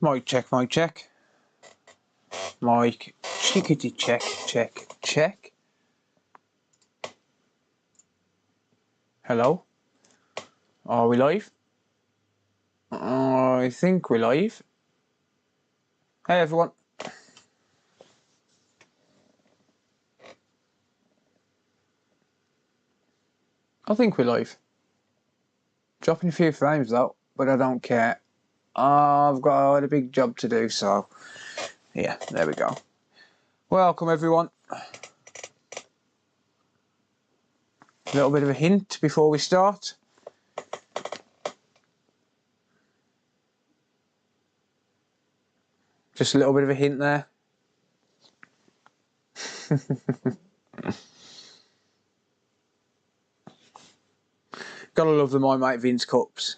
Mic check, mic check. Mic chickity check, check, check. Hello? Are we live? I think we're live. Hey everyone. I think we're live. Dropping a few frames though, but I don't care. I've got a big job to do, so yeah, there we go. Welcome everyone. A little bit of a hint before we start. Just a little bit of a hint there. Gotta love the My Mate Vince cups.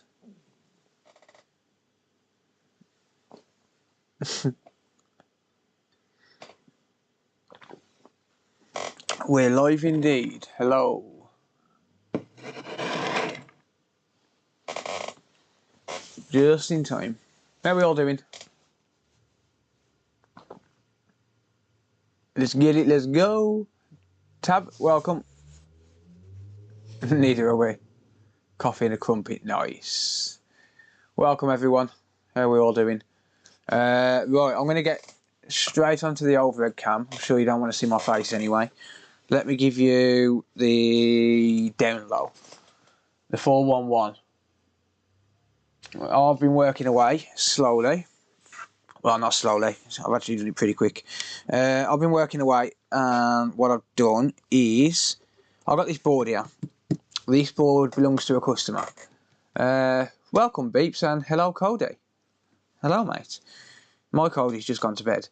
We're live indeed. Hello. Just in time. How are we all doing? Let's get it, let's go. Tab, welcome. Neither are we. Coffee and a crumpet, nice. Welcome everyone. How are we all doing? Right, I'm going to get straight onto the overhead cam. I'm sure you don't want to see my face anyway. Let me give you the down low. The 411. I've been working away slowly. Well, not slowly. I've actually done it pretty quick. I've been working away, and what I've done is I've got this board here. This board belongs to a customer. Welcome, Beeps, and hello, Cody. Hello, mate. My Cody's just gone to bed.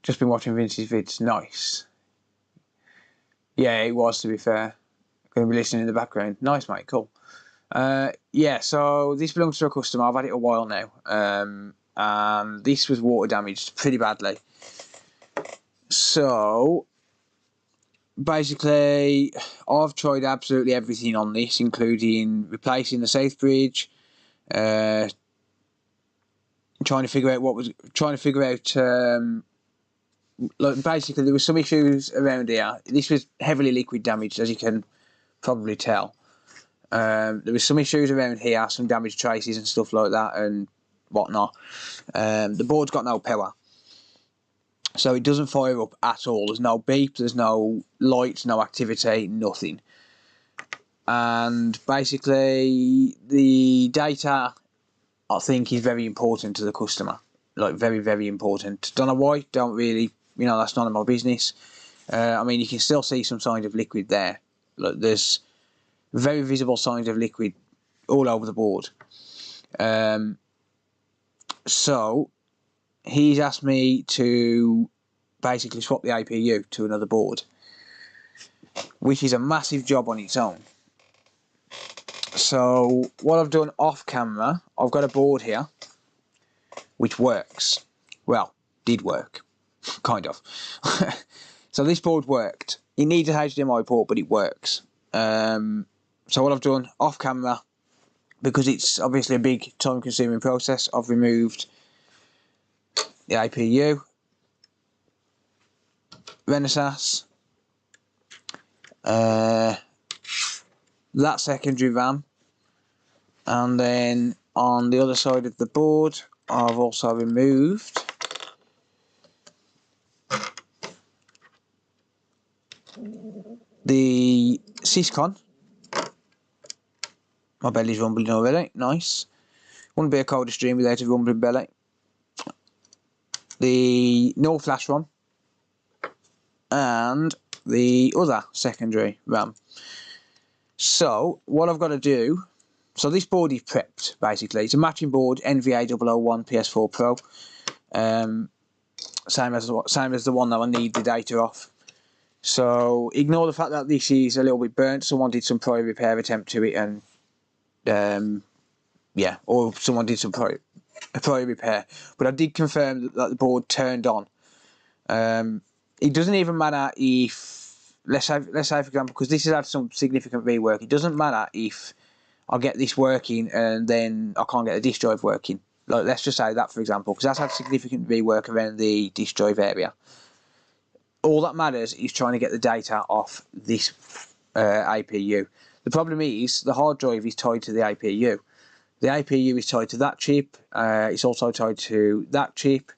Just been watching Vince's vids. Nice. Yeah, it was, to be fair. Going to be listening in the background. Nice, mate. Cool. Yeah, so this belongs to a customer. I've had it a while now. And this was water damaged pretty badly. So basically, I've tried absolutely everything on this, including replacing the south bridge, trying to figure out like basically there was some issues around here. This was heavily liquid damaged, as you can probably tell. There was some issues around here, some damaged traces and stuff like that and whatnot. The board's got no power, so it doesn't fire up at all. There's no beep, there's no lights, no activity, nothing. And basically the data, I think, is very important to the customer. Like very, very important. Don't know why, don't really, that's none of my business. I mean, you can still see some signs of liquid there. Like there's very visible signs of liquid all over the board. So he's asked me to basically swap the APU to another board, which is a massive job on its own. So what I've done off camera, I've got a board here which works. Well, did work, kind of. So this board worked. It needs a HDMI port, but it works. So what I've done off camera, because it's obviously a big time consuming process, I've removed the APU, Renaissance, that secondary RAM, and then on the other side of the board I've also removed the Syscon. My belly's rumbling already, nice. Wouldn't be a Coda stream without a rumbling belly. The no flash ROM and the other secondary RAM. So what I've got to do, so this board is prepped basically. It's a matching board, NVA001 PS4 Pro. Same as the one that I need the data off. So ignore the fact that this is a little bit burnt. Someone did some prior repair attempt to it, and yeah, or someone did some prior repair. But I did confirm that the board turned on. It doesn't even matter if, let's say for example, because this has had some significant rework, it doesn't matter if I'll get this working and then I can't get the disk drive working. Like, let's just say that, for example, because that's had significant rework around the disk drive area. All that matters is trying to get the data off this APU. The problem is the hard drive is tied to the APU. The APU is tied to that chip. It's also tied to that chip.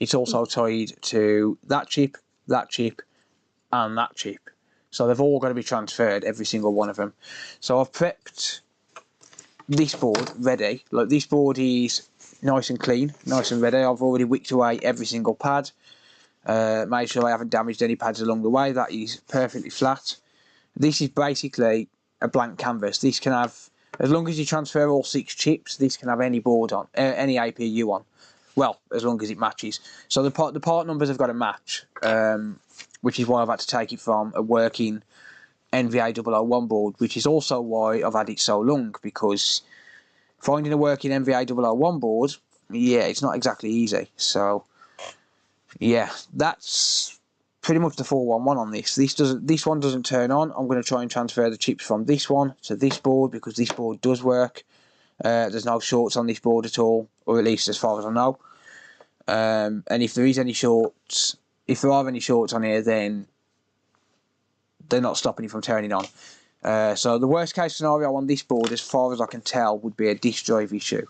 It's also tied to that chip, and that chip. So they've all got to be transferred, every single one of them. So I've prepped this board ready. Like, this board is nice and clean, nice and ready. I've already wicked away every single pad. Made sure I haven't damaged any pads along the way. That is perfectly flat. This is basically a blank canvas. This can have, as long as you transfer all 6 chips, this can have any board on, any APU on. Well, as long as it matches. So the part numbers have got to match, which is why I've had to take it from a working NVA001 board, which is also why I've had it so long, because finding a working NVA001 board, yeah, it's not exactly easy. So yeah, that's pretty much the 411 on this. This one doesn't turn on. I'm going to try and transfer the chips from this one to this board, because this board does work. There's no shorts on this board at all, or at least as far as I know. And if there is any shorts, if there are any shorts on here, then they're not stopping it from turning on. So the worst case scenario on this board, as far as I can tell, would be a disk drive issue,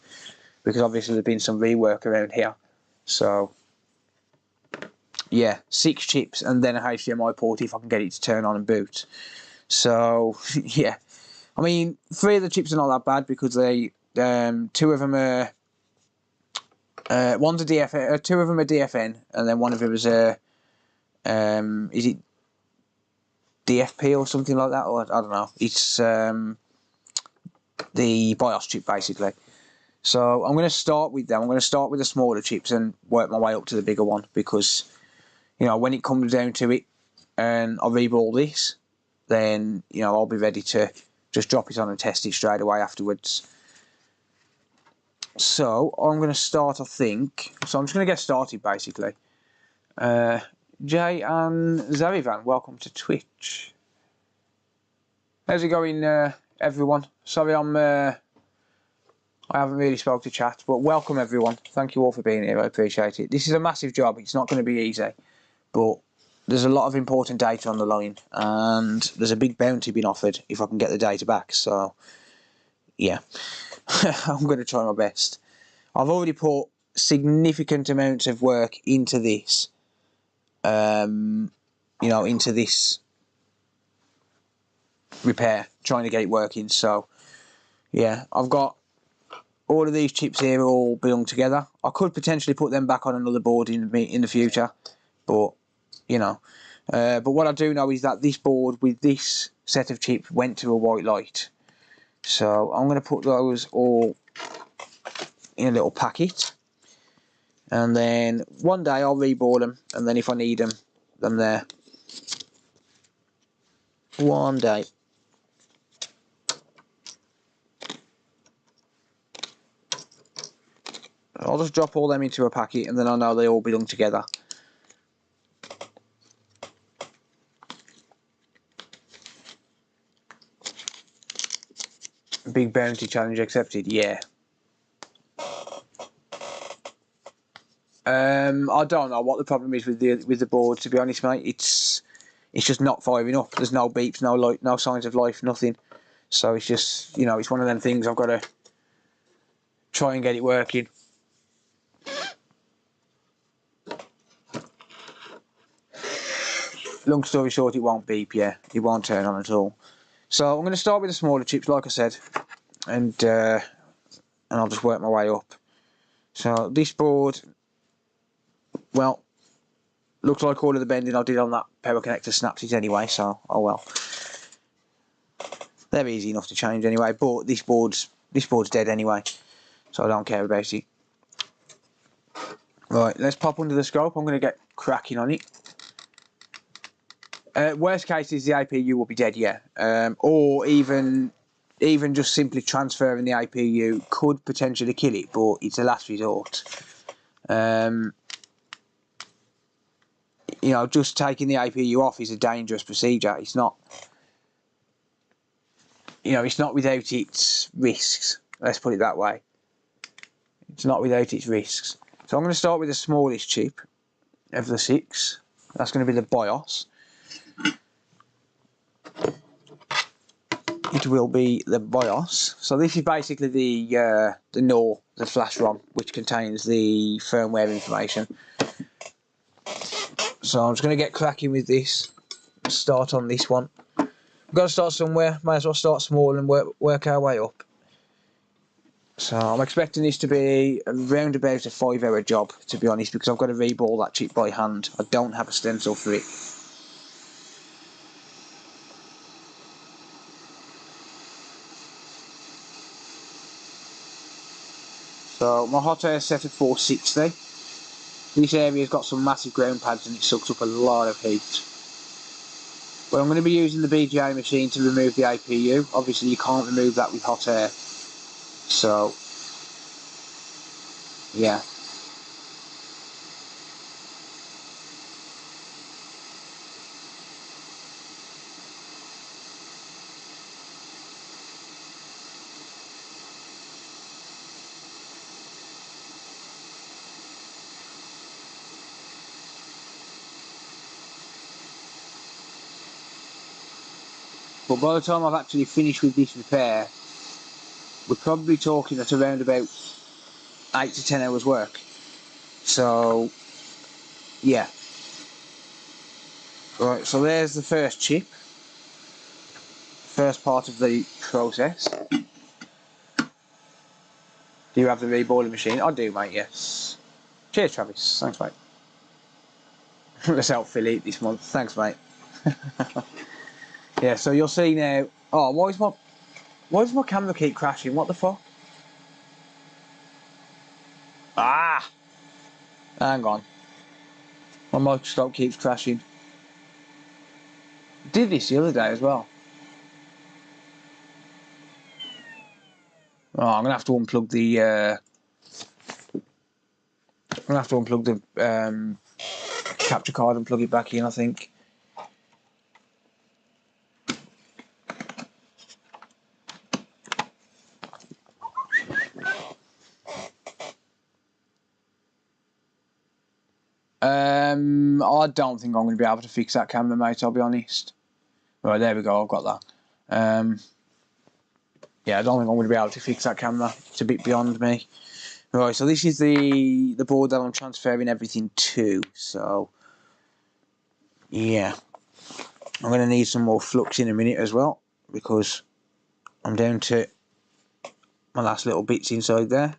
because obviously there's been some rework around here. So yeah, 6 chips and then a HDMI port if I can get it to turn on and boot. So yeah, I mean, 3 of the chips are not that bad, because they 2 of them are one's a DFN, 2 of them are DFN, and then one of them is a is it DFP or something like that, or I don't know. It's the BIOS chip basically. So I'm going to start with them. I'm going to start with the smaller chips and work my way up to the bigger one, because, you know, when it comes down to it and I reball this, then, you know, I'll be ready to just drop it on and test it straight away afterwards. So I'm going to start, I think. So I'm just going to get started basically. Jay and Zarivan, welcome to Twitch. How's it going, everyone? Sorry, I haven't really spoke to chat, but welcome everyone. Thank you all for being here. I appreciate it. This is a massive job. It's not going to be easy, but there's a lot of important data on the line, and there's a big bounty being offered if I can get the data back. So yeah, I'm going to try my best. I've already put significant amounts of work into this. You know, into this repair, trying to get it working. So yeah, I've got all of these chips here all belong together. I could potentially put them back on another board in the future, but you know. But what I do know is that this board with this set of chips went to a white light. So I'm going to put those all in a little packet, and then one day I'll reball them, and then if I need them, I'm there. One day. I'll just drop all them into a packet, and then I know they all belong together. Big bounty challenge accepted. Yeah. I don't know what the problem is with the board. To be honest, mate, it's just not firing up. There's no beeps, no light, no signs of life, nothing. So it's just, you know, it's one of them things. I've got to try and get it working. Long story short, it won't beep. Yeah, it won't turn on at all. So I'm going to start with the smaller chips, like I said, and I'll just work my way up. So this board, well, looks like all of the bending I did on that power connector snapped it anyway, so oh well. They're easy enough to change anyway, but this board's dead anyway, so I don't care about it. Right, let's pop under the scope. I'm going to get cracking on it. Worst case is the APU will be dead, yeah. Or even just simply transferring the APU could potentially kill it, but it's a last resort. You know, just taking the APU off is a dangerous procedure. It's not. you know, it's not without its risks. Let's put it that way. It's not without its risks. So I'm going to start with the smallest chip of the 6. That's going to be the BIOS. It will be the BIOS. So this is basically the NOR, the flash ROM, which contains the firmware information. So I'm just going to get cracking with this. Start on this one. We've got to start somewhere. Might as well start small and work our way up. So I'm expecting this to be around about a 5-hour job, to be honest, because I've got to reball that chip by hand. I don't have a stencil for it. So my hot air is set at 460. This area's got some massive ground pads and it sucks up a lot of heat. But I'm going to be using the BGA machine to remove the APU. Obviously you can't remove that with hot air. So, yeah. But by the time I've actually finished with this repair, we're probably talking at around about 8 to 10 hours work. So, yeah. Right, so there's the first chip. First part of the process. Do you have the reballing machine? I do, mate, yes. Cheers, Travis. Thanks, mate. Let's help Philly this month. Thanks, mate. Yeah, so you'll see now. Oh, why does my camera keep crashing? What the fuck? Ah! Hang on. My microscope keeps crashing. Did this the other day as well. Oh, I'm gonna have to unplug the. I'm gonna have to unplug the capture card and plug it back in, I think. I don't think I'm going to be able to fix that camera, mate, I'll be honest. Right, there we go, I've got that. Yeah, I don't think I'm going to be able to fix that camera. It's a bit beyond me. Right, so this is the board that I'm transferring everything to. So, yeah. I'm going to need some more flux in a minute as well, because I'm down to my last little bits inside there.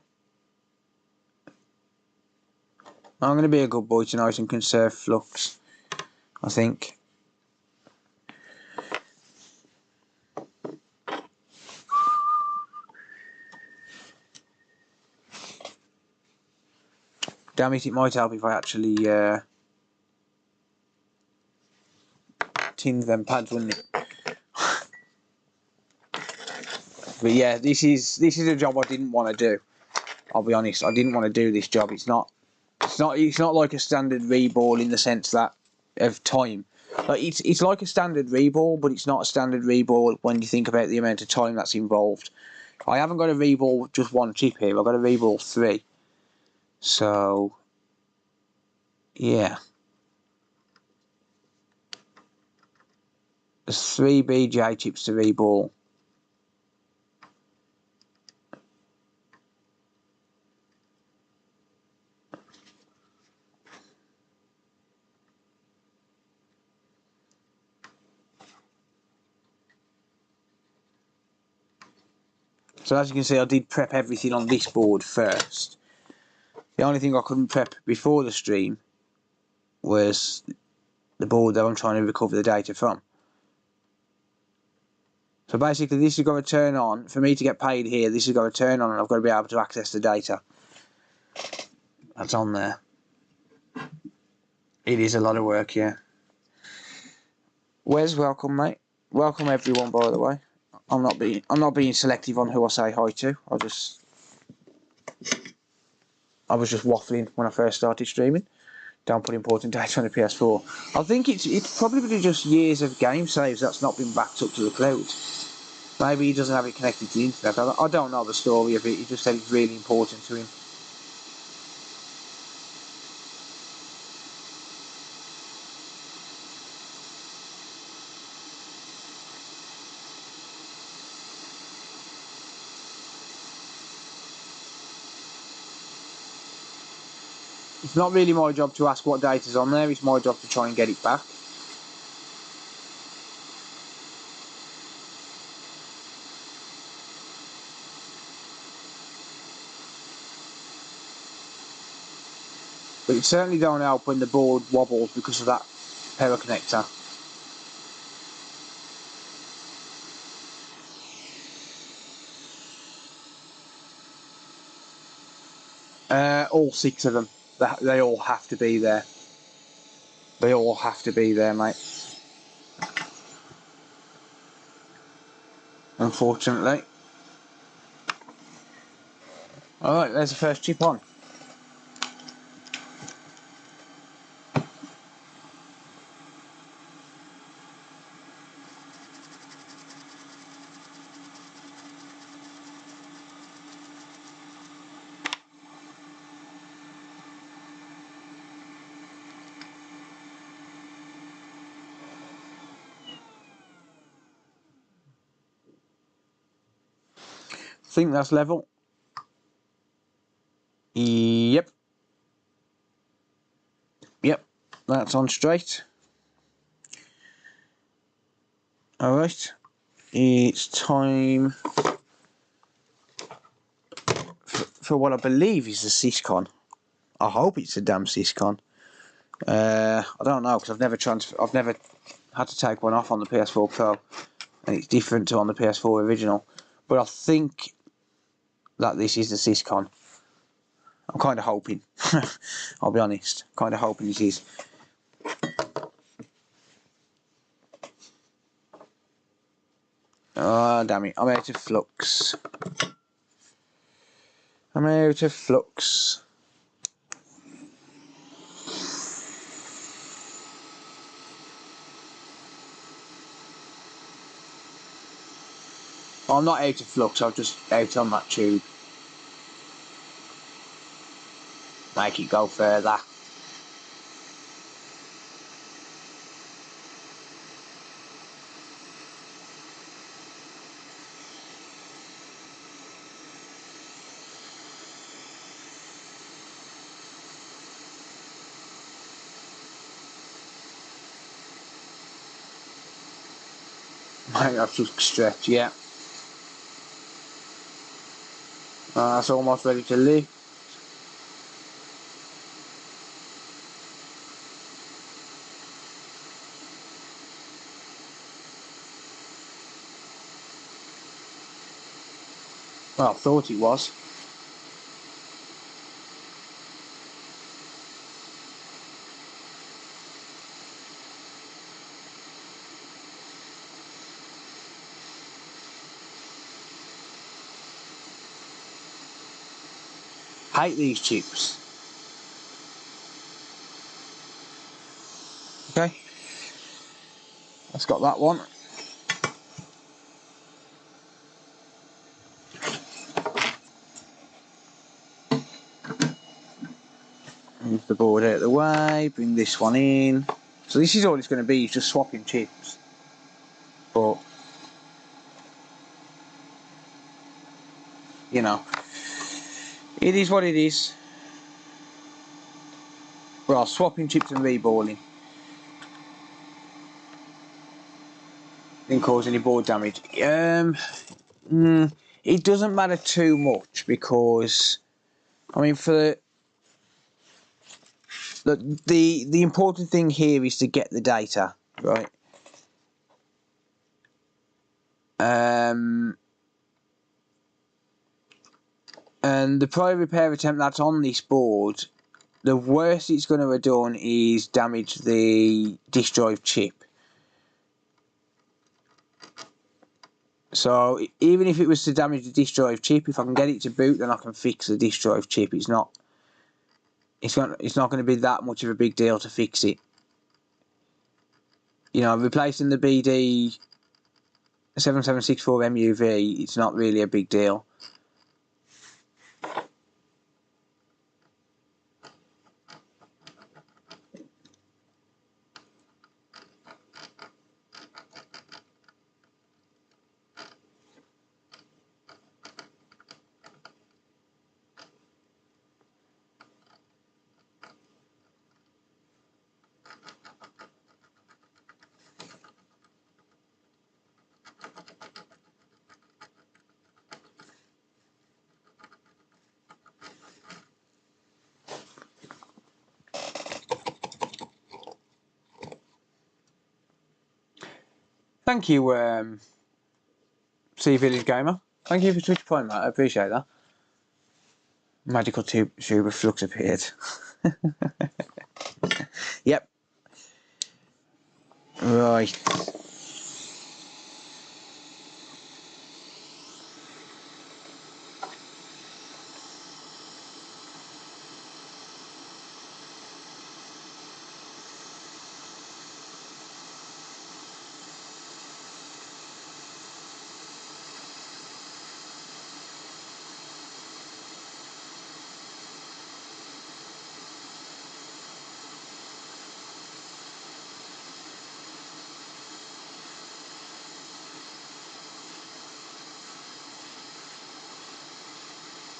I'm going to be a good boy tonight and conserve flux, I think. Damn it might help if I actually tinned them pads, wouldn't it? But yeah, this is a job I didn't want to do. I'll be honest, I didn't want to do this job. It's not like a standard reball in the sense that of time. Like it's like a standard reball, but it's not a standard reball when you think about the amount of time that's involved. I haven't got to reball just one chip here. I've got to reball 3. So yeah, there's 3 BJ chips to reball. So as you can see, I did prep everything on this board first. The only thing I couldn't prep before the stream was the board that I'm trying to recover the data from. So basically this has got to turn on. For me to get paid here, this has got to turn on and I've got to be able to access the data. That's on there. It is a lot of work, yeah. Wes, welcome, mate. Welcome everyone, by the way. I'm not being selective on who I say hi to. I was just waffling when I first started streaming. Don't put important data on the PS4. I think it's probably just years of game saves that's not been backed up to the cloud. Maybe he doesn't have it connected to the internet. I don't know the story of it. He just said it's really important to him. It's not really my job to ask what data's on there. It's my job to try and get it back. But it certainly don't help when the board wobbles because of that power connector. All 6 of them. They all have to be there. They all have to be there, mate. Unfortunately. Alright, there's the first chip on. I think that's level. Yep. Yep, that's on straight. Alright, it's time for what I believe is a Syscon. I hope it's a damn Syscon. I don't know because I've never had to take one off on the PS4 Pro, and it's different to on the PS4 original. But I think that this is the Syscon. I'm kind of hoping. I'll be honest. Kind of hoping it is. Oh damn it! I'm out of flux. I'm out of flux. I'm not out of flux. I'm just out on that tube. Make it go further. Might have to stretch, yeah. That's almost ready to leave. Well, I thought it was. Hate these chips. Okay. That's got that one. Move the board out of the way, bring this one in. So this is all it's going to be, is just swapping chips. But, you know, it is what it is. Well, swapping chips and reballing didn't cause any board damage. It doesn't matter too much because, I mean, for the important thing here is to get the data, right? And the prior repair attempt that's on this board, the worst it's going to have done is damage the disk drive chip. So even if it was to damage the disk drive chip, if I can get it to boot, then I can fix the disk drive chip. It's not going to be that much of a big deal to fix it. You know, replacing the BD 7764 MUV, it's not really a big deal. Thank you, Sea Village Gamer. Thank you for Twitch Prime, mate. I appreciate that. Magical tube of flux appeared. Yep. Right.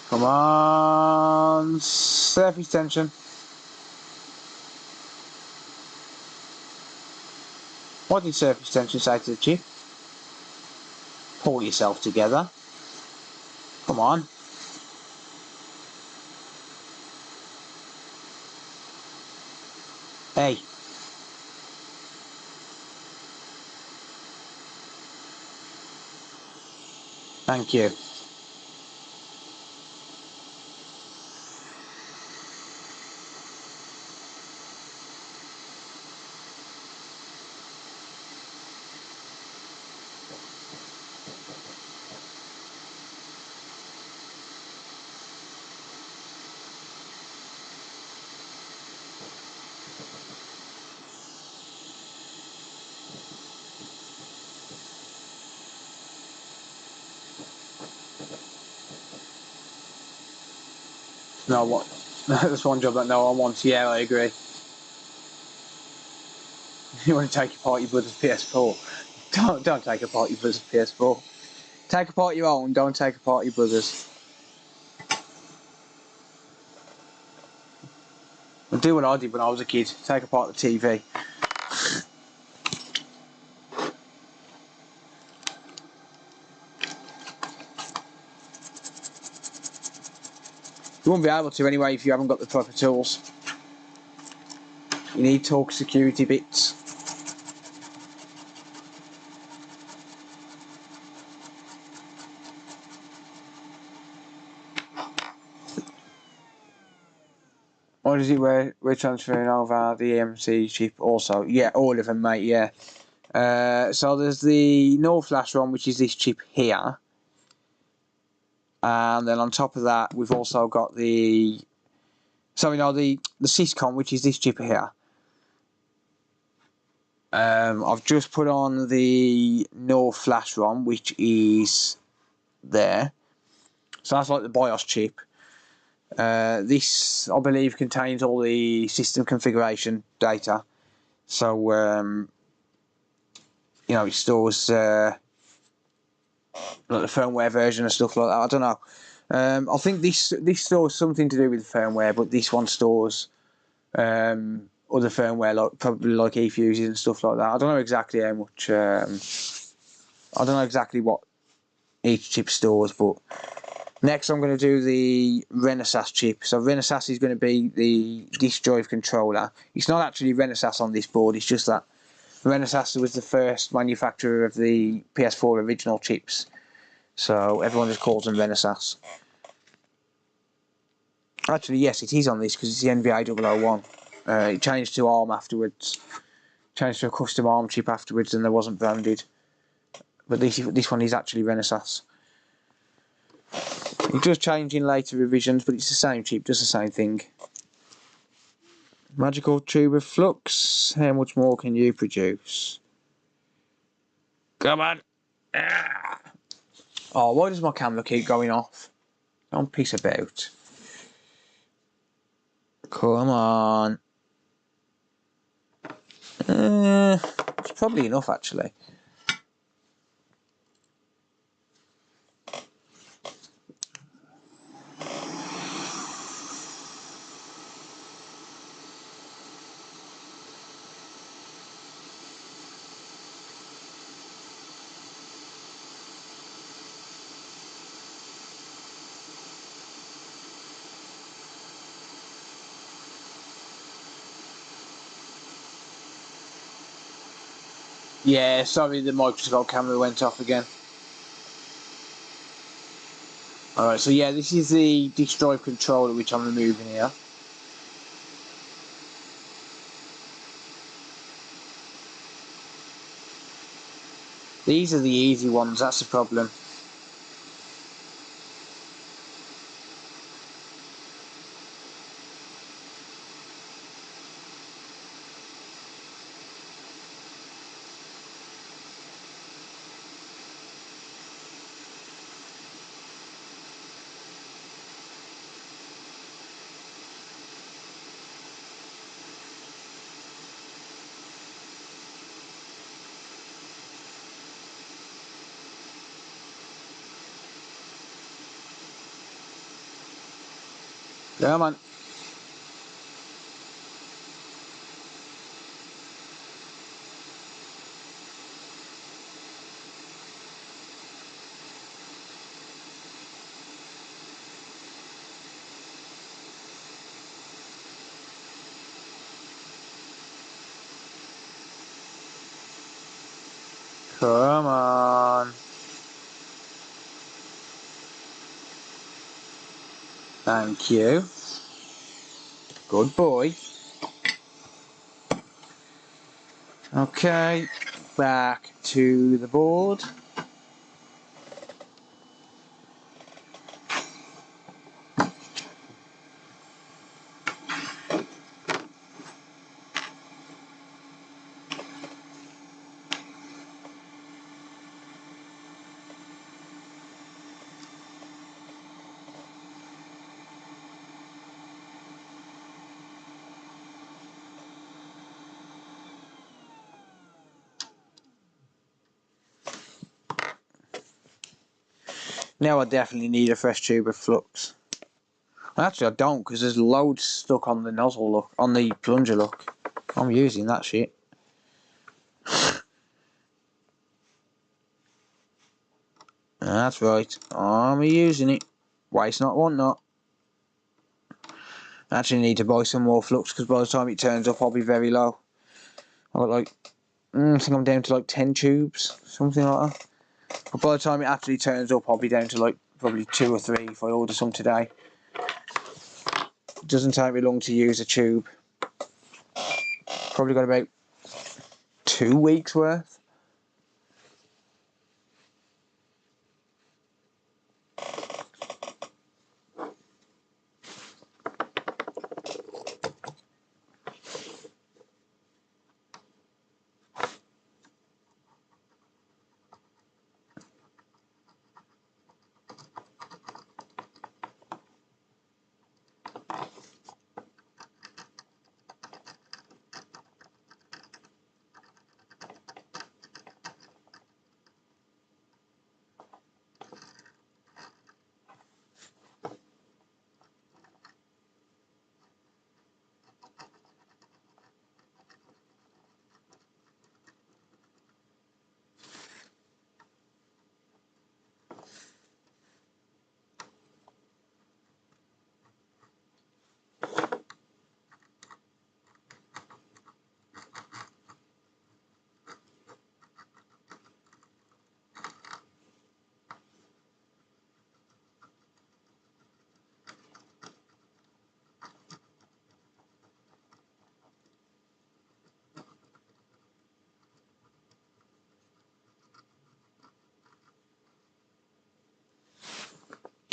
Come on, surface tension. What did surface tension say to the chip? Pull yourself together. Come on. Hey. Thank you. No, what? That's one job that no one wants. Yeah, I agree. You want to take apart your brother's PS4? Don't take apart your brother's PS4. Take apart your own. Don't take apart your brother's. I'll do what I did when I was a kid. Take apart the TV. You won't be able to anyway if you haven't got the proper tools. You need torque security bits. What is it we're transferring over the EMC chip also? Yeah, all of them, mate, yeah. So there's the NOR flash ROM, which is this chip here. And then on top of that, we've also got the... Sorry, no, the Syscom, which is this chip here. I've just put on the NOR flash ROM, which is there. So that's like the BIOS chip. This, I believe, contains all the system configuration data. So, you know, it stores like the firmware version and stuff like that. I don't know. I think this stores something to do with the firmware, but this one stores other firmware, like probably like eFuses and stuff like that. I don't know exactly how much. I don't know exactly what each chip stores, but next I'm going to do the Renesas chip. So Renesas is going to be the disk drive controller. It's not actually Renesas on this board. It's just that Renesas was the first manufacturer of the PS4 original chips. So everyone just calls them Renesas. Actually, yes, it is on this because it's the NBA 001. It changed to ARM afterwards. Changed to a custom ARM chip afterwards, and there wasn't branded. But this one is actually Renesas. It does change in later revisions, but it's the same chip, does the same thing. Magical tube of flux. How much more can you produce? Come on. Ah. Oh, why does my camera keep going off? Don't piss about. Come on. It's probably enough, actually. Yeah, sorry, the microscope camera went off again. Alright, so yeah, this is the disk drive controller which I'm removing here. These are the easy ones, that's the problem. Come on. Come on. Thank you. Good boy. Okay, back to the board. Now I definitely need a fresh tube of flux. Actually, I don't, because there's loads stuck on the nozzle, look, on the plunger, look. I'm using that shit. That's right, I'm using it. Waste not, want not. I actually need to buy some more flux, because by the time it turns up, I'll be very low. I've got like, I think I'm down to like 10 tubes, something like that. But by the time it actually turns up, I'll be down to like probably 2 or 3 if I order some today. It doesn't take me long to use a tube. Probably got about 2 weeks worth.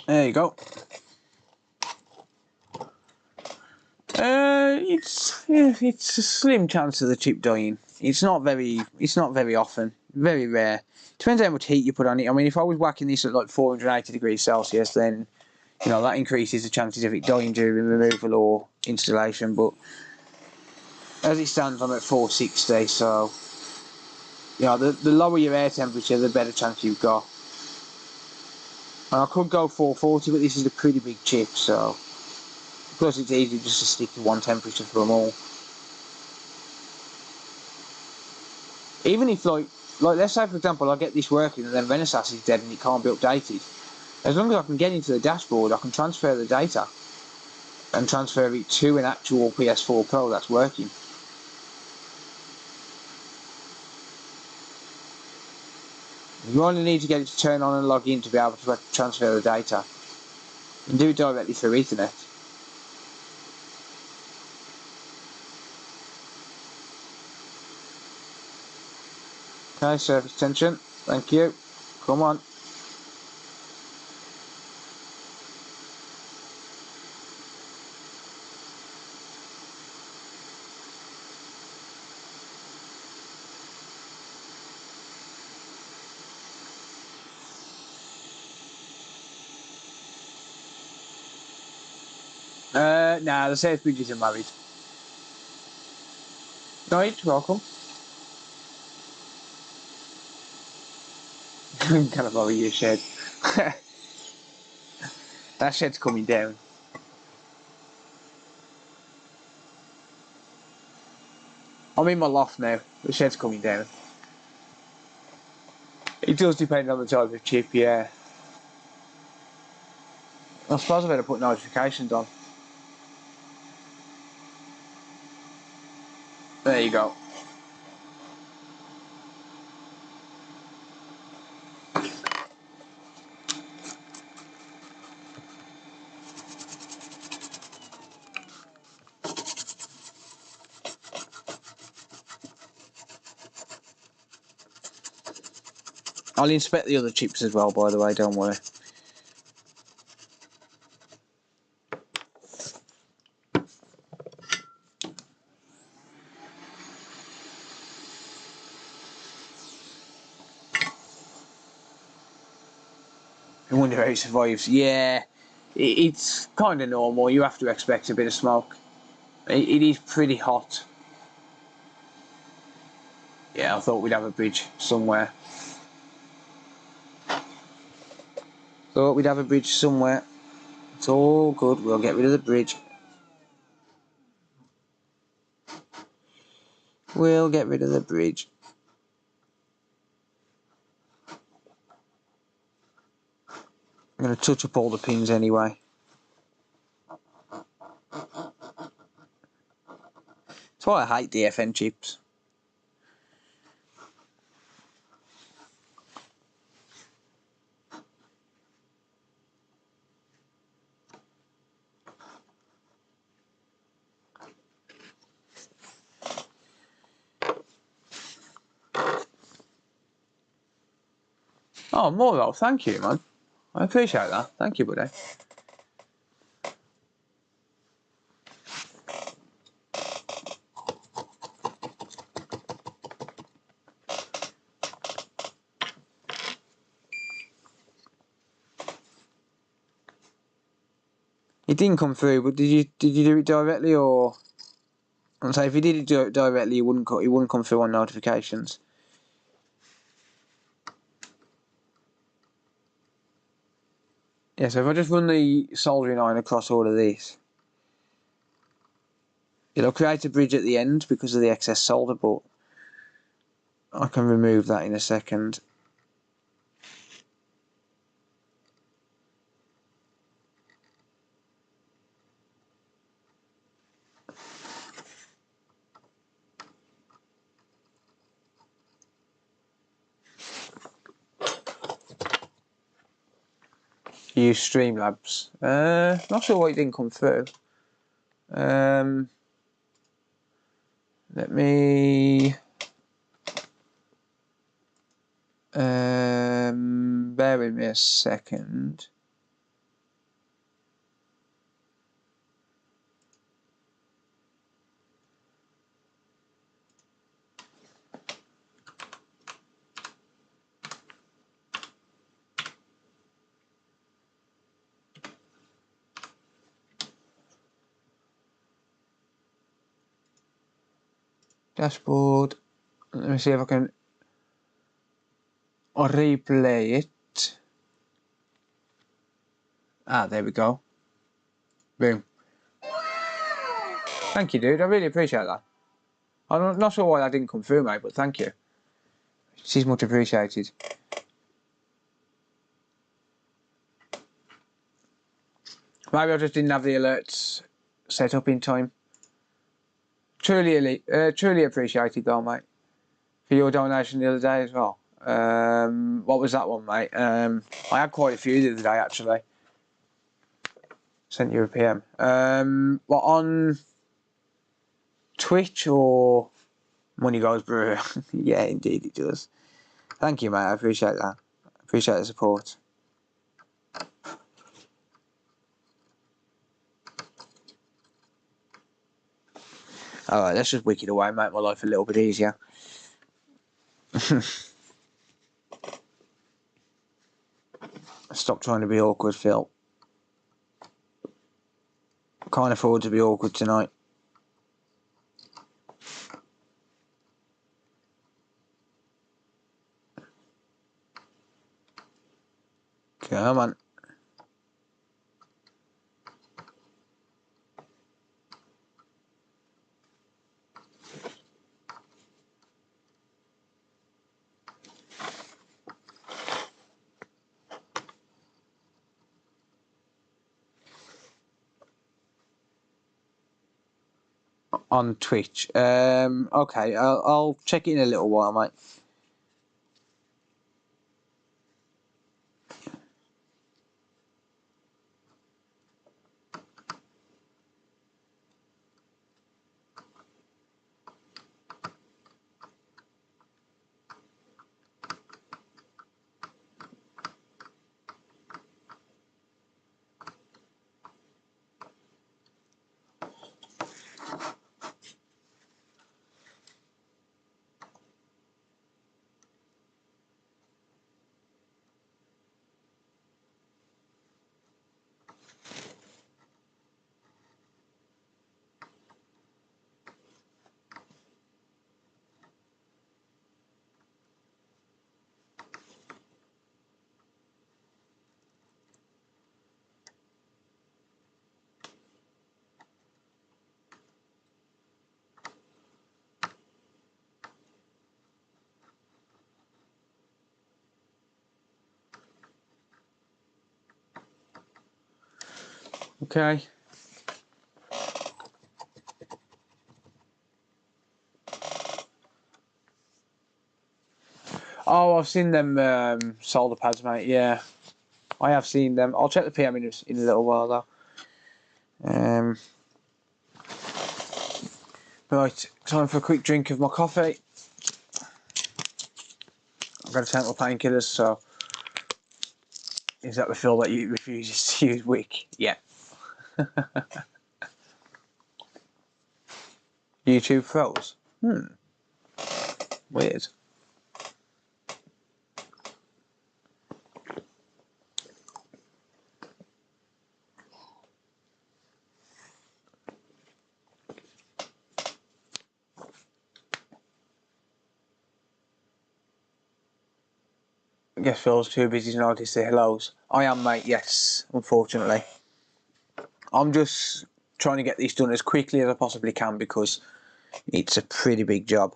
There you go. It's a slim chance of the chip dying. It's not very often. Very rare. Depends how much heat you put on it. I mean, if I was whacking this at like 480 degrees Celsius, then you know that increases the chances of it dying during removal or installation. But as it stands, I'm at 460, so you know the lower your air temperature, the better chance you've got. And I could go 440, but this is a pretty big chip, so plus it's easy just to stick to one temperature for them all. Even if like let's say for example I get this working and then Renaissance is dead and it can't be updated, as long as I can get into the dashboard I can transfer the data and transfer it to an actual PS4 Pro that's working. You only need to get it to turn on and log in to be able to transfer the data. You can do it directly through Ethernet. Okay, surface tension, thank you, come on. Nah, the safe bridges are married. Right, welcome. Can I borrow your shed? That shed's coming down. I'm in my loft now. The shed's coming down. It does depend on the type of chip, yeah. I suppose I better put notifications on. There you go. I'll inspect the other chips as well, by the way, don't worry. I wonder how it survives. Yeah, it's kind of normal. You have to expect a bit of smoke. It is pretty hot. Yeah, I thought we'd have a bridge somewhere. Thought we'd have a bridge somewhere. It's all good. We'll get rid of the bridge. We'll get rid of the bridge. I'm going to touch up all the pins anyway. That's why I hate DFN chips. Oh, Moro, thank you, man. I appreciate that. Thank you, buddy. It didn't come through, but did you do it directly or? I'm saying if you did it directly, it wouldn't come through on notifications. Yeah, so if I just run the soldering iron across all of this, it'll create a bridge at the end because of the excess solder, but I can remove that in a second. Use Streamlabs. Not sure why it didn't come through. Let me. Bear with me a second. Dashboard. Let me see if I can replay it. Ah, there we go. Boom. Thank you, dude. I really appreciate that. I'm not sure why that didn't come through, mate, but thank you. It is much appreciated. Maybe I just didn't have the alerts set up in time. Truly appreciated though, mate, for your donation the other day as well. What was that one, mate? I had quite a few the other day, actually. Sent you a PM. What, on Twitch or Money Goes Brew? Yeah, indeed it does. Thank you, mate. I appreciate that. I appreciate the support. Alright, let's just wick it away, make my life a little bit easier. Stop trying to be awkward, Phil. Can't afford to be awkward tonight. Come on. On Twitch. Okay, I'll check it in a little while, mate. Okay. Oh, I've seen them solder pads, mate. Yeah, I have seen them. I'll check the PM in a little while, though. Right, time for a quick drink of my coffee. I'm going to take my painkillers, so... Is that the Phil that you refuses to use Wick? Yeah. YouTube froze. Weird. I guess Phil's too busy to notice the hellos. I am, mate, yes, unfortunately. I'm just trying to get this done as quickly as I possibly can because it's a pretty big job.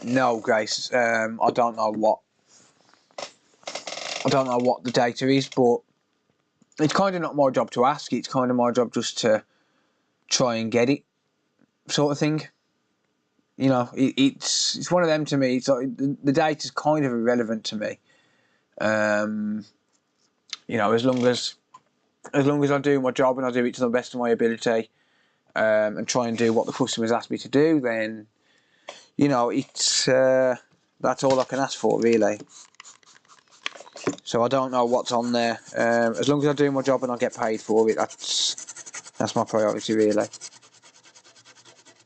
No, Grace. I don't know what the data is, but it's kind of not my job to ask. It's kind of my job just to try and get it, sort of thing. You know, it's one of them to me. It's like the data's kind of irrelevant to me. You know, as long as I do my job and I do it to the best of my ability, and try and do what the customers ask me to do, then you know it's that's all I can ask for, really. So I don't know what's on there. As long as I do my job and I get paid for it, that's my priority, really.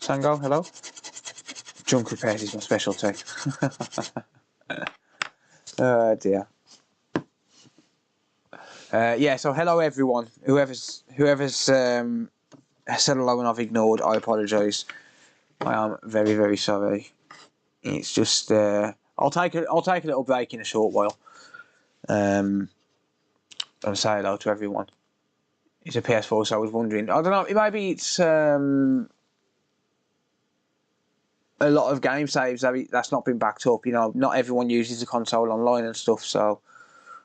Sango, hello. Junk repairs is my specialty. Oh dear. Yeah, so hello everyone. Whoever's said hello and I've ignored, I apologise. I am very, very sorry. It's just I'll take a little break in a short while. And say hello to everyone. It's a PS4, so I was wondering. I don't know. Maybe it's a lot of game saves that's not been backed up. You know, not everyone uses the console online and stuff. So,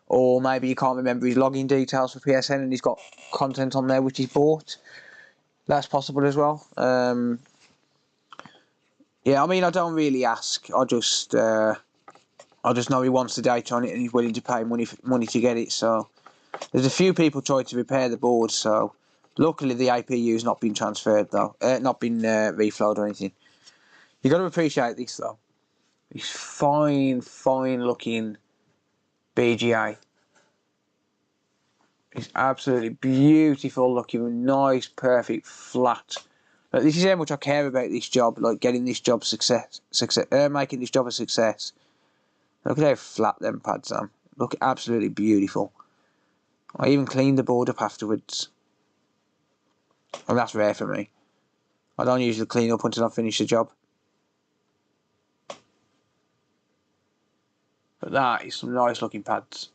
or maybe you can't remember his login details for PSN and he's got content on there which he's bought. That's possible as well. Yeah, I mean, I don't really ask. I just know he wants the data on it and he's willing to pay money to get it. So there's a few people trying to repair the board. So luckily the APU's not been transferred though, not been reflowed or anything. You got to appreciate this though. This fine looking BGA. It's absolutely beautiful looking, nice, perfect, flat. Like, this is how much I care about this job, like getting this job making this job a success. Look at how flat them pads are. Look absolutely beautiful. I even cleaned the board up afterwards. And that's rare for me. I don't usually clean up until I finish the job. But that is some nice looking pads.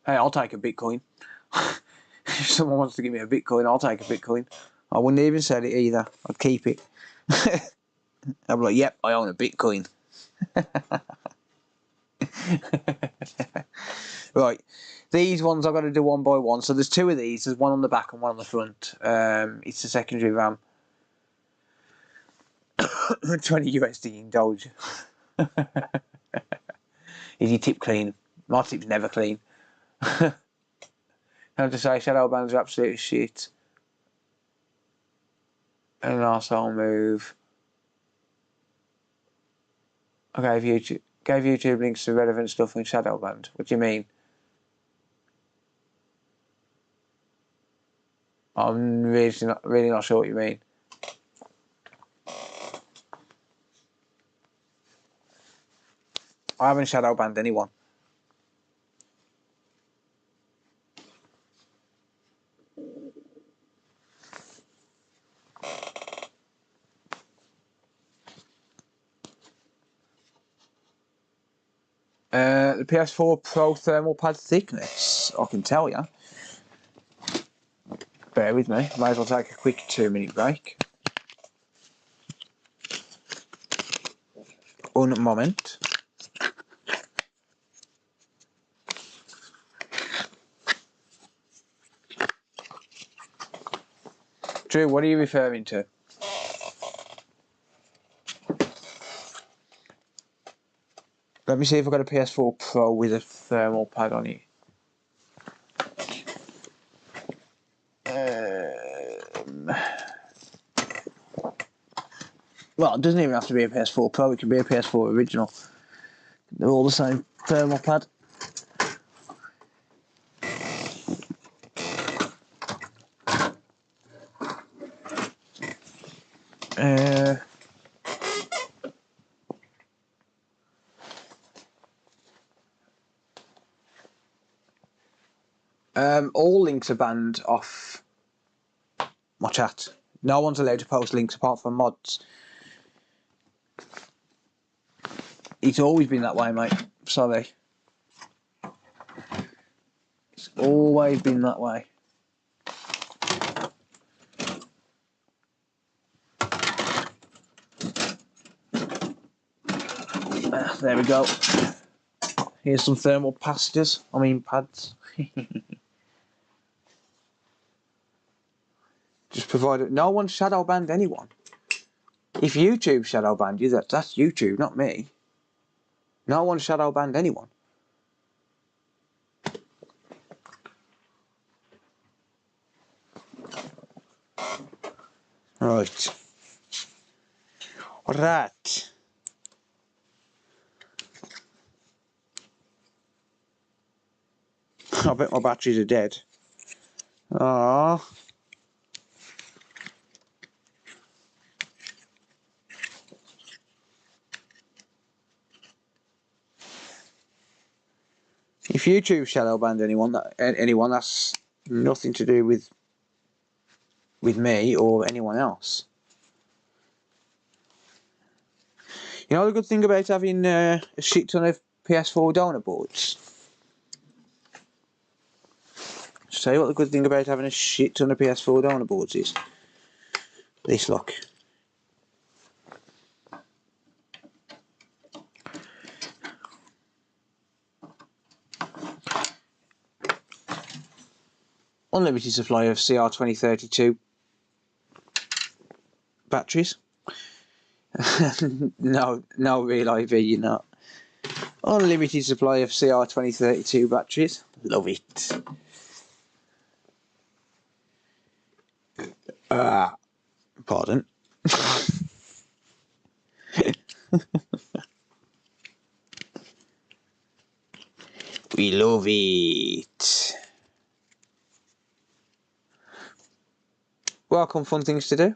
Hey, I'll take a Bitcoin. If someone wants to give me a Bitcoin, I'll take a Bitcoin. I wouldn't even sell it either. I'd keep it. I'd be like, yep, I own a Bitcoin. Right, these ones I've got to do one by one. So there's two of these. There's one on the back and one on the front. It's a secondary RAM. 20 USD in Doge. Is your tip clean? My tip's never clean. I have to say, shadow bands are absolute shit. And an arsehole move. I gave YouTube links to relevant stuff in shadow band. What do you mean? I'm really not sure what you mean. I haven't shadow banned anyone. The PS4 Pro thermal pad thickness, I can tell you. Bear with me, might as well take a quick 2-minute break. Un moment. Drew, what are you referring to? Let me see if I've got a PS4 Pro with a thermal pad on it. Well, it doesn't even have to be a PS4 Pro, it can be a PS4 original. They're all the same thermal pad. All links are banned off my chat. No one's allowed to post links apart from mods. It's always been that way, mate. Sorry. It's always been that way. There we go. Here's some thermal pads. Just provided. No one shadow banned anyone. If YouTube shadow banned you, that's YouTube, not me. No one shadow banned anyone. Right. Right. I bet my batteries are dead. Ah. If YouTube shadow banned anyone, that's nothing to do with me or anyone else. You know the good thing about having a shit ton of PS4 donor boards? Just tell you what the good thing about having a shit ton of PS4 donor boards is. This, look. Unlimited supply of CR2032 batteries. no real IV, you're not. Unlimited supply of CR2032 batteries. Love it. Pardon. We love it. Welcome, fun things to do.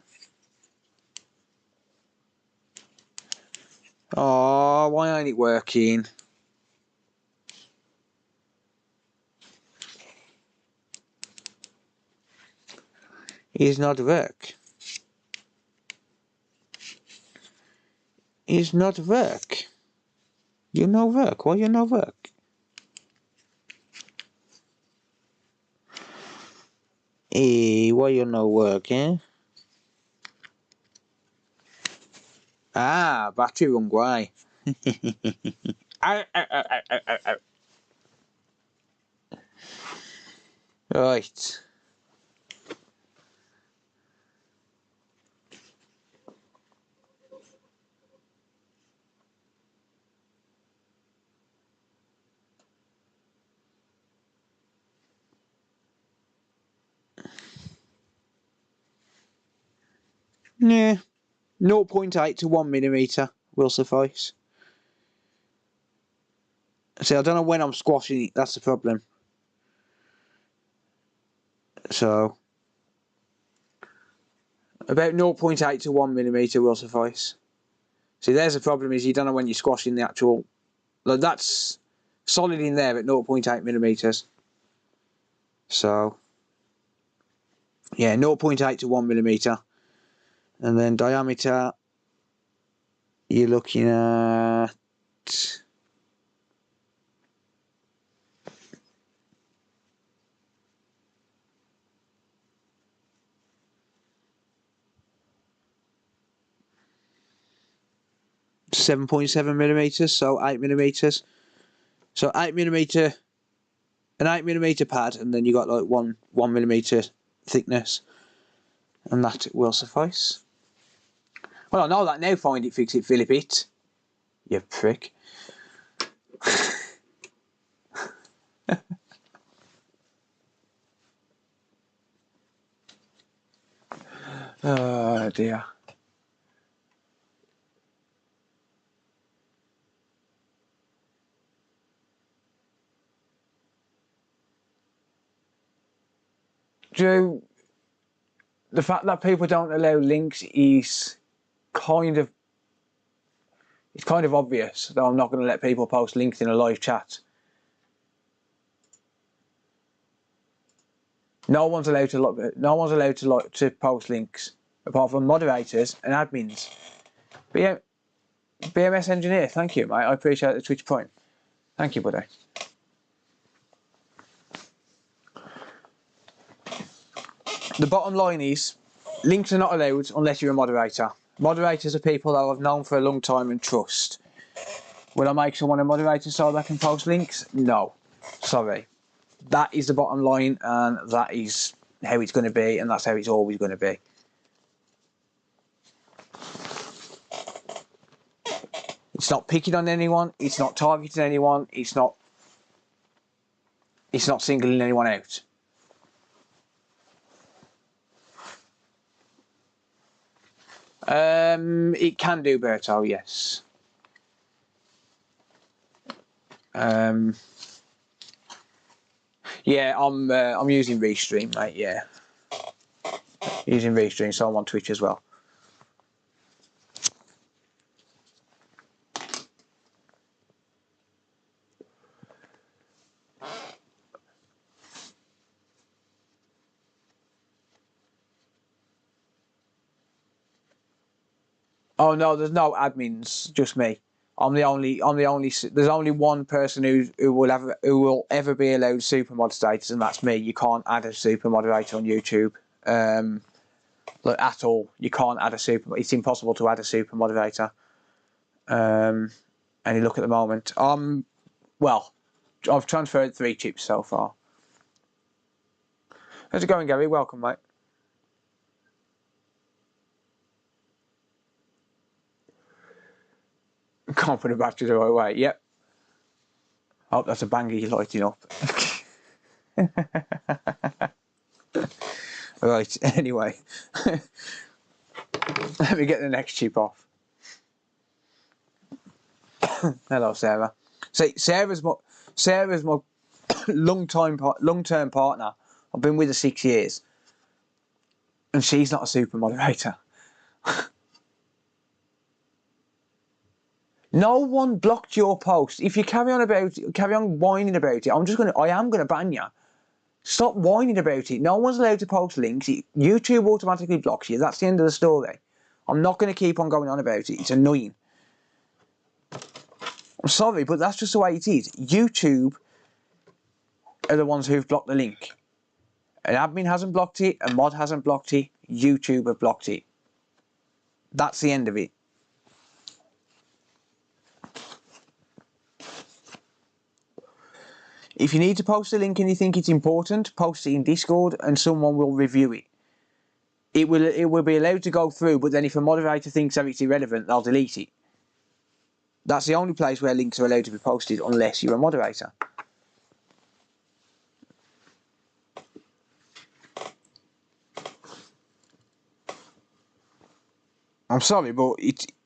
Oh, why ain't it working? It's not work. It's not work. You no work. Why you no work? Hey, why you no work, eh? Ah, battery run away. Right. Yeah. 0.8 to 1mm will suffice. See, I don't know when I'm squashing it, that's the problem. So, about 0.8 to 1mm will suffice. See, there's the problem, is you don't know when you're squashing the actual... Like, that's solid in there at 0.8mm. So, yeah, 0.8 to 1mm. And then diameter, you're looking at... 7.7mm, so 8mm. So 8mm, an 8mm pad, and then you got like 1mm thickness, and that will suffice. Well, I know that now. Find it, fix it, Philip it. You prick. Oh dear. Drew, the fact that people don't allow links is kind of... It's kind of obvious that I'm not going to let people post links in a live chat. No one's allowed to post links apart from moderators and admins. But yeah, BMS engineer, thank you, mate. I appreciate the Twitch point. Thank you, buddy. The bottom line is, links are not allowed unless you're a moderator. Moderators are people that I've known for a long time and trust. Will I make someone a moderator so they can post links? No. Sorry. That is the bottom line, and that is how it's going to be, and that's how it's always going to be. It's not picking on anyone, it's not targeting anyone, it's not singling anyone out. It can do, Berto, yes. Yeah, I'm using Restream, mate. Yeah, using Restream, so I'm on Twitch as well. Oh no, there's no admins, just me. I'm the only. There's only one person who will ever be allowed super mod status, and that's me. You can't add a super moderator on YouTube, like at all. You can't add a super. It's impossible to add a super moderator. And you look at the moment. Well, I've transferred 3 chips so far. How's it going, Gary? Welcome, mate. Can't put a battery the right way. Yep. Oh, that's a banger you're lighting up. Right, anyway. Let me get the next chip off. Hello, Sarah. See, Sarah's my long-term partner. I've been with her 6 years. And she's not a super moderator. No one blocked your post. If you carry on whining about it, I am gonna ban you. Stop whining about it. No one's allowed to post links. YouTube automatically blocks you. That's the end of the story. I'm not going to keep on going on about it. It's annoying. I'm sorry, but that's just the way it is. YouTube are the ones who've blocked the link. An admin hasn't blocked it. A mod hasn't blocked it. YouTube have blocked it. That's the end of it. If you need to post a link and you think it's important, post it in Discord and someone will review it. It will be allowed to go through, but then if a moderator thinks that it's irrelevant, they'll delete it. That's the only place where links are allowed to be posted unless you're a moderator. I'm sorry, but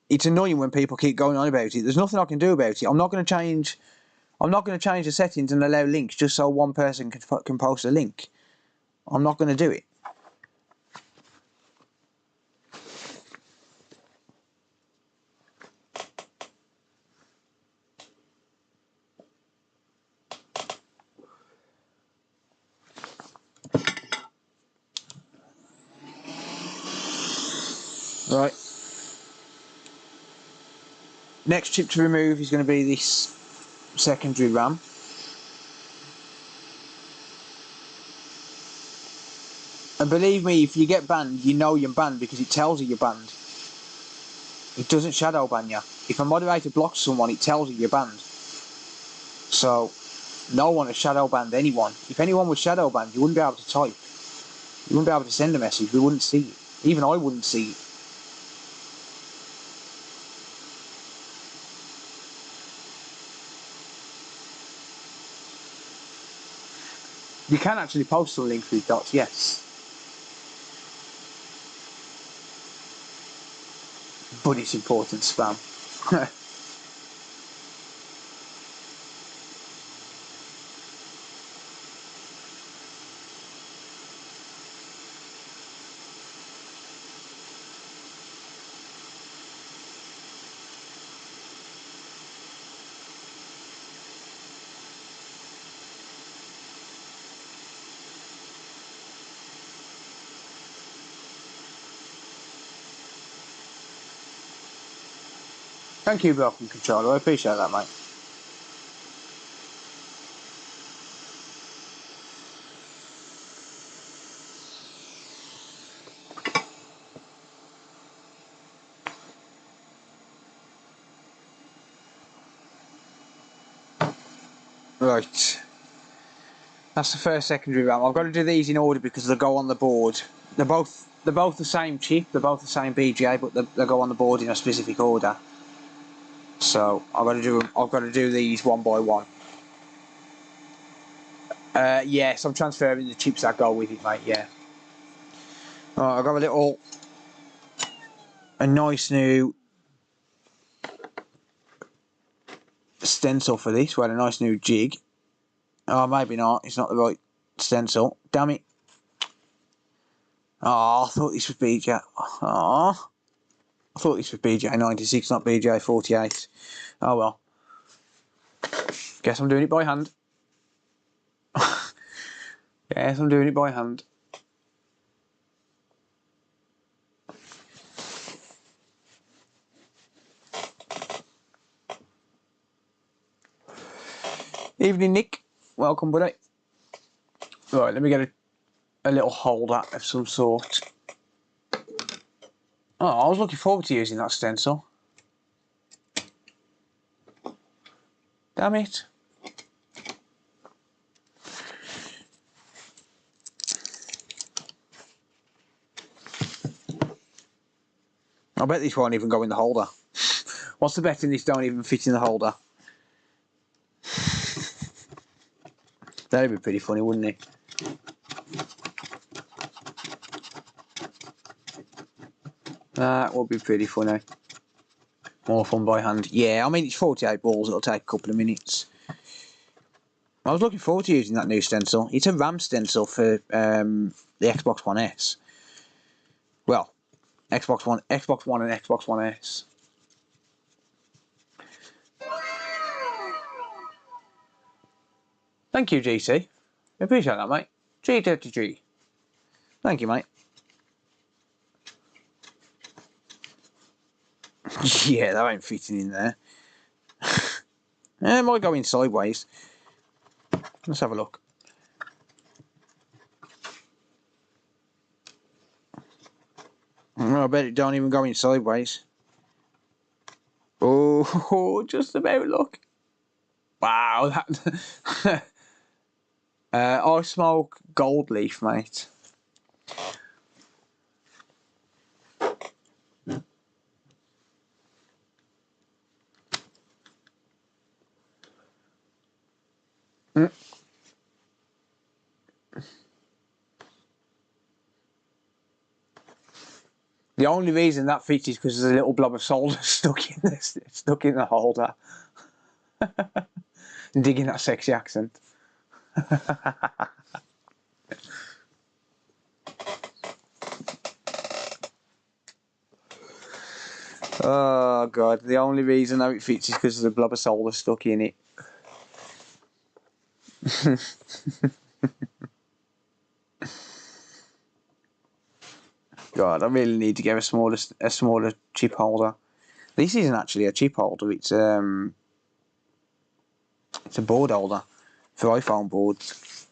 it's annoying when people keep going on about it. There's nothing I can do about it. I'm not going to change the settings and allow links just so one person can post a link. I'm not going to do it. Right. Next chip to remove is going to be this secondary RAM. And believe me, if you get banned, you know you're banned because it tells you you're banned. It doesn't shadow ban you. If a moderator blocks someone, it tells you you're banned. So, no one has shadow banned anyone. If anyone was shadow banned, you wouldn't be able to type. You wouldn't be able to send a message. We wouldn't see it. Even I wouldn't see it. You can actually post some links with dots, yes. But it's important spam. Thank you, Broken Controller. I appreciate that, mate. Right. That's the first secondary RAM. I've got to do these in order because they go on the board. They're both the same chip. They're both the same BGA, but they go on the board in a specific order. So I've got to do these one by one. Yes, I'm transferring the chips that go with it, mate. Yeah. Right, I've got a nice new stencil for this. Well, a nice new jig. Oh, maybe not. It's not the right stencil. Damn it. Oh, I thought this was BJ. Oh, I thought this was BJ 96, not BJ 48. Oh well. Guess I'm doing it by hand. Guess I'm doing it by hand. Evening, Nick. Welcome, buddy. Right, let me get a little holder of some sort. Oh, I was looking forward to using that stencil. Damn it. I bet this won't even go in the holder. What's the bet in this don't even fit in the holder? That'd be pretty funny, wouldn't it? That would be pretty funny. More fun by hand. Yeah, I mean, it's 48 balls, it'll take a couple of minutes. I was looking forward to using that new stencil. It's a RAM stencil for the Xbox One S. Well, Xbox One and Xbox One S. Thank you, GC. I appreciate that, mate. G33. Thank you, mate. Yeah, that ain't fitting in there. It might go in sideways. Let's have a look. I bet it don't even go in sideways. Oh, just about, look. Wow, that... I smoke gold leaf, mate. The only reason that fits is because there's a little blob of solder stuck in the holder. Digging that sexy accent. Oh god, the only reason how it fits is because there's a blob of solder stuck in it. God, I really need to get a smaller chip holder. This isn't actually a chip holder, it's a board holder for iPhone boards.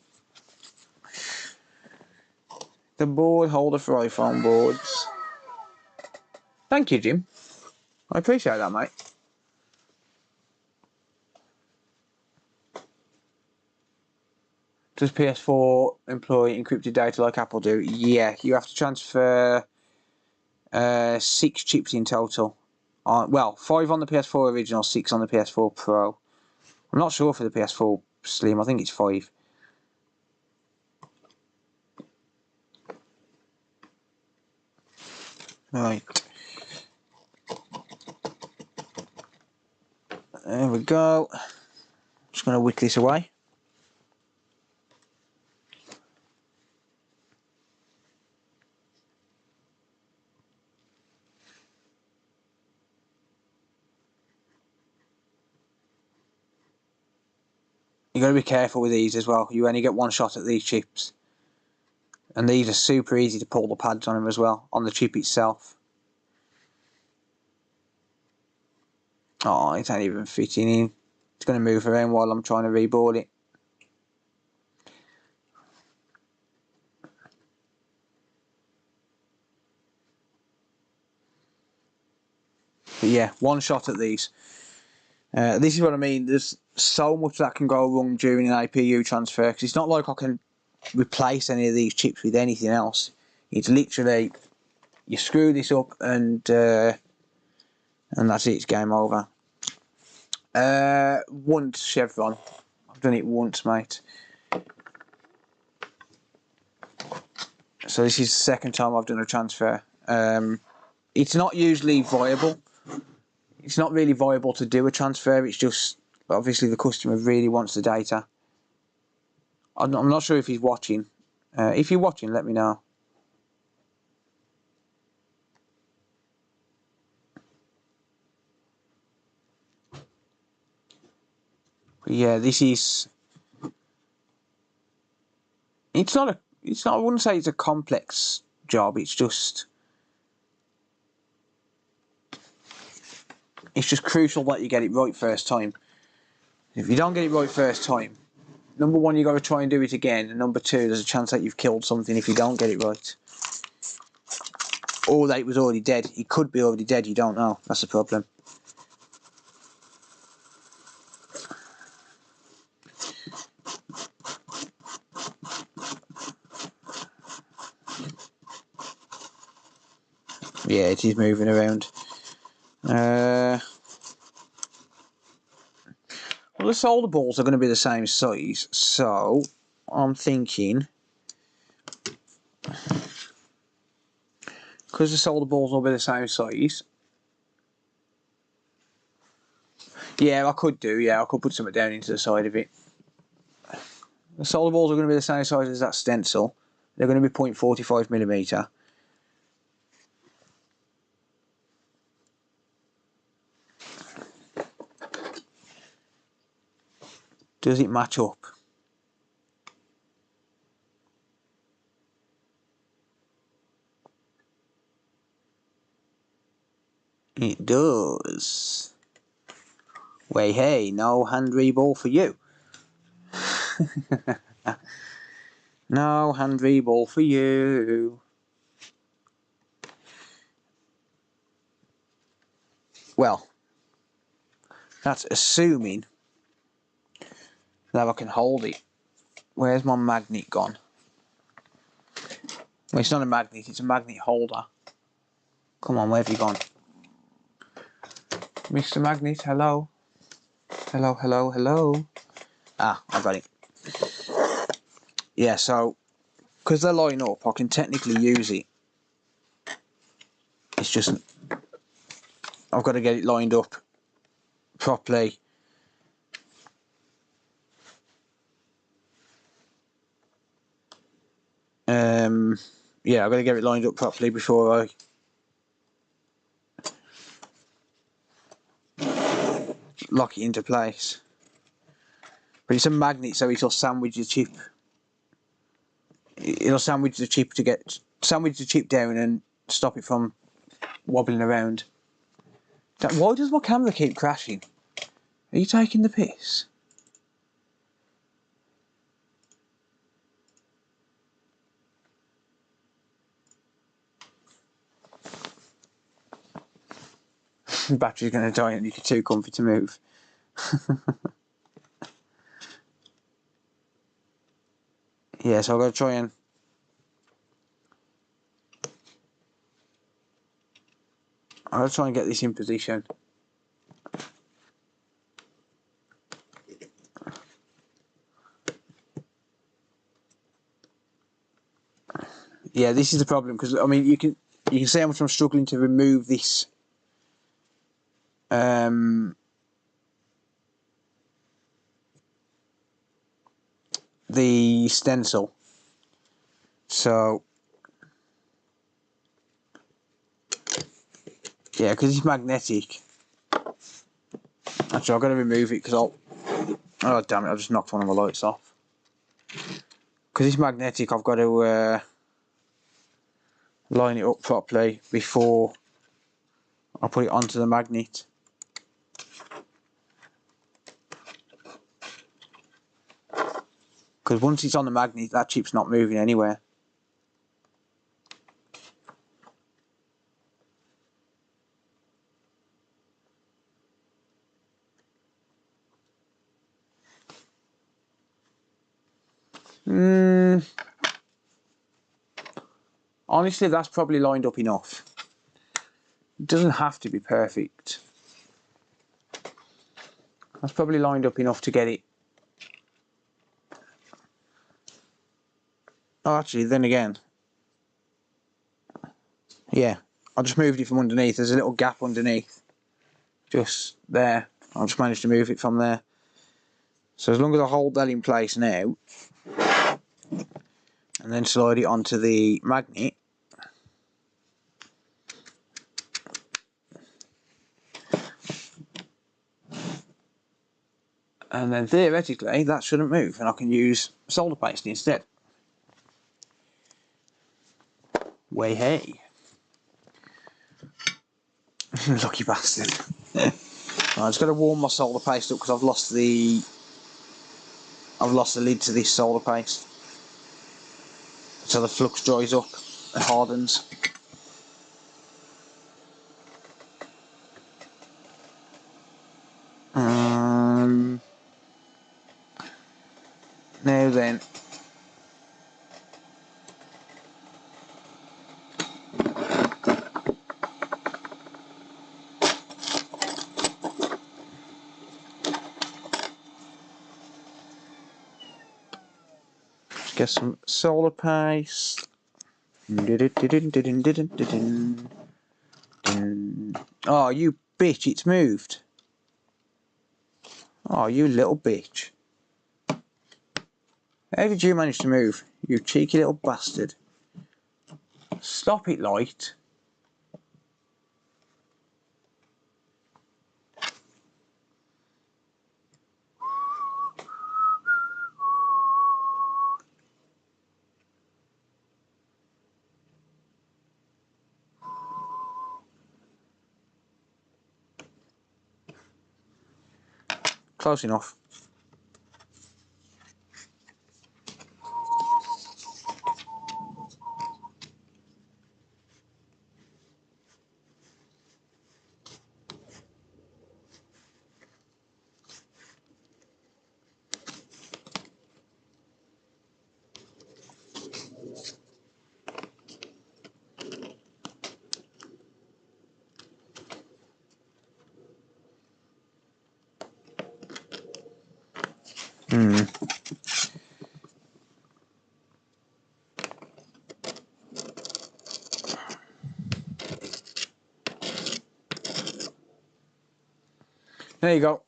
The board holder for iPhone boards. Thank you, Jim. I appreciate that, mate. Does PS4 employ encrypted data like Apple do? Yeah, you have to transfer 6 chips in total. Well, 5 on the PS4 original, 6 on the PS4 Pro. I'm not sure for the PS4 Slim, I think it's 5. Right. There we go. Just going to wick this away. You've got to be careful with these as well. You only get one shot at these chips. And these are super easy to pull the pads on them as well, on the chip itself. Oh, it ain't even fitting in. It's going to move around while I'm trying to reboard it. But yeah, one shot at these. This is what I mean. There's so much that can go wrong during an APU transfer, because it's not like I can replace any of these chips with anything else. It's literally, you screw this up and that's it, it's game over. Once Chevron. I've done it once, mate. So this is the second time I've done a transfer. It's not usually viable. It's not really viable to do a transfer. It's just, obviously the customer really wants the data. I'm not sure if he's watching. If you're watching, let me know. But yeah, this is... It's not, I wouldn't say it's a complex job. It's just crucial that you get it right first time. If you don't get it right first time, number one, you got to try and do it again, and number two, there's a chance that you've killed something if you don't get it right. Or that it was already dead. It could be already dead, you don't know. That's the problem. Yeah, it is moving around. Well, the solder balls are going to be the same size, so I'm thinking, because the solder balls will be the same size, yeah, I could do, yeah, I could put something down into the side of it. The solder balls are going to be the same size as that stencil. They're going to be 0.45mm. Does it match up? It does. Way hey, no hand reball for you. No hand reball for you. Well, that's assuming that I can hold it. Where's my magnet gone? Well, it's not a magnet, it's a magnet holder. Come on, where have you gone? Mr. Magnet, hello? Hello, hello, hello? Ah, I got it. Yeah, so, because they're lining up, I can technically use it. It's just, I've got to get it lined up properly. Yeah, I've got to get it lined up properly before I lock it into place. But it's a magnet, so it'll sandwich the chip. It'll sandwich the chip down and stop it from wobbling around. Why does my camera keep crashing? Are you taking the piss? The battery's going to die and you're too comfy to move. Yeah, so I've got to try and... I've got to try and get this in position. Yeah, this is the problem, because I mean you can see how much I'm struggling to remove this the stencil. So yeah, because it's magnetic. Actually, I've got to remove it because oh damn it! I just knocked one of the lights off. Because it's magnetic, I've got to line it up properly before I put it onto the magnet. Because once it's on the magnet, that chip's not moving anywhere. Honestly, that's probably lined up enough. It doesn't have to be perfect. That's probably lined up enough to get it. Oh, actually, then again, yeah, I just moved it from underneath. There's a little gap underneath, just there. I just managed to move it from there. So as long as I hold that in place now, and then slide it onto the magnet, and then theoretically that shouldn't move, and I can use solder paste instead. Way hey. Lucky bastard. I just got to warm my solder paste up because I've lost the lid to this solder paste, so the flux dries up and hardens. Now then, let's get some solder paste. Oh, you bitch, it's moved. Oh, you little bitch. How did you manage to move? You cheeky little bastard. Stop it, light. Close enough. There you go.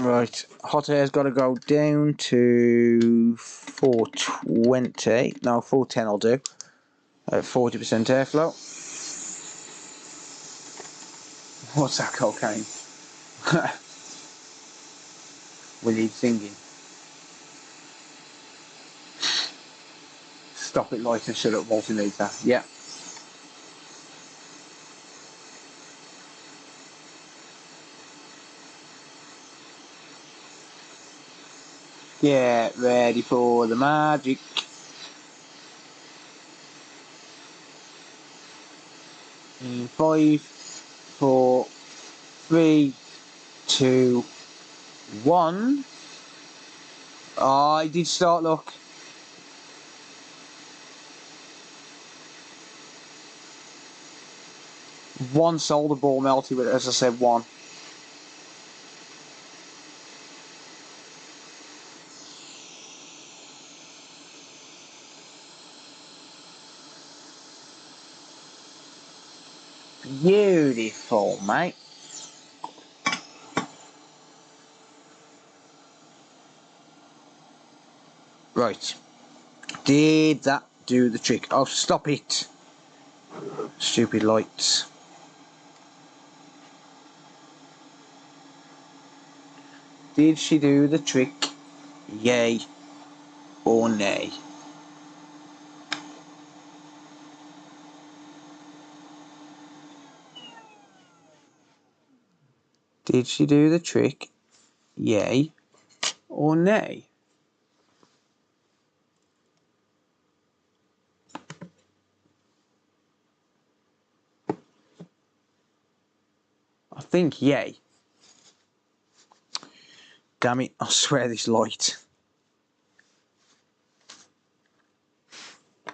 Right, hot air's got to go down to 420. No, 410 will do. At 40% airflow. What's that, cocaine? We need singing. Stop it, light, and shut up, multimeter. Yeah. Get ready for the magic. In 5, 4, 3, 2, 1. Oh, I did start, look. One solder ball melted, but as I said, one. Beautiful, mate. Right. Did that do the trick? Oh, stop it. Stupid lights. Did she do the trick? Yay or nay? Did she do the trick? Yay or nay? I think yay. Damn it, I swear this light.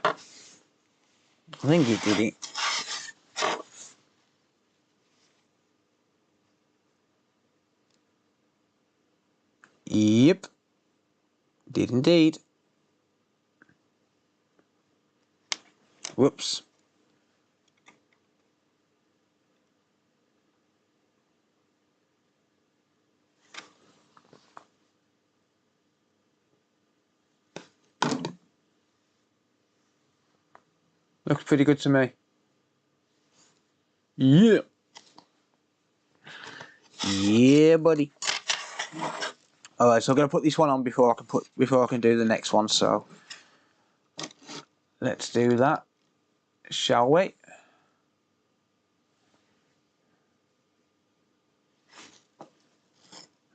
I think it did it. Yep. Did indeed. Whoops. Looks pretty good to me. Yeah. Yeah, buddy. Alright, so I'm going to put this one on before I can do the next one, so let's do that, shall we?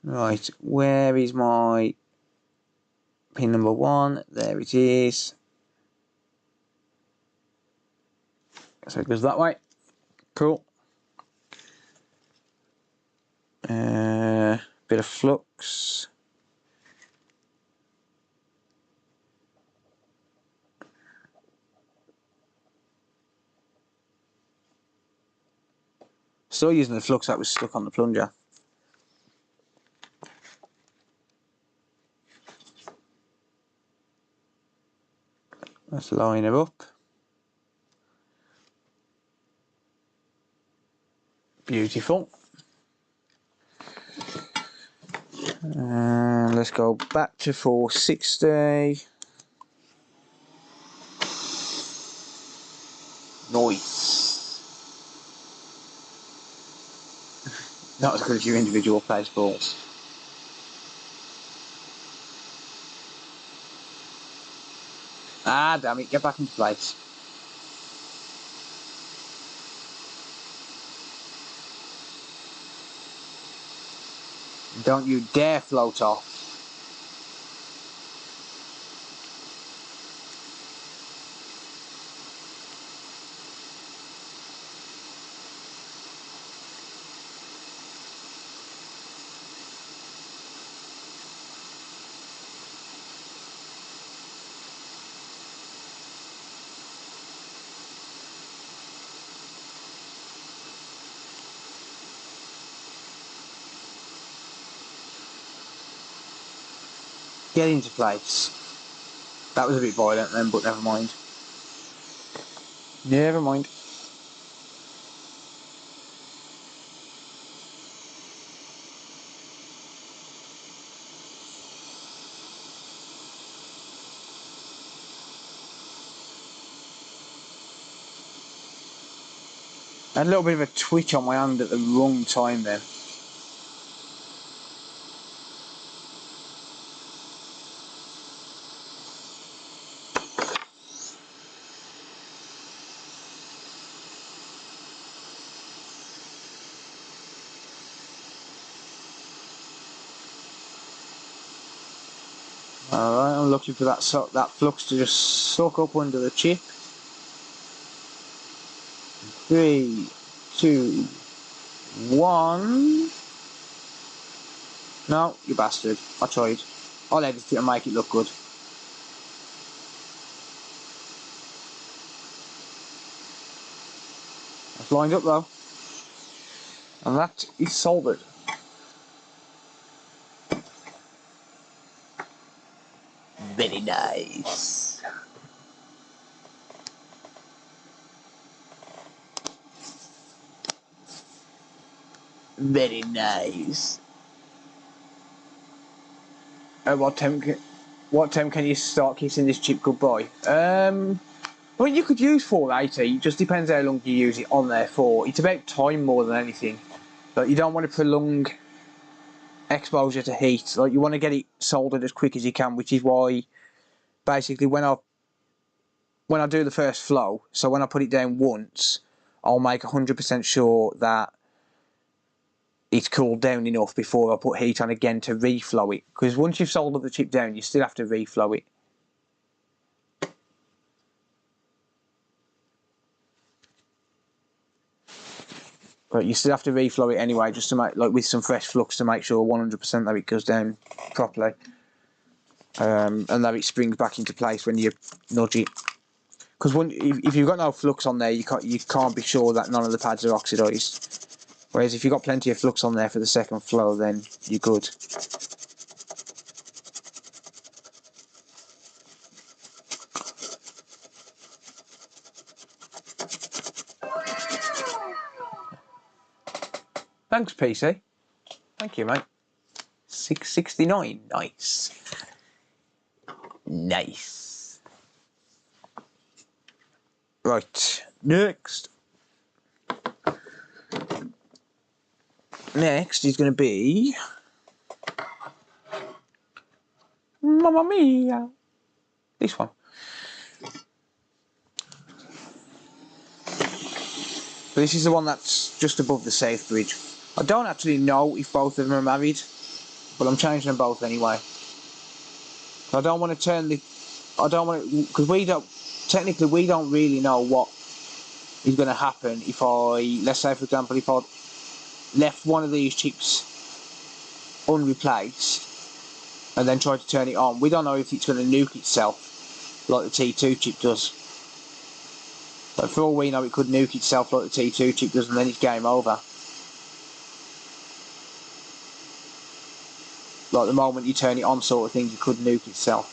Right, where is my pin number 1? There it is. So it goes that way. Cool. Bit of flux. Still using the flux that was stuck on the plunger. Let's line it up. Beautiful. Let's go back to 460. Nice. Not as good as your individual place balls. Ah, damn it, get back into place. Don't you dare float off. Get into place. That was a bit violent then, but never mind. Never mind. I had a little bit of a twitch on my hand at the wrong time then. Alright, I'm looking for that flux to just soak up under the chip. 3, 2, 1. No, you bastard. I tried. I'll edit it and make it look good. It's lined up though. And that is soldered. Very nice. Very nice. What time can you start kissing this chip goodbye? Well, you could use 480. It just depends how long you use it on there for. It's about time more than anything. Like, you don't want to prolong exposure to heat. Like, you want to get it soldered as quick as you can, which is why basically when I do the first flow, so when I put it down once, I'll make 100% sure that it's cooled down enough before I put heat on again to reflow it. Because once you've soldered the chip down, you still have to reflow it. But you still have to reflow it anyway, just to make, like, with some fresh flux to make sure 100% that it goes down properly, and that it springs back into place when you nudge it. Because if you've got no flux on there, you can't be sure that none of the pads are oxidised. Whereas if you've got plenty of flux on there for the second flow, then you're good. Thanks, PC. Thank you, mate. 669. Nice. Nice. Right. Next is going to be Mamma mia. This one. But this is the one that's just above the safe bridge. I don't actually know if both of them are married, but I'm changing them both anyway. I don't want to turn the... I don't want to... Because we don't... Technically, we don't really know what is going to happen if I... Let's say, for example, if I left one of these chips unreplaced and then tried to turn it on. We don't know if it's going to nuke itself like the T2 chip does. But for all we know, it could nuke itself like the T2 chip does, and then it's game over. Like the moment you turn it on sort of thing, it could nuke itself.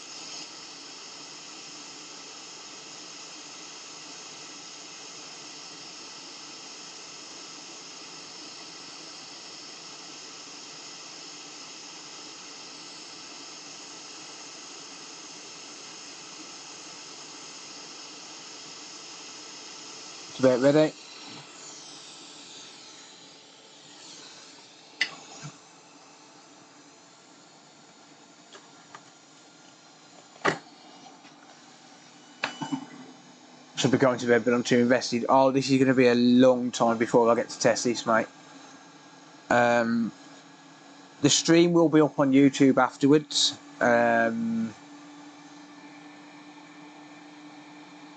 It's about ready. Should be going to bed, but I'm too invested. Oh, this is going to be a long time before I get to test this, mate. The stream will be up on YouTube afterwards.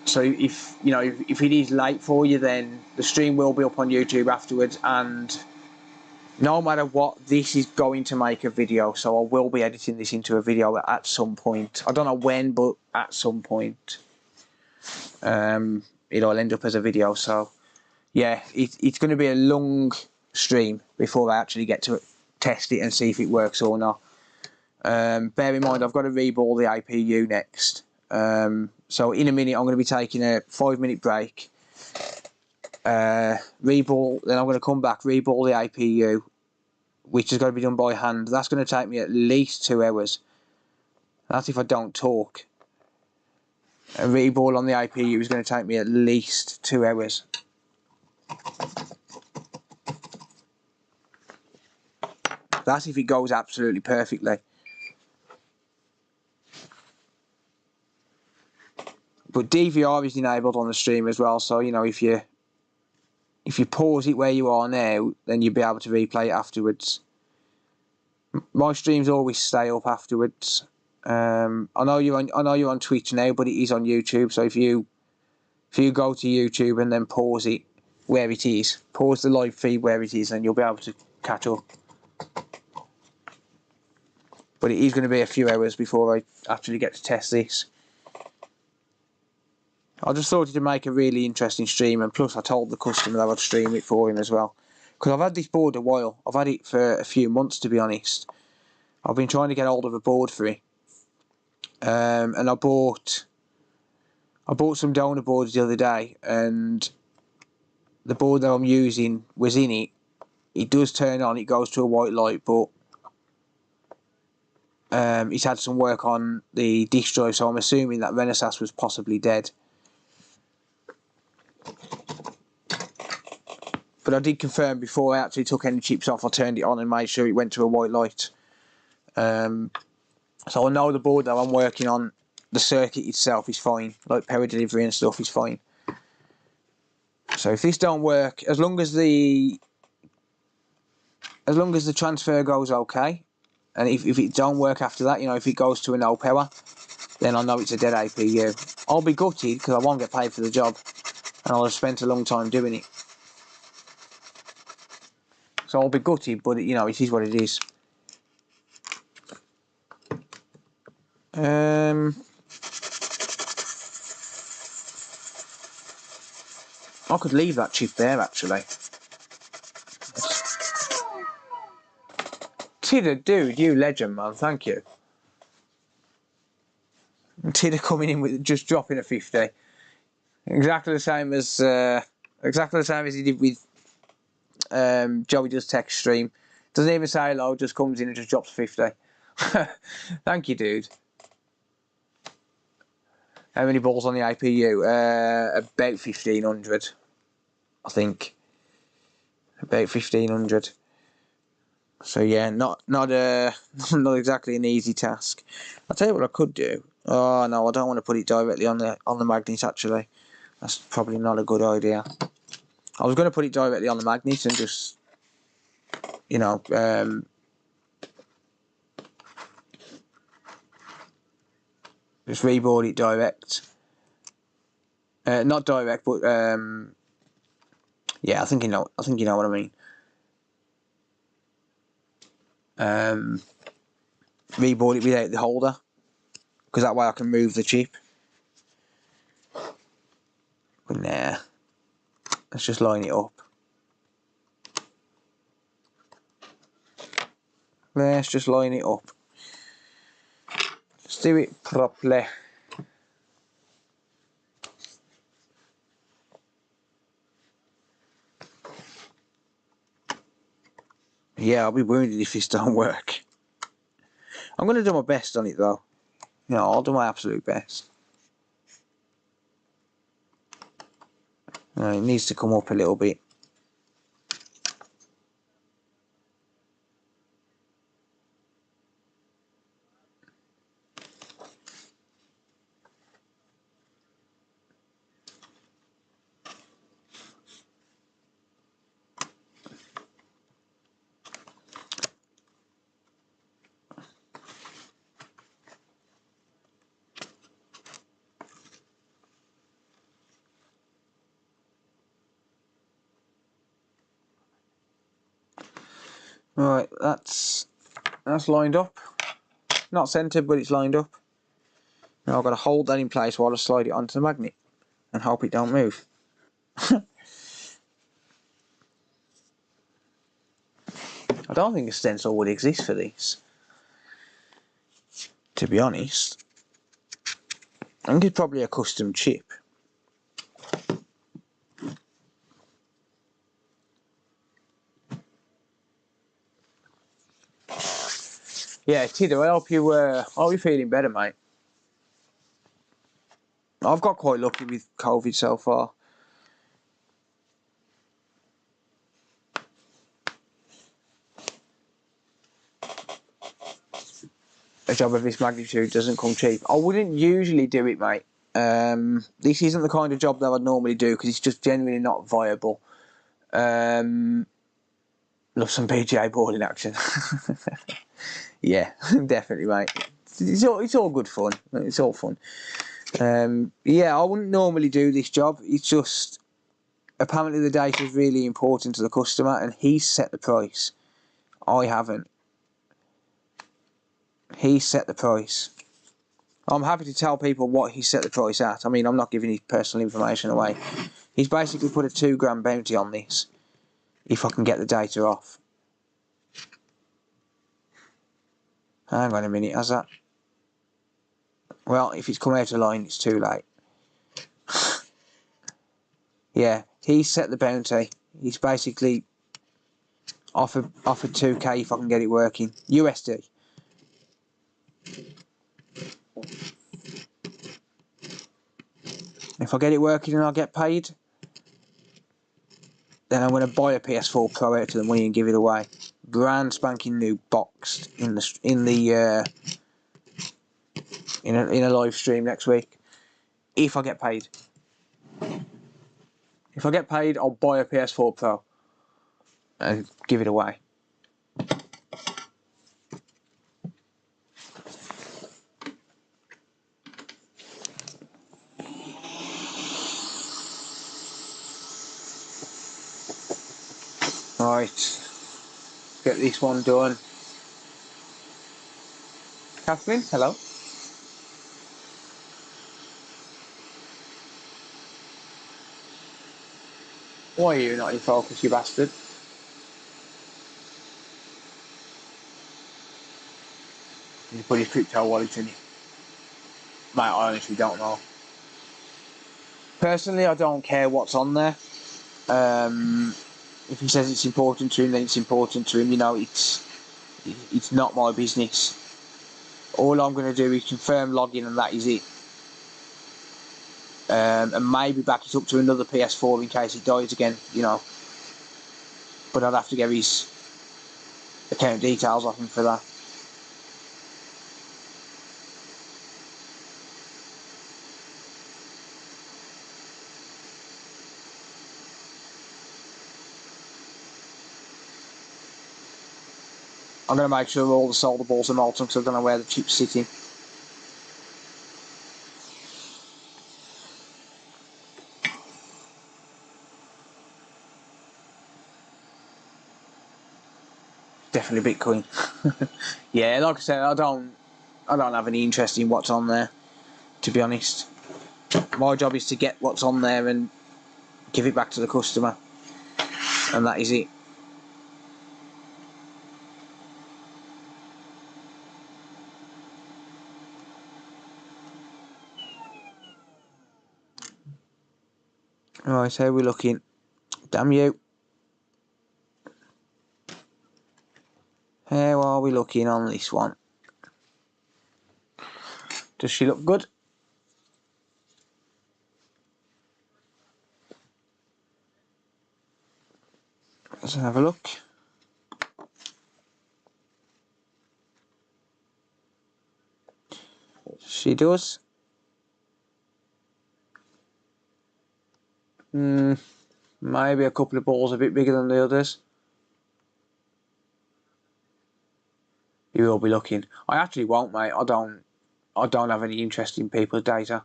So if you know if it is late for you, then the stream will be up on YouTube afterwards, and no matter what, this is going to make a video. So I will be editing this into a video at some point. I don't know when, but at some point. It'll end up as a video. So yeah, it's going to be a long stream before I actually get to test it and see if it works or not. Bear in mind, I've got to reball the APU next. So in a minute, I'm going to be taking a 5-minute break. Reball, then I'm going to come back, reball the APU, which is going to be done by hand. That's going to take me at least 2 hours. That's if I don't talk. A reball on the APU is going to take me at least 2 hours. That's if it goes absolutely perfectly. But DVR is enabled on the stream as well, so you know if you pause it where you are now, then you'll be able to replay it afterwards. My streams always stay up afterwards. I know you're on Twitch now, but it is on YouTube. So if you go to YouTube and then pause it where it is, pause the live feed where it is, and you'll be able to catch up. But it is going to be a few hours before I actually get to test this. I just thought it'd make a really interesting stream, and plus I told the customer that I'd stream it for him as well. Because I've had this board a while. I've had it for a few months, to be honest. I've been trying to get hold of a board for it. And I bought some donor boards the other day, and the board that I'm using was in it. It does turn on, it goes to a white light, but it's had some work on the disk drive, so I'm assuming that Renesas was possibly dead. But I did confirm before I actually took any chips off, I turned it on and made sure it went to a white light. So I know the board that I'm working on, the circuit itself is fine, like power delivery and stuff is fine. So if this don't work, as long as the transfer goes okay, and if it don't work after that, you know, if it goes to a no power, then I know it's a dead APU. I'll be gutted because I won't get paid for the job, and I'll have spent a long time doing it. So I'll be gutted, but you know, it is what it is. I could leave that chip there, actually. Tidder, dude, you legend, man. Thank you. Tidder coming in with just dropping a 50. Exactly the same as he did with Joey Does Tech Stream. Doesn't even say hello, just comes in and just drops 50. Thank you, dude. How many balls on the APU? About 1,500, I think. About 1,500. So yeah, not not exactly an easy task. I'll tell you what I could do. Oh no, I don't want to put it directly on the magnet. Actually, that's probably not a good idea. I was going to put it directly on the magnet and just, you know, just reboard it direct. Not direct, but yeah, I think you know what I mean. Reboard it without the holder, because that way I can move the chip. But nah, let's just line it up. Let's just line it up. Let's do it properly. Yeah, I'll be wounded if this don't work. I'm going to do my best on it though. You know, I'll do my absolute best. It needs to come up a little bit. Right, that's lined up. Not centered, but it's lined up. Now I've got to hold that in place while I slide it onto the magnet and hope it don't move. I don't think a stencil would exist for this, to be honest. I think it's probably a custom chip. Yeah, Tido, I hope you're feeling better, mate. I've got quite lucky with COVID so far. A job of this magnitude doesn't come cheap. I wouldn't usually do it, mate. This isn't the kind of job that I'd normally do because it's just genuinely not viable. Love some PGA boarding action. Yeah, definitely, mate. It's all good fun. It's all fun. Yeah, I wouldn't normally do this job. It's just apparently the data is really important to the customer, and he's set the price. I haven't. He set the price. I'm happy to tell people what he set the price at. I mean, I'm not giving his personal information away. He's basically put a £2 bounty on this if I can get the data off. Hang on a minute, has that? Well, if it's come out of line, it's too late. Yeah, he set the bounty. He's basically offered 2k if I can get it working. USD. If I get it working and I get paid, then I'm going to buy a PS4 Pro out of the money and give it away. Brand spanking new, boxed in a live stream next week. If I get paid. If I get paid, I'll buy a PS4 Pro and give it away. Right, get this one done. Catherine, hello. Why are you not in focus, you bastard? You put his crypto wallet in it. Mate, I honestly don't know. Personally, I don't care what's on there. If he says it's important to him, then it's important to him. You know, it's not my business. All I'm going to do is confirm login, and that is it. And maybe back it up to another PS4 in case it dies again, you know. But I'd have to get his account details off him for that. I'm going to make sure all the solder balls are molten because I don't know where the chip's sitting. Definitely Bitcoin. Yeah, like I said, I don't have any interest in what's on there, to be honest. My job is to get what's on there and give it back to the customer, and that is it. Right, so we're looking. Damn you. How are we looking on this one? Does she look good? Let's have a look. She does. Maybe a couple of balls a bit bigger than the others. You will be looking. I actually won't, mate. I don't have any interest in people's data.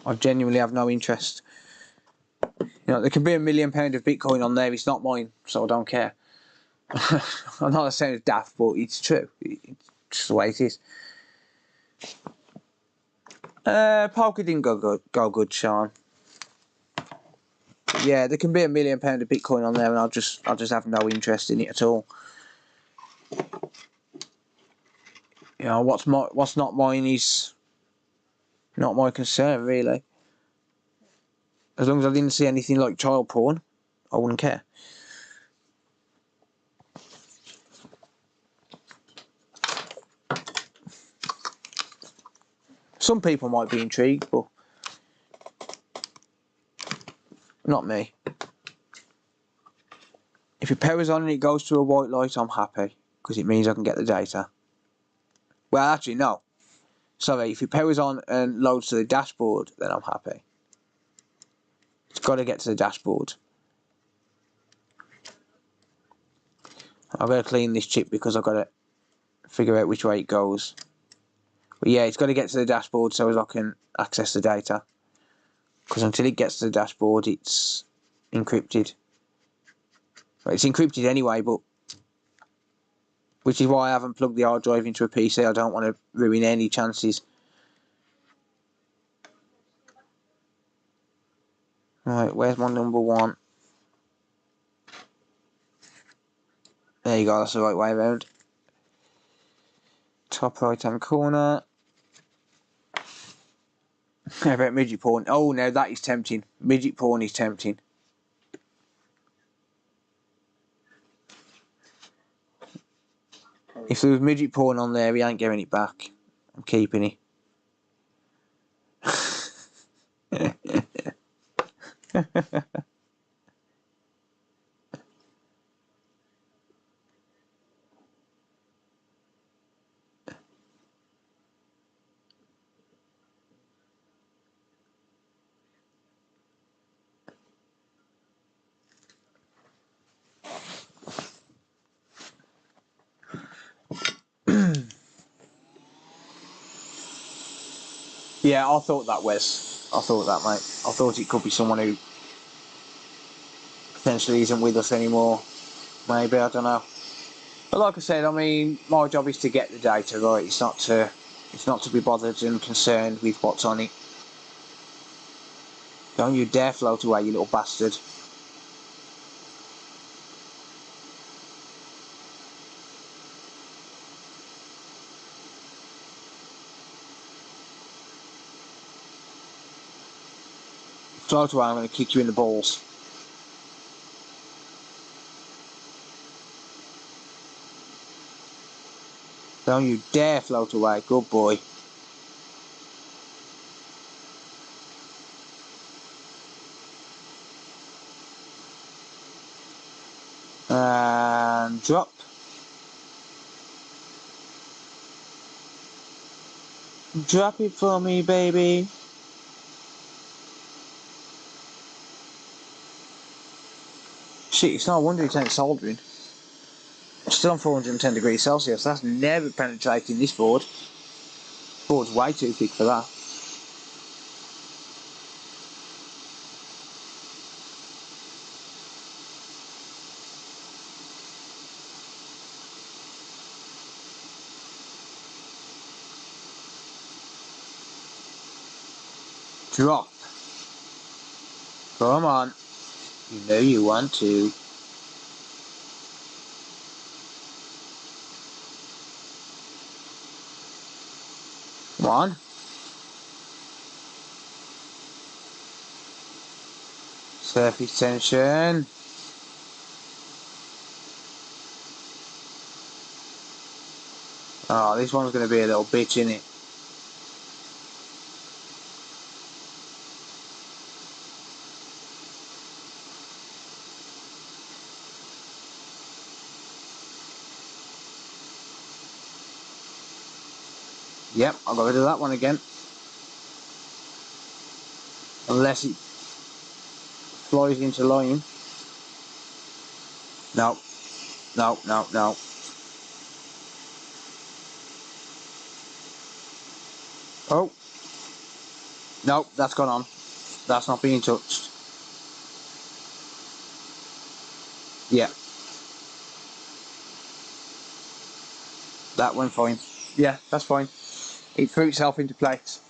I genuinely have no interest. You know, there can be £1 million of Bitcoin on there. It's not mine, so I don't care. I know that sounds daft, but it's true. It's just the way it is. Poker didn't go good, Sean. But yeah, there can be £1 million of Bitcoin on there, and I'll just have no interest in it at all. You know, what's not mine is not my concern, really. As long as I didn't see anything like child porn, I wouldn't care. Some people might be intrigued, but not me. If it powers on and it goes to a white light, I'm happy, because it means I can get the data. Well, actually, no. Sorry, if it powers on and loads to the dashboard, then I'm happy. It's got to get to the dashboard. I've got to clean this chip because I've got to figure out which way it goes. But yeah, it's got to get to the dashboard so as I can access the data. Because until it gets to the dashboard, it's encrypted. Well, it's encrypted anyway, but which is why I haven't plugged the hard drive into a PC. I don't want to ruin any chances. Right, where's my number one? There you go, that's the right way around. Top right hand corner. How about midget porn? Oh, no, that is tempting. Midget porn is tempting. If there was midget porn on there, he ain't getting it back. I'm keeping it. Yeah, I thought that, Wes. I thought that, mate. I thought it could be someone who potentially isn't with us anymore. Maybe, I don't know. But like I said, I mean, my job is to get the data, right? It's not to be bothered and concerned with what's on it. Don't you dare float away, you little bastard. Float away, I'm going to kick you in the balls. Don't you dare float away, good boy. And drop. Drop it for me, baby. Shit, it's no wonder it's ain't soldering. It's still on 410 degrees Celsius. That's never penetrating this board. This board's way too thick for that. Drop. Come on. You know you want to. Come on. Surface tension. Oh, this one's going to be a little bitch, innit? Yep, I got rid of that one again. Unless it flies into line. No. No, no, no. Oh. No, that's gone on. That's not being touched. Yeah. That went fine. Yeah, that's fine. It threw itself into place.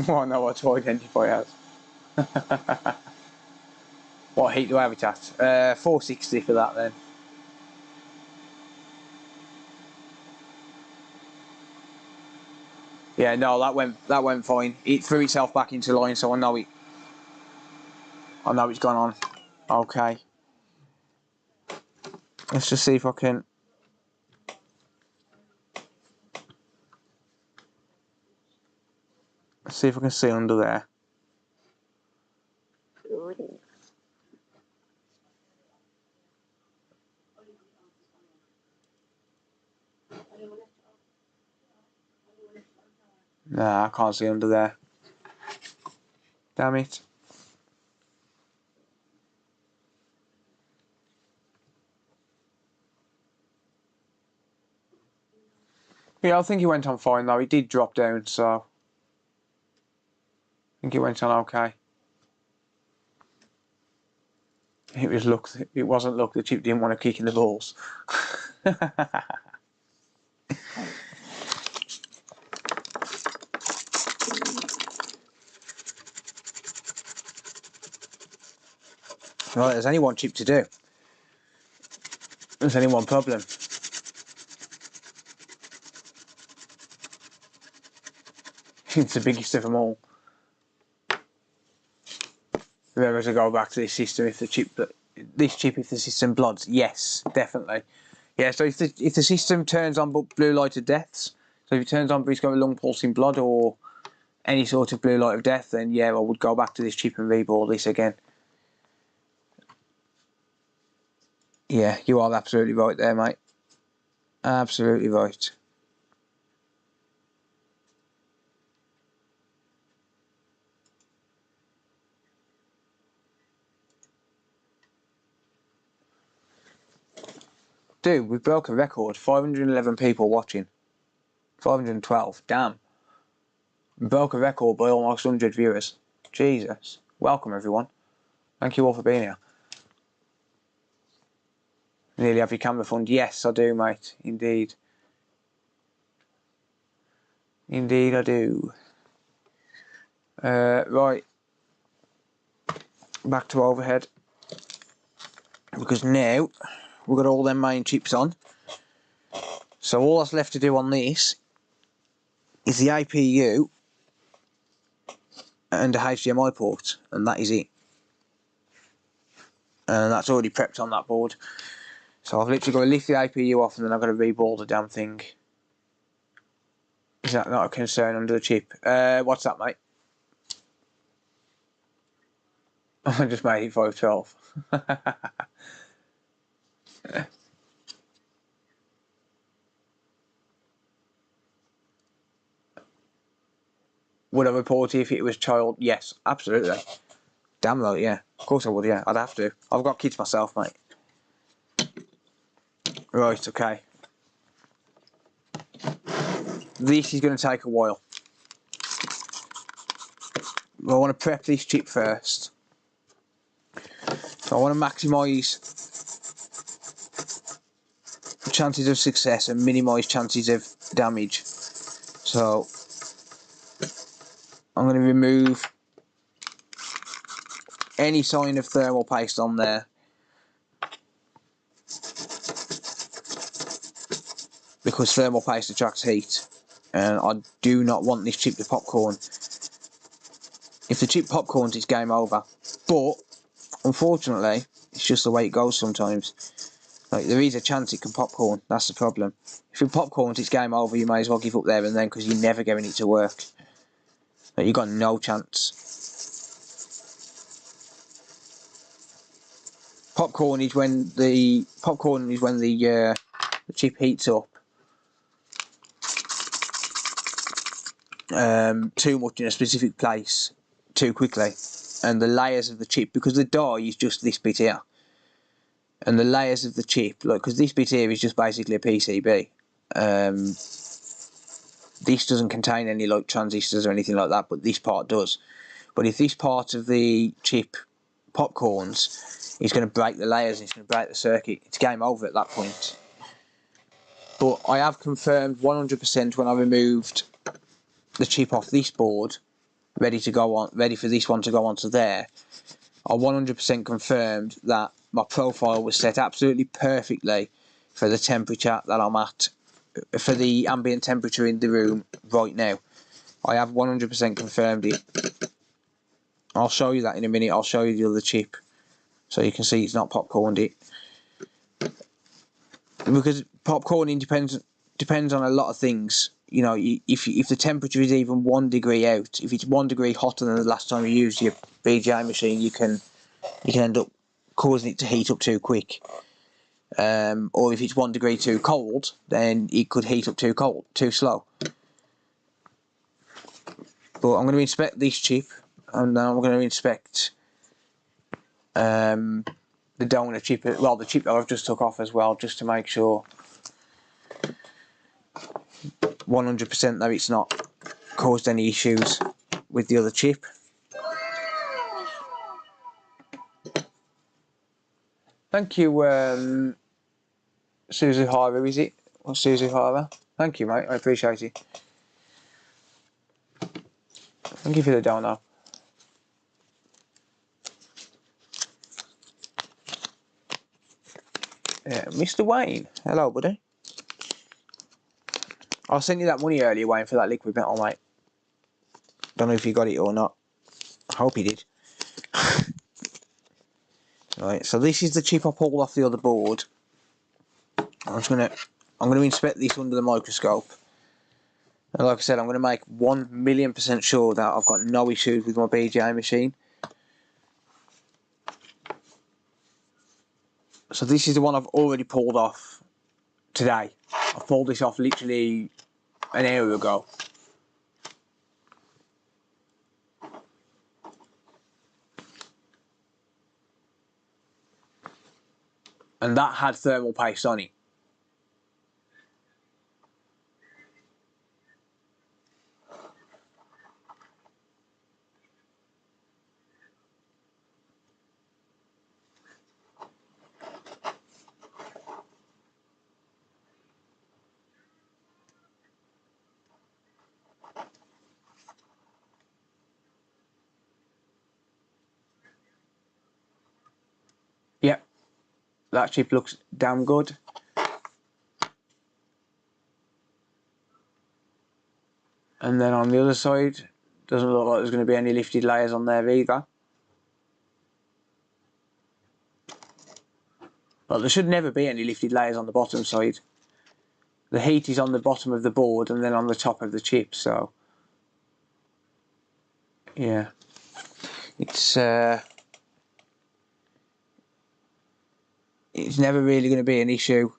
Well, I know what to identify as. What heat do I have it at? 460 for that then. Yeah, no, that went fine. It threw itself back into line, so I know it's gone on. Okay. Let's just see if I can. Let's see if I can see under there. Nah, I can't see under there. Damn it. Yeah, I think it went on fine though. It did drop down, so I think it went on okay. It was luck. It wasn't luck. The chip didn't want to kick in the balls. Right, there's only one chip to do. There's only one problem. It's the biggest of them all. If ever to go back to this system, if the system bloods, yes, definitely. Yeah, so if the system turns on blue light of deaths, so if it turns on brisk lung pulsing blood or any sort of blue light of death, then yeah, I would go back to this chip and reball this again. Yeah, you are absolutely right there, mate. Absolutely right. Dude, we broke a record. 511 people watching. 512. Damn. We broke a record by almost 100 viewers. Jesus. Welcome, everyone. Thank you all for being here. Nearly have your camera fund? Yes, I do, mate. Indeed. Indeed, I do. Right. Back to overhead. Because now we've got all them main chips on. So all that's left to do on this is the APU and the HDMI port, and that is it. And that's already prepped on that board. So I've literally got to lift the APU off and then I've got to reball the damn thing. Is that not a concern under the chip? What's that, mate? I just made it 512. Would I report it if it was child? Yes, absolutely. Damn right, yeah. Of course I would, yeah. I'd have to. I've got kids myself, mate. Right, okay. This is going to take a while. I want to prep this chip first. So I want to maximise chances of success and minimise chances of damage. So I'm going to remove any sign of thermal paste on there, because thermal paste attracts heat and I do not want this chip to popcorn. If the chip popcorns, it's game over. But unfortunately, it's just the way it goes sometimes. Like, there is a chance it can popcorn, that's the problem. If it popcorns, it's game over. You may as well give up there and then, because you're never getting it to work. Like, you've got no chance. Popcorn is when the chip heats up too much in a specific place too quickly, and the layers of the chip, because the die is just this bit here, and the layers of the chip, like, because this bit here is just basically a PCB. This doesn't contain any like transistors or anything like that, but this part does. But if this part of the chip popcorns, it's going to break the layers and it's going to break the circuit. It's game over at that point. But I have confirmed 100% when I removed the chip off this board, ready for this one to go onto there, I 100% confirmed that my profile was set absolutely perfectly for the temperature that I'm at, for the ambient temperature in the room right now. I have 100% confirmed it. I'll show you that in a minute. I'll show you the other chip so you can see it's not popcorned it. Because popcorning depends on a lot of things. You know, if the temperature is even 1 degree out, if it's 1 degree hotter than the last time you used your BGA machine, you can end up causing it to heat up too quick. Or if it's 1 degree too cold, then it could heat up too slow. But I'm going to inspect this chip, and then I'm going to inspect the donor chip, well, the chip that I've just took off as well, just to make sure 100% that it's not caused any issues with the other chip. Thank you, Suzuhara, is it? Or Suzuhara? Thank you, mate, I appreciate it. Thank you for the donor. Mr. Wayne, hello, buddy. I sent you that money earlier, Wayne, for that liquid metal, mate. Don't know if you got it or not. I hope you did. Right, so this is the chip I pulled off the other board. I'm gonna inspect this under the microscope. And like I said, I'm gonna make 1,000,000% sure that I've got no issues with my BGA machine. So this is the one I've already pulled off today. I pulled this off literally an hour ago. And that had thermal paste on it. Yep, that chip looks damn good. And then on the other side, doesn't look like there's going to be any lifted layers on there either. Well, there should never be any lifted layers on the bottom side. The heat is on the bottom of the board and then on the top of the chip, so yeah, it's never really going to be an issue.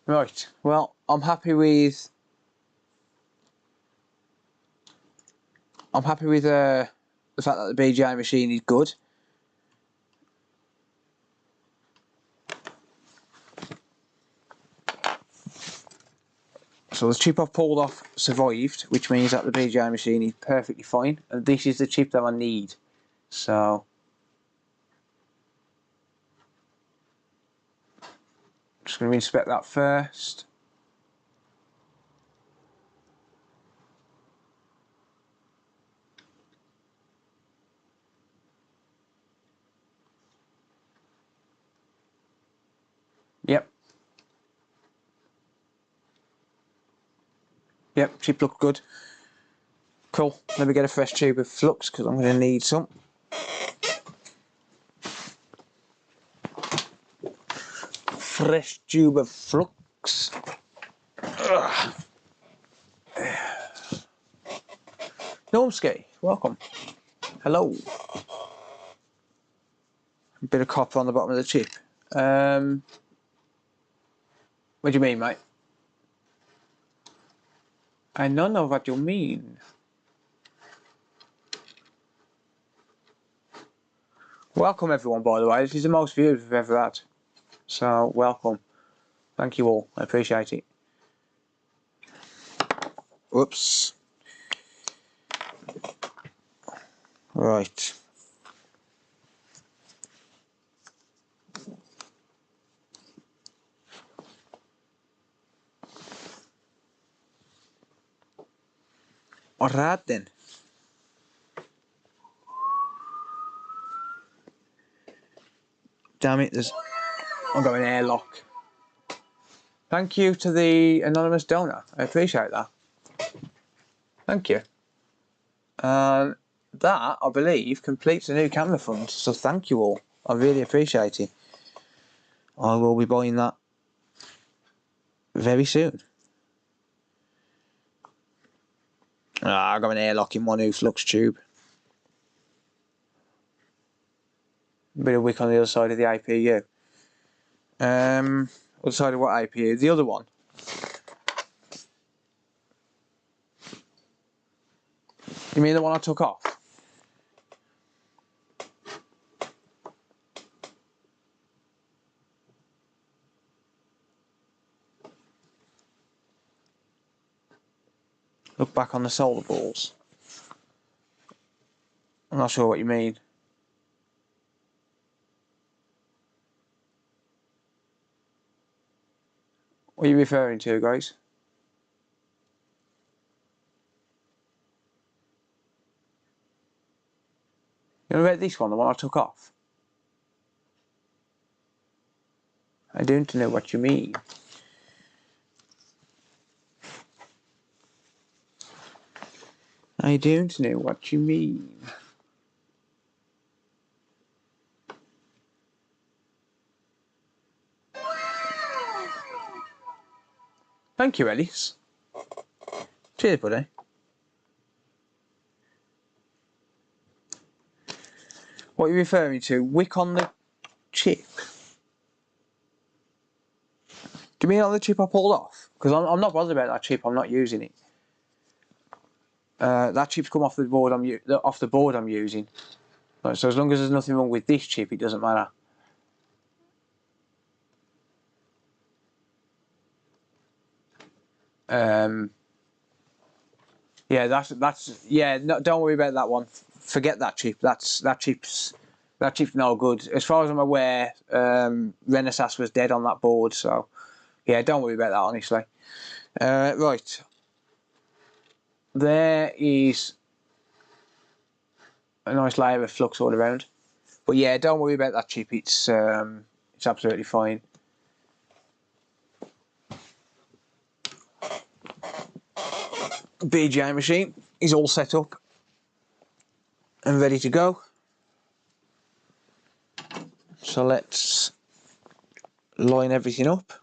Right, well, I'm happy with the fact that the BGA machine is good. So the chip I've pulled off survived, which means that the BGA machine is perfectly fine, and this is the chip that I need. So just going to inspect that first. Yep, chip looked good. Cool. Let me get a fresh tube of flux because I'm going to need some. Fresh tube of flux. Normski, welcome. Hello. A bit of copper on the bottom of the chip. What do you mean, mate? I don't know what you mean. Welcome everyone, by the way. This is the most views we've ever had. So, welcome. Thank you all. I appreciate it. Whoops. Right. Alright then. Damn it, I've got an airlock. Thank you to the anonymous donor. I appreciate that. Thank you. That, I believe, completes the new camera fund. So thank you all. I really appreciate it. I will be buying that very soon. I got an airlock in my new flux tube. A bit of wick on the other side of the APU. Other side of what APU? The other one. You mean the one I took off? Look back on the solder balls. I'm not sure what you mean. What are you referring to, guys? You know about this one, the one I took off? I don't know what you mean. I don't know what you mean. Thank you, Ellis. Cheers, buddy. What are you referring to? Wick on the chip? Do you mean on the chip I pulled off? Because I'm not bothered about that chip. I'm not using it. That chip's come off the board. Off the board I'm using. Right, so as long as there's nothing wrong with this chip, it doesn't matter. Yeah, that's yeah. No, don't worry about that one. Forget that chip. That chip's no good. As far as I'm aware, Renaissance was dead on that board. So yeah, don't worry about that. Honestly, right. There is a nice layer of flux all around, but yeah, don't worry about that chip. It's absolutely fine. BGA machine. is all set up and ready to go. So let's line everything up.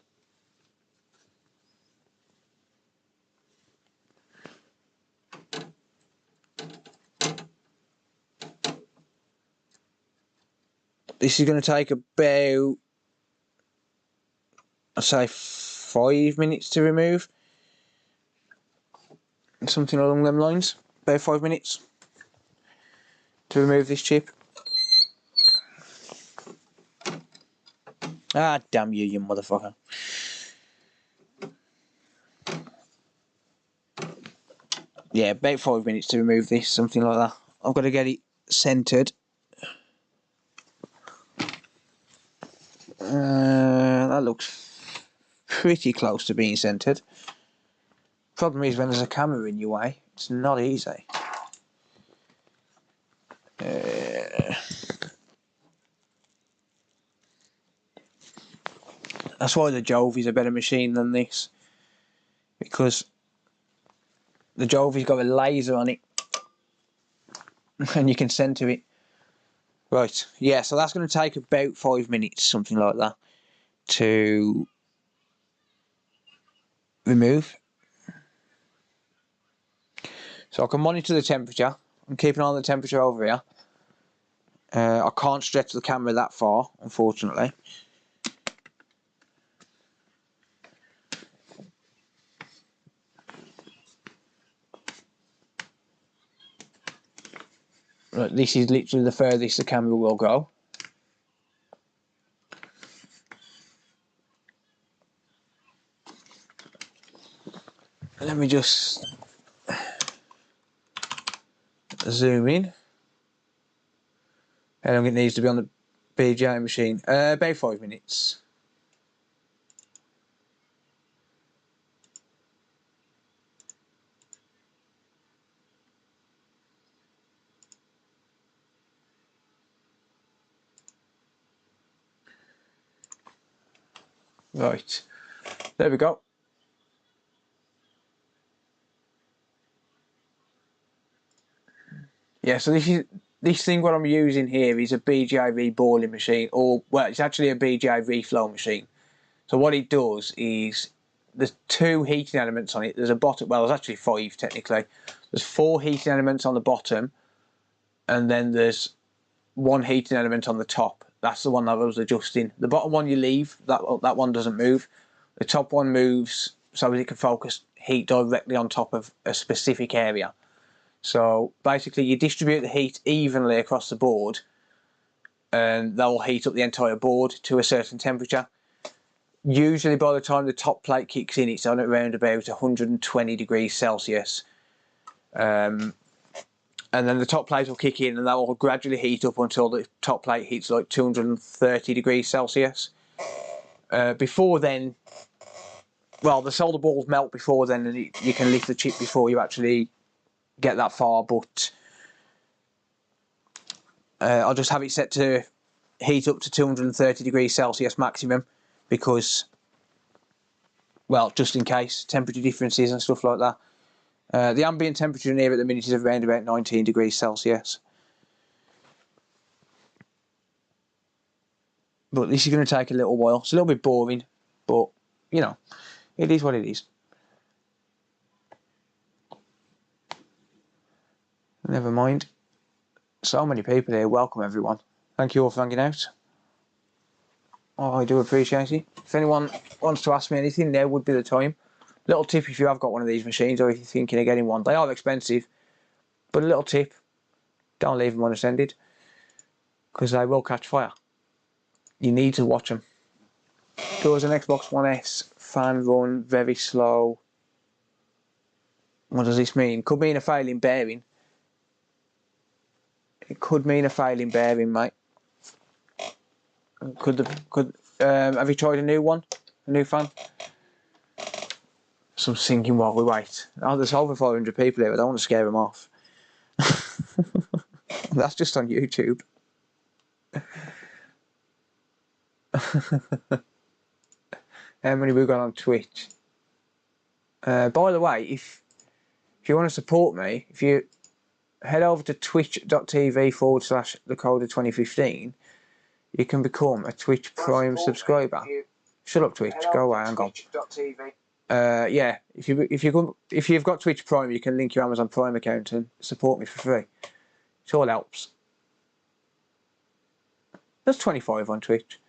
This is going to take about, I'd say, 5 minutes to remove. Something along them lines. About 5 minutes to remove this chip. Ah, damn you, you motherfucker. Yeah, about 5 minutes to remove this, something like that. I've got to get it centered. That looks pretty close to being centered. Problem is, when there's a camera in your way, it's not easy. That's why the Jovi's a better machine than this, because the Jovi's got a laser on it and you can center it. Right, yeah, so that's going to take about 5 minutes, something like that, to remove. So I can monitor the temperature. I'm keeping an eye on the temperature over here. I can't stretch the camera that far, unfortunately. Right, this is literally the furthest the camera will go. Let me just zoom in. How long it needs to be on the BGA machine? About 5 minutes. Right, there we go. Yeah, so this thing what I'm using here is a BGA reballing machine, or well, it's actually a BGA reflow machine. So what it does is there's 2 heating elements on it. There's a bottom, well, there's actually 5 technically. There's 4 heating elements on the bottom, and then there's 1 heating element on the top. That's the one that I was adjusting. The bottom one you leave, that one doesn't move. The top one moves so that it can focus heat directly on top of a specific area. So basically you distribute the heat evenly across the board, and that will heat up the entire board to a certain temperature. Usually by the time the top plate kicks in, it's on around about 120 degrees Celsius. And then the top plate will kick in, and that will gradually heat up until the top plate hits like 230 degrees Celsius. Before then, well, the solder balls melt before then, and you can lift the chip before you actually get that far, but I'll just have it set to heat up to 230 degrees Celsius maximum, because, well, just in case, temperature differences and stuff like that. The ambient temperature in here at the minute is around about 19 degrees Celsius. But this is going to take a little while. It's a little bit boring, but, you know, it is what it is. Never mind. So many people here. Welcome, everyone. Thank you all for hanging out. Oh, I do appreciate it. If anyone wants to ask me anything, now would be the time. Little tip if you have got one of these machines, or if you're thinking of getting one. They are expensive, but a little tip, don't leave them unattended, because they will catch fire. You need to watch them. Does an Xbox One S fan run very slow? What does this mean? Could mean a failing bearing. It could mean a failing bearing, mate. Have you tried a new one? A new fan? So I'm thinking while we wait. Oh, there's over 500 people here. I don't want to scare them off. That's just on YouTube. How many we got on Twitch? By the way, if if you want to support me, if you head over to twitch.tv/thecoder2015, you can become a Twitch Prime subscriber. Shut up, Twitch. Go away. Hang on. Yeah, if you've got Twitch Prime, you can link your Amazon Prime account and support me for free. It all helps. That's 25 on Twitch.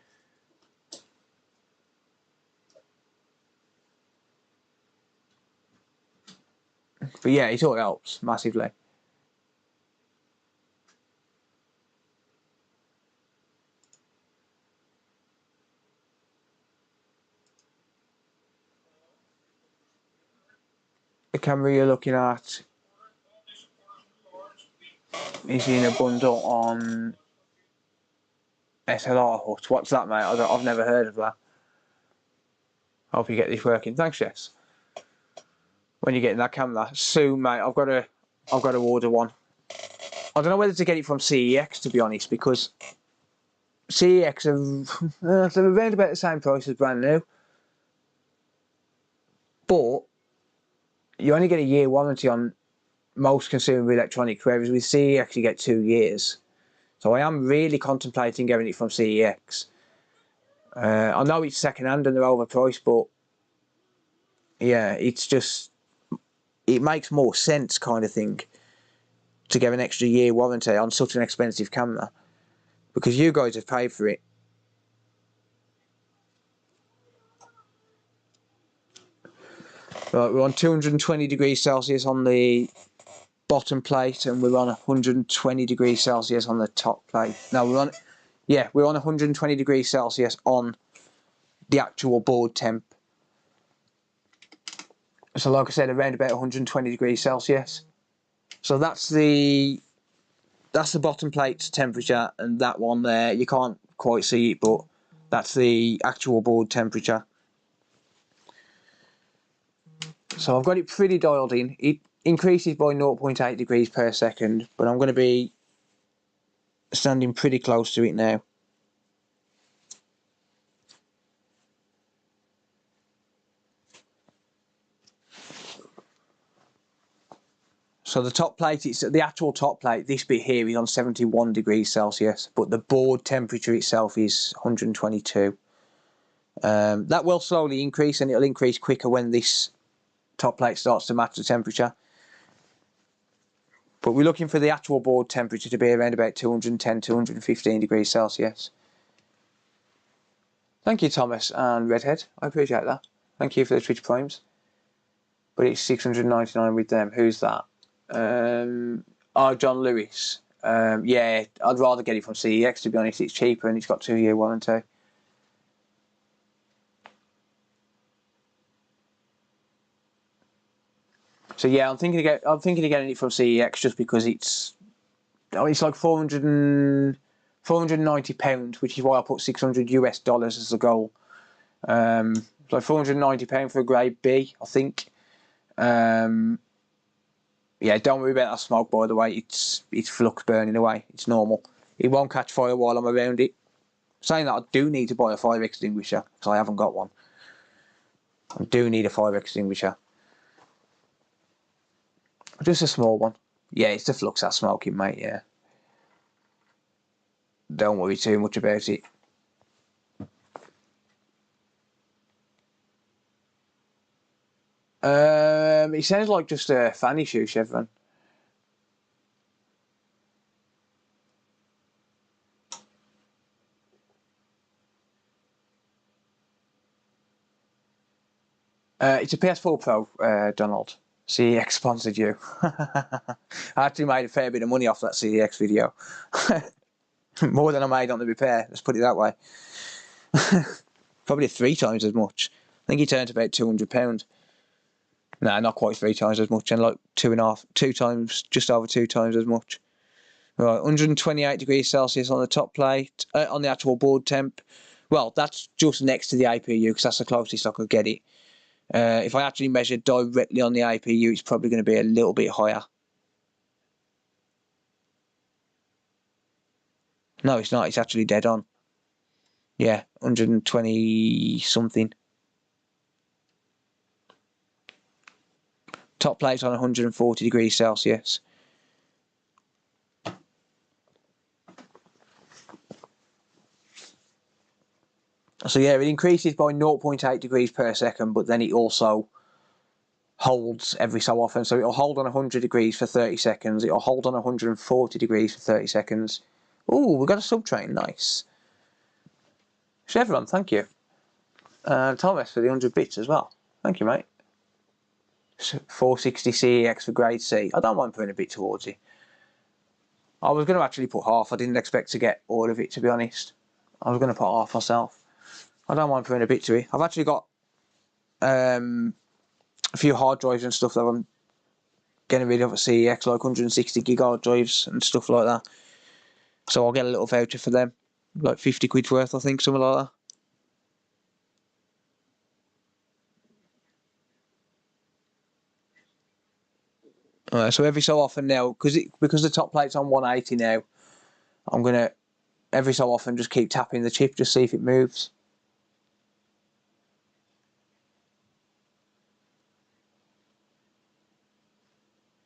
But yeah, it all helps massively. The camera you're looking at is in a bundle on SLR Hut. What's that, mate? I've never heard of that. Hope you get this working. Thanks, Jess. When you're getting that camera soon, mate, I've got to order one. I don't know whether to get it from CEX, to be honest, because CEX are they're around about the same price as brand new, but you only get a year warranty on most consumer electronics, whereas with CEX you get 2 years. So I am really contemplating getting it from CEX. I know it's second hand and they're overpriced, but yeah, it's just, it makes more sense kind of thing to get an extra year warranty on such an expensive camera, because you guys have paid for it. Right, we're on 220 degrees Celsius on the bottom plate, and we're on 120 degrees Celsius on the top plate. No, we're on 120 degrees Celsius on the actual board temp. So like I said, around about 120 degrees Celsius. So that's the bottom plate's temperature, and that one there, you can't quite see it, but that's the actual board temperature. So I've got it pretty dialed in. It increases by 0.8 degrees per second, but I'm going to be standing pretty close to it now. So the top plate, it's the actual top plate, this bit here is on 71 degrees Celsius, but the board temperature itself is 122. That will slowly increase, and it'll increase quicker when this top plate starts to match the temperature. But we're looking for the actual board temperature to be around about 210, 215 degrees Celsius. Thank you, Thomas and Redhead. I appreciate that. Thank you for the Twitch Primes. But it's 699 with them. Who's that? Oh, John Lewis. Yeah, I'd rather get it from CEX, to be honest. It's cheaper and it's got 2-year warranty. So yeah, I'm thinking of getting it from CEX just because it's like £490, which is why I put $600 as the goal. Like £490 for a grade B, I think. Yeah, don't worry about that smoke, by the way. It's flux burning away. It's normal. It won't catch fire while I'm around it. Saying that, I do need to buy a fire extinguisher because I haven't got one. I do need a fire extinguisher. Just a small one. Yeah, it's the flux that's smoking, mate, yeah. Don't worry too much about it. It sounds like just a fan issue, Chevron. It's a PS4 Pro, Donald. CEX sponsored you. I actually made a fair bit of money off that CEX video. More than I made on the repair, let's put it that way. Probably 3 times as much. I think he turned about £200. Nah, not quite 3 times as much, and like 2 times, just over 2 times as much. Right, 128 degrees Celsius on the top plate, on the actual board temp. Well, that's just next to the APU because that's the closest I could get it. If I actually measured directly on the APU, it's probably going to be a little bit higher. No, it's not. It's actually dead on. Yeah, 120 something. Top plate's on 140 degrees Celsius. So yeah, it increases by 0.8 degrees per second, but then it also holds every so often. So it'll hold on 100 degrees for 30 seconds. It'll hold on 140 degrees for 30 seconds. Ooh, we've got a sub-train. Nice. Chevron, thank you. Thomas for the 100 bits as well. Thank you, mate. 460 CEX for grade C. I don't mind putting a bit towards it. I was going to actually put half. I didn't expect to get all of it, to be honest. I was going to put half myself. I don't mind putting a bit to it. I've actually got a few hard drives and stuff that I'm getting rid of at CEX, like 160 gig hard drives and stuff like that. So I'll get a little voucher for them, like 50 quid worth, I think, something like that. So every so often now, because the top plate's on 180 now, I'm gonna every so often just keep tapping the chip, just see if it moves.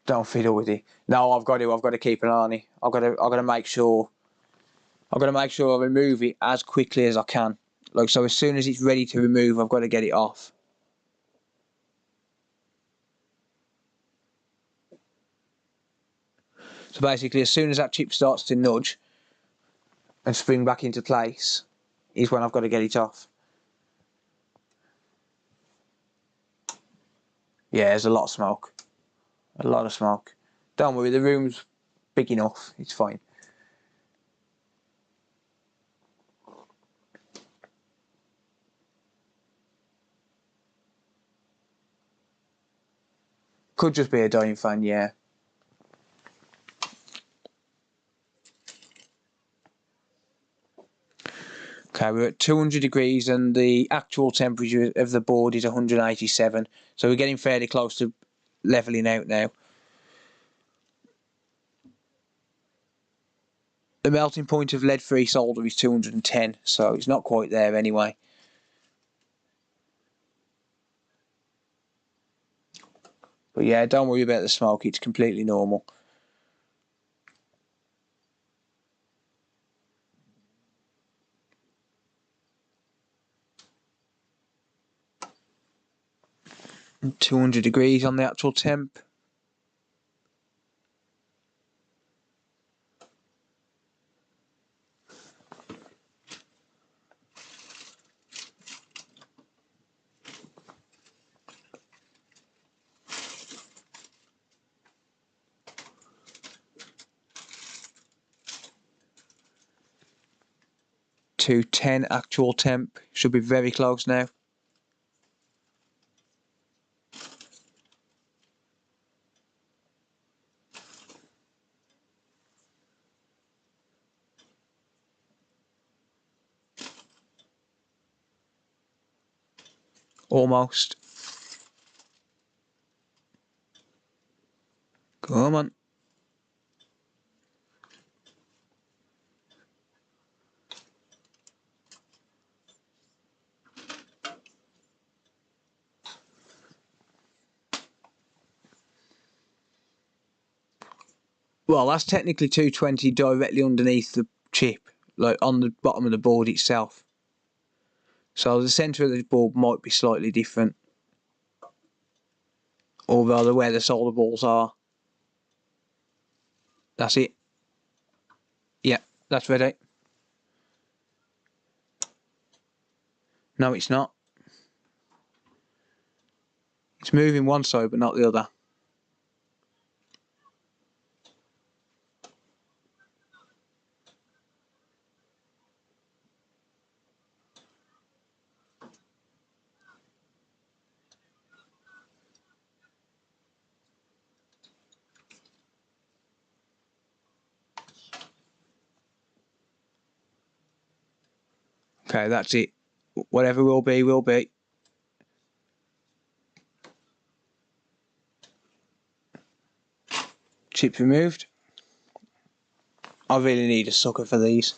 Don't fiddle with it. No, I've got to keep an eye on it. I've got to make sure. I've got to make sure I remove it as quickly as I can. Like, so as soon as it's ready to remove, I've got to get it off. So basically, as soon as that chip starts to nudge and spring back into place, is when I've got to get it off. Yeah, there's a lot of smoke. A lot of smoke. Don't worry, the room's big enough. It's fine. Could just be a dying fan, yeah. Okay, we're at 200 degrees and the actual temperature of the board is 187. So we're getting fairly close to leveling out now. The melting point of lead-free solder is 210, so it's not quite there anyway. But yeah, don't worry about the smoke, it's completely normal. And 200 degrees on the actual temp. To 10 actual temp, should be very close now. Almost. Come on. Well, that's technically 220 directly underneath the chip, like on the bottom of the board itself. So the centre of the board might be slightly different, or rather where the solder balls are. That's it. Yeah, that's ready. No, it's not. It's moving one side but not the other. Okay, that's it. Whatever will be, will be. Chip removed. I really need a sucker for these.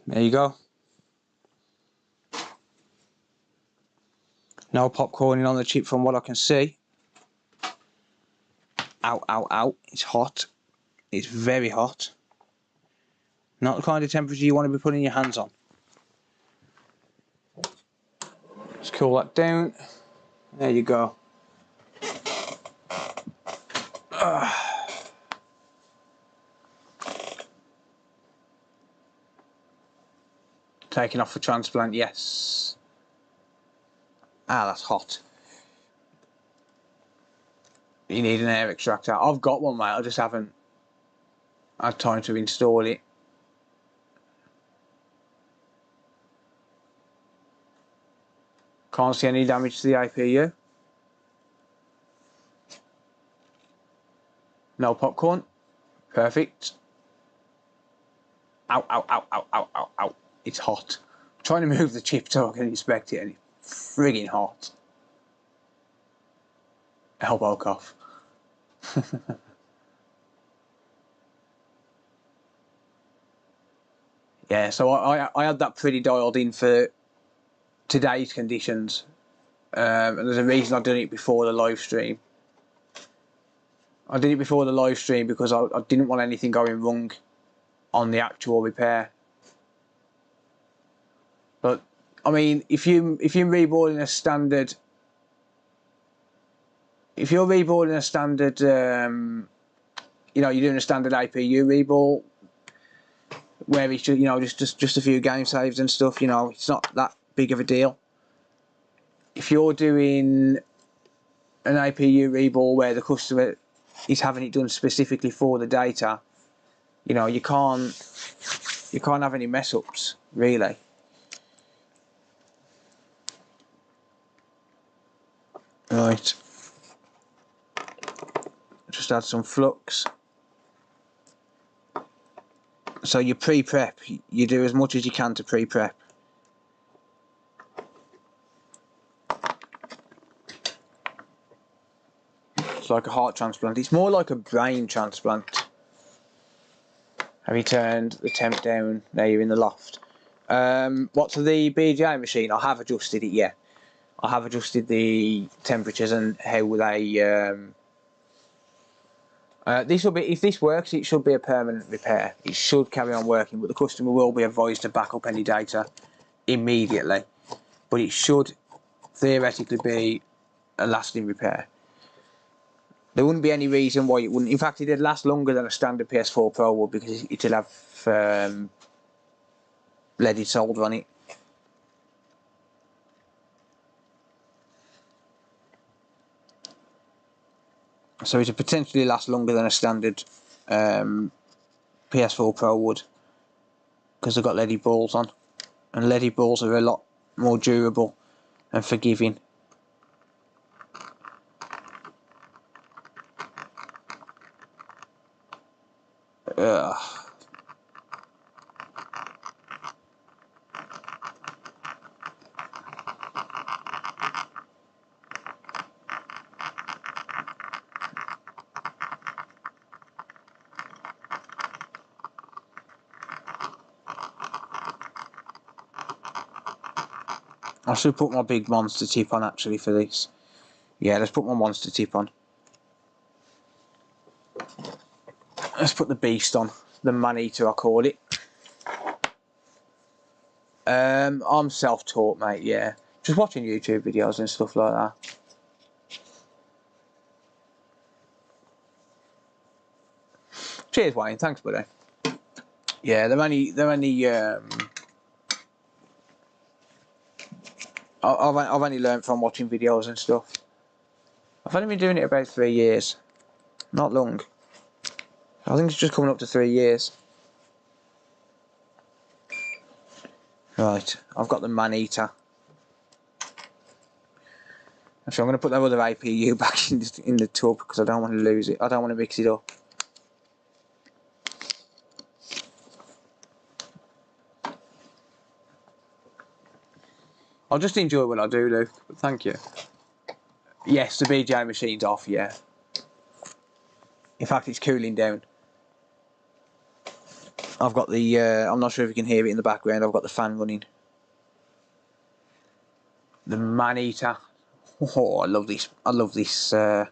There you go. No popcorning on the chip from what I can see. Ow, ow, ow. It's hot. It's very hot. Not the kind of temperature you want to be putting your hands on. Let's cool that down. There you go. Taking off the transplant, yes. Ah, that's hot. You need an air extractor. I've got one, mate. I just haven't had time to install it. Can't see any damage to the APU. No popcorn. Perfect. Ow, ow, ow, ow, ow, ow, ow. It's hot. I'm trying to move the chip so I can inspect it, and it's frigging hot. Elbow cough. Yeah, so I had that pretty dialed in for today's conditions, and there's a reason I did it before the live stream. I did it before the live stream because I didn't want anything going wrong on the actual repair. But I mean, if you're reballing a standard, you know, you're doing a standard APU reball where it's just, you know, just a few game saves and stuff. You know, it's not that big of a deal. If you're doing an APU reball where the customer is having it done specifically for the data, you know, you can't have any mess ups really. Right, just add some flux. So you pre-prep, you do as much as you can to pre-prep. It's like a heart transplant. It's more like a brain transplant. Have you turned the temp down? Now you're in the loft. What's the BJ machine? I have adjusted it, yeah. I have adjusted the temperatures and how they... this will be, if this works, it should be a permanent repair. It should carry on working, but the customer will be advised to back up any data immediately. But it should theoretically be a lasting repair. There wouldn't be any reason why it wouldn't. In fact, it'd last longer than a standard PS4 Pro would because it'll have leaded solder on it. So it'll potentially last longer than a standard PS4 Pro would because they've got leaded balls on, and leaded balls are a lot more durable and forgiving. Ugh. I should put my big monster tip on actually for this. Yeah, let's put my monster tip on. Let's put the beast on. The man-eater, I call it. I'm self-taught, mate, yeah. Just watching YouTube videos and stuff like that. Cheers, Wayne. Thanks, buddy. Yeah, they're only I've only learned from watching videos and stuff. I've only been doing it about 3 years. Not long. I think it's just coming up to 3 years. Right, I've got the man-eater. So I'm going to put that other APU back in the tub because I don't want to lose it. I don't want to mix it up. I'll just enjoy what I do, Luke. But thank you. Yes, the BJ machine's off, yeah. In fact, it's cooling down. I've got the, I'm not sure if you can hear it in the background, I've got the fan running. The man-eater. Oh, I love this. I love this. I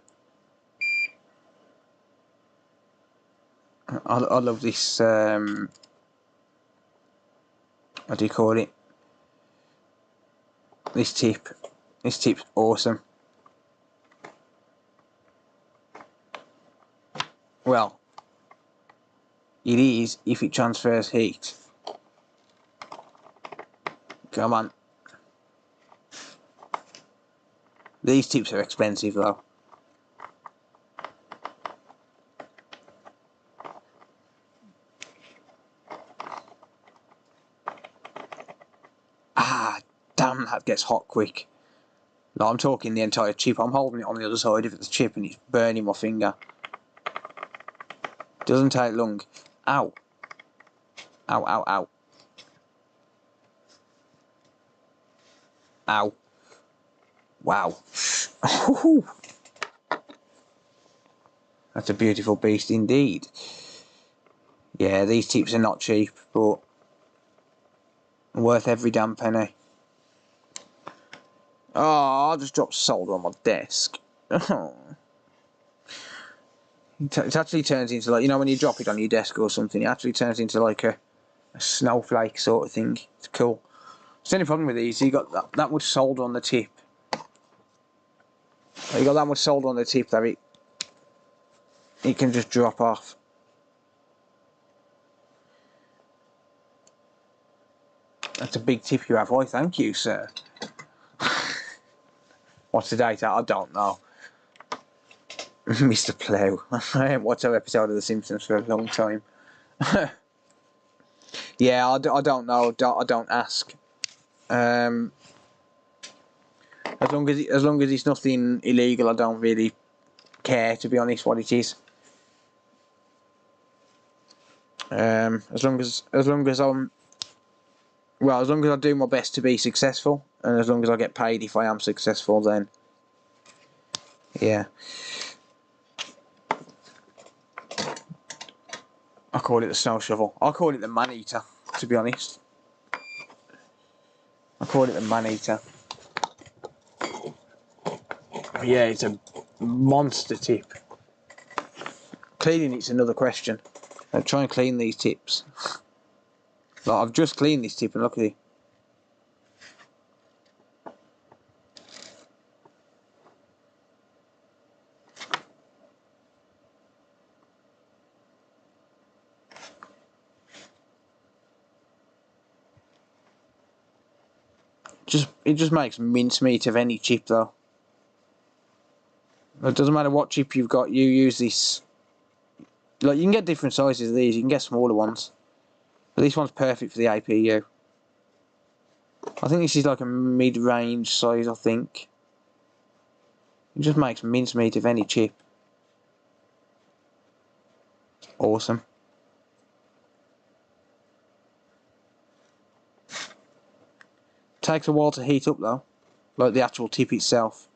love this. What do you call it? This tip. This tip's awesome. Well, it is if it transfers heat. Come on. These tips are expensive though. Ah, damn, that gets hot quick. No, I'm talking the entire chip. I'm holding it on the other side of the chip and it's burning my finger. Doesn't take long. Ow. Ow, ow, ow. Ow. Wow. That's a beautiful beast indeed. Yeah, these tips are not cheap, but worth every damn penny. Oh, I just dropped solder on my desk. It actually turns into, like, you know, when you drop it on your desk or something, it actually turns into like a snowflake sort of thing. It's cool. The only problem with these, you got that much solder on the tip. You got that much solder on the tip that it can just drop off. That's a big tip you have. Why, thank you, sir. What's the date? I don't know. Mr. Plough. I haven't watched an episode of The Simpsons for a long time. Yeah, I don't know. I don't ask. As long as it's nothing illegal, I don't really care, to be honest, what it is. As long as I do my best to be successful, and as long as I get paid if I am successful, then yeah. I call it the snow shovel. I call it the man eater, to be honest. I call it the man eater. Yeah, it's a monster tip. Cleaning it's another question. I'll try and clean these tips. Like, I've just cleaned this tip and look at it. It just makes mincemeat of any chip though. It doesn't matter what chip you've got, you use this. Like, you can get different sizes of these, you can get smaller ones. But this one's perfect for the APU. I think this is like a mid-range size, I think. It just makes mincemeat of any chip. Awesome. Takes a while to heat up though, like the actual tip itself.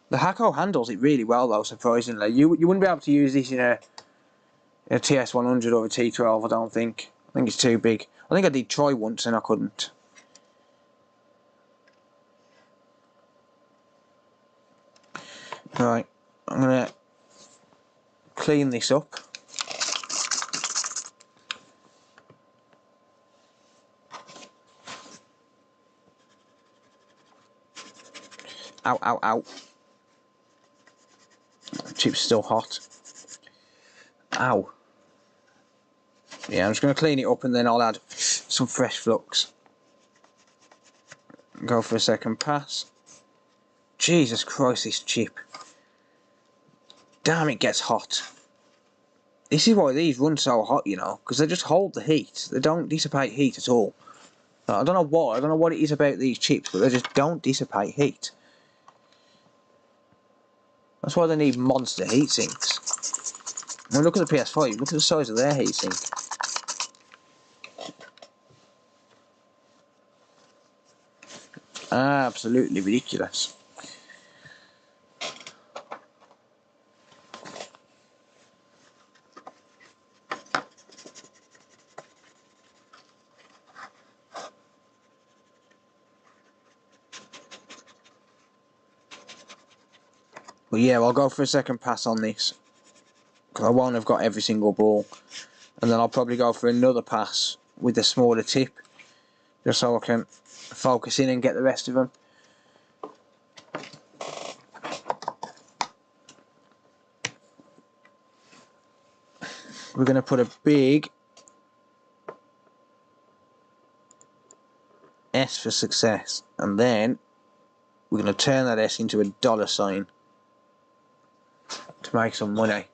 The Hakko handles it really well though, surprisingly. You wouldn't be able to use this in a TS100 or a T12, I don't think. I think it's too big. I think I did try once and I couldn't. Right, I'm gonna clean this up. Ow, ow, ow. The chip's still hot. Ow. Yeah, I'm just going to clean it up and then I'll add some fresh flux. Go for a second pass. Jesus Christ, this chip. Damn, it gets hot. This is why these run so hot, you know, because they just hold the heat. They don't dissipate heat at all. I don't know why. I don't know what it is about these chips, but they just don't dissipate heat. That's why they need monster heat sinks. I mean, look at the PS5. Look at the size of their heat sink. Absolutely ridiculous. But yeah, I'll go for a second pass on this, because I won't have got every single ball. And then I'll probably go for another pass with the smaller tip, just so I can focus in and get the rest of them. We're going to put a big S for success, and then we're going to turn that S into a $sign to make some money.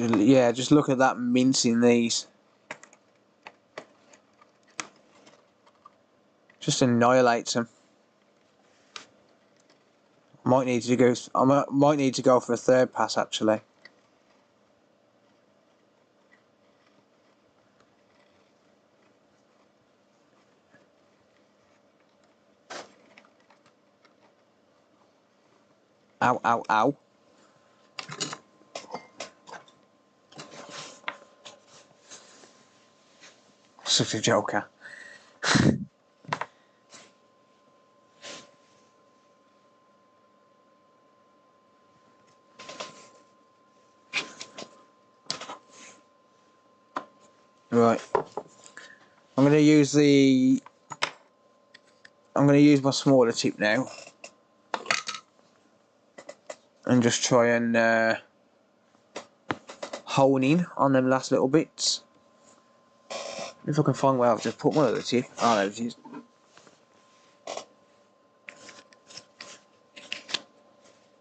Yeah, just look at that mincing these. Just annihilates them. I might need to go for a third pass actually. Ow, ow, ow. Such a joker. Right. I'm going to use my smaller tip now. And just try and hone in on them last little bits. If I can find where I've just put my other tip. Oh, there it is.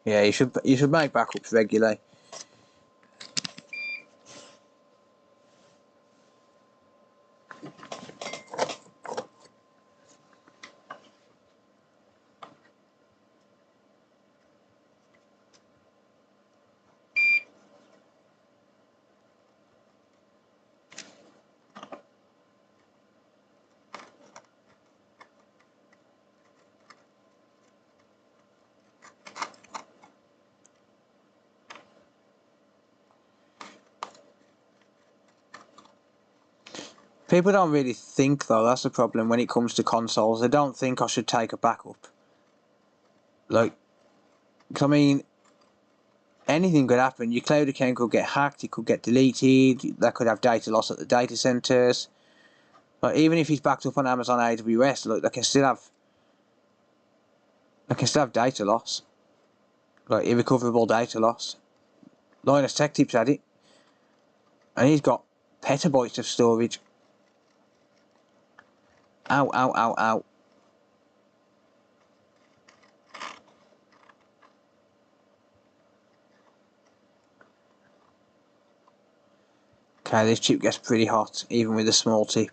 Yeah, you should make backups regularly. People don't really think though, that's the problem when it comes to consoles. They don't think I should take a backup. Like, I mean, anything could happen. Your cloud account could get hacked, it could get deleted, that could have data loss at the data centers. Like, even if it's backed up on Amazon AWS, look, they can still have data loss. Like, irrecoverable data loss. Linus Tech Tips had it. And he's got petabytes of storage. Ow, ow, ow, ow. Okay, this chip gets pretty hot, even with a small tip.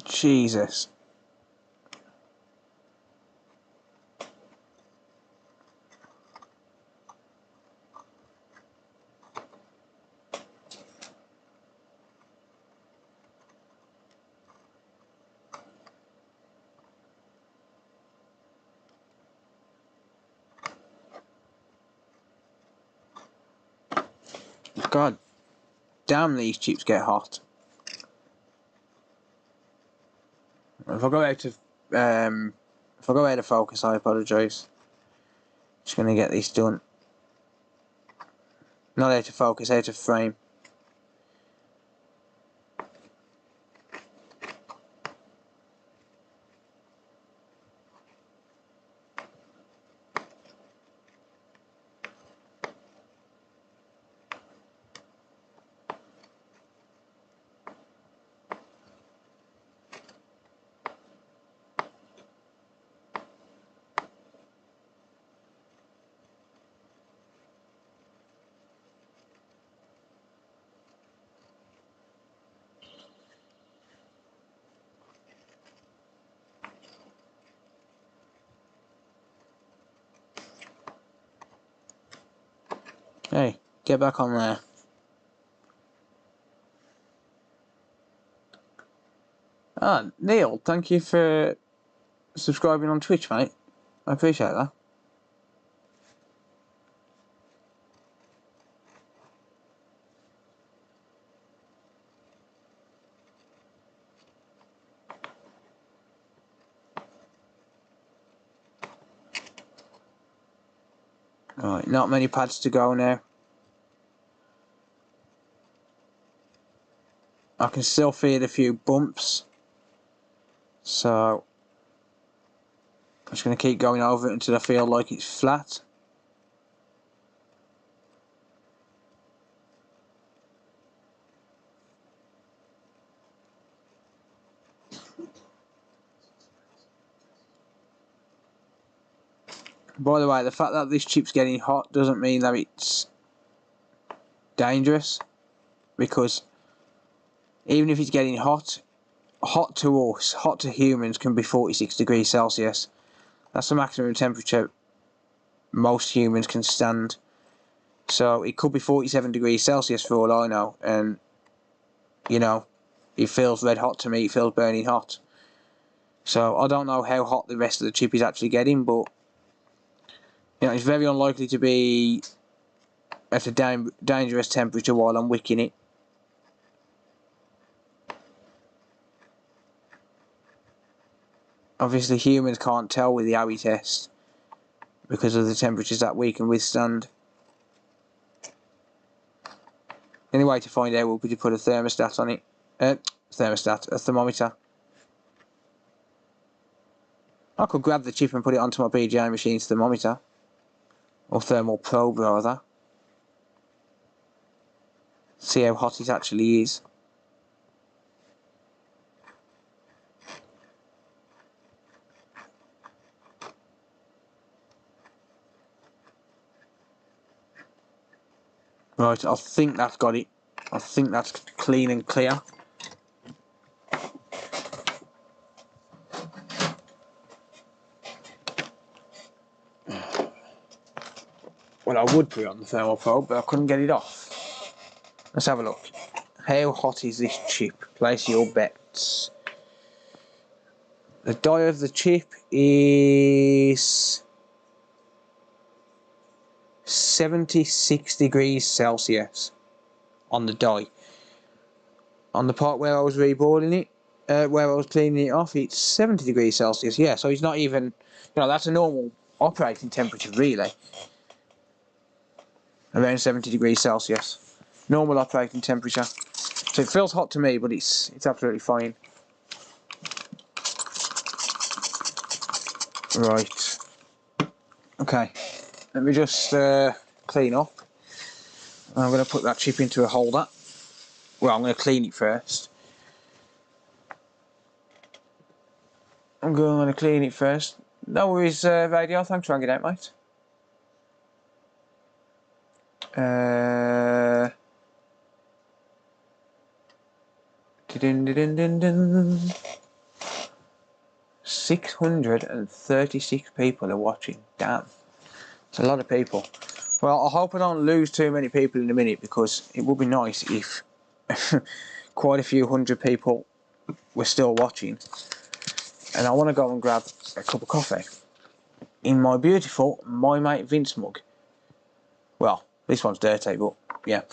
Jesus. God damn, these chips get hot. If I go out of focus, I apologise. Just gonna get this done. Not out of focus, out of frame. Hey, get back on there. Ah, Neil, thank you for subscribing on Twitch, mate. I appreciate that. Right, not many pads to go now. I can still feel a few bumps, so I'm just going to keep going over it until I feel like it's flat. By the way, the fact that this chip's getting hot doesn't mean that it's dangerous, because even if it's getting hot, hot to us, hot to humans, can be 46 degrees Celsius. That's the maximum temperature most humans can stand. So it could be 47 degrees Celsius for all I know, and you know, it feels red hot to me, it feels burning hot. So I don't know how hot the rest of the chip is actually getting, but you know, it's very unlikely to be at a dangerous temperature while I'm wicking it. Obviously humans can't tell with the APU test because of the temperatures that we can withstand. The only way to find out would be to put a thermostat on it. A thermometer. I could grab the chip and put it onto my PGA machine's thermometer. Or thermal probe rather. See how hot it actually is. Right, I think that's got it. I think that's clean and clear. Well, I would put it on the thermal probe, but I couldn't get it off. Let's have a look. How hot is this chip? Place your bets. The die of the chip is 76 degrees Celsius on the die. On the part where I was reballing it, where I was cleaning it off, it's 70 degrees Celsius. Yeah, so it's not even, you know, that's a normal operating temperature really. Around 70 degrees Celsius. Normal operating temperature. So it feels hot to me, but it's absolutely fine. Right. Okay. Let me just clean up. I'm going to put that chip into a holder. Well, I'm going to clean it first. I'm going to clean it first. No worries, Radio. Thanks for hanging out, mate. Dun, dun, dun, dun. 636 people are watching. Damn. It's a lot of people. Well, I hope I don't lose too many people in a minute, because it would be nice if quite a few hundred people were still watching. And I want to go and grab a cup of coffee in my beautiful My Mate Vince mug. Well, this one's dirty, but yeah.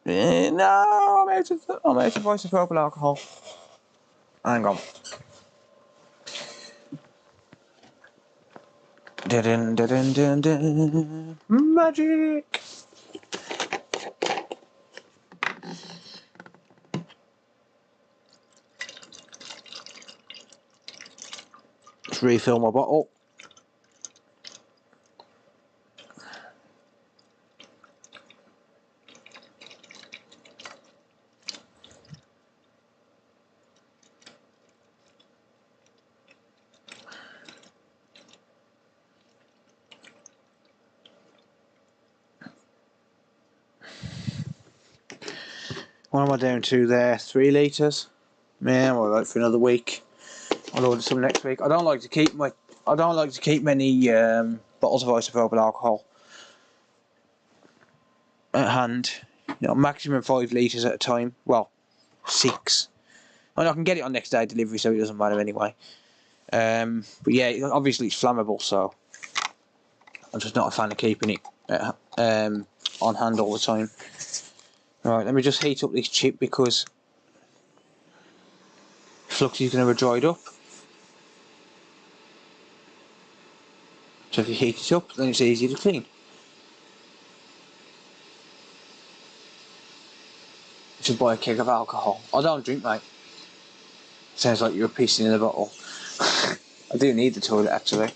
No, I'm out of isopropyl alcohol. Hang on. Dun, dun, dun, dun, dun. Magic! Let's refill my bottle. What am I down to there? 3 litres? Man, we're out for another week. I'll order some next week. I don't like to keep many bottles of isopropyl alcohol at hand. You know, maximum 5 litres at a time. Well, 6. I can get it on next day delivery, so it doesn't matter anyway. But yeah, obviously it's flammable, so I'm just not a fan of keeping it on hand all the time. Right, let me just heat up this chip because flux is going to have dried up. So if you heat it up, then it's easy to clean. Just buy a keg of alcohol. I don't drink, mate. Sounds like you're pissing in a bottle. I do need the toilet, actually.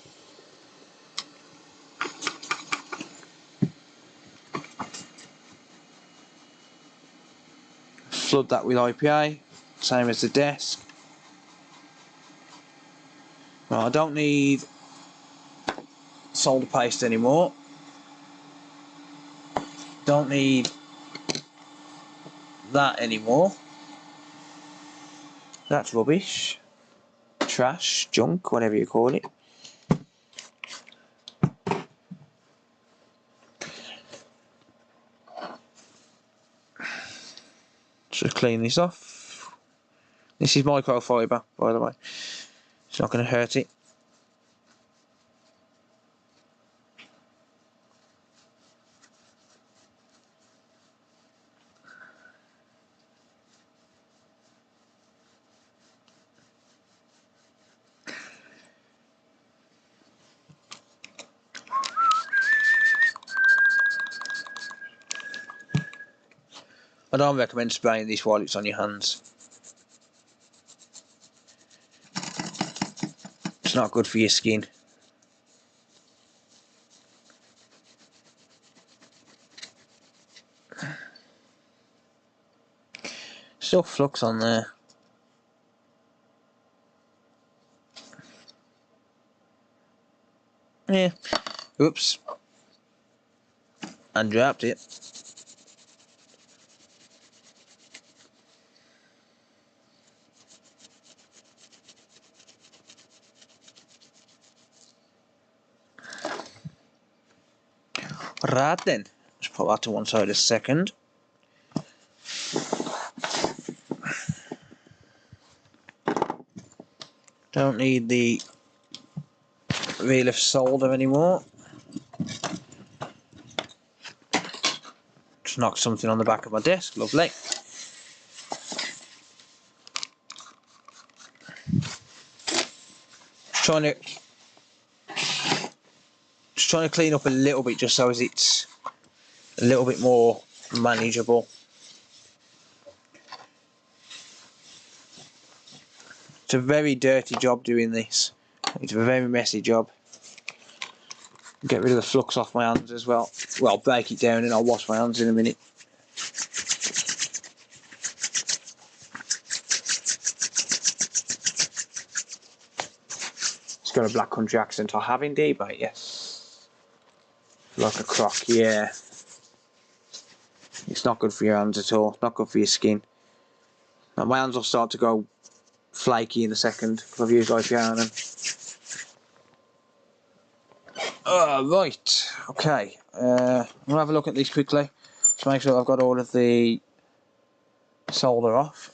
Flood that with IPA, same as the desk. Well, I don't need solder paste anymore. Don't need that anymore. That's rubbish. Trash, junk, whatever you call it. Just clean this off. This is microfiber, by the way. It's not going to hurt it. I don't recommend spraying this while it's on your hands. It's not good for your skin. Still flux on there. Yeah. Oops. And dropped it. Right then. Let's put that to one side a second. Don't need the reel of solder anymore. Just knocked something on the back of my desk. Lovely. Just trying to clean up a little bit, just so as it's a little bit more manageable. It's a very dirty job doing this. It's a very messy job. Get rid of the flux off my hands as well. Well, break it down and I'll wash my hands in a minute. It's got a Black Country accent. I have indeed, mate, yes. Like a croc, yeah. It's not good for your hands at all. It's not good for your skin. Now, my hands will start to go flaky in a second because I've used IPA on them. Right, okay. I'm going to have a look at these quickly to make sure I've got all of the solder off.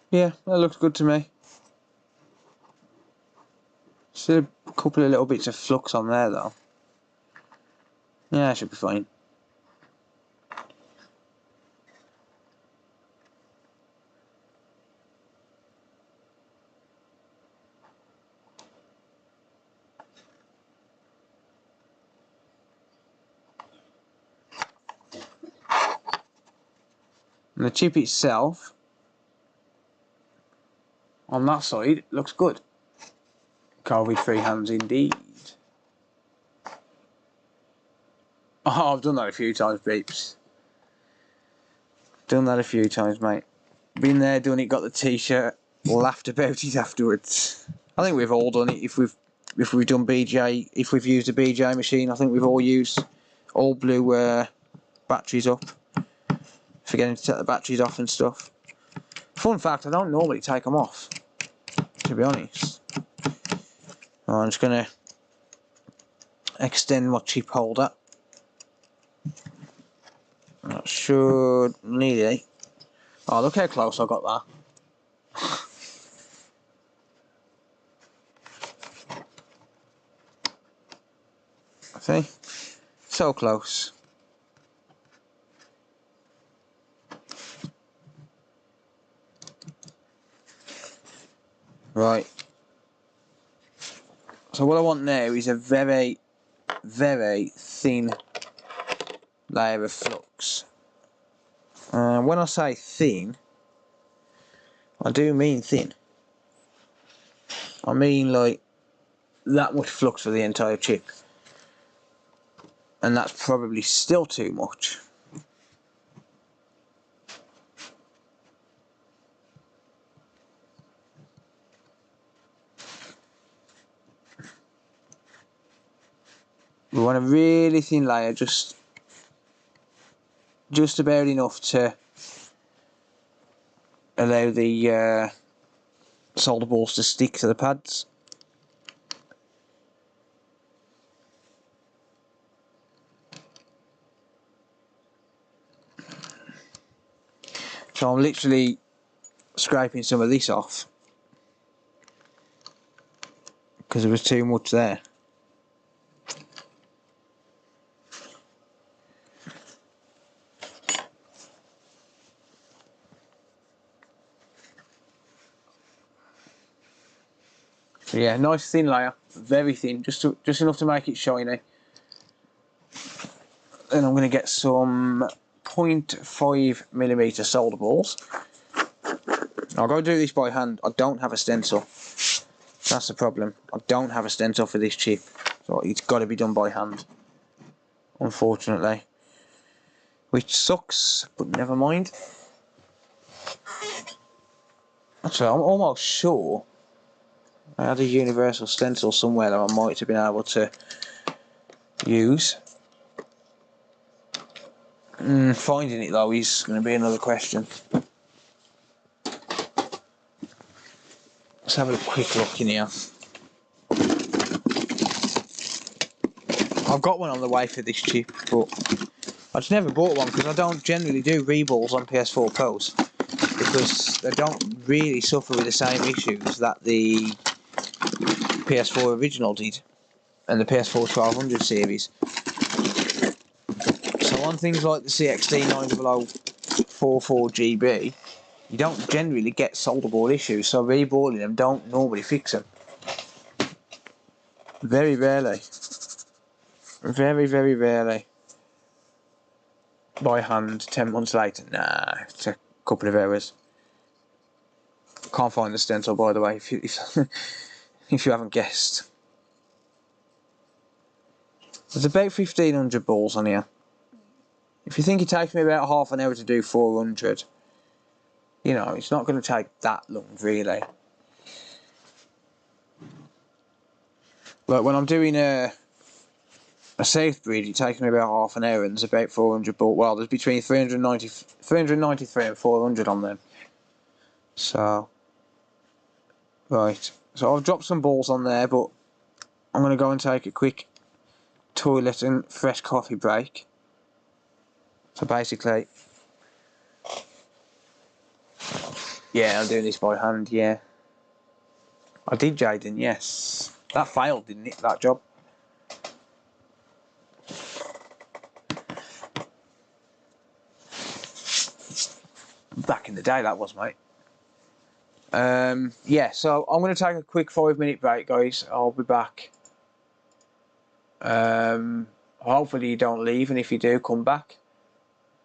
Yeah, that looks good to me. Still a couple of little bits of flux on there though. Yeah, that should be fine. And the chip itself, on that side, looks good. COVID-free hands indeed. Oh, I've done that a few times, peeps. Done that a few times, mate. Been there, done it, got the t-shirt, laughed about it afterwards. I think we've all done it if we've done BJ, if we've used a BJ machine. I think we've all used all blew batteries up, forgetting to take the batteries off and stuff. Fun fact, I don't normally take them off, to be honest. I'm just going to extend my chip holder. That should nearly. Oh, look how close I got that. See? So close. Right. So what I want now is a very, very thin layer of flux. When I say thin, I do mean thin. I mean like that much flux for the entire chip. And that's probably still too much. We want a really thin layer, just about enough to allow the solder balls to stick to the pads. So I'm literally scraping some of this off because there was too much there. So yeah, nice thin layer, very thin, just enough to make it shiny. Then I'm going to get some 0.5mm solder balls. I'll go do this by hand. I don't have a stencil. That's the problem. I don't have a stencil for this chip, so it's got to be done by hand, unfortunately. Which sucks, but never mind. Actually, I'm almost sure I had a universal stencil somewhere that I might have been able to use. Finding it though is going to be another question. Let's have a quick look in here. I've got one on the way for this chip, but I just never bought one because I don't generally do reballs on PS4 Pros because they don't really suffer with the same issues that the PS4 original did and the PS4 1200 series. So on things like the CXT9044GB, you don't generally get solder ball issues, so reballing them don't normally fix them. Very rarely. Very, very rarely. By hand, 10 months later, nah, it's a couple of hours. Can't find the stencil, by the way, if you haven't guessed. There's about 1500 balls on here. If you think it takes me about half an hour to do 400, you know, it's not going to take that long, really. Like when I'm doing a safe bridge, it takes me about half an hour and there's about 400 balls. Well, there's between 393 and 400 on them. So, right. So I've dropped some balls on there, but I'm going to go and take a quick toilet and fresh coffee break. So basically, yeah, I'm doing this by hand, yeah. I did, Jaden, yes. That failed, didn't it, that job? Back in the day, that was, mate. Yeah, so I'm going to take a quick 5-minute break, guys. I'll be back. Hopefully you don't leave, and if you do, come back.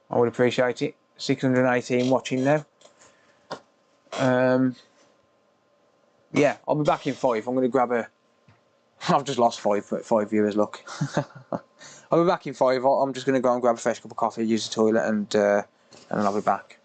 I would appreciate it. 618 watching now. Yeah, I'll be back in 5. I'm going to grab a... I've just lost 5 viewers, look. I'll be back in 5. I'm just going to go and grab a fresh cup of coffee, use the toilet, and then I'll be back.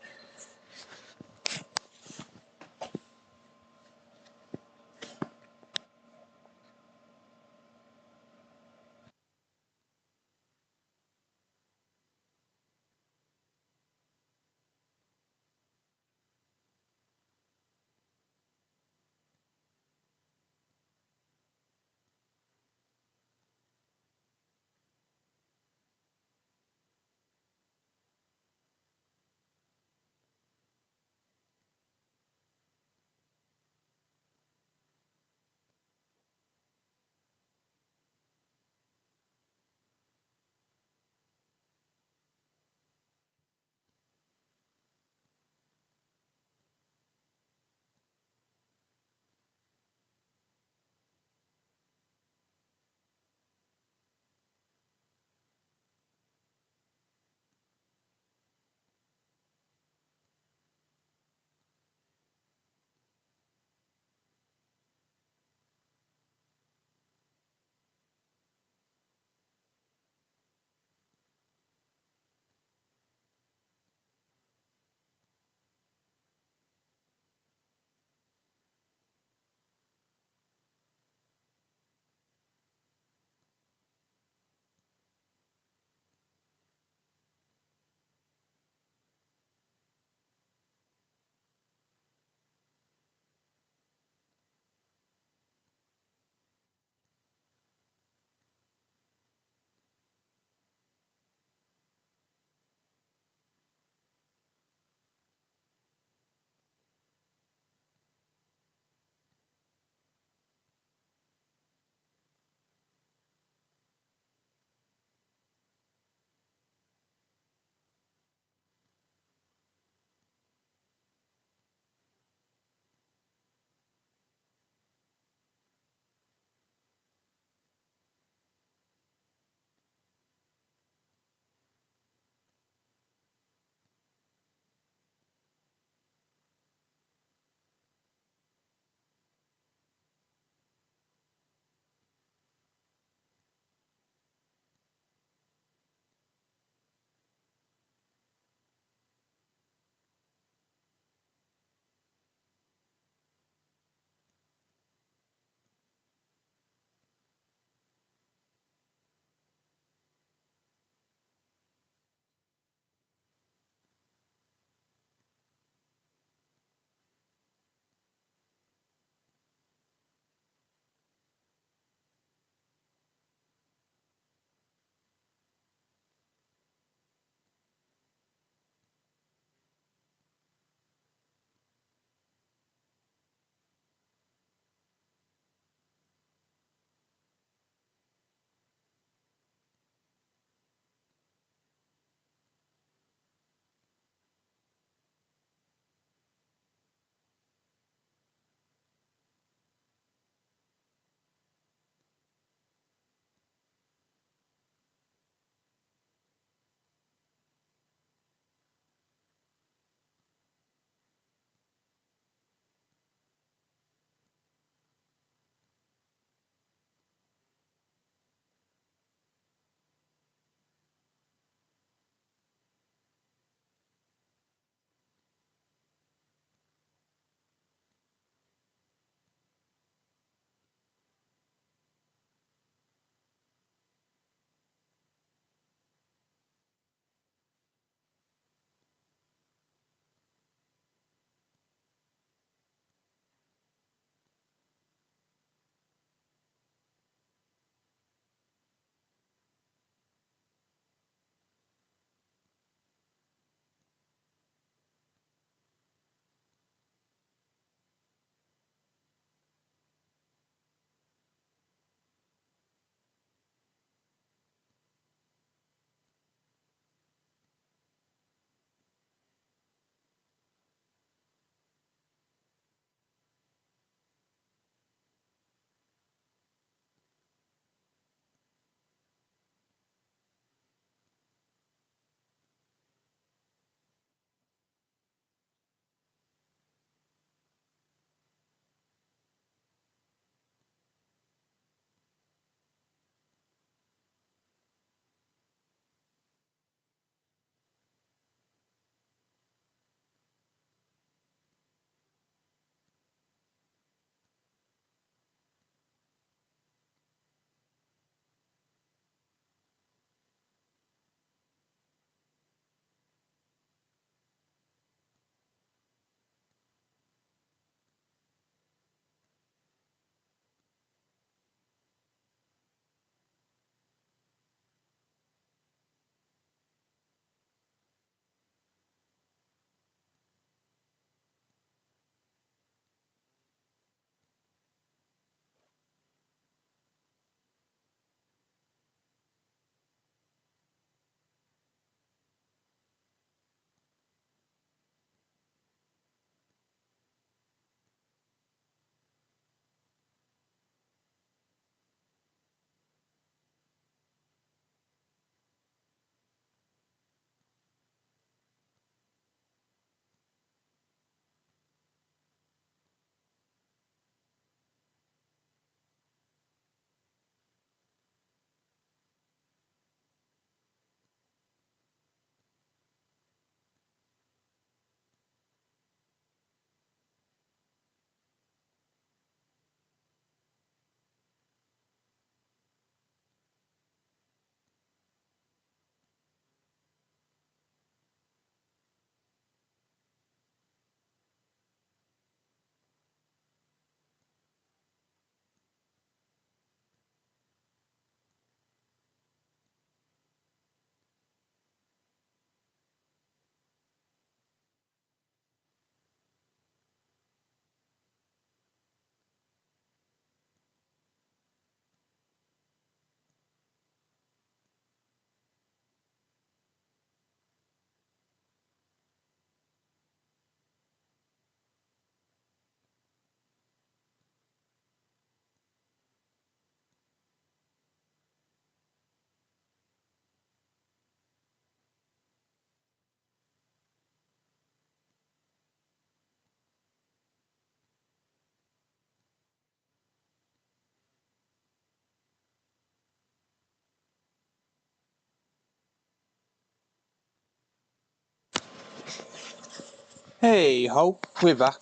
Hey ho, we're back.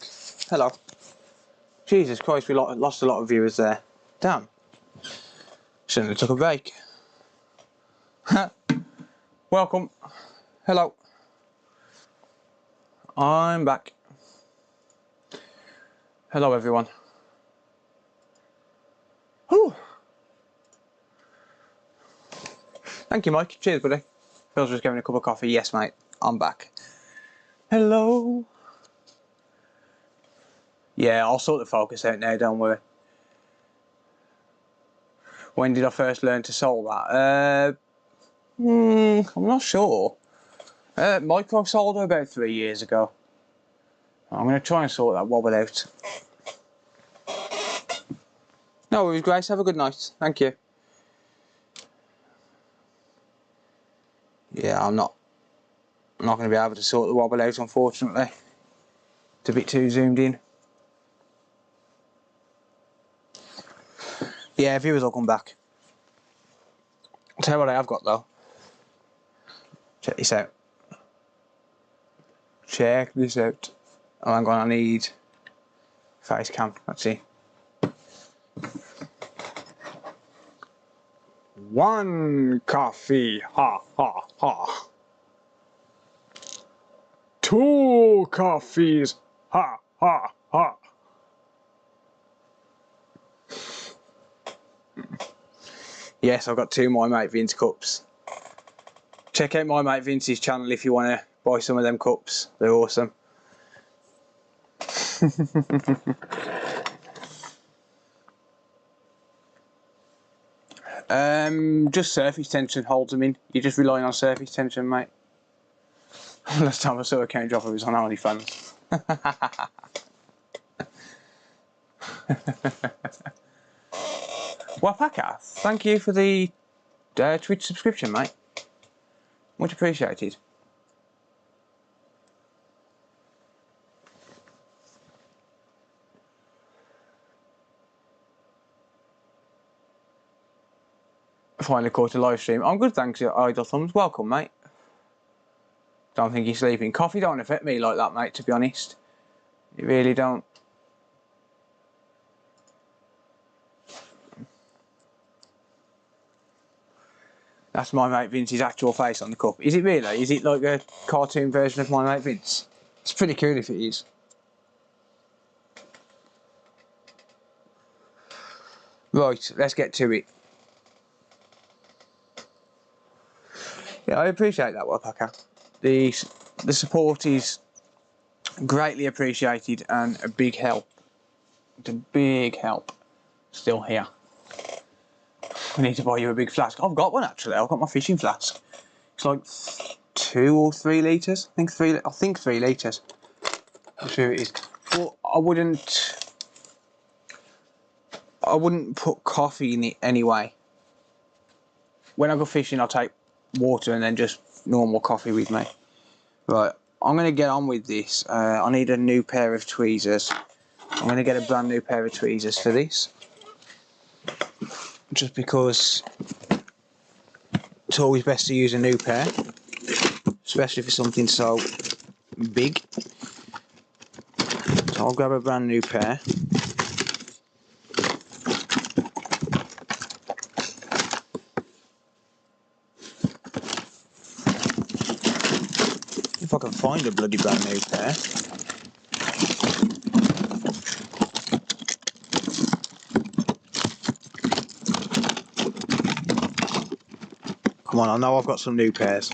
Hello. Jesus Christ, we lost a lot of viewers there. Damn. Shouldn't have took a break. Welcome. Hello. I'm back. Hello everyone. Whew. Thank you, Mike. Cheers, buddy. Phil's just giving a cup of coffee. Yes, mate. I'm back. Hello. Yeah, I'll sort the focus out now, don't worry. When did I first learn to solder? I'm not sure. Micro solder about 3 years ago. I'm going to try and sort that wobble out. No worries, Grace. Have a good night. Thank you. Yeah, I'm not going to be able to sort the wobble out, unfortunately. It's a bit too zoomed in. Yeah, viewers will come back. I'll tell you what I have got though. Check this out. Check this out. Oh, hang on, I need face cam. Let's see. 1 coffee, ha ha ha. 2 coffees, ha ha ha. Yes, I've got 2 My Mate Vince cups. Check out My Mate Vince's channel if you want to buy some of them cups. They're awesome. Just surface tension holds them in. You're just relying on surface tension, mate. Last time I saw a count drop, it was on OnlyFans. Wapaka, thank you for the Twitch subscription, mate. Much appreciated. Finally caught a live stream. I'm good, thanks, Idle Thumbs. Welcome, mate. Don't think you're sleeping. Coffee don't affect me like that, mate, to be honest. You really don't. That's My Mate Vince's actual face on the cup. Is it really? Is it like a cartoon version of My Mate Vince? It's pretty cool if it is. Right, let's get to it. Yeah, I appreciate that, Wapaka. The support is greatly appreciated and a big help. It's a big help. Still here. I need to buy you a big flask. I've got one actually. I've got my fishing flask. It's like 2 or 3 litres. I think 3 litres. I'm sure it is. But I wouldn't put coffee in it anyway. When I go fishing, I'll take water and then just normal coffee with me. Right, I'm going to get on with this. I need a new pair of tweezers. I'm going to get a brand new pair of tweezers for this. Just because it's always best to use a new pair. Especially for something so big. So I'll grab a brand new pair. If I can find a bloody brand new pair. Come on, I know I've got some new pairs.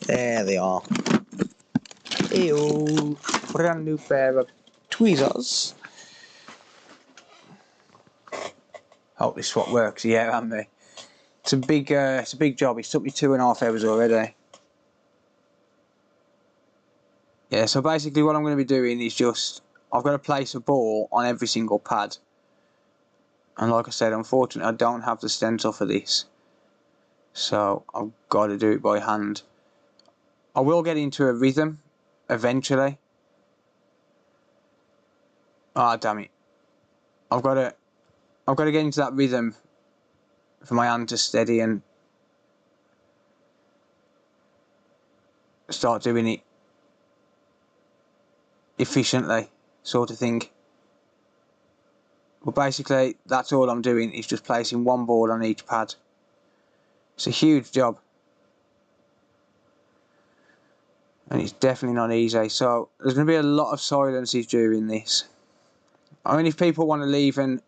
There they are. Ew, brand new pair of tweezers. Hope this swap works. Yeah, haven't they? It's a big job. It's took me 2.5 hours already. Yeah, so basically what I'm going to be doing is just I've got to place a ball on every single pad. And like I said, unfortunately, I don't have the stencil for this. So I've got to do it by hand. I will get into a rhythm eventually. Ah, damn it. I've got to get into that rhythm for my hand to steady and start doing it efficiently, sort of thing. But basically, that's all I'm doing, is just placing one board on each pad. It's a huge job, and it's definitely not easy. So there's going to be a lot of silences during this. I mean, if people want to leave and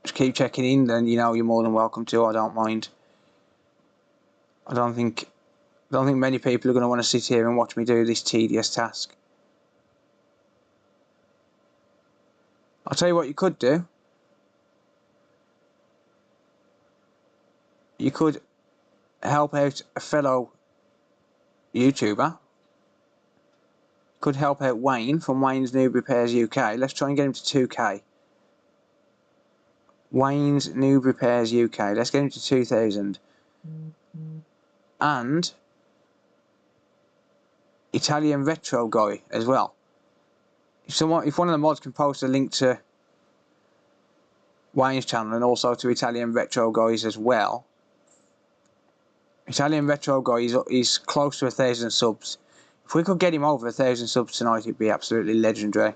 just keep checking in, then you know you're more than welcome to. I don't mind. I don't think many people are going to want to sit here and watch me do this tedious task. I'll tell you what you could do. You could help out a fellow YouTuber. Could help out Wayne from Wayne's Noob Repairs UK. Let's try and get him to 2k. Wayne's Noob Repairs UK. Let's get him to 2,000. And Italian Retro Guy as well. If one of the mods can post a link to Wayne's channel and also to Italian Retro Guys as well. Italian Retro Guy is close to 1,000 subs. If we could get him over 1,000 subs tonight, it'd be absolutely legendary.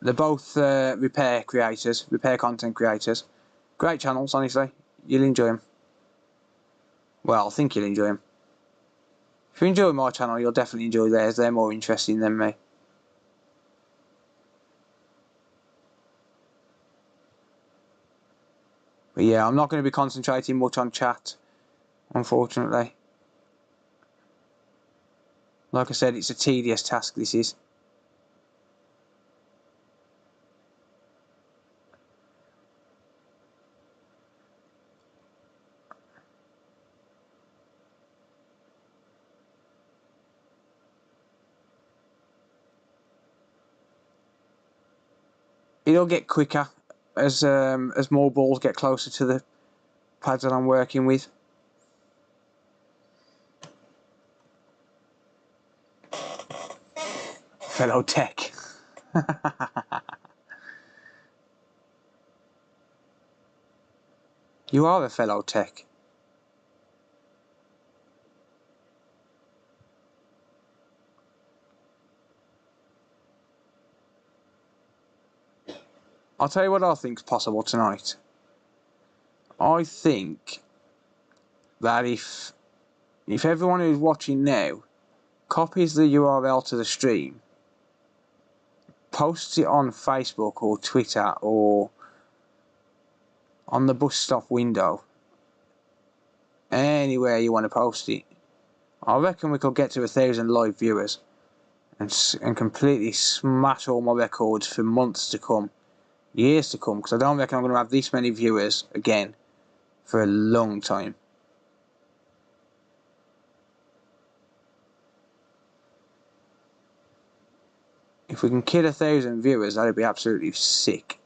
They're both repair content creators. Great channels, honestly. You'll enjoy them. Well, I think you'll enjoy them. If you enjoy my channel, you'll definitely enjoy theirs. They're more interesting than me. But yeah, I'm not going to be concentrating much on chat, unfortunately. Like I said, it's a tedious task, this is. It'll get quicker as more balls get closer to the pads that I'm working with. Fellow tech. You are a fellow tech. I'll tell you what I think's possible tonight. I think that if everyone who's watching now copies the URL to the stream, posts it on Facebook or Twitter or on the bus stop window, anywhere you want to post it, I reckon we could get to 1,000 live viewers and completely smash all my records for months to come, years to come, because I don't reckon I'm going to have this many viewers again for a long time. If we can kill 1,000 viewers, that'd be absolutely sick.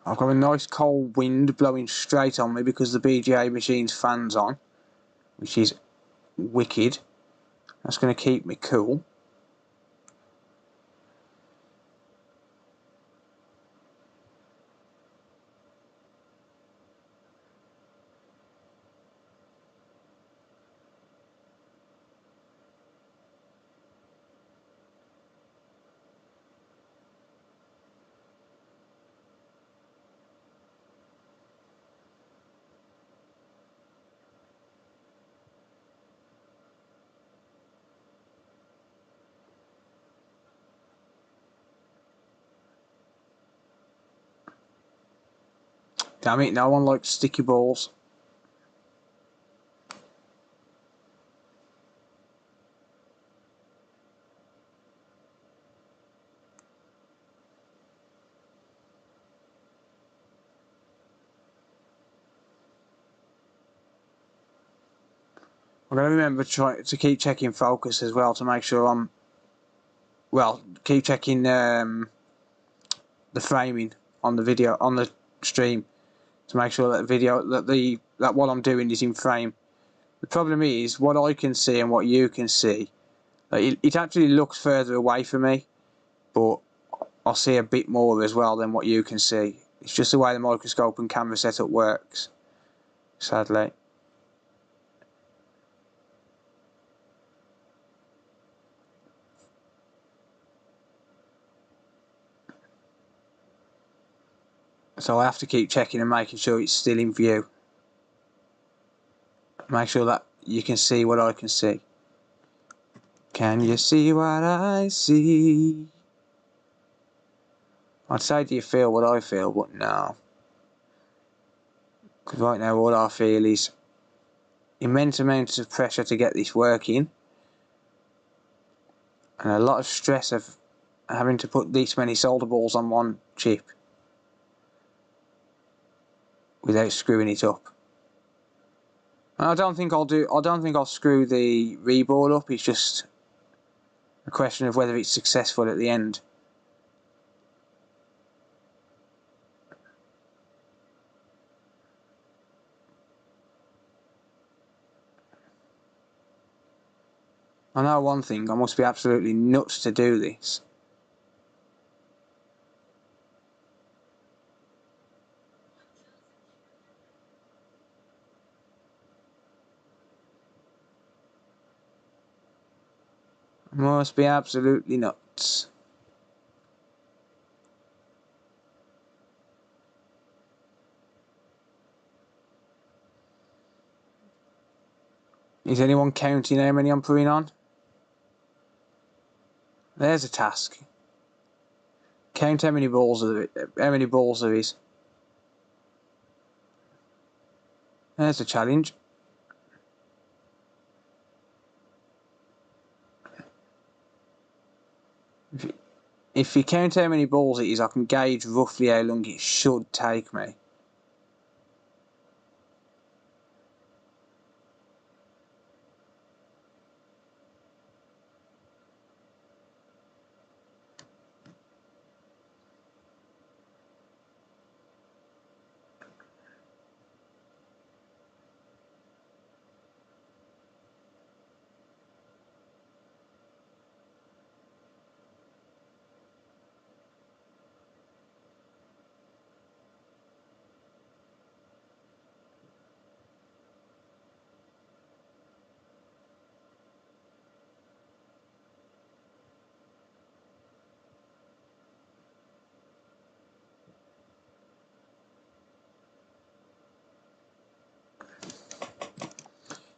I've got a nice cold wind blowing straight on me because the BGA machine's fan's on, which is wicked. That's going to keep me cool. Damn it, no one likes sticky balls. I'm going to remember to keep checking focus as well to make sure I'm... Well, keep checking the framing on the video, on the stream, to make sure that what I'm doing is in frame. The problem is what I can see and what you can see. Like, it actually looks further away from me, but I'll see a bit more as well than what you can see. It's just the way the microscope and camera setup works, sadly. So I have to keep checking and making sure it's still in view. Make sure that you can see what I can see. Can you see what I see? I'd say, do you feel what I feel? But no. Because right now all I feel is immense amounts of pressure to get this working. And a lot of stress of having to put this many solder balls on one chip without screwing it up. And I don't think I'll screw the reball up. It's just a question of whether it's successful at the end. I know one thing, I must be absolutely nuts to do this. I must be absolutely nuts. Is anyone counting how many I'm putting on? There's a task. Count how many balls there is. There's a challenge. If you count how many balls it is, I can gauge roughly how long it should take me.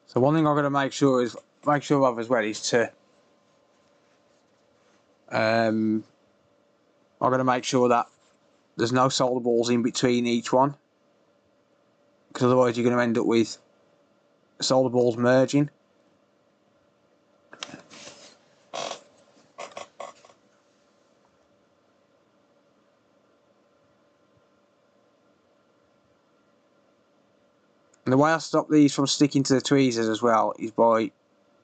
So one thing I've got to make sure of as well is to I've got to make sure that there's no solder balls in between each one, because otherwise you're going to end up with solder balls merging. And the way I stop these from sticking to the tweezers as well is by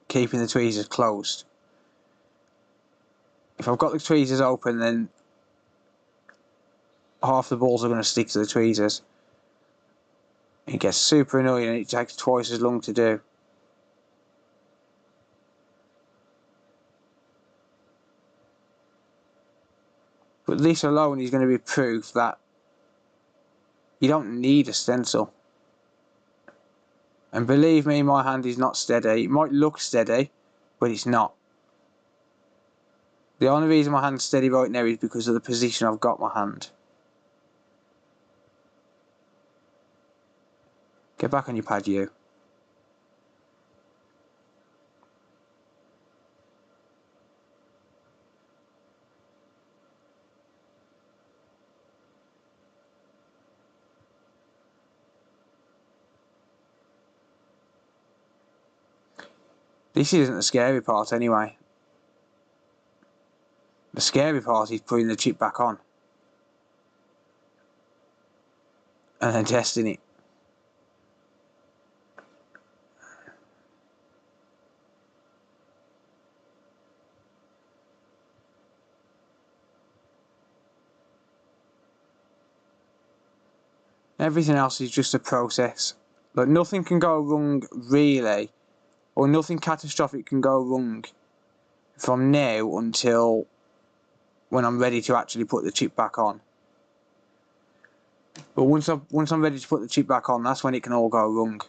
keeping the tweezers closed. If I've got the tweezers open, then half the balls are going to stick to the tweezers. It gets super annoying and it takes twice as long to do. But this alone is going to be proof that you don't need a stencil. And believe me, my hand is not steady. It might look steady, but it's not. The only reason my hand's steady right now is because of the position I've got my hand. Get back on your pad, you. This isn't the scary part anyway. The scary part is putting the chip back on and then testing it. Everything else is just a process Like, nothing can go wrong, really, or nothing catastrophic can go wrong from now until when I'm ready to actually put the chip back on. But once I'm ready to put the chip back on, that's when it can all go wrong.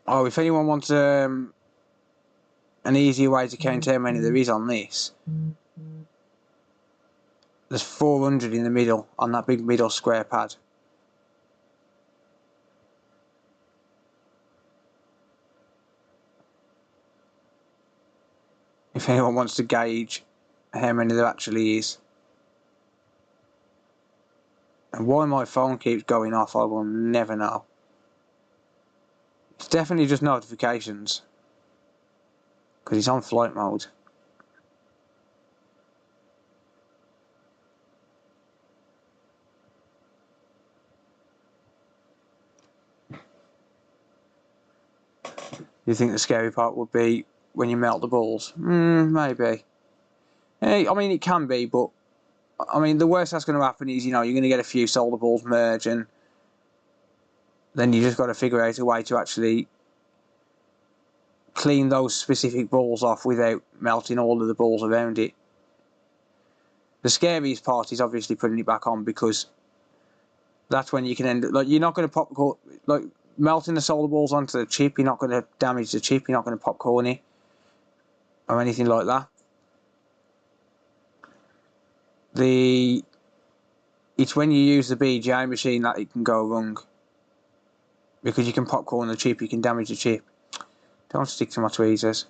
Oh, if anyone wants an easier way to count how many there is on this, there's 400 in the middle on that big middle square pad. If anyone wants to gauge how many there actually is. And why my phone keeps going off, I will never know. It's definitely just notifications, because it's on flight mode. You think the scary part would be when you melt the balls? Maybe. I mean, it can be, but I mean, the worst that's going to happen is, you're going to get a few solder balls merge, and then you just got to figure out a way to actually clean those specific balls off without melting all of the balls around it. The scariest part is obviously putting it back on, because that's when you can end up, like, you're not going to like, melting the solder balls onto the chip, you're not going to damage the chip, you're not going to popcorn it or anything like that. It's when you use the BGA machine that it can go wrong, because you can popcorn the chip, you can damage the chip. Don't stick to my tweezers.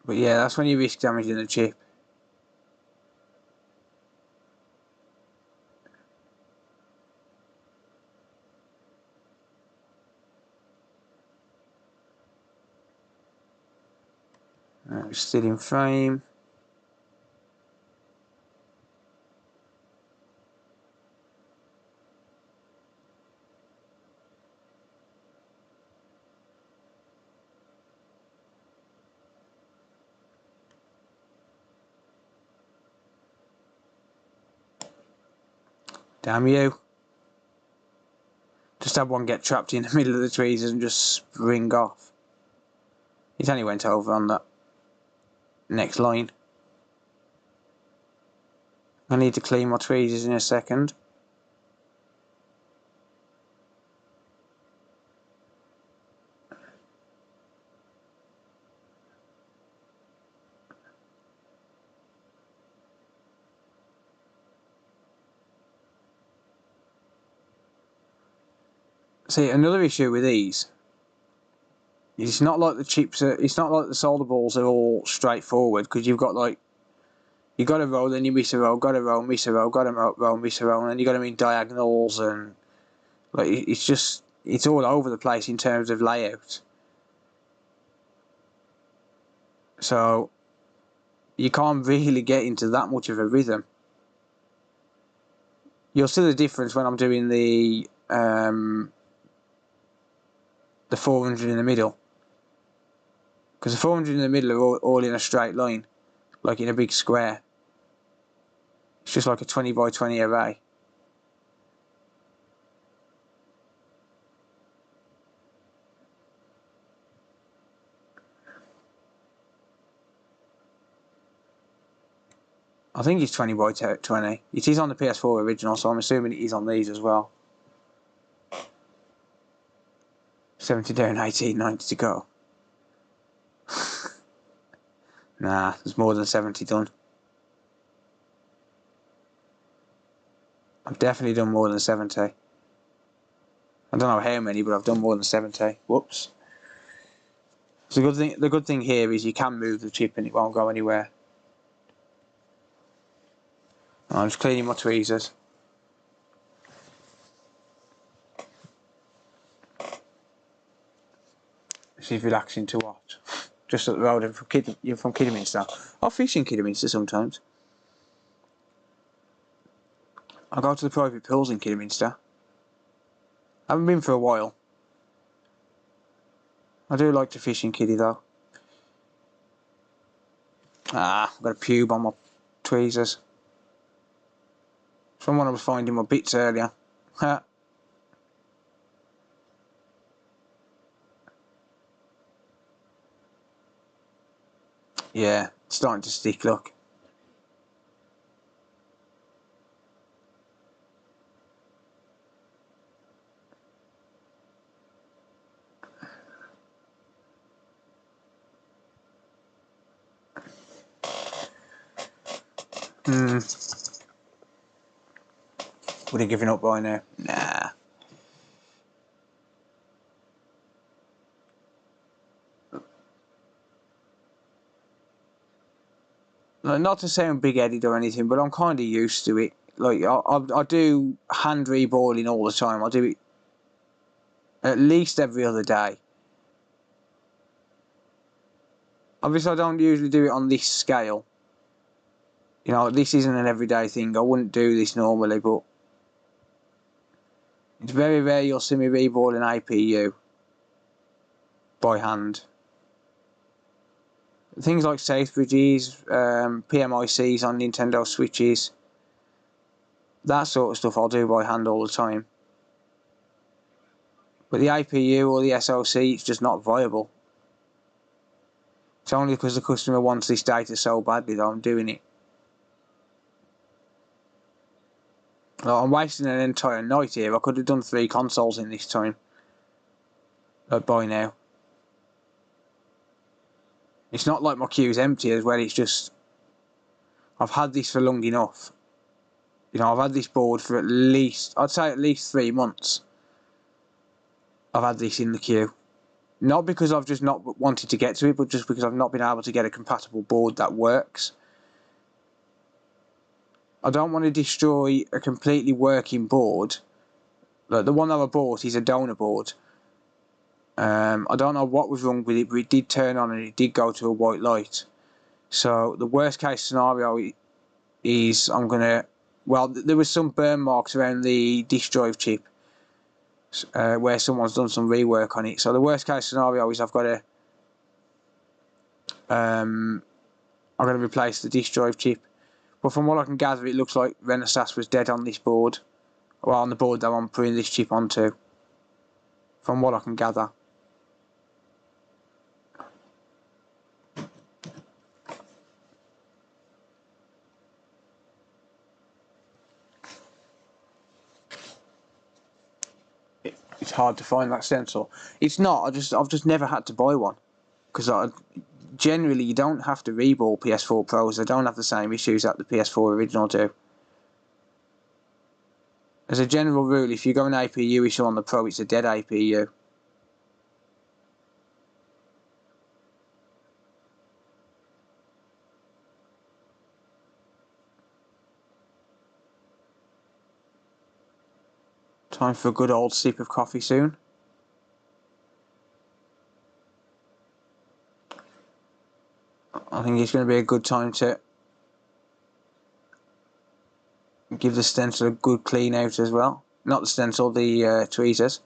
But yeah, that's when you risk damaging the chip. Still in frame. Damn you. Just had one get trapped in the middle of the tweezers and just spring off. It only went over on that next line. I need to clean my tweezers in a second. See, another issue with these is it's not like the chips it's not like the solder balls are all straightforward, because you've got, like, you got a row, then you miss a row, got a row, miss a row, got a row, miss a row, and then you got them in diagonals, and like, it's all over the place in terms of layout. So you can't really get into that much of a rhythm. You'll see the difference when I'm doing the 400 in the middle, because the 400 in the middle are all in a straight line, like in a big square. It's just like a 20 by 20 array. I think it's 20 by 20. It is on the PS4 original, so I'm assuming it is on these as well. 70 down, 18, 90 to go. Nah, there's more than 70 done. I've definitely done more than 70. I don't know how many, but I've done more than 70. Whoops. So the good thing here is you can move the chip and it won't go anywhere. I'm just cleaning my tweezers. She's relaxing to watch. Just up the road you're from Kidderminster. I fish in Kidderminster sometimes. I go to the private pools in Kidderminster. I haven't been for a while. I do like to fish in Kiddy though. I've got a pube on my tweezers. Someone was finding my bits earlier. Yeah, it's starting to stick, look. Would have given up by now? Nah. Not to say I'm big-headed or anything, but I'm kind of used to it. Like, I do hand reballing all the time. I do it at least every other day. Obviously, I don't usually do it on this scale. You know, this isn't an everyday thing. I wouldn't do this normally, but it's very rare you'll see me reballing APU by hand. Things like safe bridges, PMICs on Nintendo Switches, that sort of stuff I'll do by hand all the time. But the APU or the SoC, it's just not viable. It's only because the customer wants this data so badly that I'm doing it. Like, I'm wasting an entire night here. I could have done 3 consoles in this time. Like, by now. It's not like my queue's empty as well, it's just... I've had this for long enough. You know, I've had this board for at least... I'd say at least 3 months. I've had this in the queue. Not because I've just not wanted to get to it, but just because I've not been able to get a compatible board that works. I don't want to destroy a completely working board. Like, the one that I bought is a donor board. I don't know what was wrong with it, but it did turn on and it did go to a white light. So the worst case scenario is I'm going to... Well, there was some burn marks around the disk drive chip where someone's done some rework on it. So the worst case scenario is I've got to replace the disk drive chip. But from what I can gather, it looks like Renesas was dead on this board. Well, on the board that I'm putting this chip onto. From what I can gather. It's hard to find that sensor. It's not. I've just never had to buy one because generally you don't have to reball PS4 Pros. They don't have the same issues that the PS4 original do. As a general rule, if you go an APU issue on the Pro, it's a dead APU. Time for a good old sip of coffee soon. I think it's going to be a good time to give the stencil a good clean out as well. Not the stencil, the tweezers.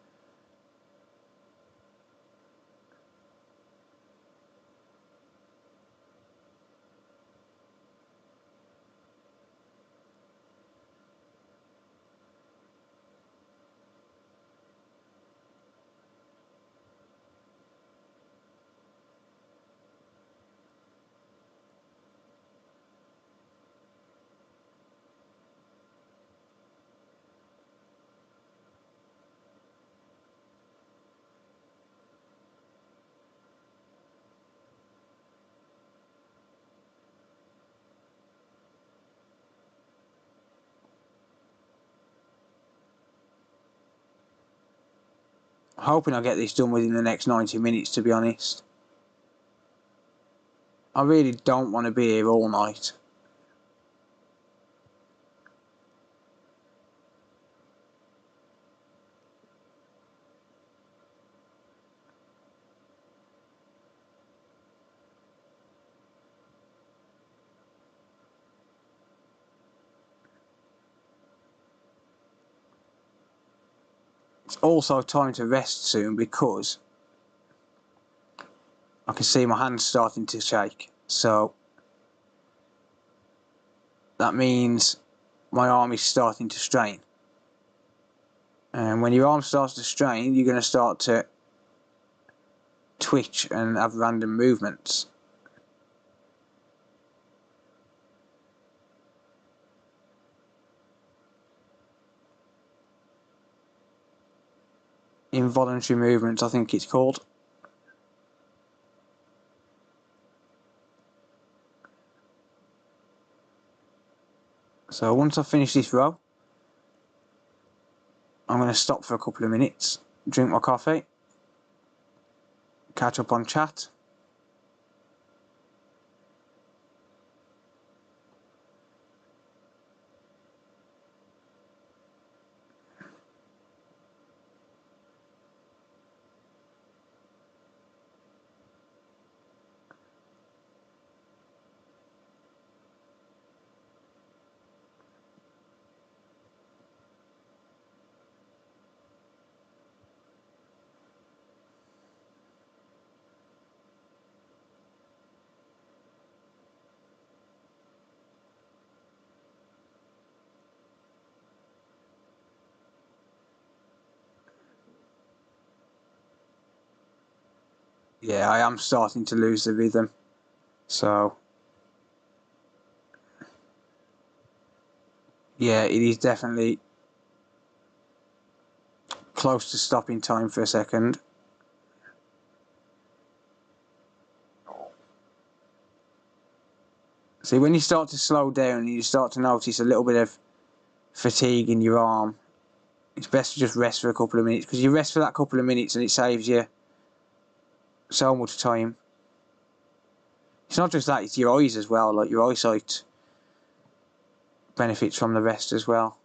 Hoping I'll get this done within the next 90 minutes, to be honest. I really don't want to be here all night. It's also time to rest soon because I can see my hands starting to shake. So that means my arm is starting to strain. And when your arm starts to strain, you're going to start to twitch and have random movements. Involuntary movements, I think it's called. So once I finish this row, I'm going to stop for a couple of minutes, drink my coffee, catch up on chat. Yeah, I am starting to lose the rhythm. So yeah, it is definitely close to stopping time for a second. See, when you start to slow down and you start to notice a little bit of fatigue in your arm, it's best to just rest for a couple of minutes, because you rest for that couple of minutes and it saves you so much time. It's not just that, it's your eyes as well. Like, your eyesight benefits from the rest as well.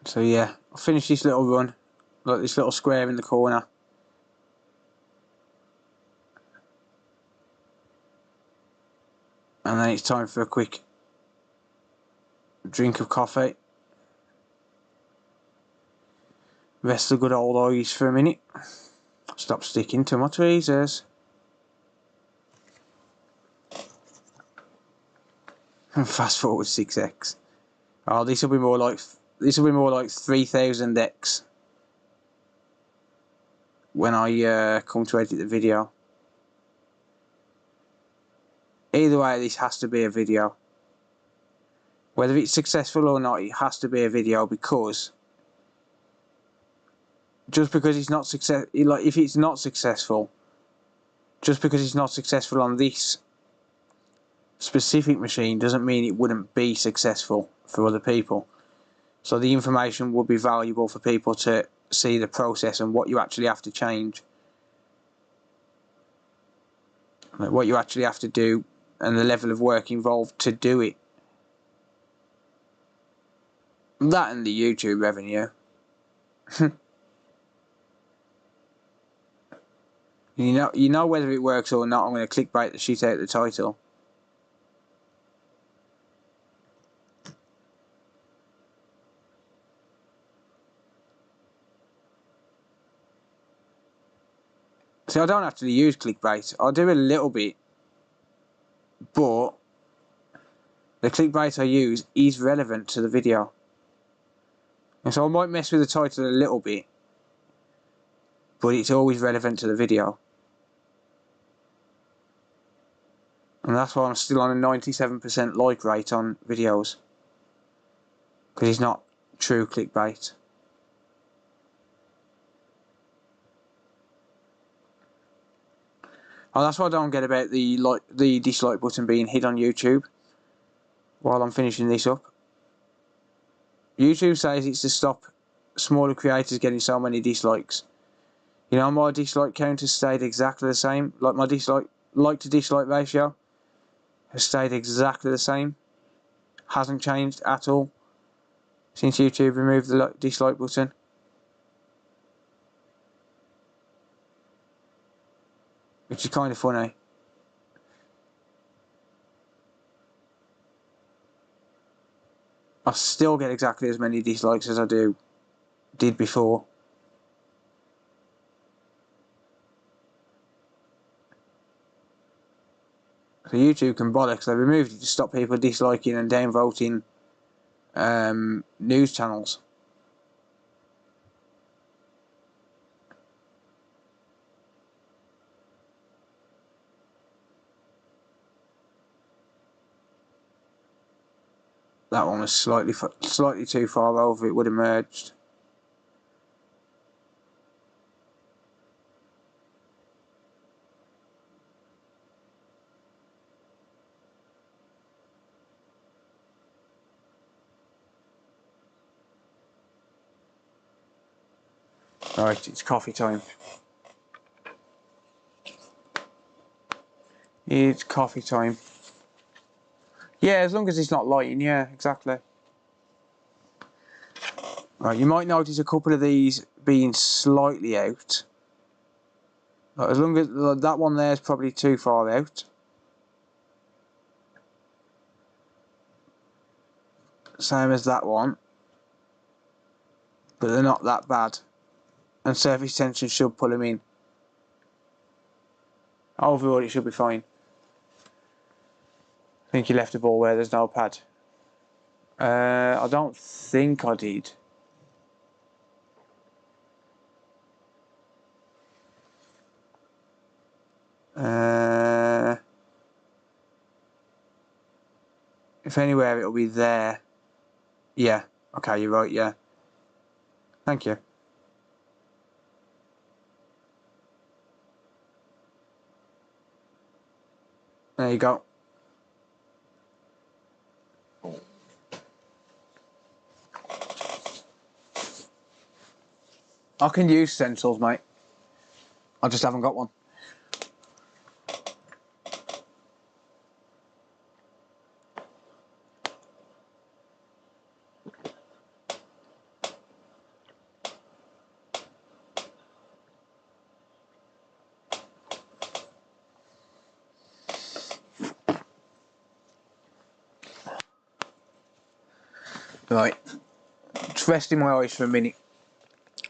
So yeah, I'll finish this little run, like this little square in the corner. And then it's time for a quick drink of coffee. Rest the good old eyes for a minute. Stop sticking to my tweezers. And fast forward 6x. Oh, this will be more like 3000x when I come to edit the video. Either way, this has to be a video. Whether it's successful or not, it has to be a video, because just because it's not success, like if it's not successful, just because it's not successful on this specific machine doesn't mean it wouldn't be successful for other people. So the information would be valuable for people to see the process and what you actually have to change, like what you actually have to do and the level of work involved to do it. That and the YouTube revenue. You know whether it works or not. I'm going to clickbait the shit out of the title. See, I don't actually use clickbait. I do a little bit, but the clickbait I use is relevant to the video. And so I might mess with the title a little bit, but it's always relevant to the video. And that's why I'm still on a 97% like rate on videos. Because it's not true clickbait. Oh, that's what I don't get about the dislike button being hid on YouTube while I'm finishing this up. YouTube says it's to stop smaller creators getting so many dislikes. You know, my dislike count has stayed exactly the same. Like my like to dislike ratio has stayed exactly the same. Hasn't changed at all since YouTube removed the dislike button. Which is kind of funny. I still get exactly as many dislikes as I did before. So YouTube can bollocks. They removed it to stop people disliking and downvoting news channels. That one was slightly too far over. It would have merged. Right, it's coffee time. It's coffee time. Yeah, as long as it's not lighting, yeah, exactly. Right, you might notice a couple of these being slightly out. Right, as long as that one there is probably too far out. Same as that one. But they're not that bad. And surface tension should pull them in. Overall, it should be fine. I think you left the ball where there's no pad. I don't think I did. If anywhere, it'll be there. Yeah. Okay, you're right, yeah. Thank you. There you go. I can use stencils, mate. I just haven't got one. Right. Just resting my eyes for a minute.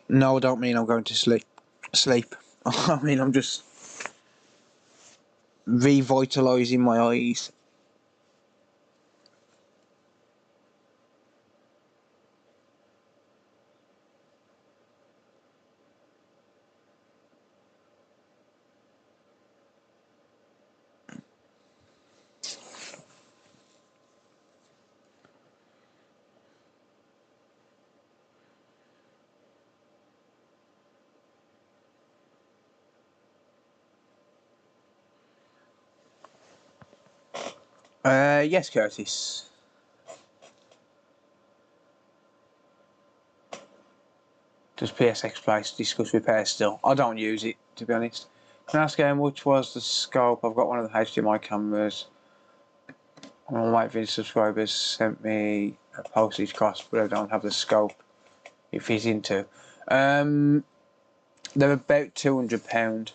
No, I don't mean I'm going to sleep. I mean I'm just revitalising my eyes. Yes, Curtis. Does PSX Place discuss repairs still? I don't use it, to be honest. Can I ask how much was the scope? I've got one of the HDMI cameras. One of my video subscribers sent me a postage cost, but I don't have the scope it fits into. They're about £200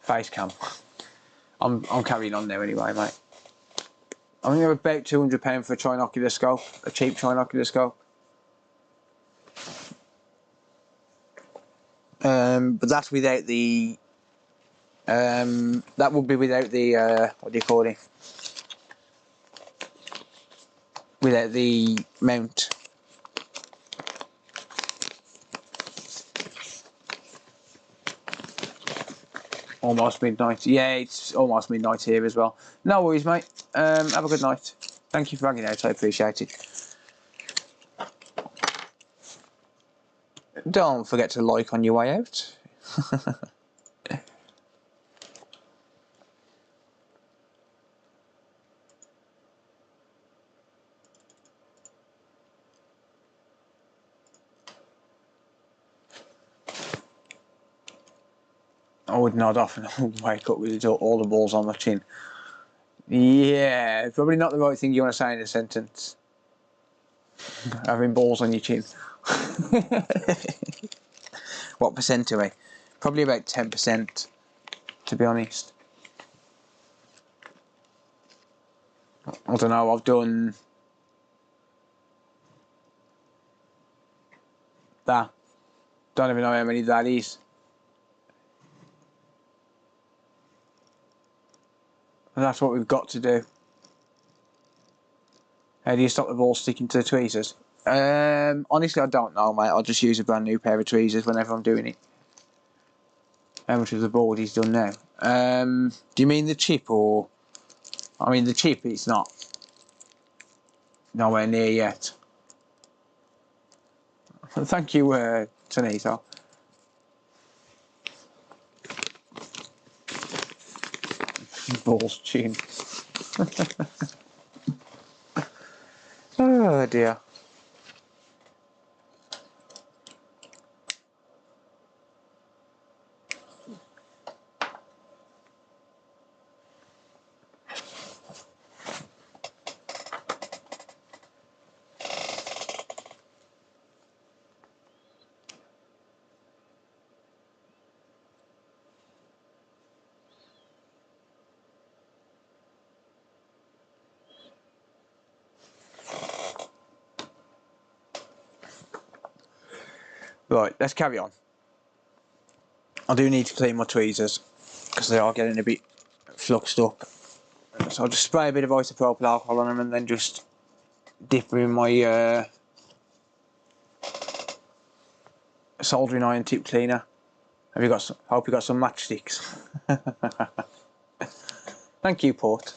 face cam. I'm carrying on there anyway, mate. I think they're about £200 for a trinocular scope, a cheap trinocular scope. But that's without the That would be without the what do you call it? Without the mount. Almost midnight. Yeah, it's almost midnight here as well. No worries, mate. Have a good night. Thank you for hanging out. I appreciate it. Don't forget to like on your way out. I would nod off and wake up with all the balls on my chin. Yeah, probably not the right thing you want to say in a sentence. Having balls on your chin. What percent are we? Probably about 10%, to be honest. I don't know, I've done that. Don't even know how many that is. And that's what we've got to do. How do you stop the ball sticking to the tweezers? Honestly, I don't know, mate. I'll just use a brand new pair of tweezers whenever I'm doing it. How much of the board he's done now? Do you mean the chip or? I mean the chip. It's not nowhere near yet. Thank you, Tanito. Balls chin. Oh dear. Right, let's carry on. I do need to clean my tweezers because they are getting a bit fluxed up. So I'll just spray a bit of isopropyl alcohol on them and then just dip them in my soldering iron tip cleaner. Have you got some? Hope you got some matchsticks. Thank you, Port.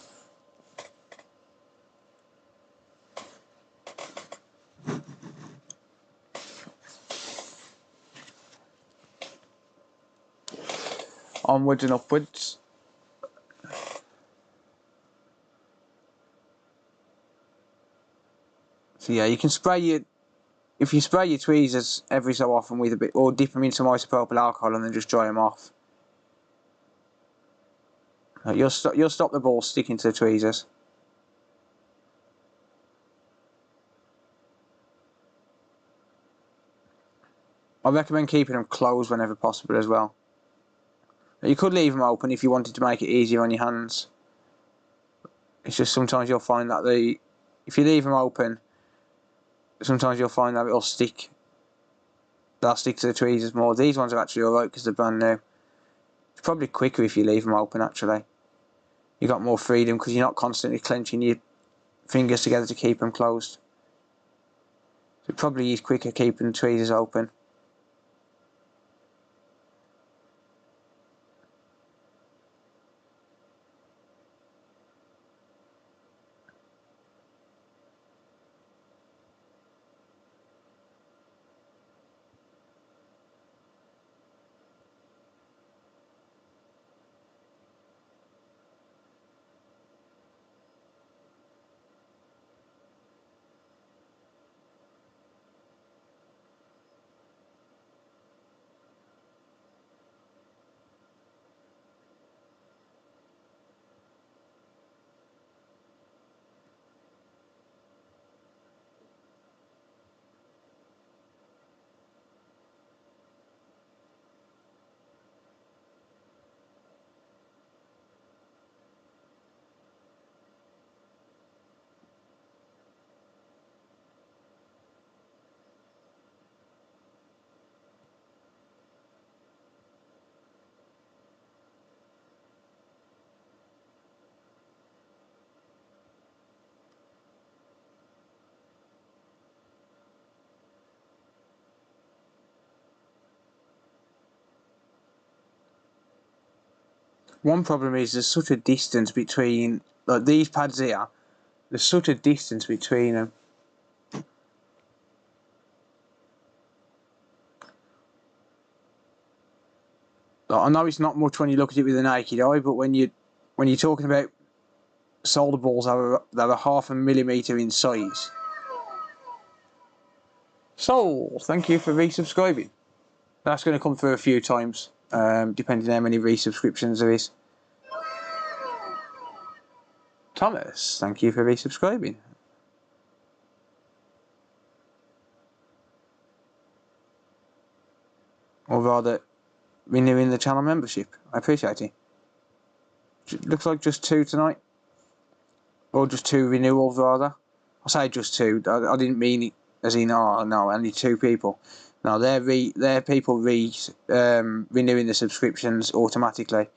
Onwards and upwards. So yeah, you can spray your. If you spray your tweezers every so often with a bit, or dip them in some isopropyl alcohol and then just dry them off, you'll stop the ball sticking to the tweezers. I recommend keeping them closed whenever possible as well. You could leave them open if you wanted to make it easier on your hands. It's just sometimes you'll find that if you leave them open, sometimes you'll find that they'll stick to the tweezers more. These ones are actually alright because they're brand new. It's probably quicker if you leave them open actually. You got more freedom because you're not constantly clenching your fingers together to keep them closed. So it probably is quicker keeping the tweezers open. One problem is there's such a distance between, like these pads here, there's such a distance between them. Like, I know it's not much when you look at it with the naked eye, but when you're talking about solder balls that are half a millimetre in size. So, thank you for resubscribing. That's going to come through a few times, depending on how many resubscriptions there is. Thomas, thank you for resubscribing. Or rather, renewing the channel membership. I appreciate it. Looks like just 2 tonight. Or just 2 renewals, rather. I say just 2. I didn't mean it as in, oh no, only 2 people. No, they're people renewing the subscriptions automatically.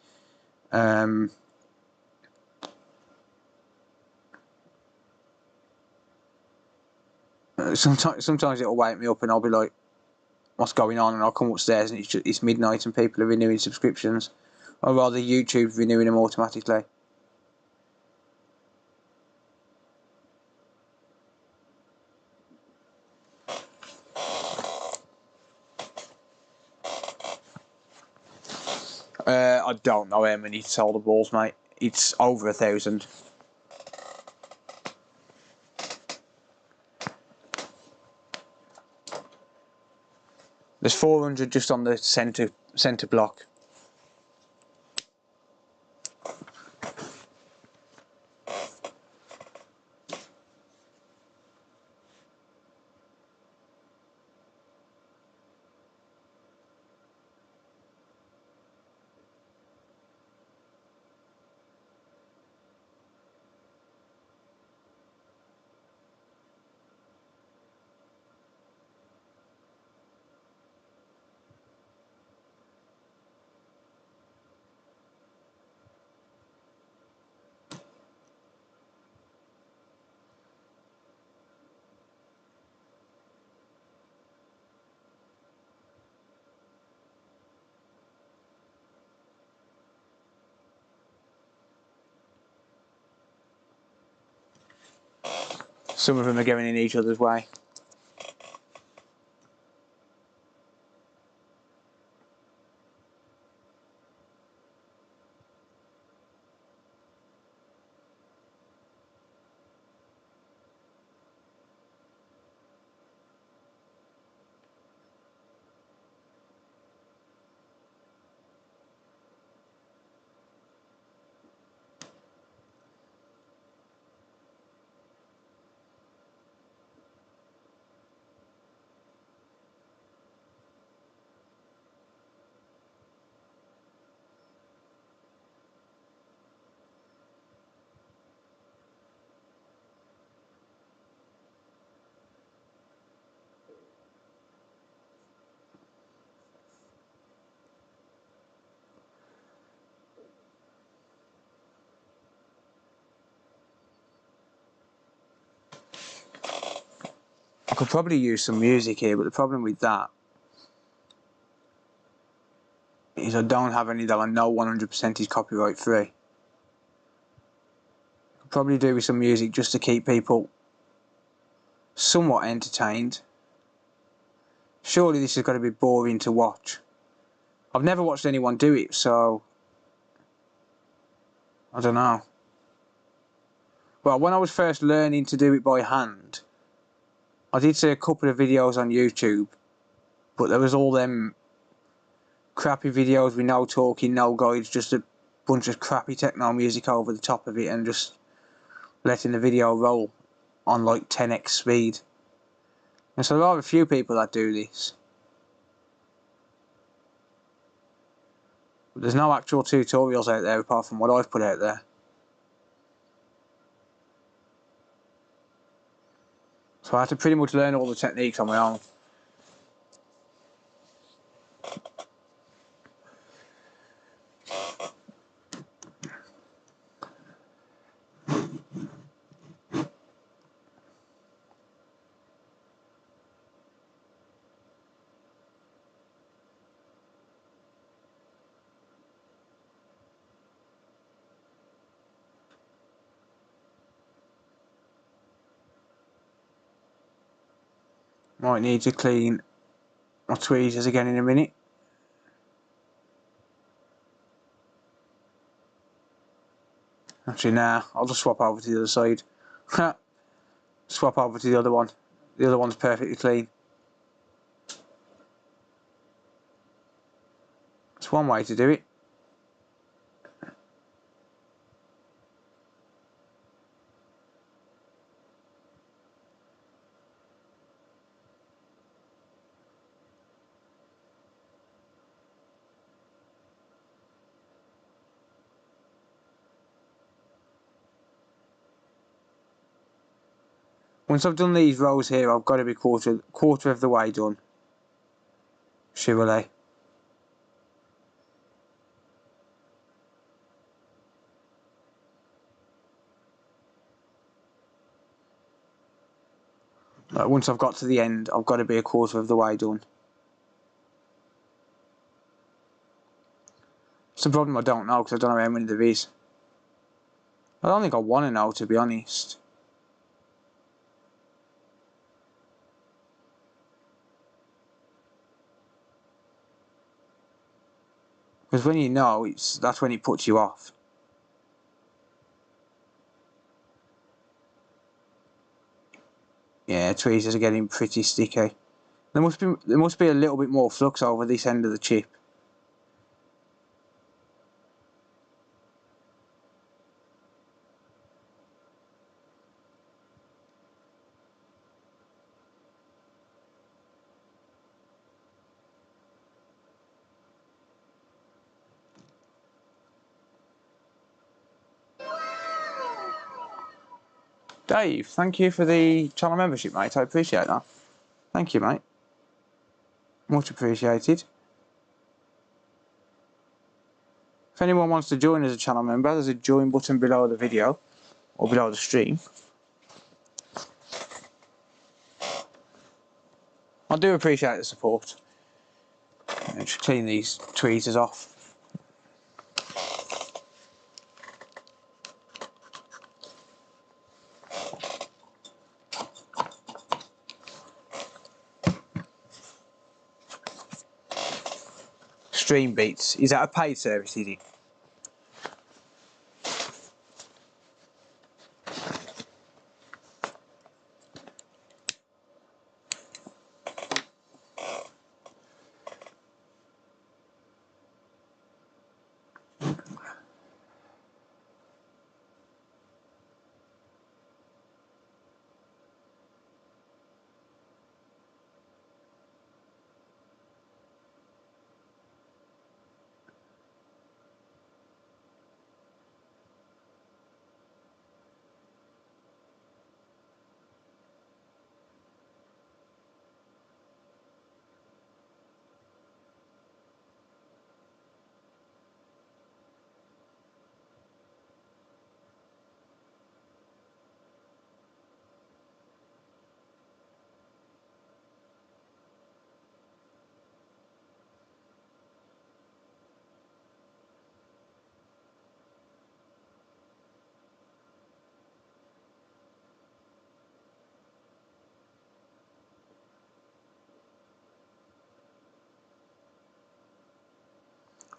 Sometimes it'll wake me up and I'll be like, what's going on? And I'll come upstairs and it's midnight and people are renewing subscriptions. Or rather, YouTube's renewing them automatically. I don't know how many solder balls, mate. It's over 1,000. There's 400 just on the centre block. Some of them are going in each other's way. I could probably use some music here, but the problem with that is I don't have any that I know 100% is copyright free. Could probably do with some music just to keep people somewhat entertained. Surely this has got to be boring to watch. I've never watched anyone do it, so I don't know. Well, when I was first learning to do it by hand, I did see a couple of videos on YouTube, but there was all them crappy videos with no talking, no guides, just a bunch of crappy techno music over the top of it and just letting the video roll on like 10x speed. And so there are a few people that do this. But there's no actual tutorials out there apart from what I've put out there. So I had to pretty much learn all the techniques on my own. Might need to clean my tweezers again in a minute. Actually, nah, I'll just swap over to the other side. Swap over to the other one. The other one's perfectly clean. It's one way to do it. Once I've done these rows here, I've got to be quarter of the way done. Surely. Like once I've got to the end, I've got to be a quarter of the way done. It's a problem I don't know because I don't know how many there is. I don't think I want to know, to be honest. Because when you know, that's when it puts you off. Yeah, tweezers are getting pretty sticky. There must be a little bit more flux over this end of the chip. Dave, thank you for the channel membership, mate. I appreciate that. Thank you, mate. Much appreciated. If anyone wants to join as a channel member, there's a join button below the video, or below the stream. I do appreciate the support. Just clean these tweezers off. Stream Beats. Is that a paid service, is it?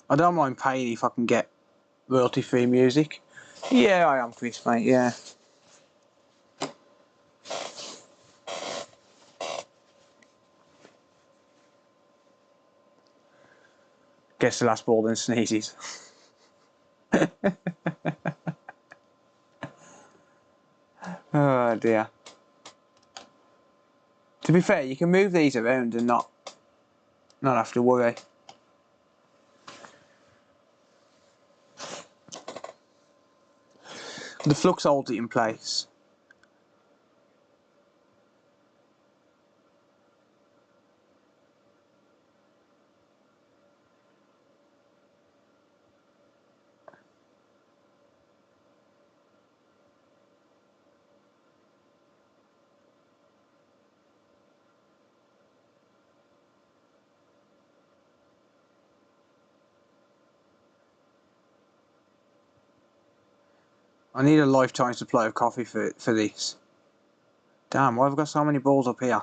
I don't mind paying if I can get royalty-free music. Yeah, I am, Chris, mate, yeah. Guess the last ball then sneezes. Oh dear. To be fair, you can move these around and not have to worry. The flux holds it in place. I need a lifetime supply of coffee for this. Damn, why have I got so many balls up here?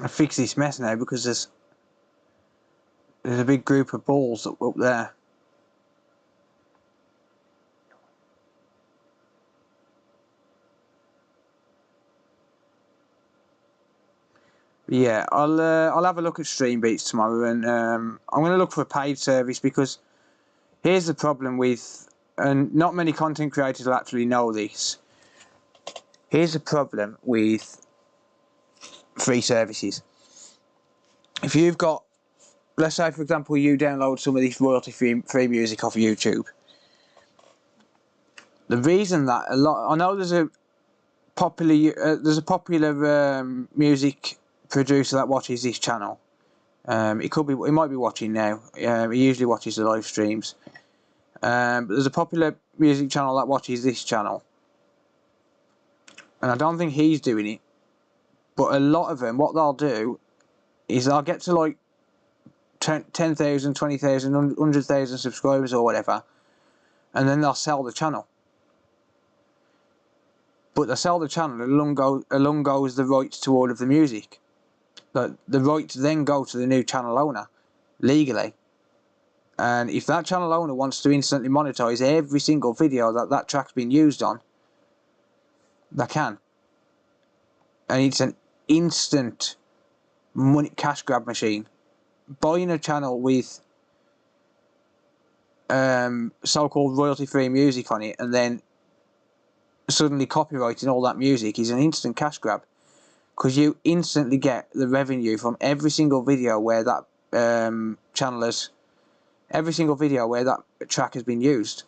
I fix this mess now because there's a big group of balls up there. Yeah, I'll have a look at Stream Beats tomorrow, and I'm going to look for a paid service, because here's the problem with, and not many content creators will actually know this. Here's the problem with free services. If you've got, let's say for example, you download some of this royalty-free music off YouTube. The reason that I know there's a popular music producer that watches this channel. It might be watching now. He usually watches the live streams. But there's a popular music channel that watches this channel, and I don't think he's doing it. But a lot of them, what they'll do is they'll get to like 10,000, 20,000, 100,000 subscribers or whatever, and then they'll sell the channel. But they sell the channel, along goes the rights to all of the music. The rights then go to the new channel owner, legally. And if that channel owner wants to instantly monetize every single video that track's been used on, they can. And it's an instant cash grab machine. Buying a channel with so-called royalty-free music on it, and then suddenly copyrighting all that music, is an instant cash grab, because you instantly get the revenue from every single video where that every single video where that track has been used.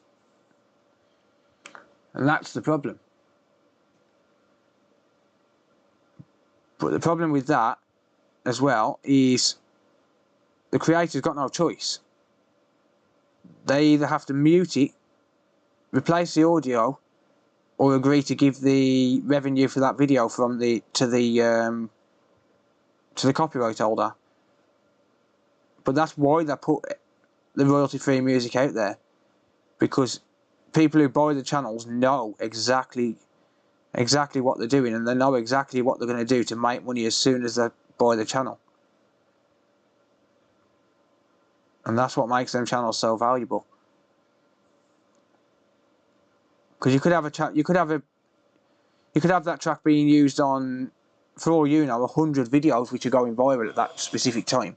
And that's the problem. But the problem with that as well is the creator's got no choice. They either have to mute it, replace the audio, or agree to give the revenue for that video from to the copyright holder. But that's why they put the royalty-free music out there, because people who buy the channels know exactly what they're doing, and they know exactly what they're going to do to make money as soon as they buy the channel. And that's what makes them channels so valuable. Because you could have that track being used on, for all you know, 100 videos which are going viral at that specific time,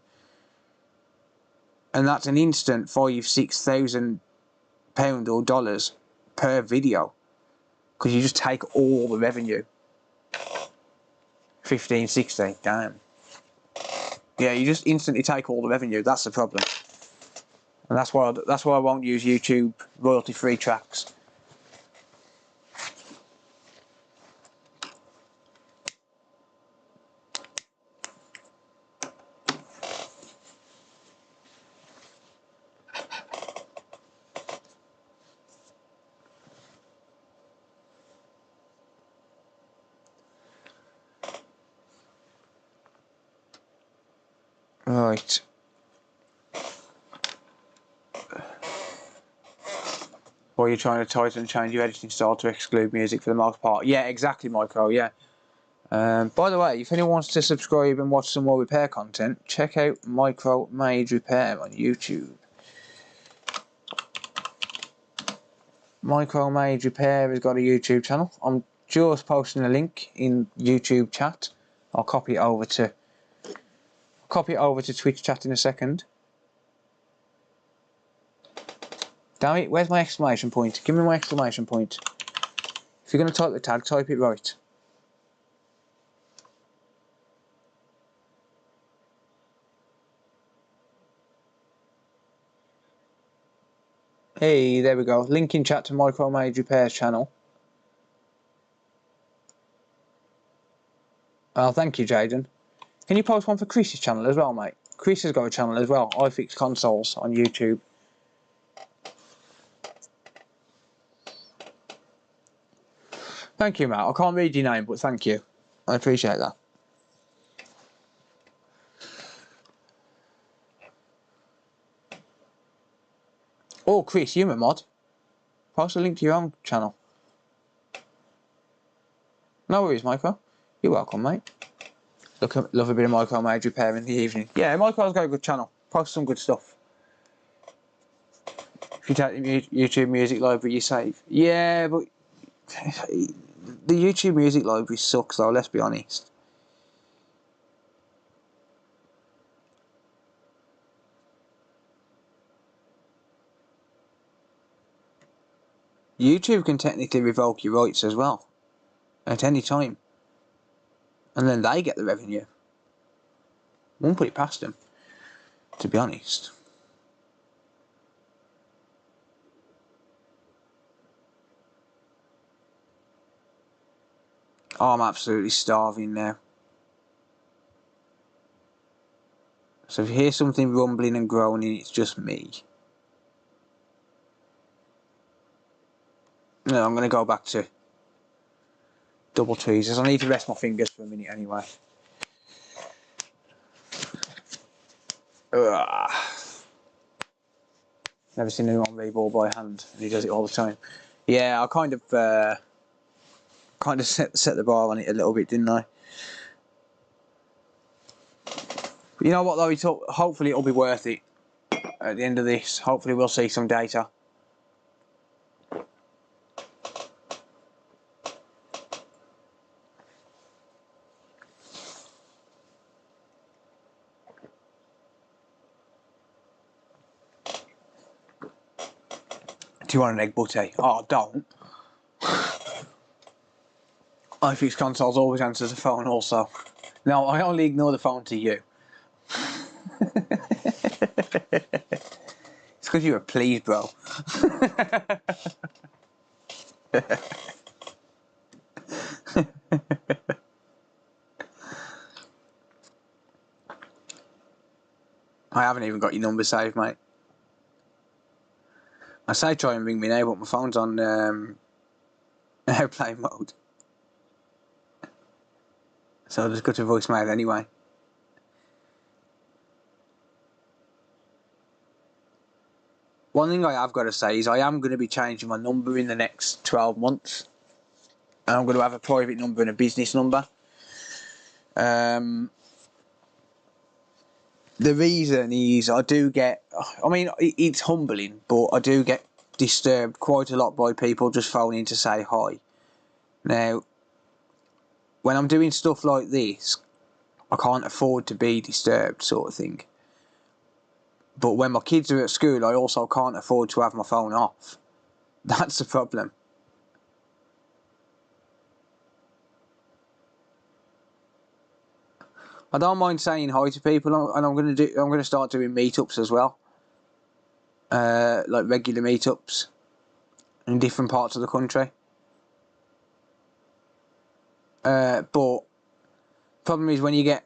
and that's an instant £5,000-6,000 or dollars per video, because you just take all the revenue. 15, 16, damn. Yeah, you just instantly take all the revenue. That's the problem, and that's why I won't use YouTube royalty-free tracks. Right. Or you're trying to tighten and change your editing style to exclude music for the most part. Yeah, exactly, Micro, yeah. By the way, if anyone wants to subscribe and watch some more repair content, check out Micro Made Repair on YouTube. Micro Made Repair has got a YouTube channel. I'm just posting a link in YouTube chat. I'll copy it over to Twitch chat in a second. Damn it, where's my exclamation point? Give me my exclamation point. If you're going to type the tag, type it right. Hey, there we go. Link in chat to Micro Made Repair's channel. Oh, thank you, Jaden. Can you post one for Chris's channel as well, mate? Chris has got a channel as well. I Fix Consoles on YouTube. Thank you, Matt. I can't read your name, but thank you. I appreciate that. Oh, Chris, you're a mod. Post a link to your own channel. No worries, Michael. You're welcome, mate. Love a bit of Michael Mage repair in the evening. Yeah, Michael's got a good channel. Posts some good stuff. If you take the YouTube music library, you save. Yeah, but the YouTube music library sucks though, let's be honest. YouTube can technically revoke your rights as well. At any time. And then they get the revenue. Won't put it past them, to be honest. Oh, I'm absolutely starving now. So if you hear something rumbling and groaning, it's just me. No, I'm going to go back to double tweezers. I need to rest my fingers for a minute anyway. Ugh. Never seen anyone reball by hand, and he does it all the time. Yeah, I kind of set the bar on it a little bit, didn't I? But you know what though, hopefully it'll be worth it at the end of this. Hopefully we'll see some data. Do you want an egg butty? Oh, don't. iFix Consoles always answers the phone also. No, I only ignore the phone to you. It's because you're a please, bro. I haven't even got your number saved, mate. I say try and ring me now, but my phone's on airplane mode. So I'll just go to voicemail anyway. One thing I have got to say is I am going to be changing my number in the next 12 months. And I'm going to have a private number and a business number. The reason is I do get... I mean, it's humbling, but I do get disturbed quite a lot by people just phoning to say hi. Now, when I'm doing stuff like this, I can't afford to be disturbed, sort of thing. But when my kids are at school, I also can't afford to have my phone off. That's the problem. I don't mind saying hi to people, and I'm going to start doing meetups as well, like regular meetups in different parts of the country. But problem is when you're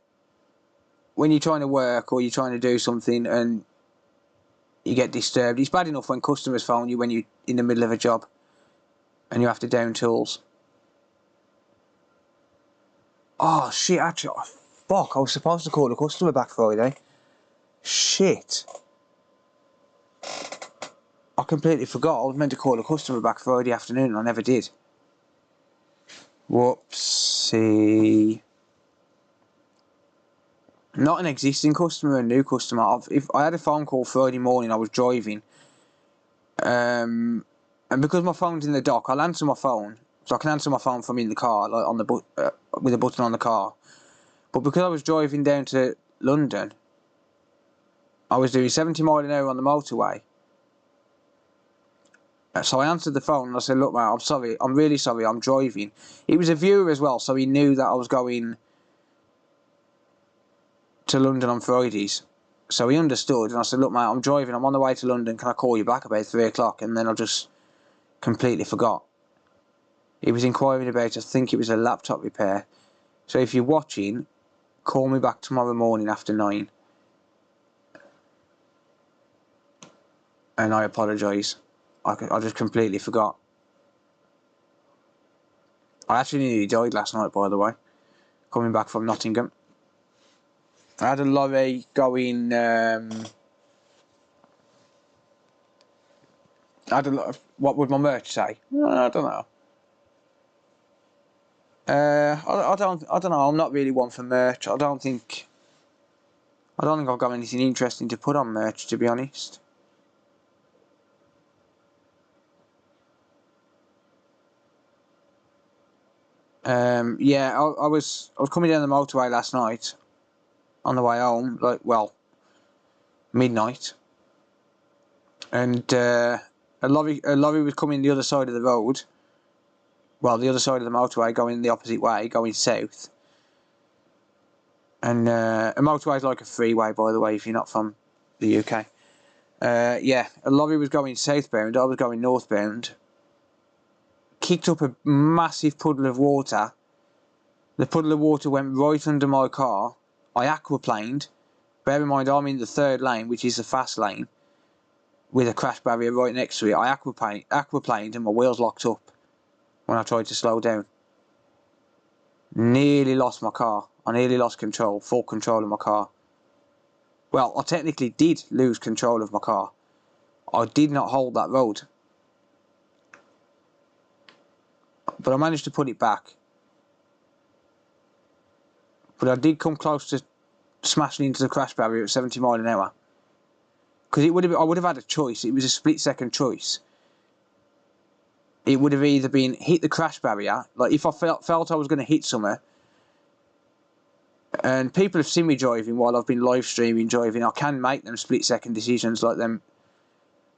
trying to work or you're trying to do something and you get disturbed. It's bad enough when customers phone you when you're in the middle of a job and you have to down tools. Oh shit! Actually, oh, fuck! I was supposed to call the customer back Friday. Shit! I completely forgot. I was meant to call the customer back Friday afternoon and I never did. Whoopsie. Not an existing customer, a new customer. If I had a phone call Friday morning, I was driving. And because my phone's in the dock, I'll answer my phone. So I can answer my phone from in the car, like on the with a button on the car. But because I was driving down to London, I was doing 70 miles an hour on the motorway. So I answered the phone and I said, look mate, I'm sorry, I'm really sorry, I'm driving. He was a viewer as well, so he knew that I was going to London on Fridays. So he understood and I said, look mate, I'm driving, I'm on the way to London, can I call you back about 3 o'clock? And then I just completely forgot. He was inquiring about, I think it was a laptop repair. So if you're watching, call me back tomorrow morning after 9. And I apologise. I just completely forgot. I actually nearly died last night, by the way, coming back from Nottingham. I had a lorry going. I had a lot of, what would my merch say? I don't know. I don't know. I'm not really one for merch. I don't think I've got anything interesting to put on merch, to be honest. Yeah, I was coming down the motorway last night on the way home, like, well, midnight, and a lorry was coming the other side of the road. Well, the other side of the motorway, going the opposite way, going south. And a motorway is like a freeway, by the way, if you're not from the UK. Yeah, a lorry was going southbound, I was going northbound. Kicked up a massive puddle of water. The puddle of water went right under my car. I aquaplaned. Bear in mind, I'm in the third lane, which is the fast lane, with a crash barrier right next to it. I aquaplaned and my wheels locked up when I tried to slow down. Nearly lost my car. I nearly lost full control of my car. Well, I technically did lose control of my car. I did not hold that road. But I managed to put it back. But I did come close to smashing into the crash barrier at 70 miles an hour. Because I would have had a choice. It was a split-second choice. It would have either been hit the crash barrier, like if I felt I was going to hit somewhere. And people have seen me driving while I've been live streaming driving. I can make them split-second decisions, like them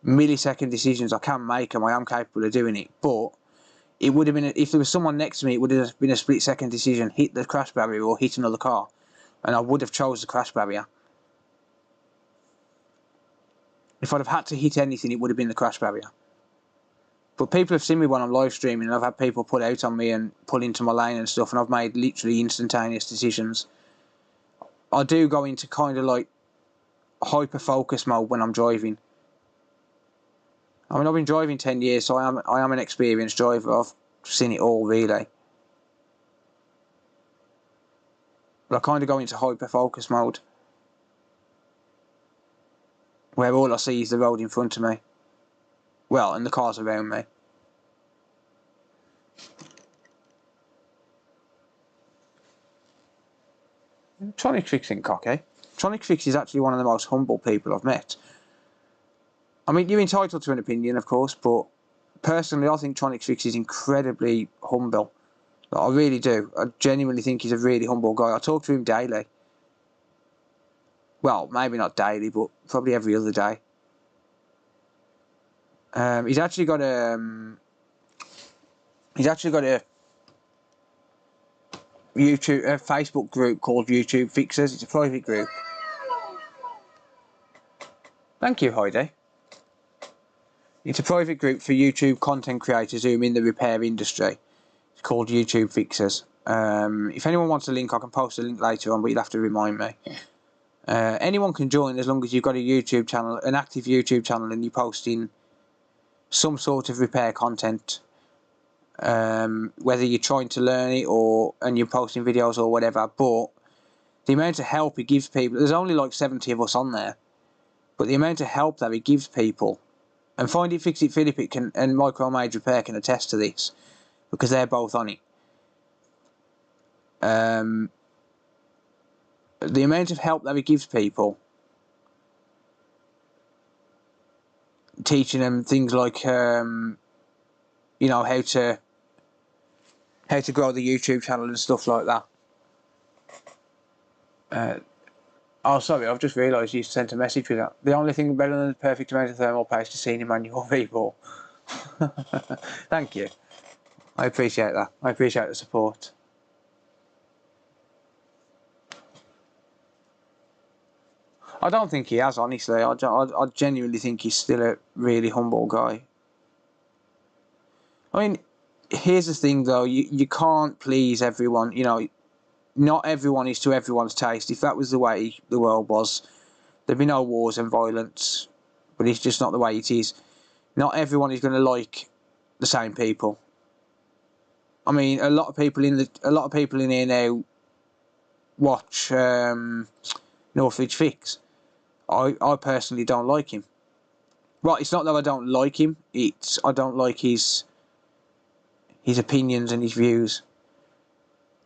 millisecond decisions. I can make them. I am capable of doing it. But it would have been, if there was someone next to me, it would have been a split-second decision: hit the crash barrier or hit another car. And I would have chose the crash barrier. If I'd have had to hit anything, it would have been the crash barrier. But people have seen me when I'm live streaming, and I've had people put out on me and pull into my lane and stuff, and I've made literally instantaneous decisions. I do go into kind of like hyper-focus mode when I'm driving. I mean, I've been driving 10 years, so I am an experienced driver. I've seen it all, really. But I kind of go into hyper-focus mode, where all I see is the road in front of me. Well, and the cars around me. Tronic Fix ain't cocky. Tronic Fix is actually one of the most humble people I've met. I mean, you're entitled to an opinion, of course, but personally, I think Tronic Fix is incredibly humble. I really do. I genuinely think he's a really humble guy. I talk to him daily. Well, maybe not daily, but probably every other day. He's actually got a Facebook group called YouTube Fixers. It's a private group. Thank you, Heidi. It's a private group for YouTube content creators who are in the repair industry. It's called YouTube Fixers. If anyone wants a link, I can post a link later on, but you'll have to remind me. Anyone can join as long as you've got a YouTube channel, an active YouTube channel, and you're posting some sort of repair content. Whether you're trying to learn it and you're posting videos or whatever, but the amount of help it gives people, there's only like 70 of us on there, but the amount of help that it gives people, and Find It, Fix It, Philip and Micro Mage Repair can attest to this, because they're both on it. The amount of help that it gives people, teaching them things like, you know, how to grow the YouTube channel and stuff like that. Oh, sorry, I've just realised you sent a message with that. The only thing better than the perfect amount of thermal paste is seeing manual people. Thank you. I appreciate that. I appreciate the support. I don't think he has, honestly. I genuinely think he's still a really humble guy. I mean, here's the thing, though. You can't please everyone, you know. Not everyone is to everyone's taste. If that was the way the world was, there'd be no wars and violence. But it's just not the way it is. Not everyone is going to like the same people. I mean, a lot of people in here now watch Northridge Fix. I personally don't like him. Well, it's not that I don't like him. It's I don't like his opinions and his views.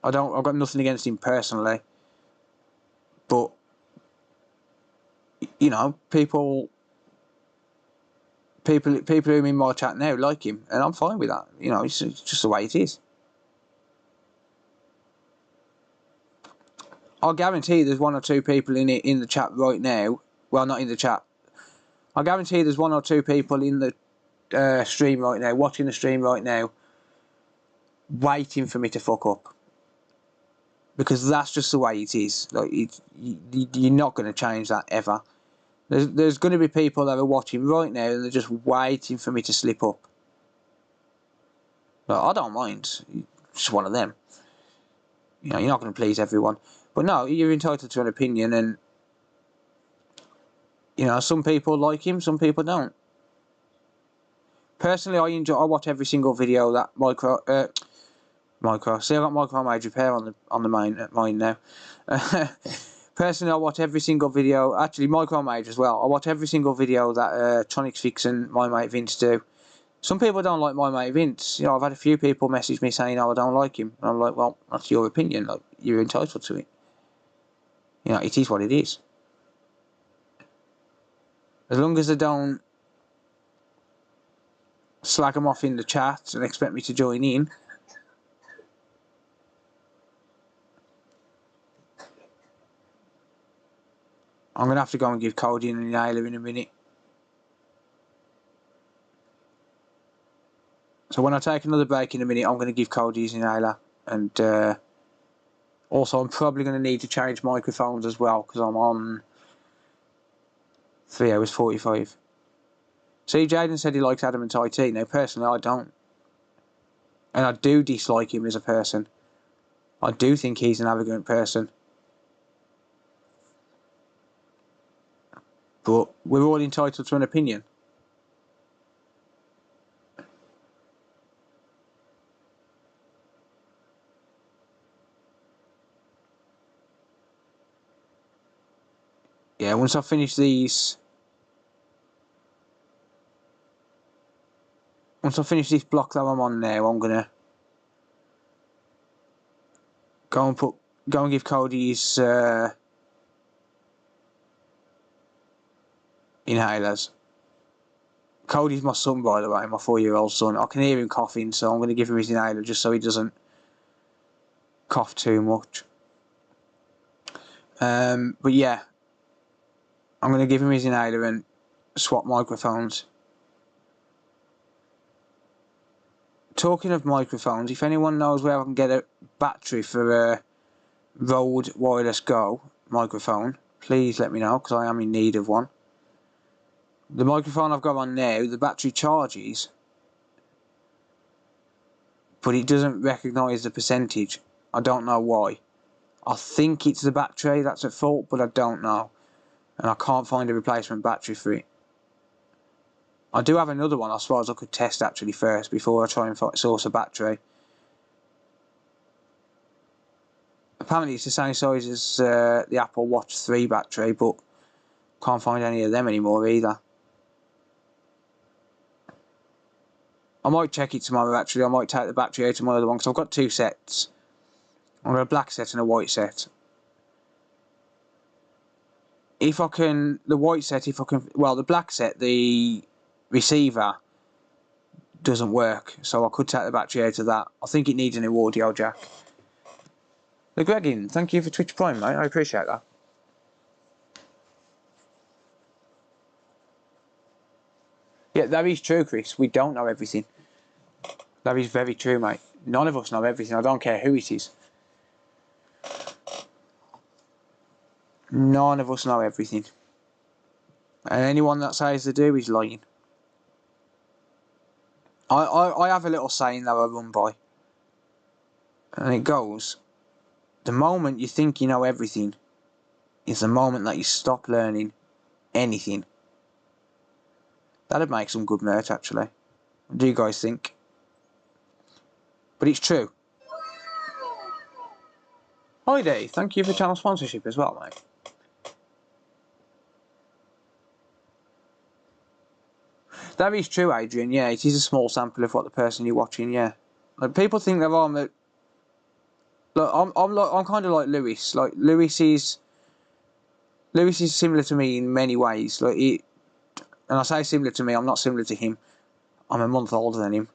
I've got nothing against him personally, but you know, people who are in my chat now like him, and I'm fine with that. You know, it's just the way it is. I'll guarantee there's 1 or 2 people in the chat right now. Well, not in the chat. I guarantee there's 1 or 2 people in the stream right now, watching the stream right now, waiting for me to fuck up. Because that's just the way it is. Like, you're not going to change that ever. There's going to be people that are watching right now and they're just waiting for me to slip up. Like, I don't mind. Just one of them. You know, you're not going to please everyone. But no, you're entitled to an opinion, and you know, some people like him, some people don't. Personally, I watch every single video that Micro. See, I got Micro Mage Repair on the mine now. Personally, I watch every single video. Actually, Micro Mage as well. I watch every single video that Tronics Fix and my mate Vince do. Some people don't like my mate Vince. You know, I've had a few people message me saying, "Oh, I don't like him." And I'm like, "Well, that's your opinion. Like, you're entitled to it. You know, it is what it is. As long as they don't slag them off in the chat and expect me to join in." I'm going to have to go and give Cody an inhaler in a minute. So when I take another break in a minute, I'm going to give Cody his inhaler. And also, I'm probably going to need to change microphones as well, because I'm on 3 hours 45. See, Jaden said he likes Adamant IT. Now, personally, I don't. And I do dislike him as a person. I do think he's an arrogant person. But we're all entitled to an opinion. Yeah, once I finish this block that I'm on now, I'm gonna go and give Cody his inhalers. Cody's my son, by the way, my 4-year-old son. I can hear him coughing, so I'm gonna give him his inhaler just so he doesn't cough too much. But yeah, I'm gonna give him his inhaler and swap microphones. Talking of microphones, if anyone knows where I can get a battery for a Rode Wireless Go microphone, please let me know, because I am in need of one. The microphone I've got on now, the battery charges, but it doesn't recognise the percentage. I don't know why. I think it's the battery that's at fault, but I don't know. And I can't find a replacement battery for it. I do have another one I suppose I could test actually first before I try and source a battery. Apparently it's the same size as the Apple Watch 3 battery, but can't find any of them anymore either. I might check it tomorrow actually. I might take the battery out of my other one, because I've got 2 sets. I've got a black set and a white set. If I can, the white set, well, the black set, the receiver doesn't work, so I could take the battery out of that. I think it needs a new audio jack. The Gregin, thank you for Twitch Prime, mate. I appreciate that. Yeah, that is true, Chris. We don't know everything. That is very true, mate. None of us know everything. I don't care who it is. None of us know everything. And anyone that says they do is lying. I have a little saying that I run by. And it goes, the moment you think you know everything is the moment that you stop learning anything. That'd make some good merch, actually. What do you guys think? But it's true. Hi Dave, thank you for channel sponsorship as well, mate. That is true, Adrian. Yeah, it is a small sample of what the person you're watching, yeah. Like, people think they're on the... Look, I'm kind of like Lewis. Like Lewis is similar to me in many ways. Like and I say similar to me, I'm not similar to him. I'm a month older than him.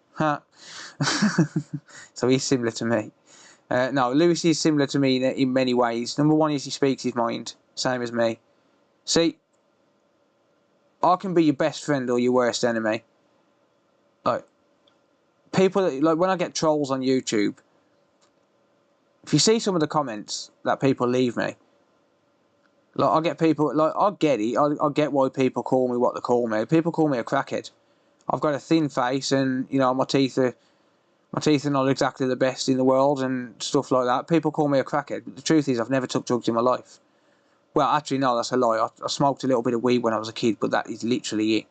So he's similar to me. No, Lewis is similar to me in many ways. Number one is he speaks his mind, same as me. See, I can be your best friend or your worst enemy. Like, people, like when I get trolls on YouTube, if you see some of the comments that people leave me, like I get people, like I get it, I get why people call me what they call me. People call me a crackhead. I've got a thin face, and you know my teeth are not exactly the best in the world and stuff like that. People call me a crackhead, but the truth is I've never took drugs in my life. Well, actually, no, that's a lie. I smoked a little bit of weed when I was a kid, but that is literally it.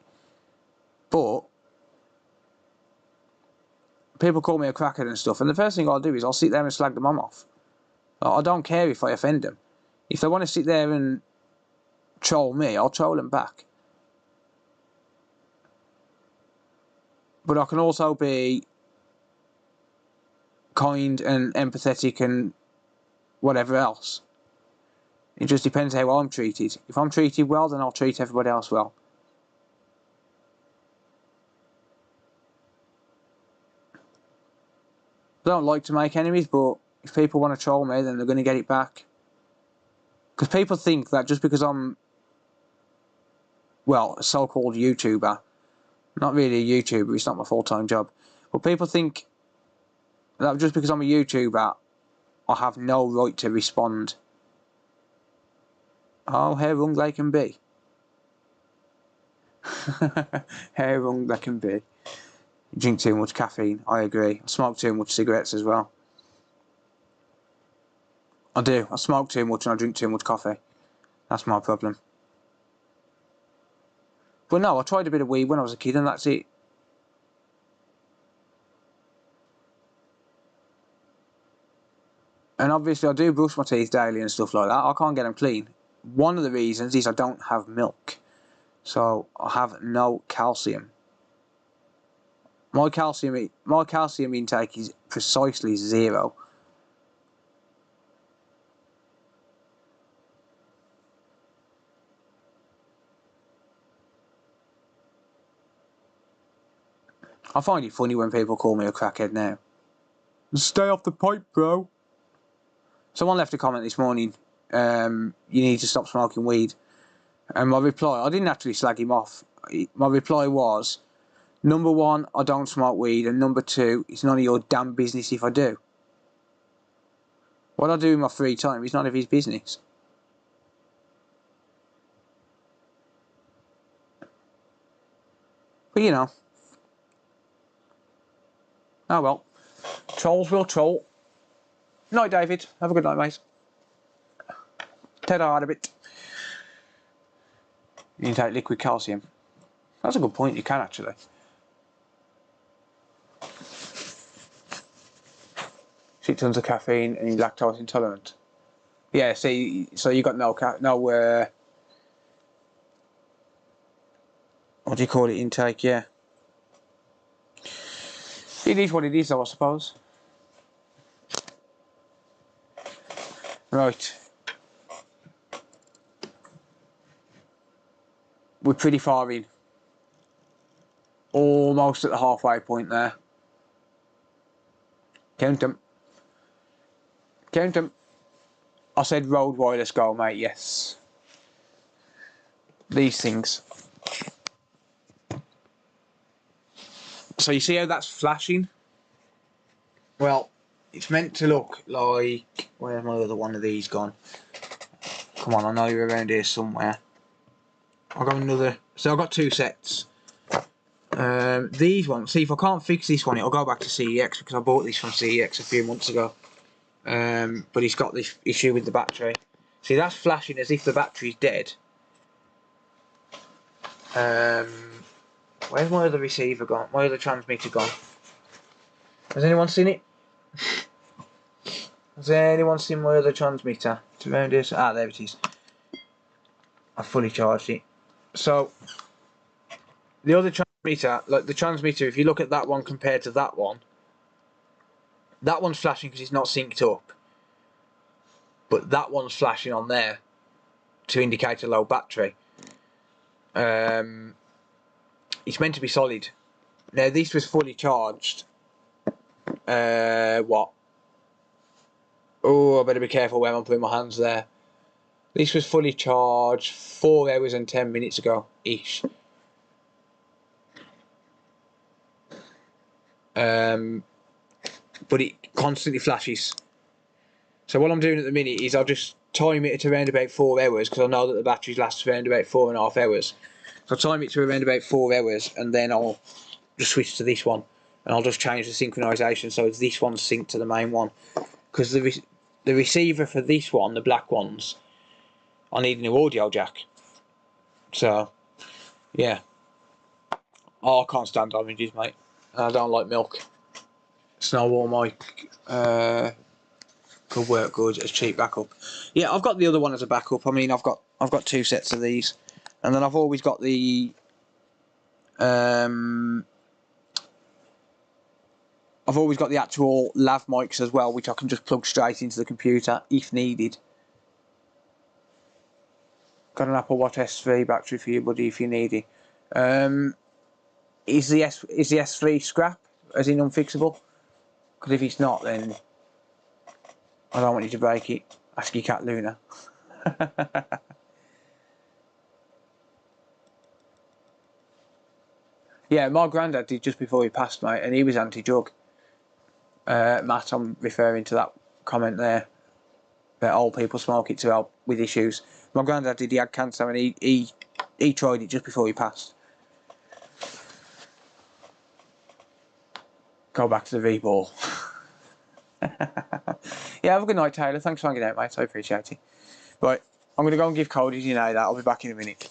But people call me a crackhead and stuff, and the first thing I'll do is I'll sit there and slag them off. I don't care if I offend them. If they want to sit there and troll me, I'll troll them back. But I can also be kind and empathetic and whatever else. It just depends how I'm treated. If I'm treated well, then I'll treat everybody else well. I don't like to make enemies, but if people want to troll me, then they're going to get it back. Because people think that just because I'm, well, a so-called YouTuber, not really a YouTuber, it's not my full-time job, but people think that just because I'm a YouTuber, I have no right to respond. Oh, how wrong they can be. How wrong they can be. You drink too much caffeine, I agree. I smoke too much cigarettes as well. I do. I smoke too much and I drink too much coffee. That's my problem. But no, I tried a bit of weed when I was a kid and that's it. And obviously I do brush my teeth daily and stuff like that. I can't get them clean. One of the reasons is I don't have milk. So I have no calcium. My calcium intake is precisely 0. I find it funny when people call me a crackhead now. Stay off the pipe, bro. Someone left a comment this morning, you need to stop smoking weed. And my reply, I didn't actually slag him off. My reply was, number one, I don't smoke weed, and number two, it's none of your damn business if I do. What I do in my free time is none of his business. But you know. Oh well. Trolls will troll. Night, David. Have a good night, mate. Ted hard a bit. You can take liquid calcium. That's a good point, you can actually. 6 tons of caffeine and you're lactose intolerant. Yeah, see, so you got no what do you call it, intake, yeah. It is what it is though, I suppose. Right. We're pretty far in. Almost at the halfway point there. Count them. Count them. I said road wireless go, mate, yes. These things. So you see how that's flashing? Well, it's meant to look like... Where's my other one of these gone? Come on, I know you're around here somewhere. I've got another... So I've got 2 sets. These ones, see if I can't fix this one, it'll go back to CEX because I bought this from CEX a few months ago. But it's got this issue with the battery. See, that's flashing as if the battery's dead. Where's my other receiver gone? My other transmitter gone? Has anyone seen it? Has anyone seen my other transmitter? It's around here. Ah, there it is. I fully charged it. So, the other transmitter, like the transmitter, if you look at that one compared to that one's flashing because it's not synced up. but that one's flashing on there to indicate a low battery. It's meant to be solid. Now this was fully charged. What? Oh, I better be careful where I'm putting my hands there. This was fully charged 4 hours and 10 minutes ago, ish. But it constantly flashes. So what I'm doing at the minute is I'll just time it to around about 4 hours, because I know that the batteries last around about 4.5 hours. So I'll time it to around about 4 hours, and then I'll just switch to this one, and I'll just change the synchronization so it's this one synced to the main one. Because the receiver for this one, the black ones, I need a new audio jack. So yeah. Oh, I can't stand oranges, mate. I don't like milk. Snowball mic could work good as cheap backup. Yeah, I've got the other one as a backup. I mean, I've got 2 sets of these, and then I've always got the actual lav mics as well, which I can just plug straight into the computer if needed. Got an Apple Watch S3 battery for you, buddy, if you need it. Is the S3 scrap, as in unfixable? Because if it's not, then I don't want you to break it. Ask your cat Luna. Yeah, my granddad did just before he passed, mate, and he was anti-drug. Matt, I'm referring to that comment there, that old people smoke it to help with issues. My granddad did, he had cancer, and he tried it just before he passed. Go back to the V-ball. Yeah, have a good night, Taylor. Thanks for hanging out, mate. I appreciate it. Right, I'm going to go and give Cody, you know that. I'll be back in a minute.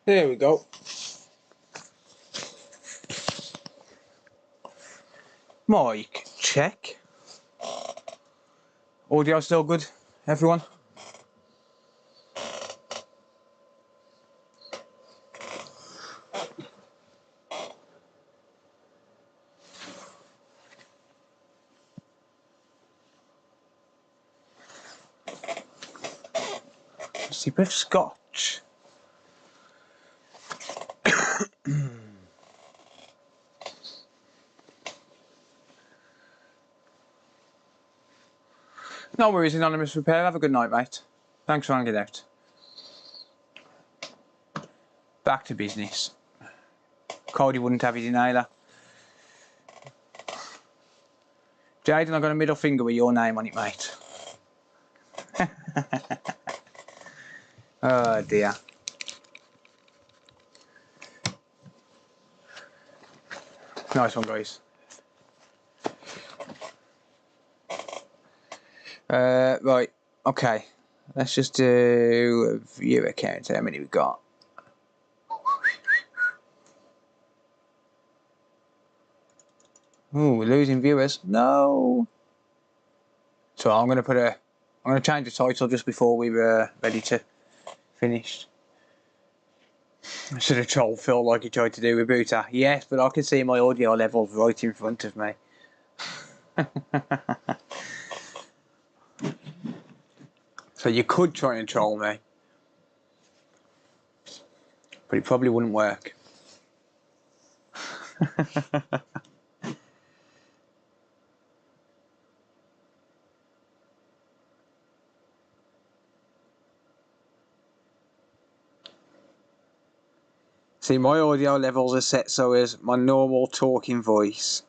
There we go. Mic check. Audio still good, everyone? Sip of scotch. No worries, Anonymous Repair. Have a good night, mate. Thanks for hanging out. Back to business. Cody wouldn't have his inhaler. Jaden, I got a middle finger with your name on it, mate. Oh dear. Nice one, guys. Right, okay. Let's just do a viewer count. How many we got? Ooh, we're losing viewers. No. So I'm gonna change the title just before we were ready to finish. I should have trolled Phil like he tried to do with Boota. Yes, but I can see my audio levels right in front of me. So you could try and troll me, but it probably wouldn't work. See, my audio levels are set so as my normal talking voice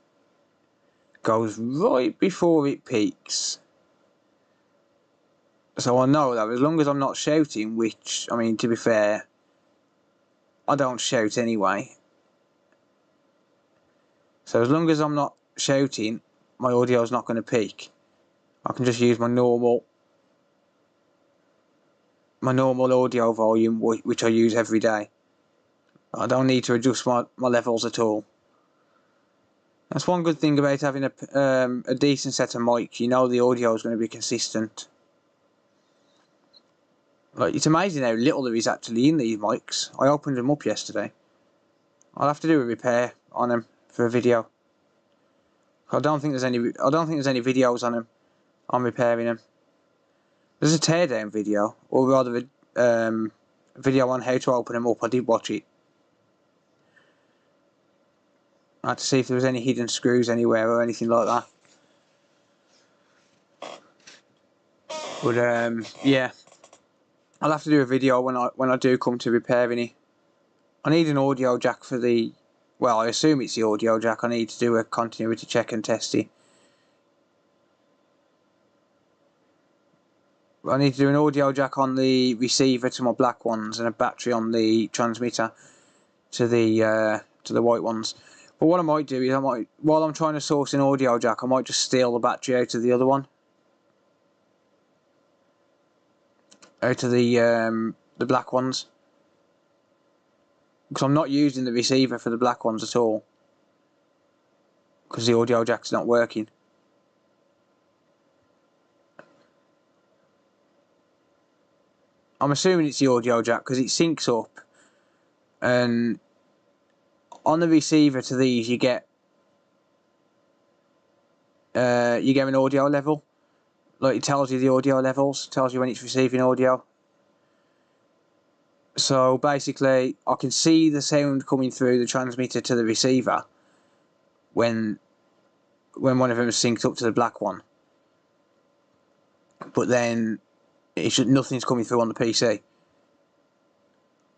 goes right before it peaks. So I know that as long as I'm not shouting, which, I mean, to be fair, I don't shout anyway. So as long as I'm not shouting, my audio is not going to peak. I can just use my normal audio volume, which I use every day. I don't need to adjust my levels at all. That's one good thing about having a decent set of mics. You know the audio is going to be consistent. Like, it's amazing how little there is actually in these mics. I opened them up yesterday. I'll have to do a repair on them for a video. I don't think there's any videos on them. On repairing them. There's a teardown video, or rather a video on how to open them up. I did watch it. I had to see if there was any hidden screws anywhere or anything like that. But yeah, I'll have to do a video when I do come to repairing it. I need an audio jack for the. Well, I assume it's the audio jack. I need to do a continuity check and test it. I need to do an audio jack on the receiver to my black ones and a battery on the transmitter to the white ones. But what I might do is while I'm trying to source an audio jack, I might just steal the battery out of the other one, out of the black ones, because I'm not using the receiver for the black ones at all, because the audio jack's not working. I'm assuming it's the audio jack because it syncs up, and on the receiver to these you get an audio level. Like, it tells you the audio levels, tells you when it's receiving audio. So basically, I can see the sound coming through the transmitter to the receiver when one of them is synced up to the black one. But then nothing's coming through on the PC.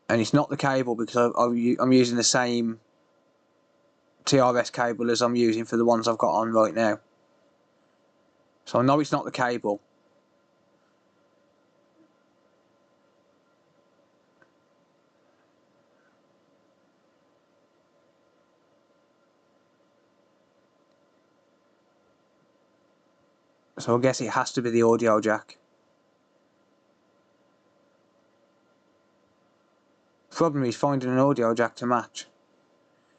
And it's not the cable, because I'm using the same TRS cable as I'm using for the ones I've got on right now. So I know it's not the cable. So I guess it has to be the audio jack. Problem is finding an audio jack to match.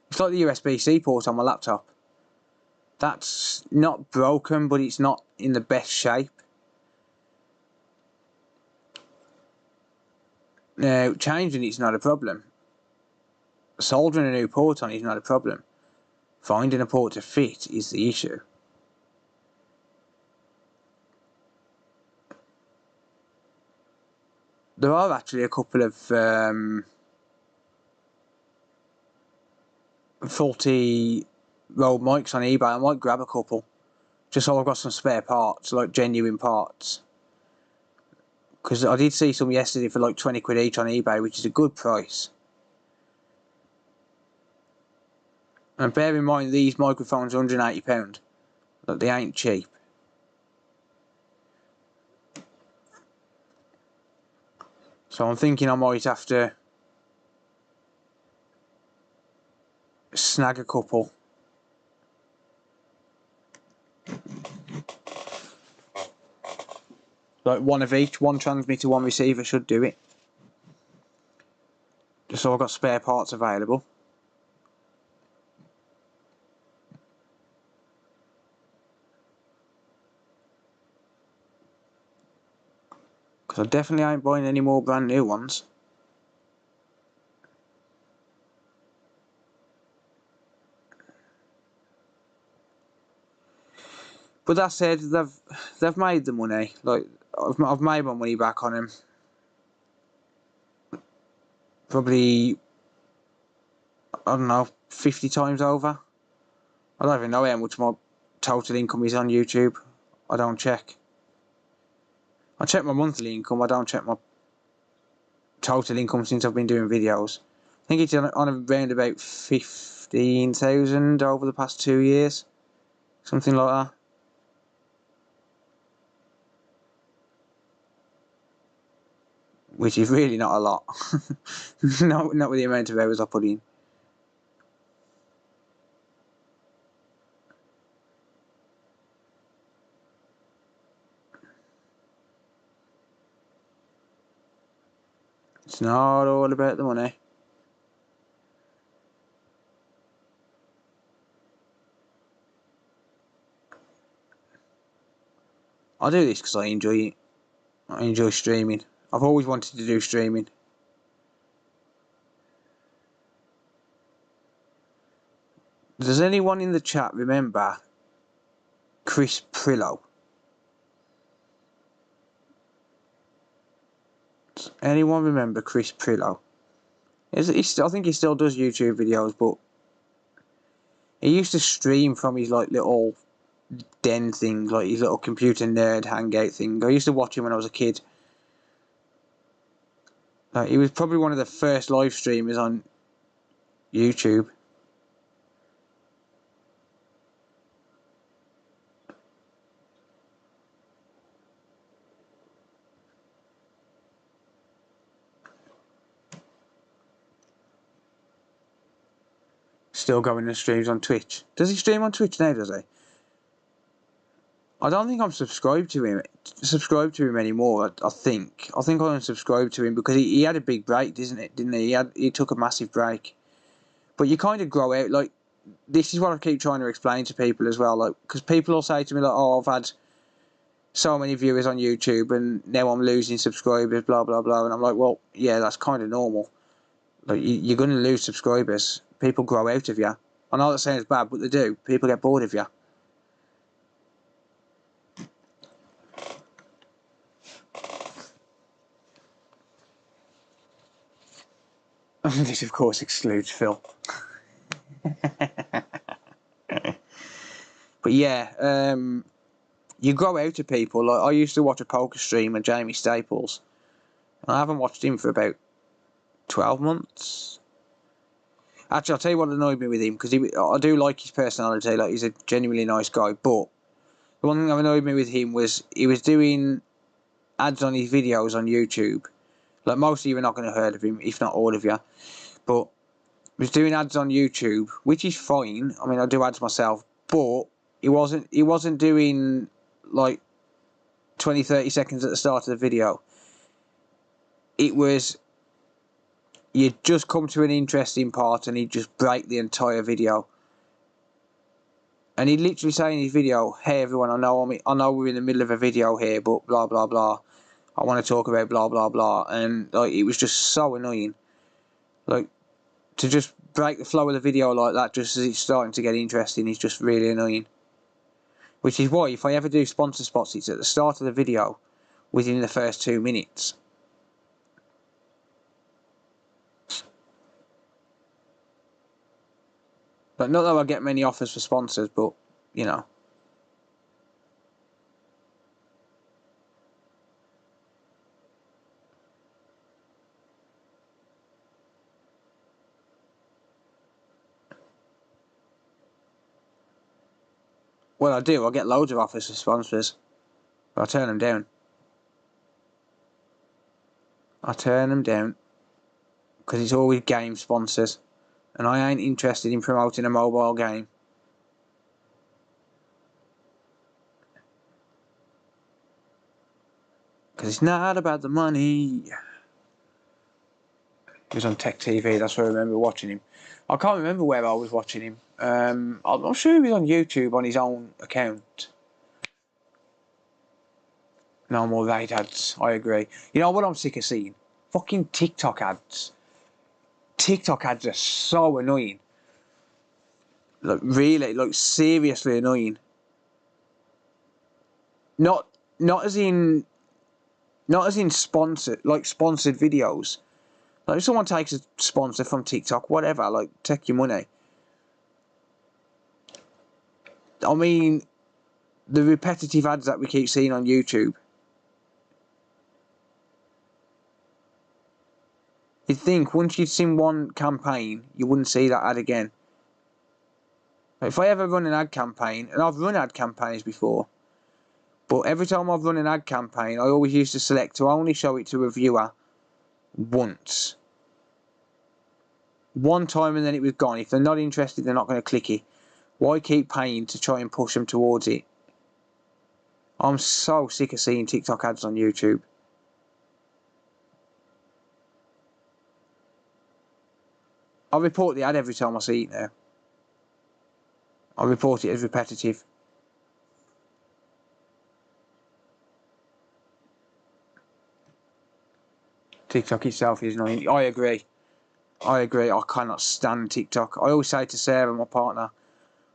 It's like the USB-C port on my laptop. That's not broken, but it's not in the best shape. Now, changing it's not a problem. Soldering a new port on is not a problem. Finding a port to fit is the issue. There are actually a couple of faulty Rode mics on eBay. I might grab a couple, just so I've got some spare parts, like genuine parts. Because I did see some yesterday for like 20 quid each on eBay, which is a good price. And bear in mind, these microphones are £180. Like, they ain't cheap. So I'm thinking I might have to snag a couple. Like one of each, one transmitter, one receiver should do it. Just so I've got spare parts available. Because I definitely ain't buying any more brand new ones. But that said, they've made the money. Like, I've made my money back on them. Probably, I don't know, 50 times over. I don't even know how much my total income is on YouTube. I don't check. I check my monthly income, I don't check my total income since I've been doing videos. I think it's on around about 15,000 over the past 2 years. Something like that. Which is really not a lot. not with the amount of hours I put in. It's not all about the money. I do this because I enjoy it. I enjoy streaming. I've always wanted to do streaming. Does anyone in the chat remember Chris Prillo? Does anyone remember Chris Prillo? I think he still does YouTube videos, but he used to stream from his like little den thing, like his little computer nerd hangout thing. I used to watch him when I was a kid. He was probably one of the first live streamers on YouTube. Still going and streams on Twitch. Does he stream on Twitch now, does he? I don't think I'm subscribed to him anymore. I think I unsubscribed to him because he had a big break, didn't he? He took a massive break. But you kind of grow out. Like, this is what I keep trying to explain to people as well. Like, because people will say to me like, "Oh, I've had so many viewers on YouTube and now I'm losing subscribers, blah blah blah." And I'm like, well, yeah, that's kind of normal. Like, you're going to lose subscribers. People grow out of you. I know that sounds bad, but they do. People get bored of you. This, of course, excludes Phil. But yeah, you grow out of people. Like, I used to watch a poker streamer, Jamie Staples. And I haven't watched him for about 12 months. Actually, I'll tell you what annoyed me with him, because I do like his personality. Like, he's a genuinely nice guy. But the one thing that annoyed me with him was he was doing ads on his videos on YouTube. Like, most of you are not going to heard of him, if not all of you. But he was doing ads on YouTube, which is fine. I mean, I do ads myself. But he wasn't doing like 20-30 seconds at the start of the video. It was you'd just come to an interesting part and he'd just break the entire video. And he'd literally say in his video, "Hey everyone, I know we're in the middle of a video here, but blah blah blah. I want to talk about blah blah blah." And like, it was just so annoying. Like, to just break the flow of the video like that just as it's starting to get interesting is just really annoying. Which is why if I ever do sponsor spots, it's at the start of the video, within the first 2 minutes. But not that I get many offers for sponsors, but you know. Well, I do. I get loads of offers for sponsors, but I turn them down. I turn them down because it's always game sponsors, and I ain't interested in promoting a mobile game. Because it's not about the money. He was on Tech TV, that's where I remember watching him. I can't remember where I was watching him. I'm not sure he was on YouTube on his own account. No more raid ads, I agree. You know what I'm sick of seeing? Fucking TikTok ads. TikTok ads are so annoying. Like, really, like, seriously annoying. Not as in sponsored videos. Like, if someone takes a sponsor from TikTok, whatever, like, take your money. I mean, the repetitive ads that we keep seeing on YouTube. You'd think once you'd seen one campaign, you wouldn't see that ad again. If I ever run an ad campaign, and I've run ad campaigns before, but every time I've run an ad campaign, I always used to select to only show it to a viewer once. One time and then it was gone. If they're not interested, they're not going to click it. Why keep paying to try and push them towards it? I'm so sick of seeing TikTok ads on YouTube. I report the ad every time I see it now. I report it as repetitive. TikTok itself is annoying. I agree. I cannot stand TikTok. I always say to Sarah, my partner,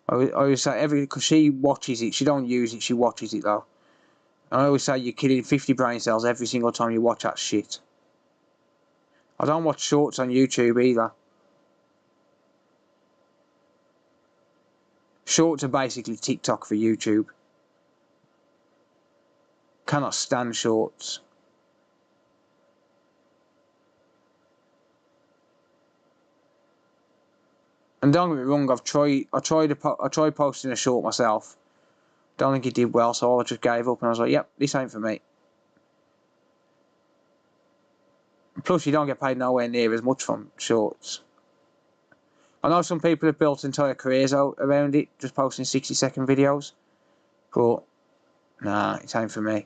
I always say because she watches it. She don't use it. She watches it though. And I always say you're killing 50 brain cells every single time you watch that shit. I don't watch shorts on YouTube either. Shorts are basically TikTok for YouTube. Cannot stand shorts. And don't get me wrong, I tried posting a short myself. Don't think it did well, so I just gave up and I was like, yep, this ain't for me. Plus, you don't get paid nowhere near as much from shorts. I know some people have built entire careers out around it, just posting 60-second videos. But, nah, it ain't for me.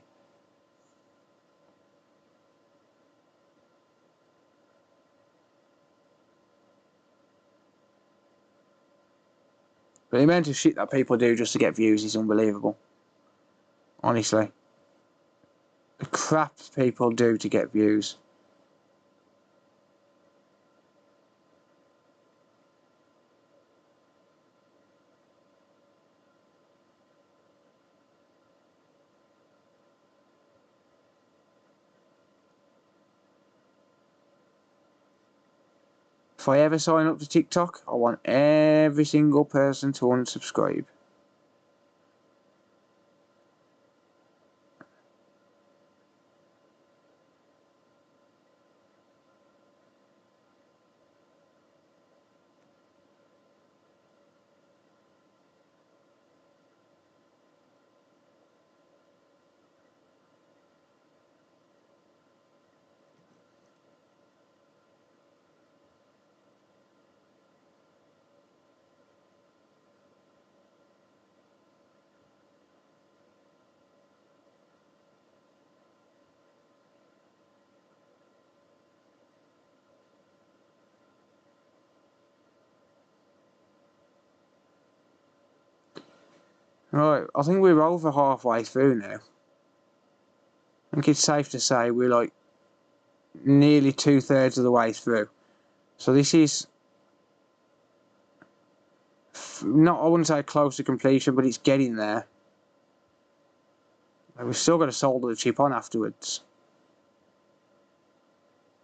But the amount of shit that people do just to get views is unbelievable. Honestly. The crap people do to get views. If I ever sign up to TikTok, I want every single person to unsubscribe. Right, I think we're over halfway through now. I think it's safe to say we're like nearly 2/3 of the way through. So this is not, I wouldn't say close to completion, but it's getting there. And we've still got to solder the chip on afterwards.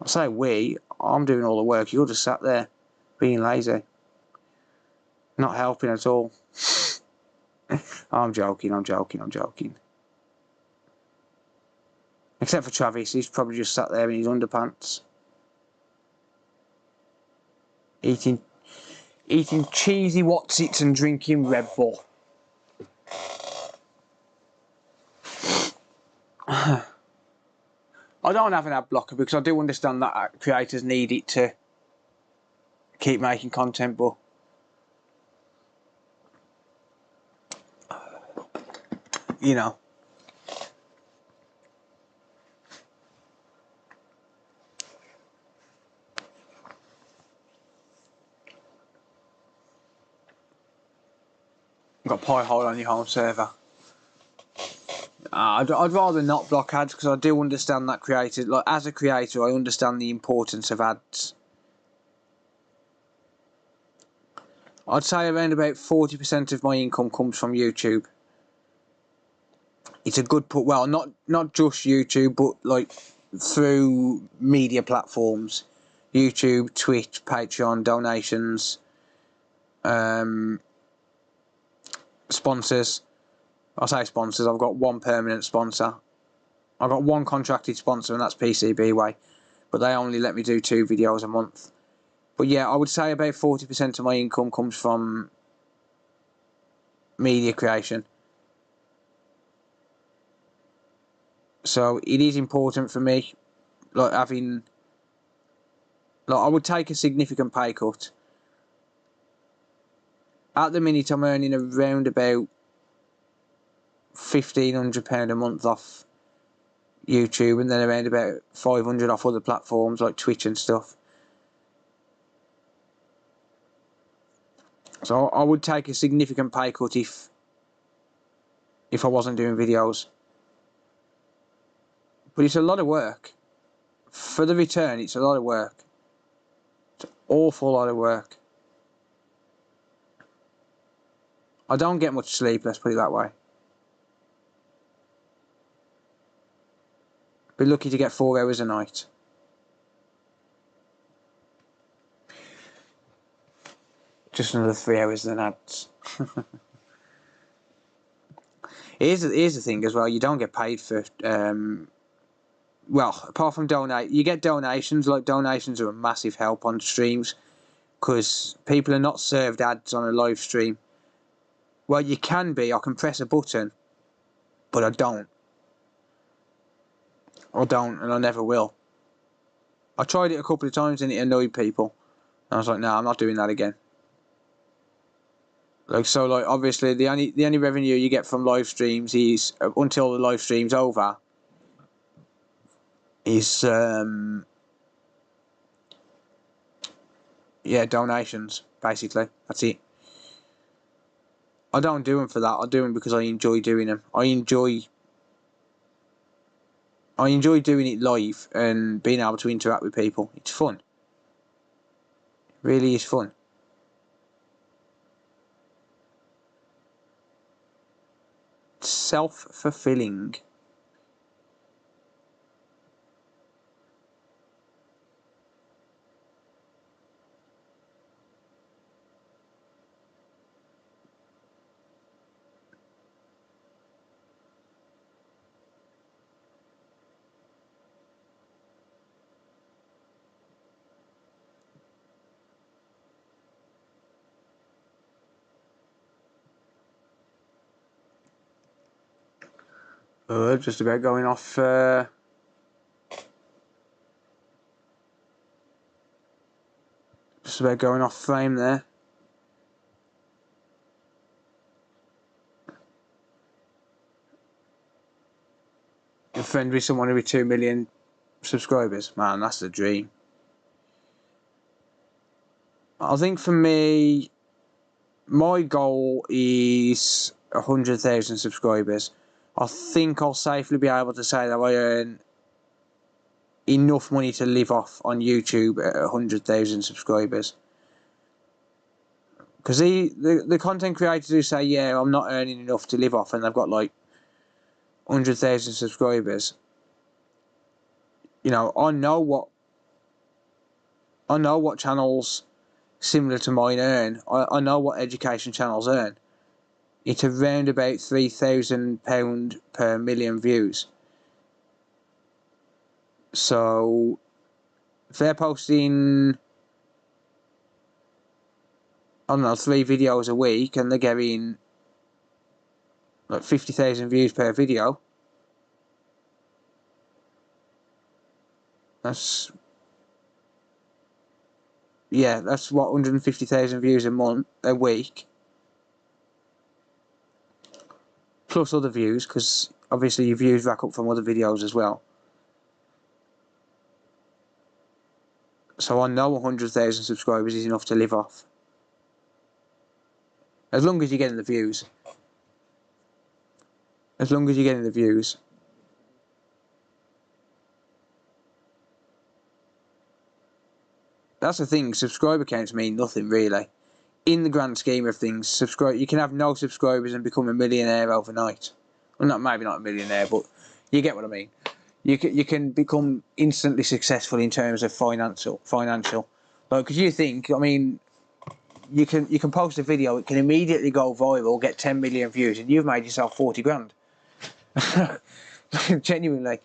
I say I'm doing all the work, you're just sat there being lazy. Not helping at all. I'm joking. Except for Travis, he's probably just sat there in his underpants. Eating cheesy Wotsits and drinking Red Bull. I don't have an ad blocker because I do understand that creators need it to keep making content, but you know. You've got a pie hole on your home server. I'd rather not block ads because I do understand that creators, like as a creator, I understand the importance of ads. I'd say around about 40% of my income comes from YouTube. It's a good put. Well, not just YouTube, but like through media platforms, YouTube, Twitch, Patreon, donations, sponsors. I say sponsors. I've got one permanent sponsor. I've got one contracted sponsor, and that's PCBWay, but they only let me do 2 videos a month. But yeah, I would say about 40% of my income comes from media creation. So it is important for me, like having, like I would take a significant pay cut. At the minute, I'm earning around about £1,500 a month off YouTube, and then around about 500 off other platforms like Twitch and stuff. So I would take a significant pay cut if I wasn't doing videos. But it's a lot of work. For the return, it's a lot of work. It's an awful lot of work. I don't get much sleep, let's put it that way. Be lucky to get 4 hours a night. Just another 3 hours than ads. Here's the thing as well, you don't get paid for, well, apart from you get donations. Like, donations are a massive help on streams, because people are not served ads on a live stream. Well, you can be, I can press a button, but I don't. And I never will. I tried it a couple of times and it annoyed people. And I was like, no, I'm not doing that again. Like, so, like, obviously the only revenue you get from live streams is, until the live stream's over, is yeah, donations, basically. That's it. I don't do them for that. I do them because I enjoy doing them. I enjoy doing it live and being able to interact with people. It's fun. It really is fun. It's self-fulfilling. Just about going off. Just about going off frame there. You're friends with someone with 2 million subscribers, man. That's the dream. I think for me, my goal is 100,000 subscribers, I think I'll safely be able to say that I earn enough money to live off on YouTube at 100,000 subscribers. Because the content creators who say, yeah, I'm not earning enough to live off, and they've got like 100,000 subscribers, you know, I know what channels similar to mine earn. I know what education channels earn. It's around about £3,000 per million views. So if they're posting, I don't know, 3 videos a week, and they're getting like 50,000 views per video, that's what, 150,000 views a week, plus other views, because obviously your views rack up from other videos as well. So I know 100,000 subscribers is enough to live off, as long as you're getting the views. As long as you're getting the views. That's the thing, subscriber counts mean nothing really. In the grand scheme of things, you can have no subscribers and become a millionaire overnight. Well, maybe not a millionaire, but you get what I mean. You can become instantly successful in terms of financial. Like, because you think, I mean, you can post a video, it can immediately go viral, get 10 million views, and you've made yourself 40 grand. Genuinely,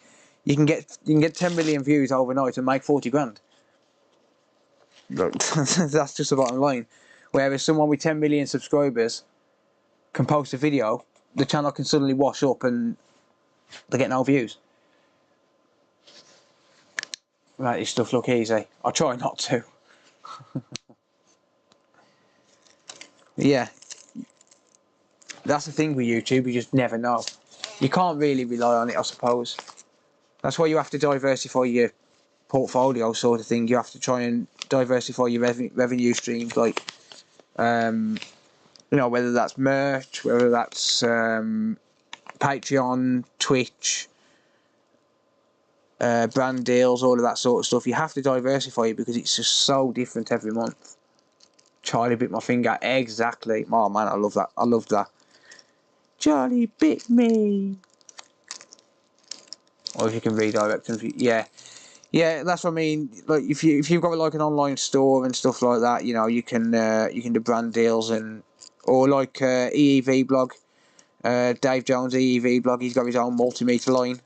you can get 10 million views overnight and make 40 grand. That's just the bottom line. Whereas someone with 10 million subscribers can post a video, the channel can suddenly wash up and they get no views. Right, this stuff look easy. I'll try not to. Yeah, that's the thing with YouTube, you just never know. You can't really rely on it, I suppose. That's why you have to diversify your portfolio, sort of thing. You have to try and diversify your revenue streams, like, you know, whether that's merch, whether that's Patreon, Twitch, brand deals, all of that sort of stuff. You have to diversify it because it's just so different every month. Charlie bit my finger. Exactly. Oh man, I love that. I love that. Charlie bit me. Or if you can redirect them, yeah, that's what I mean. Like if you've got like an online store and stuff like that, you know, you can do brand deals, and or like EEV blog, Dave Jones EEV blog. He's got his own multimeter line.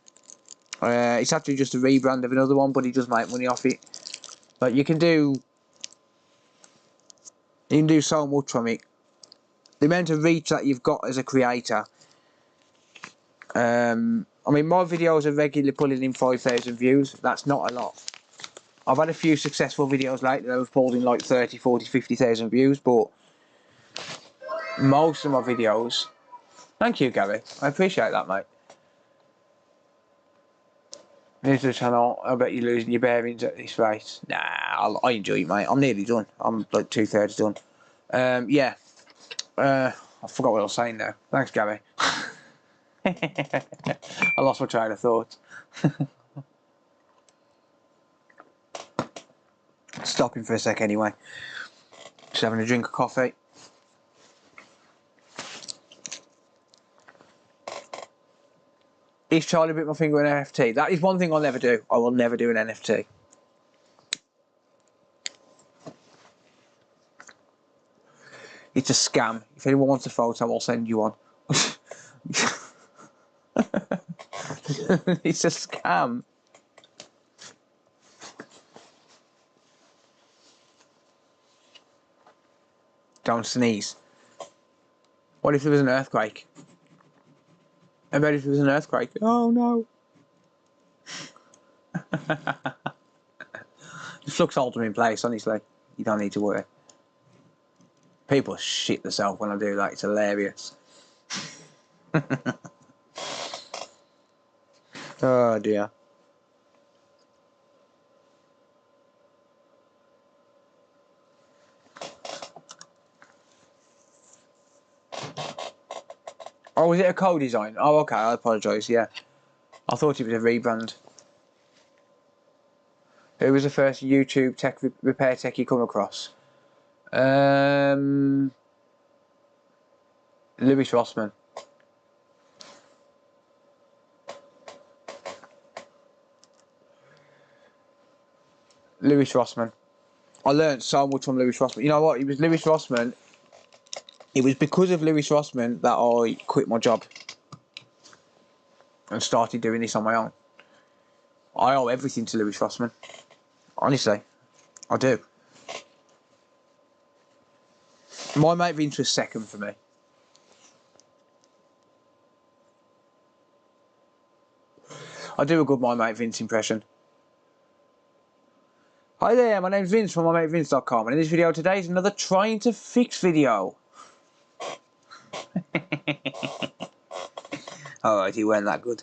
It's actually just a rebrand of another one, but he does make money off it. Like you can do so much from it. The amount of reach that you've got as a creator. I mean, my videos are regularly pulling in 5,000 views. That's not a lot. I've had a few successful videos lately that have pulled in like 30, 40, 50,000 views, but most of my videos... Thank you, Gary. I appreciate that, mate. Here's the channel. I bet you're losing your bearings at this rate. Nah, I enjoy it, mate. I'm nearly done. I'm like 2/3 done. Yeah. I forgot what I was saying now. Thanks, Gary. I lost my train of thought. Stopping for a sec anyway. Just having a drink of coffee. Is Charlie bit my finger with an NFT? That is one thing I'll never do. I will never do an NFT. It's a scam. If anyone wants a photo, I'll send you one. It's a scam. Don't sneeze. What if there was an earthquake? I bet if there was an earthquake. Oh no. The flux holds them in place, honestly. You don't need to worry. People shit themselves when I do that. It's hilarious. Oh dear. Oh, was it a co-design? Oh, okay, I apologise, yeah. I thought it was a rebrand. Who was the first YouTube tech repair tech you come across? Lewis Rossman. Lewis Rossman. I learned so much from Lewis Rossman. You know what? It was Lewis Rossman. It was because of Lewis Rossman that I quit my job and started doing this on my own. I owe everything to Lewis Rossman. Honestly, I do. My mate Vince was second for me. I do a good My Mate Vince impression. Hi there, my name's Vince from mymatevince.com, and in this video today is another trying to fix video. Alright, you weren't that good.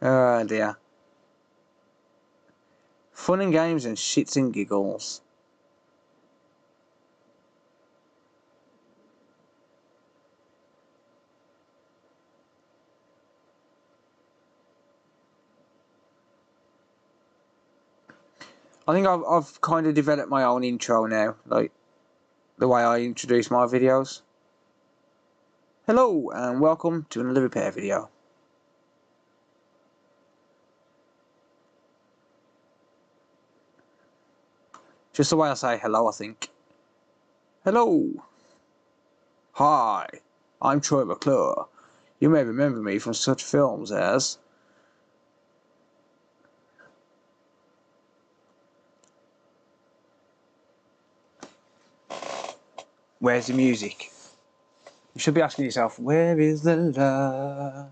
Oh dear. Fun and games and shits and giggles. I think I've kind of developed my own intro now, like the way I introduce my videos. Hello and welcome to another repair video. Just the way I say hello, I think. Hello. Hi, I'm Troy McClure. You may remember me from such films as Where's the Music? You should be asking yourself, where is the love?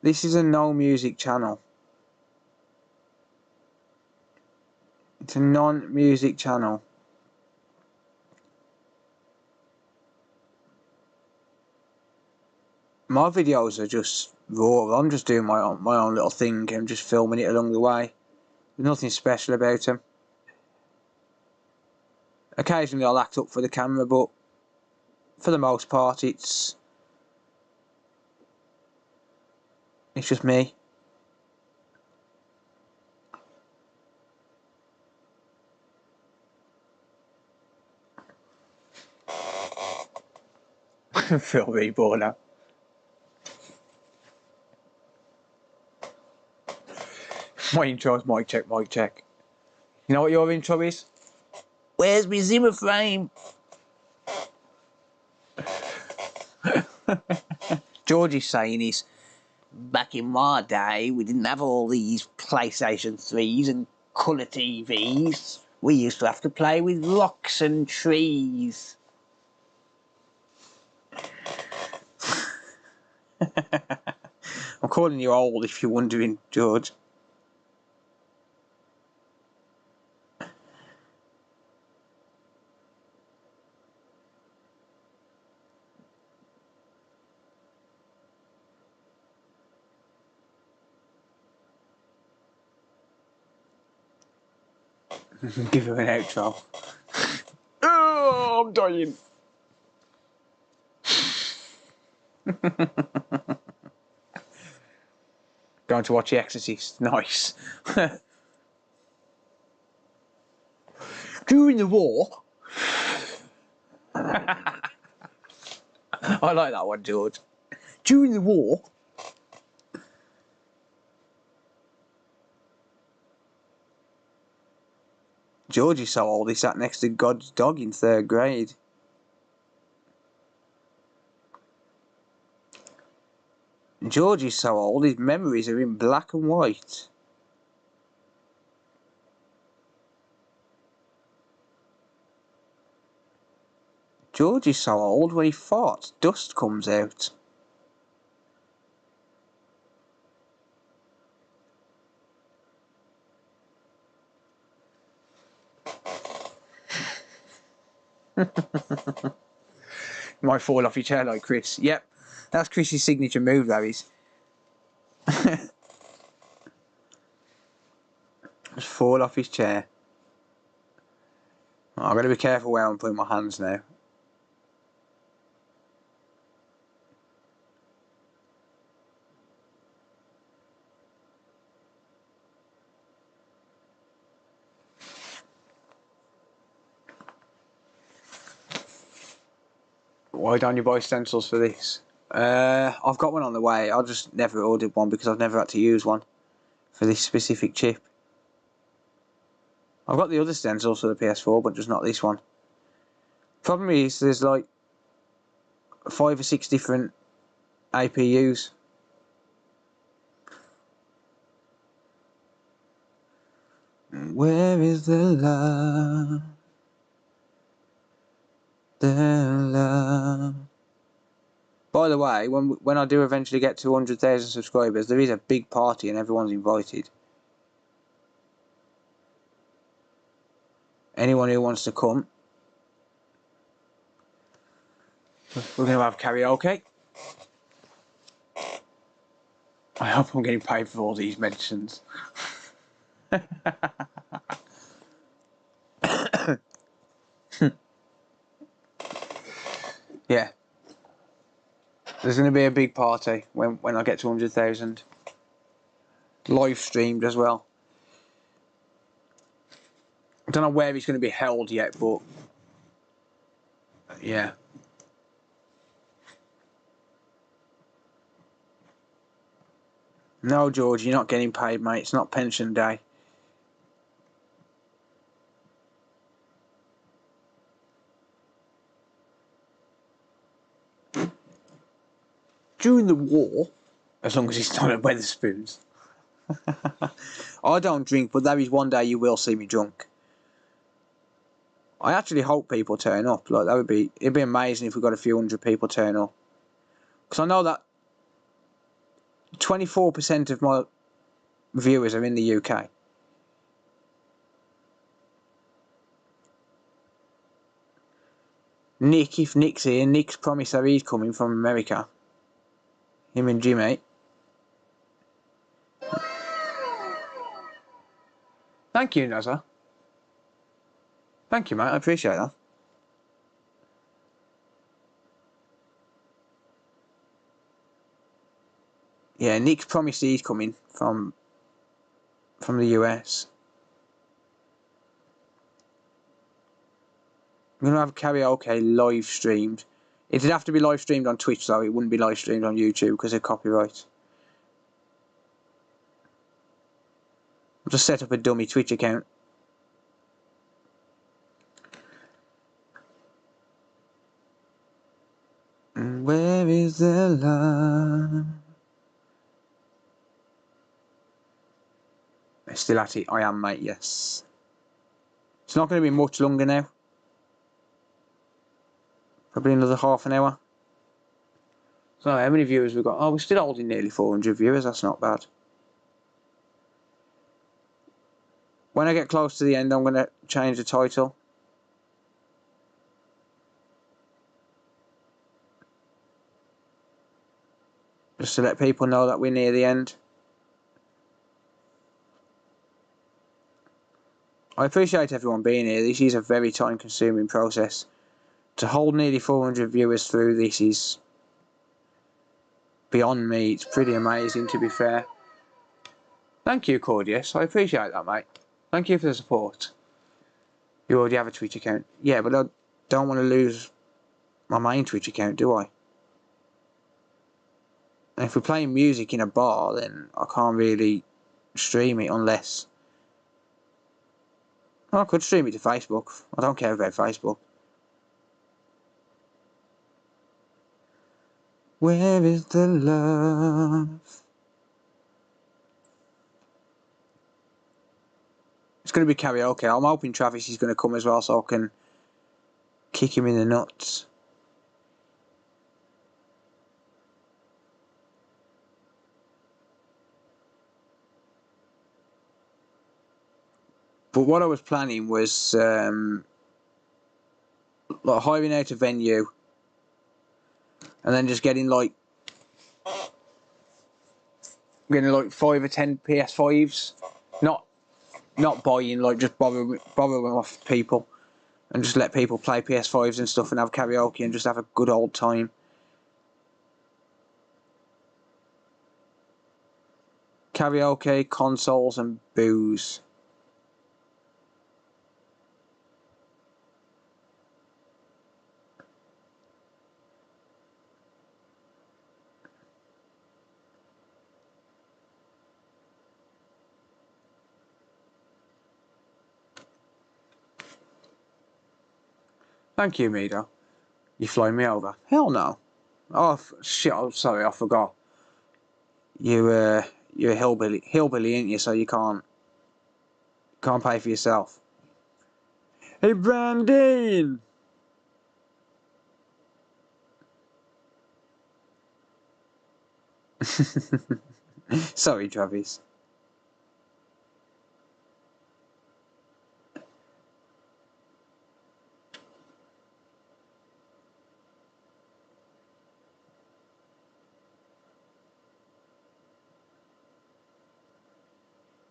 This is a no music channel. It's a non-music channel. My videos are just raw. I'm just doing my own little thing and just filming it along the way. There's nothing special about them. Occasionally I'll act up for the camera, but for the most part it's just me. I feel really bored now. My intro is mic check, mic check. You know what your intro is? Where's my Zimmer frame? Georgie's saying is, back in my day, we didn't have all these PlayStation 3s and colour TVs. We used to have to play with rocks and trees. I'm calling you old if you're wondering, George. Give her an outro. Oh, I'm dying. Going to watch The Exorcist. Nice. During the war. I like that one, George. During the war. George is so old he sat next to God's dog in 3rd grade. George is so old his memories are in black and white. George is so old when he farts, dust comes out. You might fall off your chair like Chris. Yep, that's Chris's signature move, that is. Just fall off his chair. Oh, I've got to be careful where I'm putting my hands now. Why don't you buy stencils for this? I've got one on the way. I just never ordered one because I've never had to use one for this specific chip. I've got the other stencils for the PS4, but just not this one. Problem is, there's like 5 or 6 different APUs. Where is the love? The love. By the way, when I do eventually get to 100,000 subscribers, there is a big party and everyone's invited. Anyone who wants to come. We're going to have karaoke. I hope I'm getting paid for all these mentions. Yeah. There's going to be a big party when I get to 100,000. Live streamed as well. I don't know where it's going to be held yet, but yeah. No, George, you're not getting paid, mate. It's not pension day. During the war, as long as it's not at Wetherspoons. I don't drink, but there is one day you will see me drunk. I actually hope people turn up. Like it'd be amazing if we got a few hundred people turn up. Because I know that 24% of my viewers are in the UK. Nick, if Nick's here, Nick's promised that he's coming from America. Him and Jimmy. Thank you, Nazza. Thank you, mate. I appreciate that. Yeah, Nick's promised he's coming from the US. I'm going to have karaoke live streamed. It'd have to be live streamed on Twitch, though. It wouldn't be live streamed on YouTube because of copyright. I'll just set up a dummy Twitch account. Where is the love? I'm still at it. I am, mate, yes. It's not going to be much longer now. Probably another half an hour. So how many viewers we've got? Oh, we're still holding nearly 400 viewers. That's not bad. When I get close to the end, I'm going to change the title. Just to let people know that we're near the end. I appreciate everyone being here. This is a very time-consuming process. To hold nearly 400 viewers through this is beyond me. It's pretty amazing, to be fair. Thank you, Cordius. I appreciate that, mate. Thank you for the support. You already have a Twitch account. Yeah, but I don't want to lose my main Twitch account, do I? And if we're playing music in a bar, then I can't really stream it unless... Well, I could stream it to Facebook. I don't care about Facebook. Where is the love? It's going to be karaoke. I'm hoping Travis is going to come as well so I can kick him in the nuts. But what I was planning was like hiring out a venue, and then just getting like 5 or 10 PS5s, not buying, like just borrow them off people, and just let people play PS5s and stuff and have karaoke and just have a good old time. Karaoke, consoles, and booze. Thank you, Mido. You flying me over? Hell no. Oh shit! I'm sorry, I forgot. You're a hillbilly, ain't you? So you can't pay for yourself. Hey, Brandon. Sorry, Travis.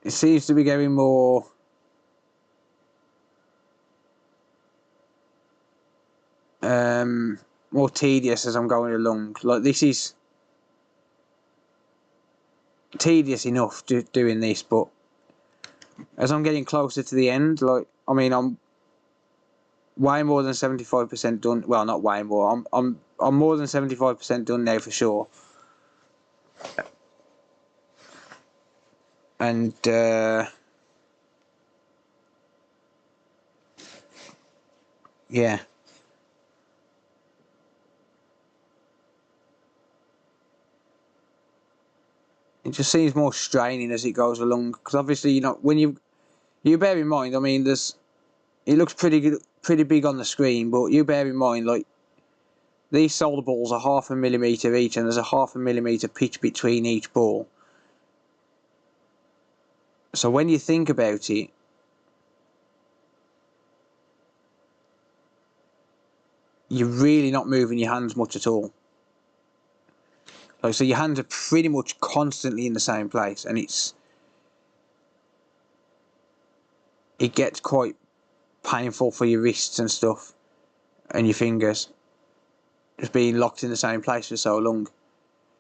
It seems to be getting more tedious as I'm going along. Like, this is tedious enough doing this, but as I'm getting closer to the end, like, I mean, I'm way more than 75% done. Well, not way more. I'm more than 75% done now for sure. And yeah. It just seems more straining as it goes along, because obviously, you know, when you bear in mind, I mean, it looks pretty good, pretty big on the screen, but you bear in mind, like, these solder balls are 0.5 millimetre each, and there's a 0.5 millimetre pitch between each ball. So when you think about it, you're really not moving your hands much at all. Like, so your hands are pretty much constantly in the same place, and it gets quite painful for your wrists and stuff, and your fingers, just being locked in the same place for so long.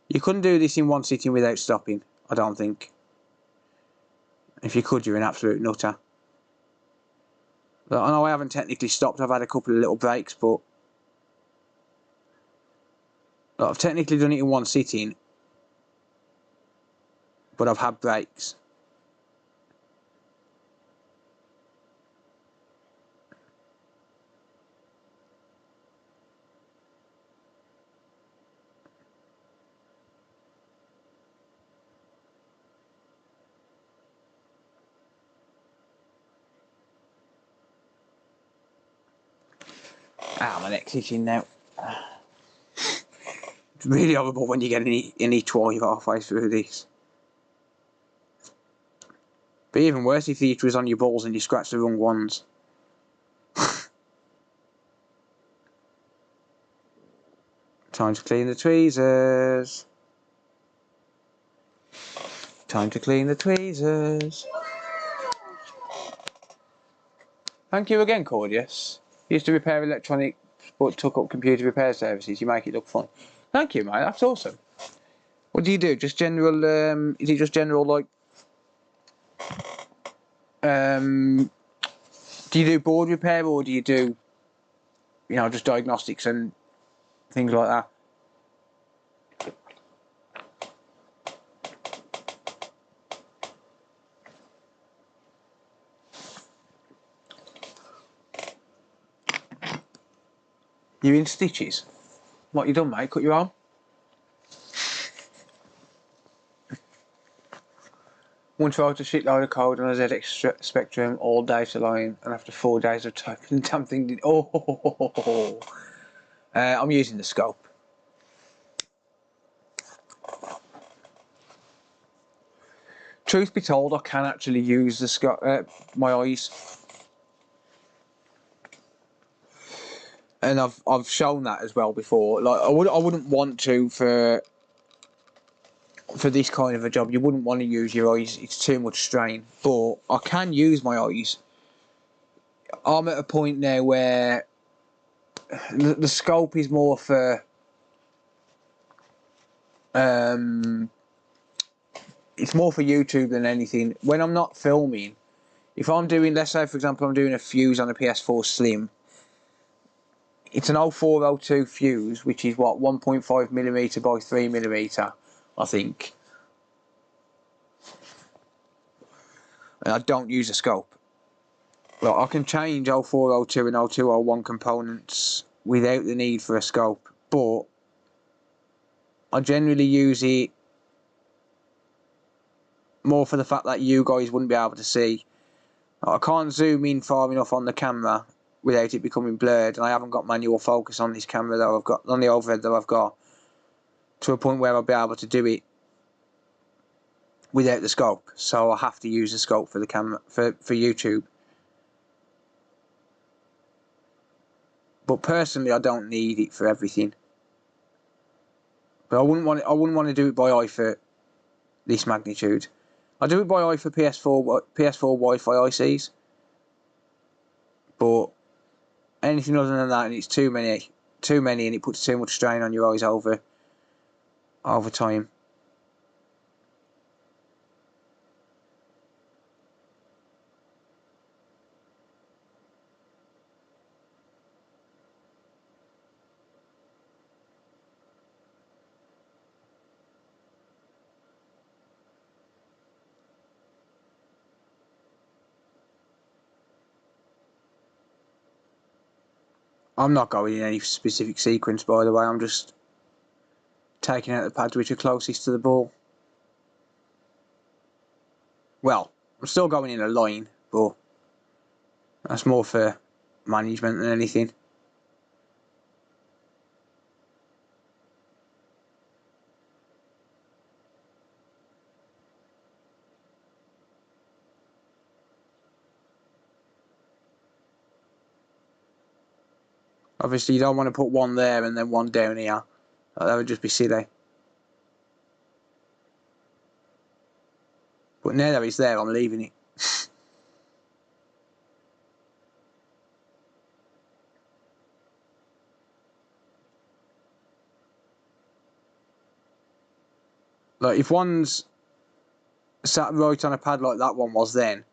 You couldn't do this in one sitting without stopping, I don't think. If you could, you're an absolute nutter. I know I haven't technically stopped, I've had a couple of little breaks, but I've technically done it in one sitting, but I've had breaks. My neck's itching now. It's really horrible when you get an itch while you're halfway through this. But even worse if the itch was on your balls and you scratched the wrong ones. Time to clean the tweezers. Time to clean the tweezers. Thank you again, Cordius. Used to repair electronics but took up computer repair services. You make it look fun. Thank you, mate. That's awesome. What do you do? Just general, is it just general, like, do you do board repair, or do you do, you know, just diagnostics and things like that? You in stitches? What you done, mate? Cut your arm? Once wrote a shitload of code on a ZX Spectrum all data line, and after 4 days of typing, the damn thing did. I'm using the scope. Truth be told, I can actually use the scope. My eyes. and I've shown that as well before. Like I wouldn't want to for this kind of a job. You wouldn't want to use your eyes. It's too much strain. But I can use my eyes. I'm at a point now where the scope is more for it's more for YouTube than anything. When I'm not filming, if I'm doing, let's say for example, I'm doing a fuse on a PS4 Slim. It's an 0402 fuse, which is what 1.5mm by 3mm, I think. And I don't use a scope. Well, I can change 0402 and 0201 components without the need for a scope, but I generally use it more for the fact that you guys wouldn't be able to see. I can't zoom in far enough on the camera without it becoming blurred, and I haven't got manual focus on this camera that I've got, on the overhead that I've got, to a point where I'll be able to do it without the scope. So I have to use the scope for the camera for YouTube. But personally, I don't need it for everything. But I wouldn't want to do it by eye for this magnitude. I do it by eye for PS4 Wi-Fi ICs. But anything other than that, and it's too many, and it puts too much strain on your eyes over time. I'm not going in any specific sequence, by the way. I'm just taking out the pads which are closest to the ball. Well, I'm still going in a line, but that's more for management than anything. Obviously, you don't want to put one there and then one down here. That would just be silly. But now that it's there, I'm leaving it. Like, if one's sat right on a pad like that one was then,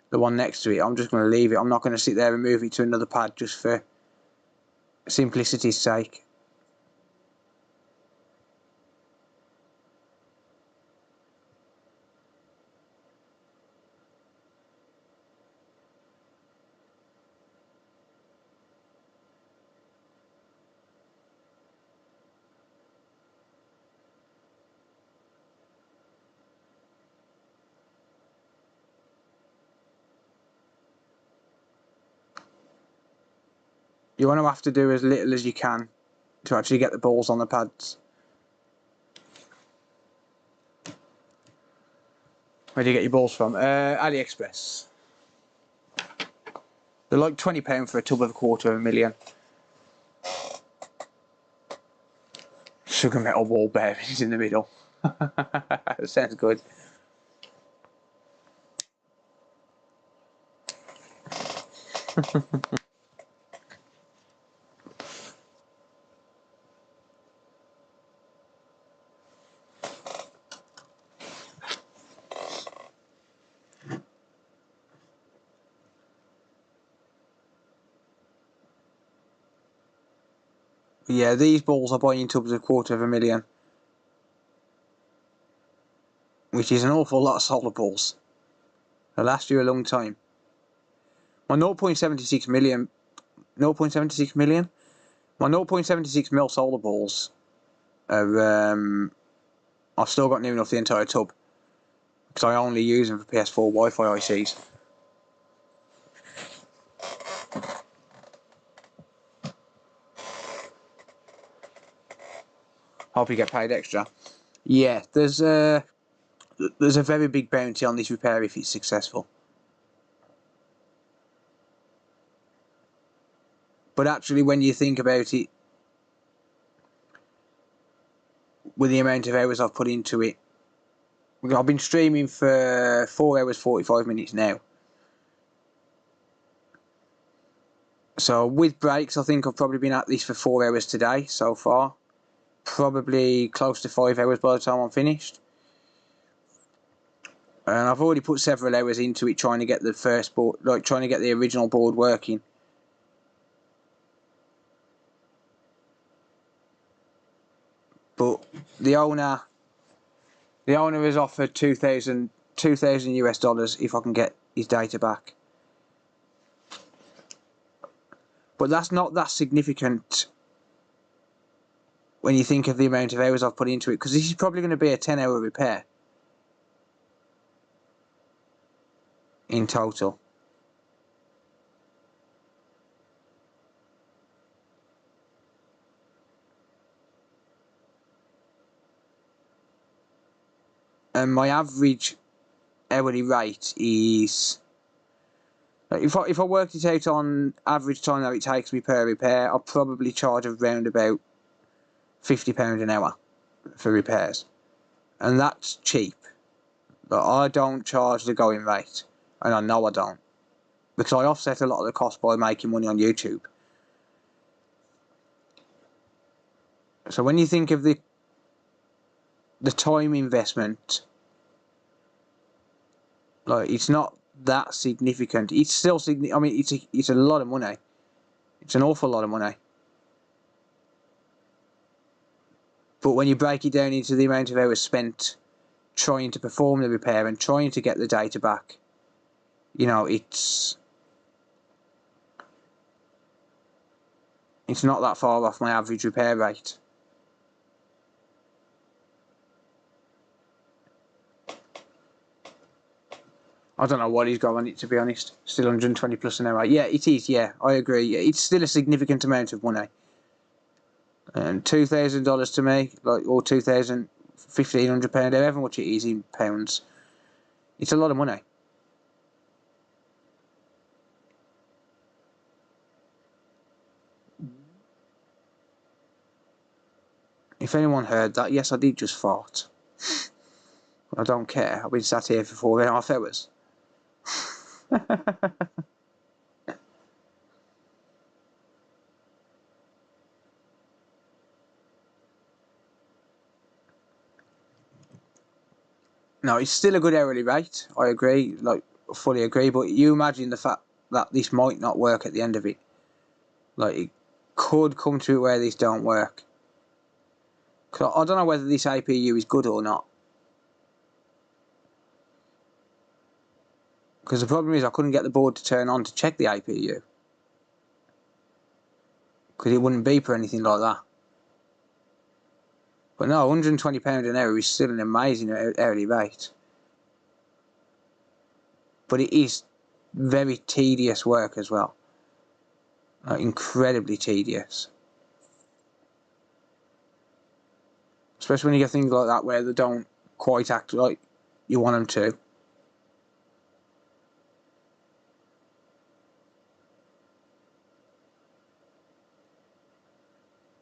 the one next to it, I'm just going to leave it. I'm not going to sit there and move it to another pad just for simplicity's sake. You want to have to do as little as you can to actually get the balls on the pads. Where do you get your balls from? AliExpress. They're like £20 for a tub of 250,000. Sugar metal ball bearings in the middle. Sounds good. Yeah, these balls are buying tubs of 250,000. Which is an awful lot of solder balls. They'll last you a long time. My 0.76 million, my 0.76 mil solder balls are, I've still got near enough the entire tub. Because I only use them for PS4 Wi-Fi ICs. Hope you get paid extra. Yeah, there's a very big bounty on this repair if it's successful. But actually, when you think about it, with the amount of hours I've put into it, I've been streaming for 4 hours 45 minutes now. So with breaks, I think I've probably been at this for 4 hours today so far. Probably close to 5 hours by the time I'm finished. And I've already put several hours into it trying to get the first board, like trying to get the original board working. But the owner has offered $2,000 US if I can get his data back. But that's not that significant when you think of the amount of hours I've put into it, because this is probably going to be a 10-hour repair in total. And my average hourly rate is, if I worked it out on average time that it takes me per repair, I'll probably charge around about £50 an hour for repairs, and that's cheap. But I don't charge the going rate, and I know I don't, because I offset a lot of the cost by making money on YouTube. So when you think of the time investment, like, it's not that significant. It's still significant. I mean, it's a lot of money. It's an awful lot of money. But when you break it down into the amount of hours spent trying to perform the repair and trying to get the data back, you know, it's not that far off my average repair rate. I don't know what he's got on it, to be honest. Still 120 plus an hour. Yeah, it is, yeah, I agree. It's still a significant amount of money. And $2,000 to me, like, or £1,500, however much it is in pounds, it's a lot of money. If anyone heard that, yes, I did just fart. I don't care. I've been sat here for 4.5 hours. No, it's still a good hourly rate. I agree, like, fully agree. But you imagine the fact that this might not work at the end of it. Like, it could come to where this don't work. Cause I don't know whether this APU is good or not. Because the problem is I couldn't get the board to turn on to check the APU. Because it wouldn't beep or anything like that. But no, £120 an hour is still an amazing hourly rate. But it is very tedious work as well. Like, incredibly tedious. Especially when you get things like that where they don't quite act like you want them to.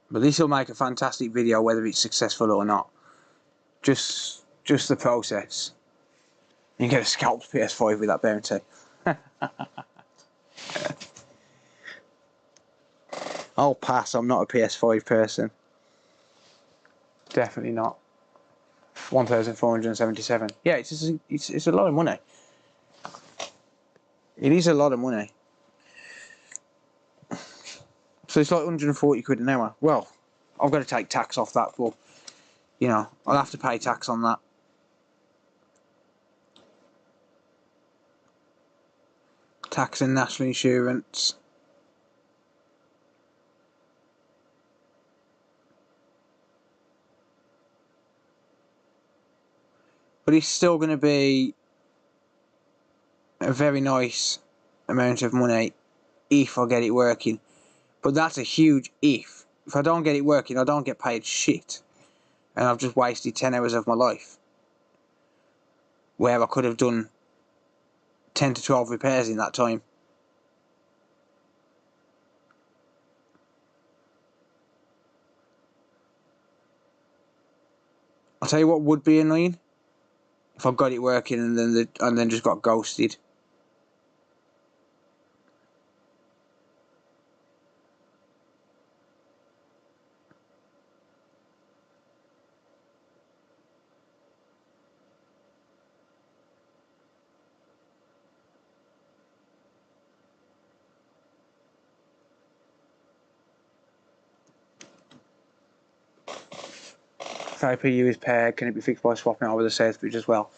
But this will make a fantastic video whether it's successful or not. Just the process. You can get a scalped PS5 with that bounty. I'll pass, I'm not a PS5 person. Definitely not. 1,477. Yeah, it's a lot of money. It is a lot of money. So it's like 140 quid an hour. Well, I've got to take tax off that, but, you know, I'll have to pay tax on that. Tax and national insurance. But it's still going to be a very nice amount of money if I get it working. But that's a huge if. If I don't get it working, I don't get paid shit. And I've just wasted 10 hours of my life. Where I could have done 10 to 12 repairs in that time. I'll tell you what would be annoying, if I got it working and then just got ghosted. If APU is paired, can it be fixed by swapping over the south bridge as well?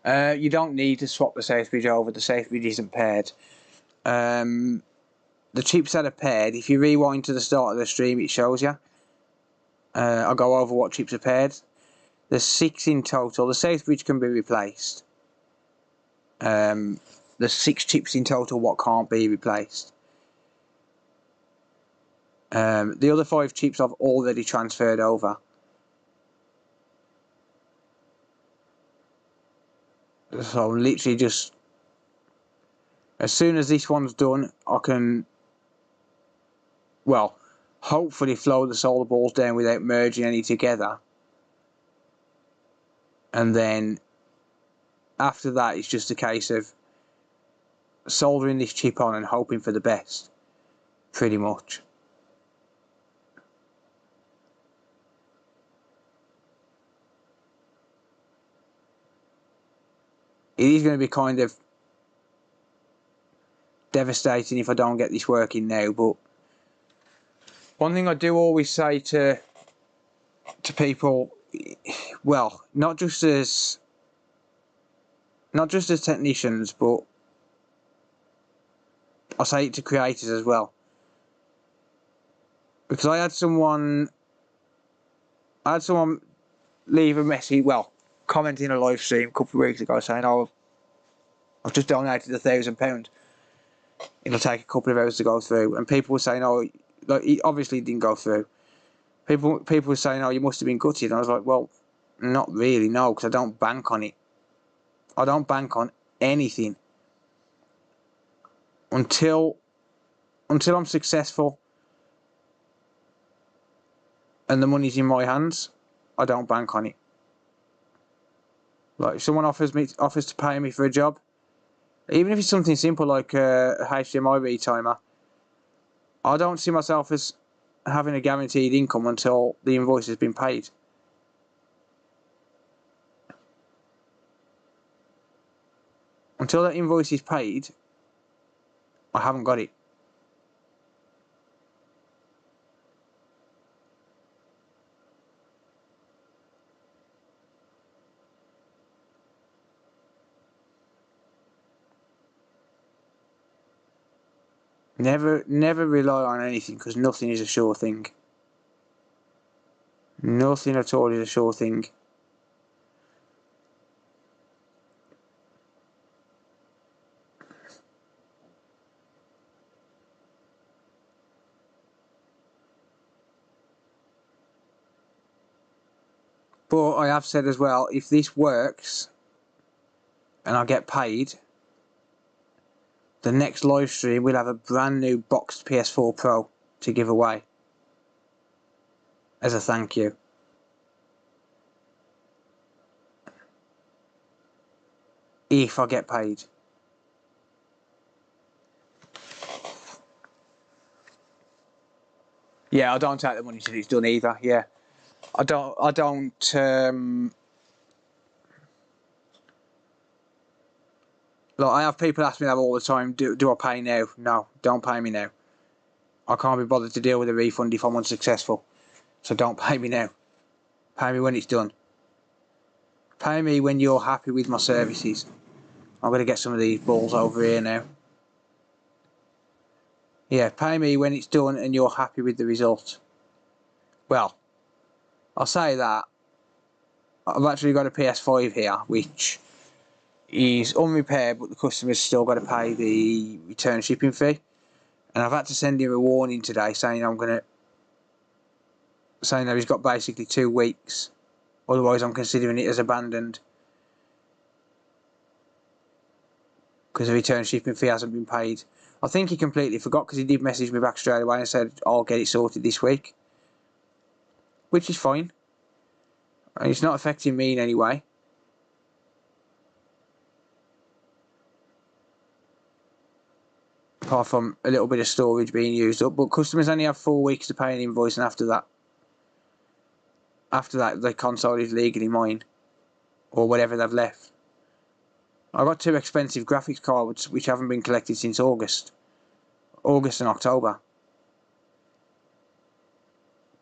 You don't need to swap the south bridge over. The south bridge isn't paired. The chips that are paired, if you rewind to the start of the stream, it shows you. I'll go over what chips are paired. There's 6 in total. The south bridge can be replaced. There's 6 chips in total what can't be replaced. The other 5 chips I've already transferred over. So literally just, as soon as this one's done, I can, well, hopefully flow the solder balls down without merging any together. And then after that, it's just a case of soldering this chip on and hoping for the best, pretty much. It is going to be kind of devastating if I don't get this working now, but one thing I do always say to people, well, not just as technicians, but I say it to creators as well, because I had someone leave a message, well, comment in a live stream a couple of weeks ago saying, "Oh, I've just donated £1,000. It'll take a couple of hours to go through," and people were saying, "Oh, like, it obviously didn't go through." People were saying, "Oh, you must have been gutted," and I was like, "Well, not really, no, because I don't bank on it. I don't bank on anything until I'm successful and the money's in my hands. I don't bank on it. Like, if someone offers to pay me for a job, even if it's something simple like a HDMI retimer, I don't see myself as having a guaranteed income until the invoice has been paid. Until that invoice is paid, I haven't got it. Never rely on anything, because nothing is a sure thing. Nothing at all is a sure thing. But I have said as well, if this works and I get paid, the next live stream we'll have a brand new boxed PS4 Pro to give away as a thank you. If I get paid. Yeah, I don't take the money till it's done either. Yeah, I don't. Like, I have people ask me that all the time. Do I pay now? No, don't pay me now. I can't be bothered to deal with a refund if I'm unsuccessful. So don't pay me now. Pay me when it's done. Pay me when you're happy with my services. I'm going to get some of these balls over here now. Yeah, pay me when it's done and you're happy with the result. Well, I'll say that. I've actually got a PS5 here, which is unrepaired, but the customer's still got to pay the return shipping fee. And I've had to send him a warning today saying that he's got basically 2 weeks. Otherwise, I'm considering it as abandoned, because the return shipping fee hasn't been paid. I think he completely forgot, because he did message me back straight away and said, "I'll get it sorted this week," which is fine. And it's not affecting me in any way. Apart from a little bit of storage being used up, but customers only have 4 weeks to pay an invoice, and after that the console is legally mine, or whatever they've left. I got 2 expensive graphics cards which haven't been collected since August and October.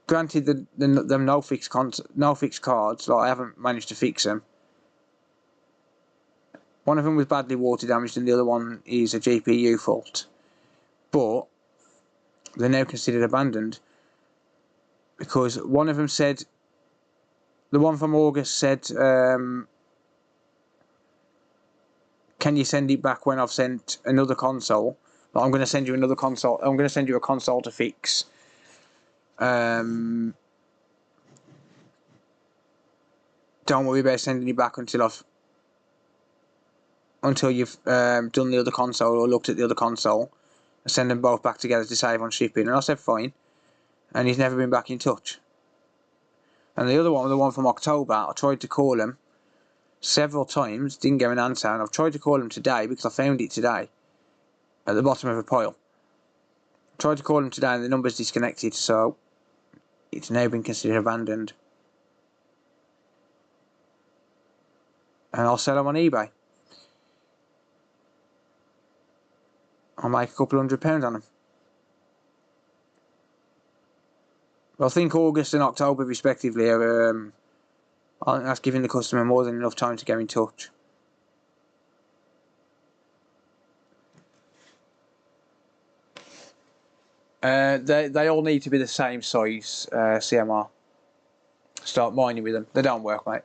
Granted, them no fix cards, like, I haven't managed to fix them. One of them was badly water damaged, and the other one is a GPU fault. But they're now considered abandoned, because one of them said, the one from August said, can you send it back when I've sent another console? Like, I'm going to send you another console. I'm going to send you a console to fix. Don't worry about sending it back until you've done the other console or looked at the other console. Send them both back together to save on shipping. And I said fine, and he's never been back in touch. And the other one, the one from October, I tried to call him several times, didn't get an answer, and I've tried to call him today because I found it today at the bottom of a pile. Tried to call him today and the number's disconnected, so it's now been considered abandoned. And I'll sell them on eBay. I'll make a couple £100 on them. I think August and October respectively are, I think that's giving the customer more than enough time to get in touch. They all need to be the same size CMR. Start mining with them. They don't work, mate.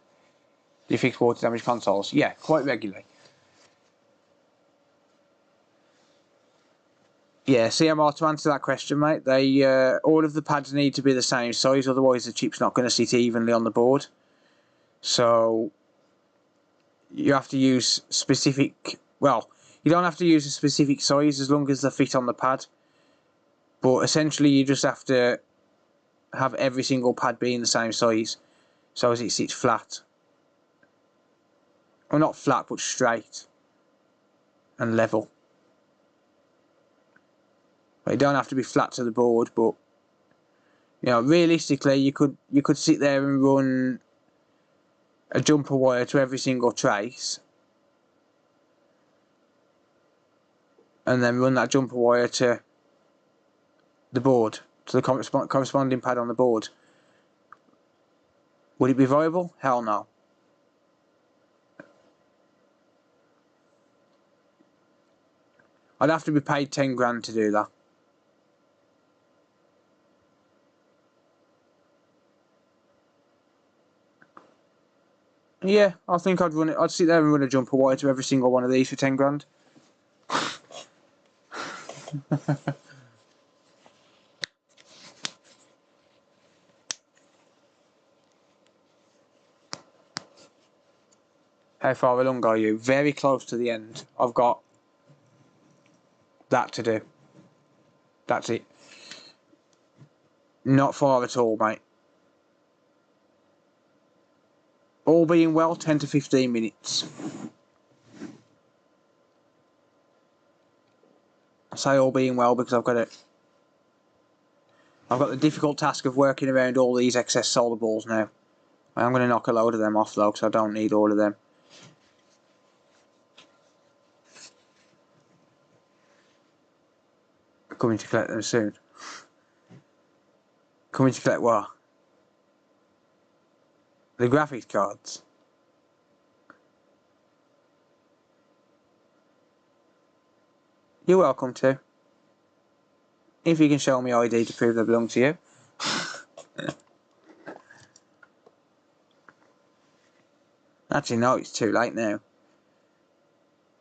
Do you fix water damage consoles? Yeah, quite regularly. Yeah, CMR, to answer that question, mate, they all of the pads need to be the same size, otherwise the chip's not going to sit evenly on the board. So you have to use specific, well, you don't have to use a specific size as long as they fit on the pad. But essentially you just have to have every single pad being the same size, so as it sits flat. Well, not flat, but straight and level. It don't have to be flat to the board, but you know, realistically, you could sit there and run a jumper wire to every single trace, and then run that jumper wire to the board, to the corresponding pad on the board. Would it be viable? Hell no. I'd have to be paid 10 grand to do that. Yeah, I think I'd run it. I'd sit there and run a jumper wire to every single one of these for 10 grand. How far along are you? Very close to the end. I've got that to do. That's it. Not far at all, mate. All being well, 10 to 15 minutes. I say all being well because I've got the difficult task of working around all these excess solder balls now. I'm going to knock a load of them off though, because I don't need all of them. Coming to collect them soon. Coming to collect what? The graphics cards. You're welcome to. If you can show me ID to prove they belong to you. Actually, no, it's too late now.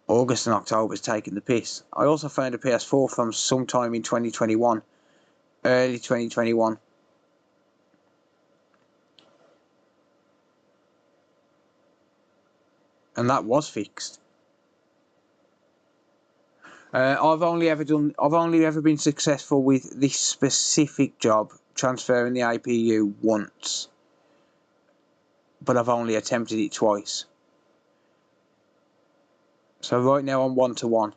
August and October's taking the piss. I also found a PS4 from sometime in 2021. Early 2021. And that was fixed. I've only ever been successful with this specific job, transferring the APU, once. but I've only attempted it twice. So right now I'm 1-1.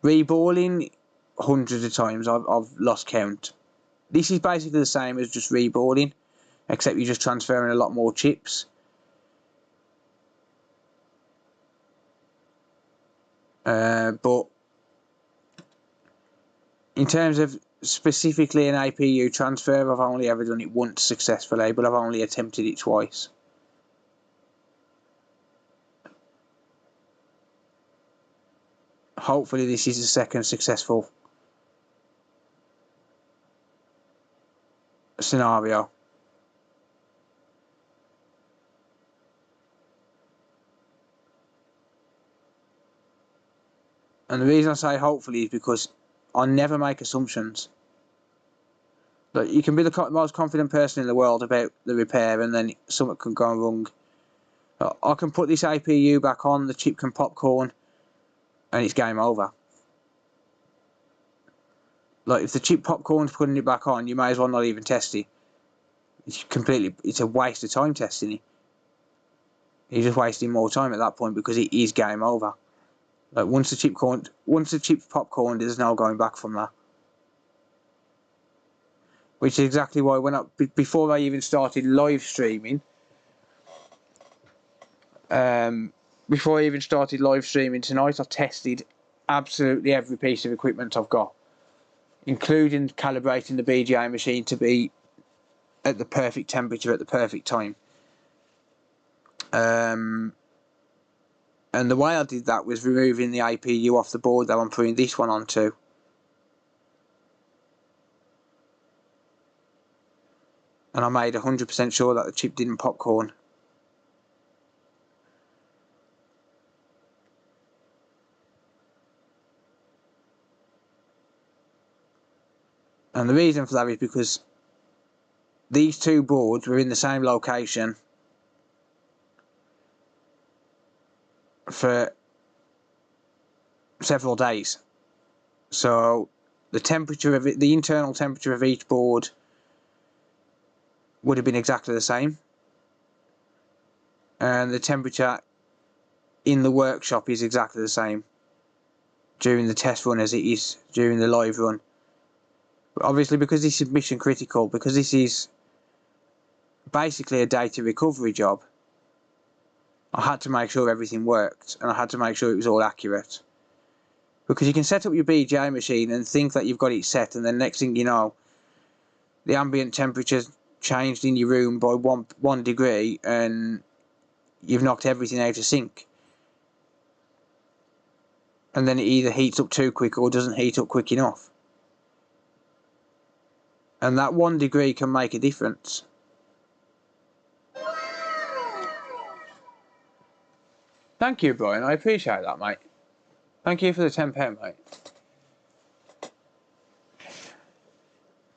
Reballing, hundreds of times I've lost count. This is basically the same as just reballing, except you're just transferring a lot more chips. But in terms of specifically an APU transfer, I've only ever done it once successfully, but I've only attempted it twice. Hopefully this is the second successful scenario. And the reason I say hopefully is because I never make assumptions. Like, you can be the most confident person in the world about the repair, and then something can go wrong. I can put this APU back on, the chip can popcorn, and it's game over. Like, if the chip popcorn's putting it back on, you may as well not even test it. It's a waste of time testing it. You're just wasting more time at that point because it is game over. Like, once the chip's popcorn, there's no going back from that. Which is exactly why before I even started live streaming, tonight, I tested absolutely every piece of equipment I've got, including calibrating the BGA machine to be at the perfect temperature at the perfect time. And the way I did that was removing the APU off the board that I'm putting this one onto. And I made 100% sure that the chip didn't popcorn. And the reason for that is because these two boards were in the same location for several days. So the internal temperature of each board would have been exactly the same, and the temperature in the workshop is exactly the same during the test run as it is during the live run. But obviously, because this is mission critical, because this is basically a data recovery job, I had to make sure everything worked, and I had to make sure it was all accurate. Because you can set up your BGA machine and think that you've got it set, and then next thing you know, the ambient temperature's changed in your room by one degree, and you've knocked everything out of sync. And then it either heats up too quick or doesn't heat up quick enough. And that 1 degree can make a difference. Thank you, Brian. I appreciate that, mate. Thank you for the £10, mate.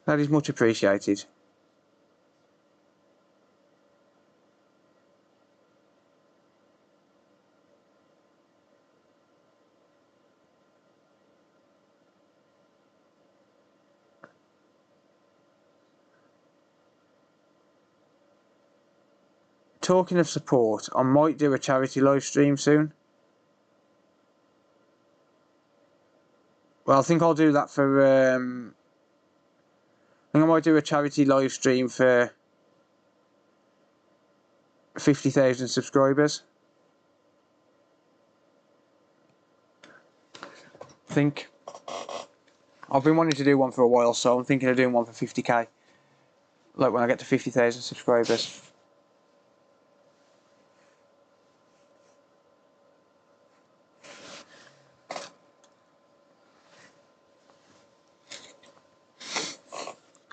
That is much appreciated. Talking of support, I might do a charity live stream soon. Well, I think I'll do that for, I think I might do a charity live stream for 50,000 subscribers. I think I've been wanting to do one for a while, so I'm thinking of doing one for 50k. Like when I get to 50,000 subscribers.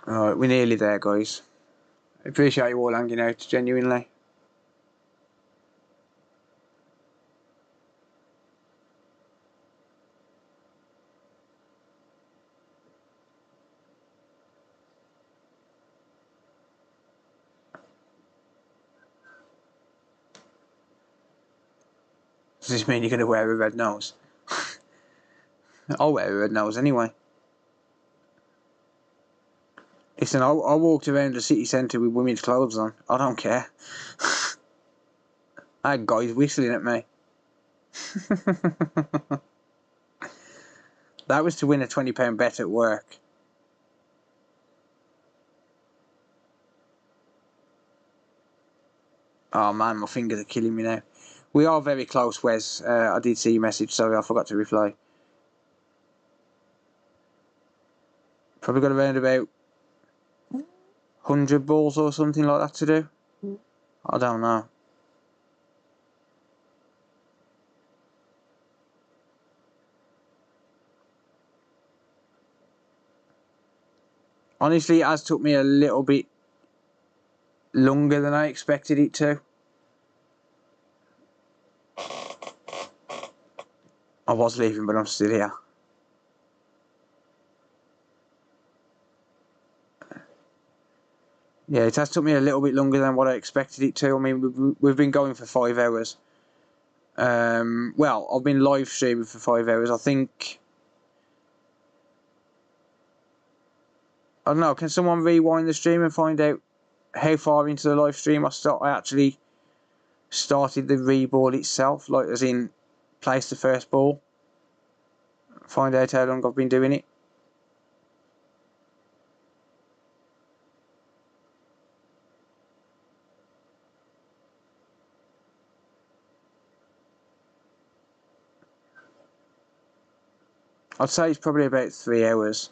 Alright, we're nearly there, guys. I appreciate you all hanging out, genuinely. Does this mean you're going to wear a red nose? I'll wear a red nose anyway. Listen, I walked around the city centre with women's clothes on. I don't care. I had guys whistling at me. That was to win a £20 bet at work. Oh man, my fingers are killing me now. We are very close, Wes. I did see your message, sorry I forgot to reply. Probably got around about 100 balls or something like that to do. I don't know. Honestly, it has took me a little bit longer than I expected it to. I was leaving, but I'm still here. Yeah, it has took me a little bit longer than what I expected it to. I mean, we've been going for 5 hours. Well, I've been live streaming for 5 hours. I think... I don't know, can someone rewind the stream and find out how far into the live stream I actually started the reball itself? Like, as in, place the first ball. Find out how long I've been doing it. I'd say it's probably about 3 hours.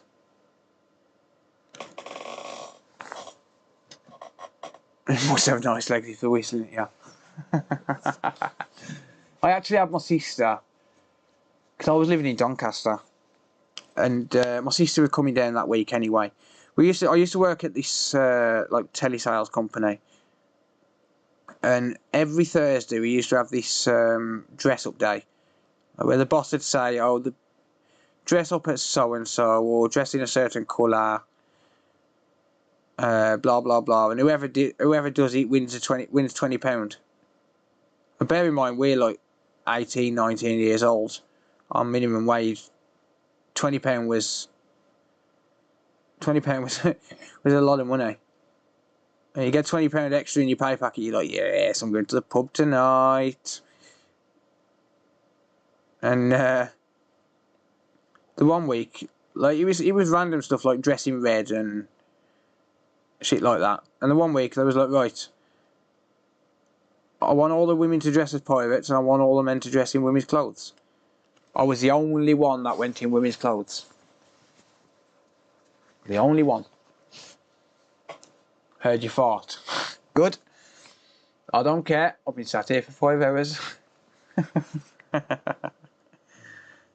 It must have nice legs if they're whistling at you. I actually had my sister, because I was living in Doncaster, and my sister was coming down that week anyway. I used to work at this like telesales company, and every Thursday we used to have this dress up day, where the boss would say, "Oh, dress up as so and so, or dress in a certain colour." Blah blah blah, and whoever does it wins £20. And bear in mind, we're like 18, 19 years old on minimum wage. £20 was was a lot of money. And you get £20 extra in your pay packet. You're like, yes, I'm going to the pub tonight. And the one week, like it was random stuff like dressing red and shit like that. And the one week there was like, right, I want all the women to dress as pirates, and I want all the men to dress in women's clothes. I was the only one that went in women's clothes. The only one. Heard you fart. Good. I don't care. I've been sat here for 5 hours.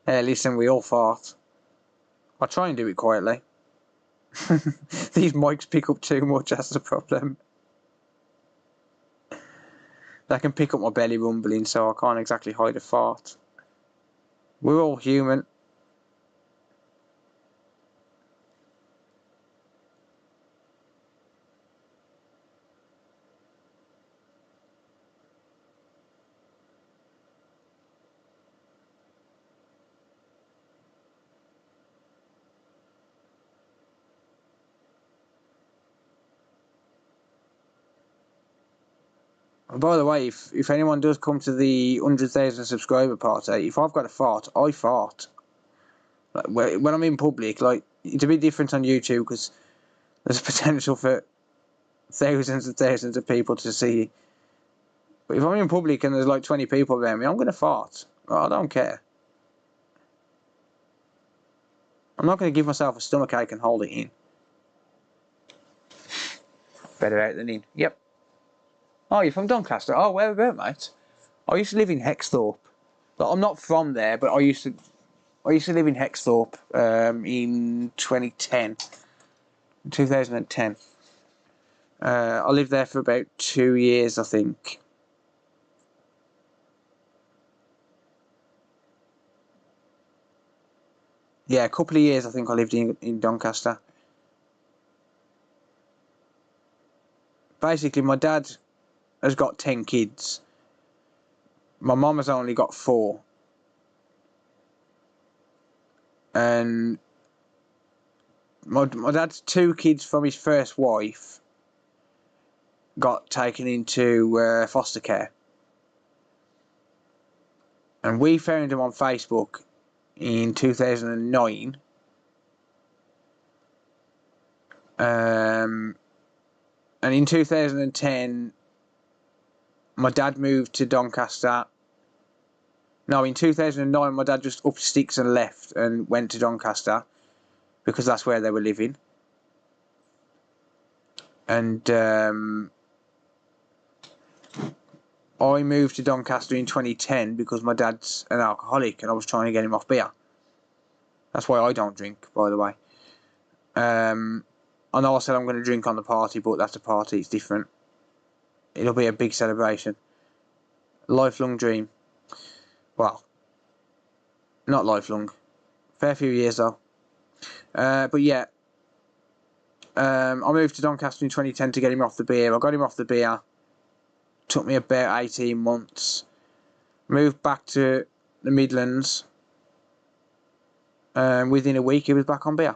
Hey, listen, we all fart. I try and do it quietly. These mics pick up too much, that's the problem. They can pick up my belly rumbling, so I can't exactly hide a fart. We're all human. And by the way, if anyone does come to the 100,000 subscriber party, if I've got a fart, I fart. Like, when I'm in public, like, it's a bit different on YouTube because there's a potential for thousands and thousands of people to see. But if I'm in public and there's like 20 people around me, I'm going to fart. I don't care. I'm not going to give myself a stomachache and hold it in. Better out than in. Yep. Oh, you're from Doncaster? Oh, where about, mate? I used to live in Hexthorpe. Like, I'm not from there, but I used to live in Hexthorpe in 2010. 2010. I lived there for about 2 years, I think. Yeah, a couple of years I think I lived in Doncaster. Basically, my dad has got 10 kids. My mum has only got 4. And my dad's 2 kids from his first wife got taken into foster care. And we found him on Facebook in 2009. And in 2010, my dad moved to Doncaster. No, in 2009, my dad just upped sticks and left and went to Doncaster because that's where they were living. And I moved to Doncaster in 2010 because my dad's an alcoholic and I was trying to get him off beer. That's why I don't drink, by the way. I know I said I'm going to drink on the party, but that's a party, it's different. It'll be a big celebration. Lifelong dream. Well, not lifelong. Fair few years though. But yeah. I moved to Doncaster in 2010 to get him off the beer. I got him off the beer. Took me about 18 months. Moved back to the Midlands. Within a week he was back on beer.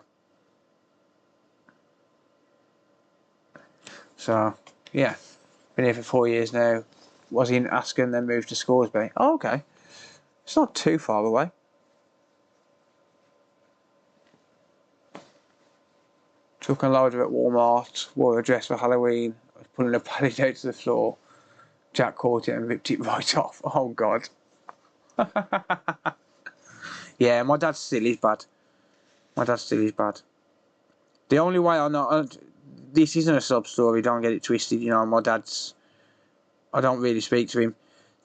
So, yeah. Been here for 4 years now. Was in Asken, then moved to Scoresby. Oh, okay. It's not too far away. Took a load of it at Walmart. Wore a dress for Halloween. I was pulling a pallet out to the floor. Jack caught it and ripped it right off. Oh, God. Yeah, my dad still is bad. My dad still is bad. The only way I know... this isn't a sub-story, don't get it twisted. You know, my dad's... I don't really speak to him.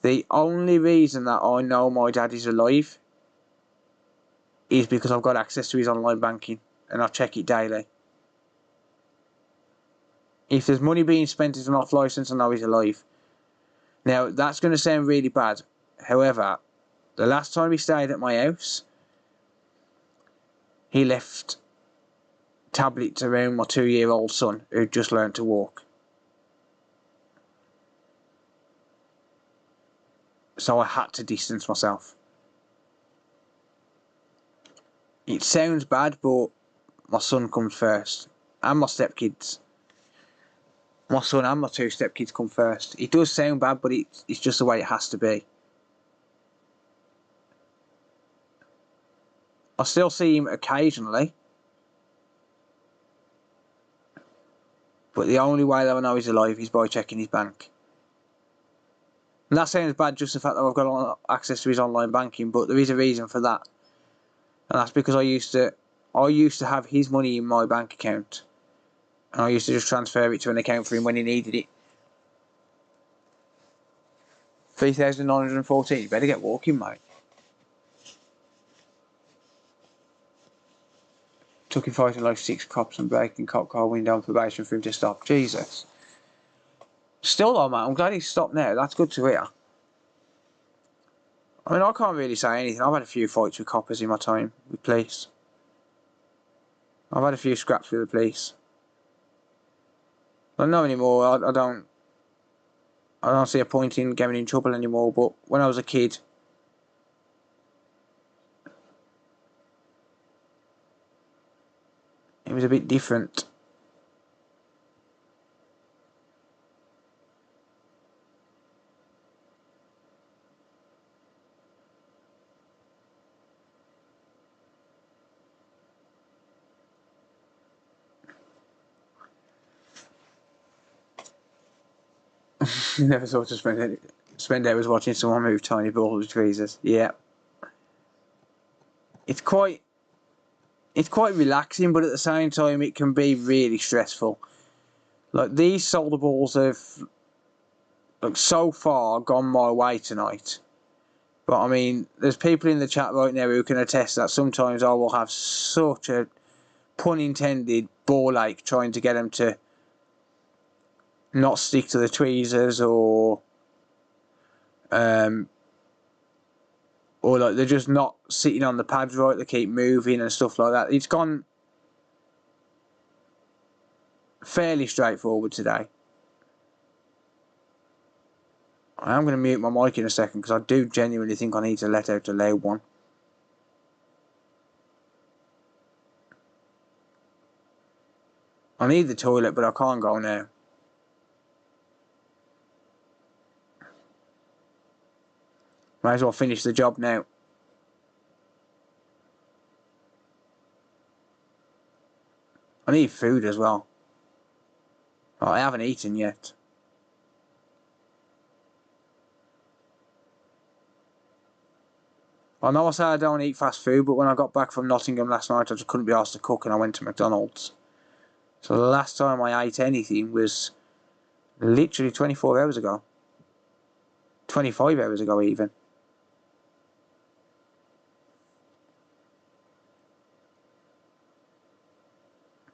The only reason that I know my dad is alive is because I've got access to his online banking and I check it daily. If there's money being spent as an off licence, I know he's alive. Now, that's going to sound really bad. However, the last time he stayed at my house, he left tablets around my 2-year-old son who'd just learned to walk. So I had to distance myself. It sounds bad, but my son comes first. And my stepkids. My son and my 2 stepkids come first. It does sound bad, but it's just the way it has to be. I still see him occasionally. But the only way that I know he's alive is by checking his bank. And that sounds bad, just the fact that I've got access to his online banking, but there is a reason for that. And that's because I used to have his money in my bank account. And I used to just transfer it to an account for him when he needed it. 3,914, you better get walking, mate. Took him fighting like 6 cops and breaking cop car window on probation for him to stop. Jesus. Still though, mate, I'm glad he's stopped now. That's good to hear. I mean, I can't really say anything. I've had a few fights with coppers in my time with police. I've had a few scraps with the police. I don't know anymore. I don't see a point in getting in trouble anymore, but when I was a kid, it was a bit different. Never thought to spend hours watching someone move tiny balls with tweezers. Yeah. It's quite relaxing, but at the same time it can be really stressful. Like, these solder balls have, like, so far gone my way tonight. But I mean, there's people in the chat right now who can attest that sometimes I will have such a, pun intended, ball ache trying to get them to not stick to the tweezers, or like they're just not sitting on the pads right, they keep moving and stuff like that. It's gone fairly straightforward today. I am going to mute my mic in a second because I do genuinely think I need to let out a loud one. I need the toilet, but I can't go now. Might as well finish the job now. I need food as well. Oh, I haven't eaten yet. I know I say I don't eat fast food, but when I got back from Nottingham last night, I just couldn't be asked to cook and I went to McDonald's. So the last time I ate anything was literally 24 hours ago. 25 hours ago even.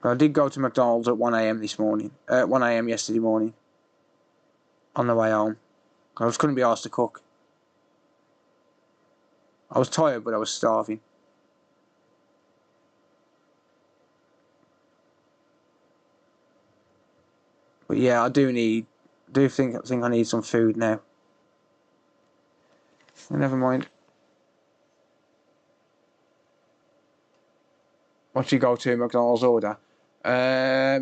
I did go to McDonald's at 1 AM this morning. 1 AM yesterday morning. On the way home. I just couldn't be asked to cook. I was tired, but I was starving. But yeah, I think I need some food now. Never mind. What's your go-to McDonald's order?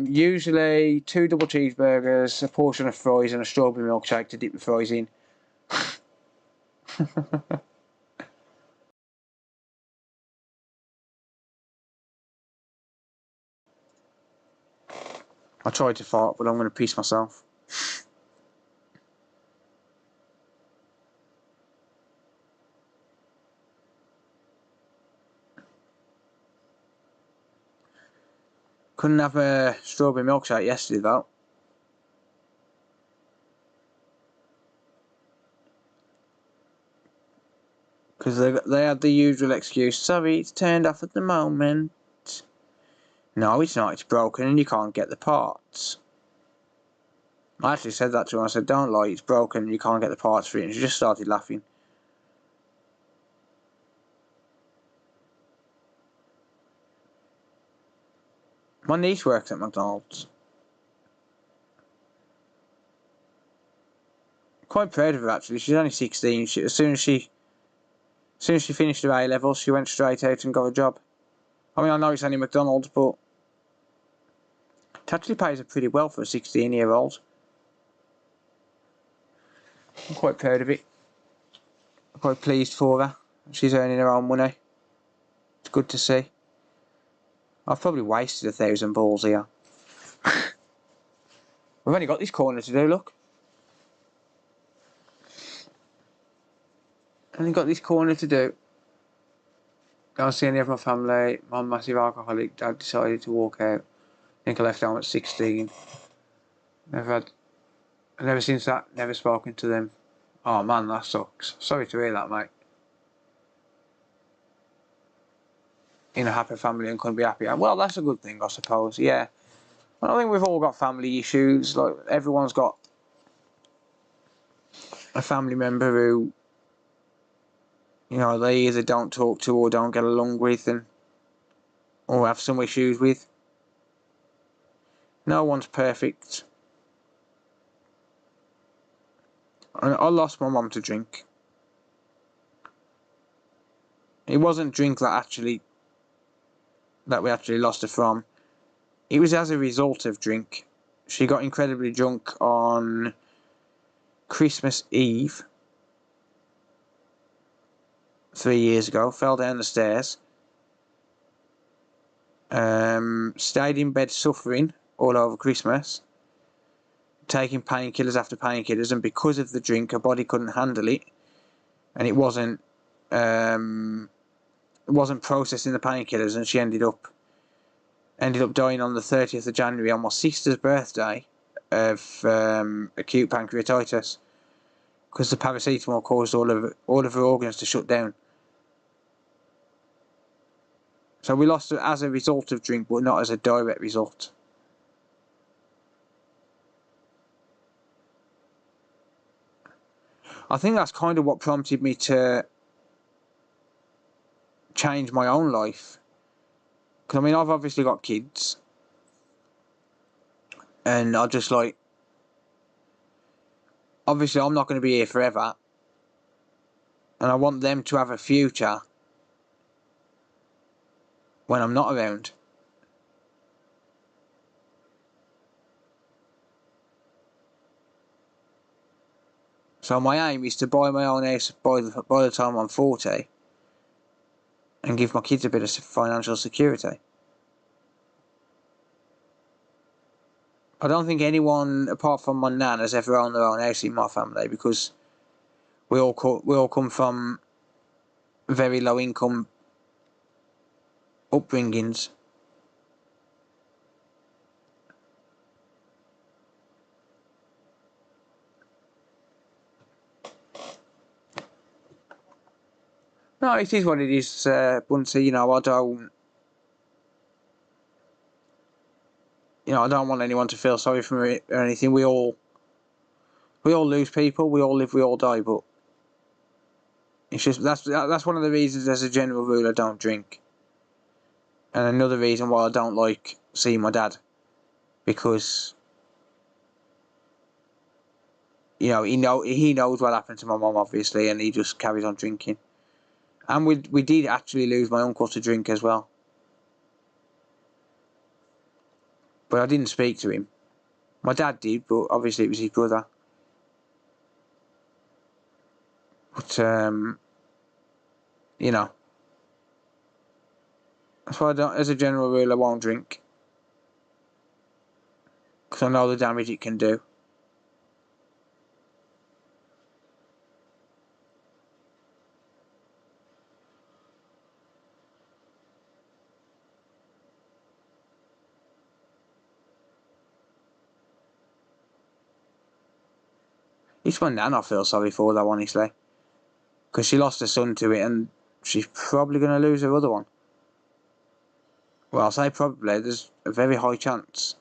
Usually 2 double cheeseburgers, a portion of fries, and a strawberry milkshake to dip the fries in. I tried to fart, but I'm going to piss myself. Couldn't have a strawberry milkshake yesterday though. Because they had the usual excuse, sorry, it's turned off at the moment. No, it's not, it's broken and you can't get the parts. I actually said that to her, I said, don't lie, it's broken and you can't get the parts for it, and she just started laughing. My niece works at McDonald's. Quite proud of her actually, she's only 16, as soon as she finished her A-levels, she went straight out and got a job. I mean, I know it's only McDonald's, but it actually pays her pretty well for a 16-year-old. I'm quite proud of it. I'm quite pleased for her. She's earning her own money. It's good to see. I've probably wasted 1,000 balls here. We've only got this corner to do, look. Only got this corner to do. Don't see any of my family. Mum, massive alcoholic. Dad decided to walk out. I think I left home at 16. Never since that, never spoken to them. Oh man, that sucks. Sorry to hear that, mate. In a happy family and couldn't be happier. Well, that's a good thing, I suppose, yeah. I think we've all got family issues. Like, everyone's got a family member who, you know, they either don't talk to or don't get along with, or have some issues with. No one's perfect. I lost my mum to drink. It wasn't drink that we actually lost her from. It was as a result of drink. She got incredibly drunk on Christmas Eve 3 years ago, fell down the stairs, stayed in bed suffering all over Christmas, taking painkillers after painkillers, and because of the drink her body couldn't handle it, and it wasn't processing the painkillers, and she ended up dying on the 30th of January on my sister's birthday of acute pancreatitis, because the paracetamol caused all of her organs to shut down. So we lost her as a result of drink, but not as a direct result. I think that's kind of what prompted me to change my own life. Because I mean, I've obviously got kids, and I just like, obviously I'm not going to be here forever, and I want them to have a future when I'm not around. So my aim is to buy my own house by the time I'm 40 and give my kids a bit of financial security. I don't think anyone apart from my nan has ever owned their own house in my family, because we all come from very low income upbringings. No, it is what it is, Bunty. You know, I don't want anyone to feel sorry for me or anything. We all lose people. We all live. We all die. But it's just that's one of the reasons, as a general rule, I don't drink. And another reason why I don't like seeing my dad, because he knows what happened to my mum, obviously, and he just carries on drinking. And we did actually lose my uncle to drink as well, but I didn't speak to him. My dad did, but obviously it was his brother. But that's why I don't. As a general rule, I won't drink, because I know the damage it can do. It's my nan I feel sorry for, though, honestly, because she lost her son to it, and she's probably going to lose her other one. Well, I'll say probably. There's a very high chance.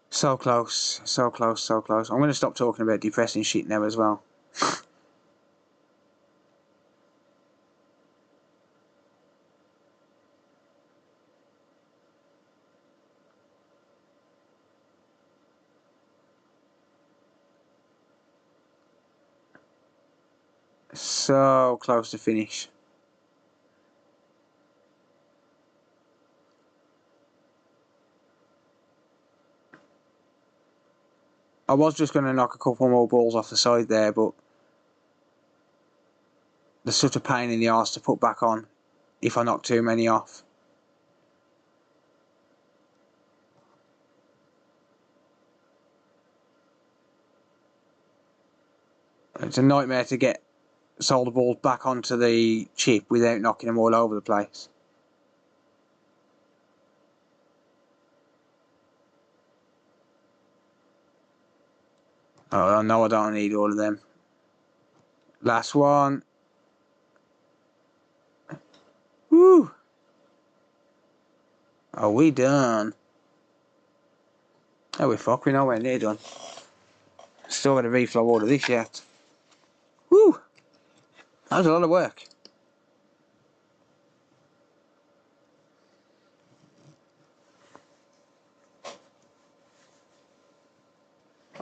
So close, so close, so close. I'm going to stop talking about depressing shit now as well. So close to finish. I was just going to knock a couple more balls off the side there, but there's such a pain in the arse to put back on if I knock too many off. It's a nightmare to get solder balls back onto the chip without knocking them all over the place. Oh no, I don't need all of them. Last one. Woo! Are we done? Oh, we're fucking nowhere near done. Still got to reflow all of this yet. Woo! That was a lot of work.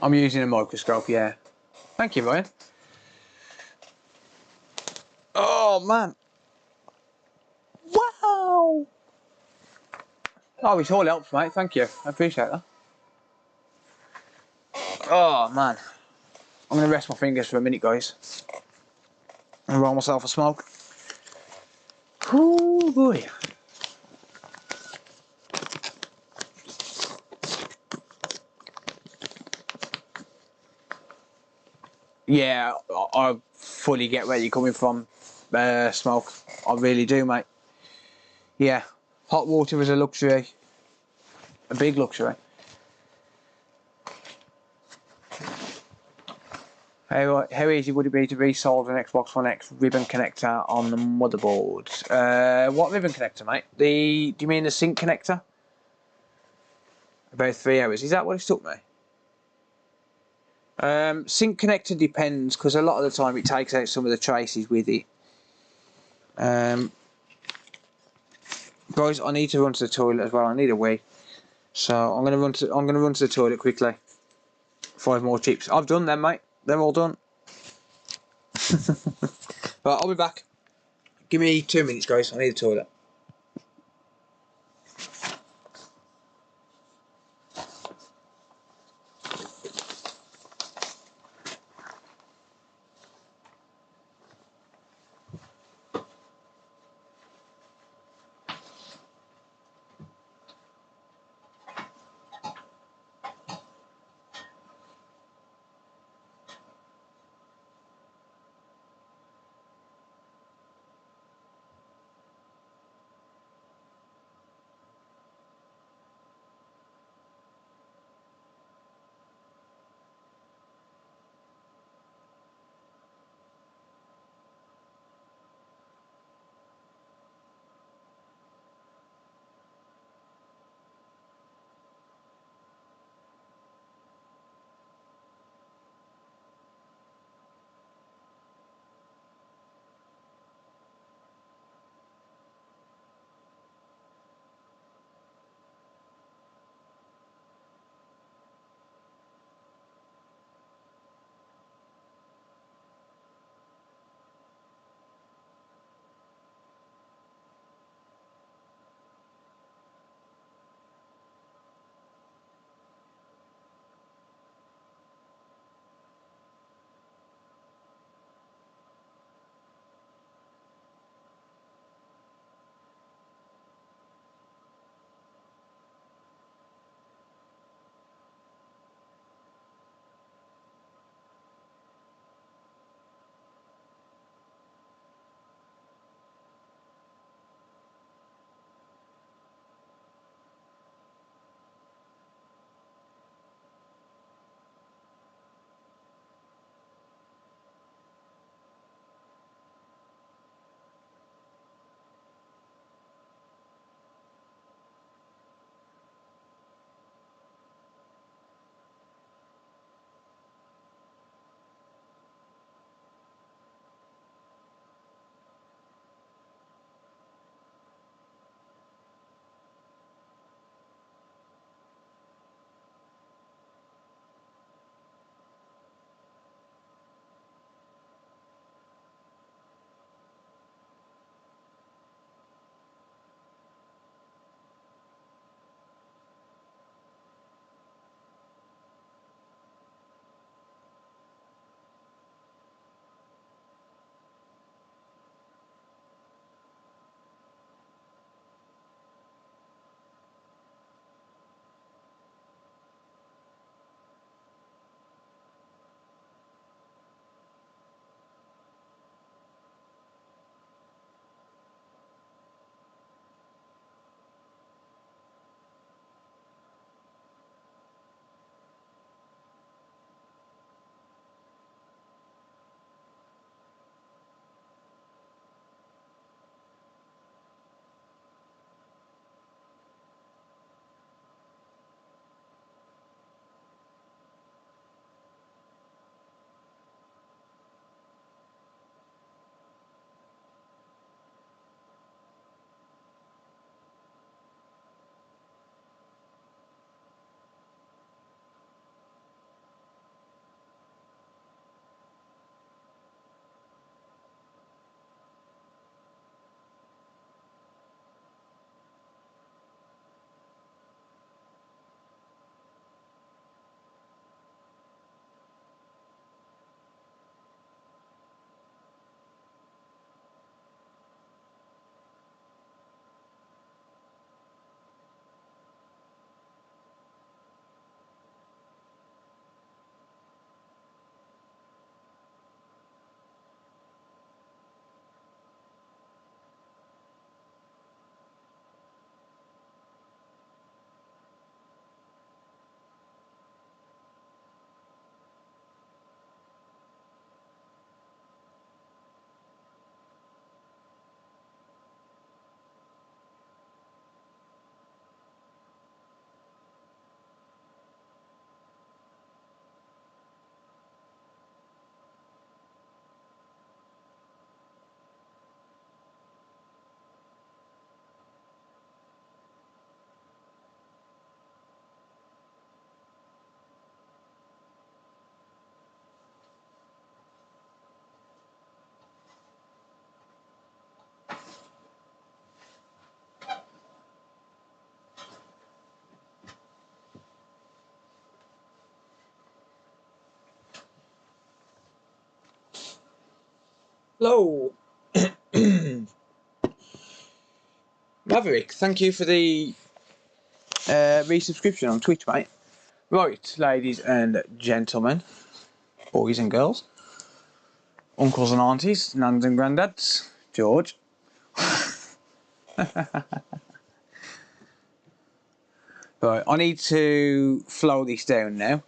I'm using a microscope, yeah. Thank you, Ryan. Oh, man. Wow! Oh, it all helps, mate. Thank you. I appreciate that. Oh, man. I'm going to rest my fingers for a minute, guys. And roll myself a smoke. Oh, boy. Yeah, I fully get where you're coming from, Smoke. I really do, mate. Yeah, hot water is a luxury. A big luxury. How easy would it be to resolder an Xbox One X ribbon connector on the motherboard? What ribbon connector, mate? Do you mean the sync connector? About 3 hours. Is that what it took me? Sync connector depends, because a lot of the time it takes out some of the traces with it. Guys, I need to run to the toilet as well. I need a wee, so I'm gonna run to the toilet quickly. 5 more chips. I've done them, mate. They're all done. Right, I'll be back. Give me 2 minutes, guys. I need a toilet. Hello, Maverick. Thank you for the resubscription on Twitch, mate. Right, ladies and gentlemen, boys and girls, uncles and aunties, nans and granddads, George. Right, I need to flow this down now.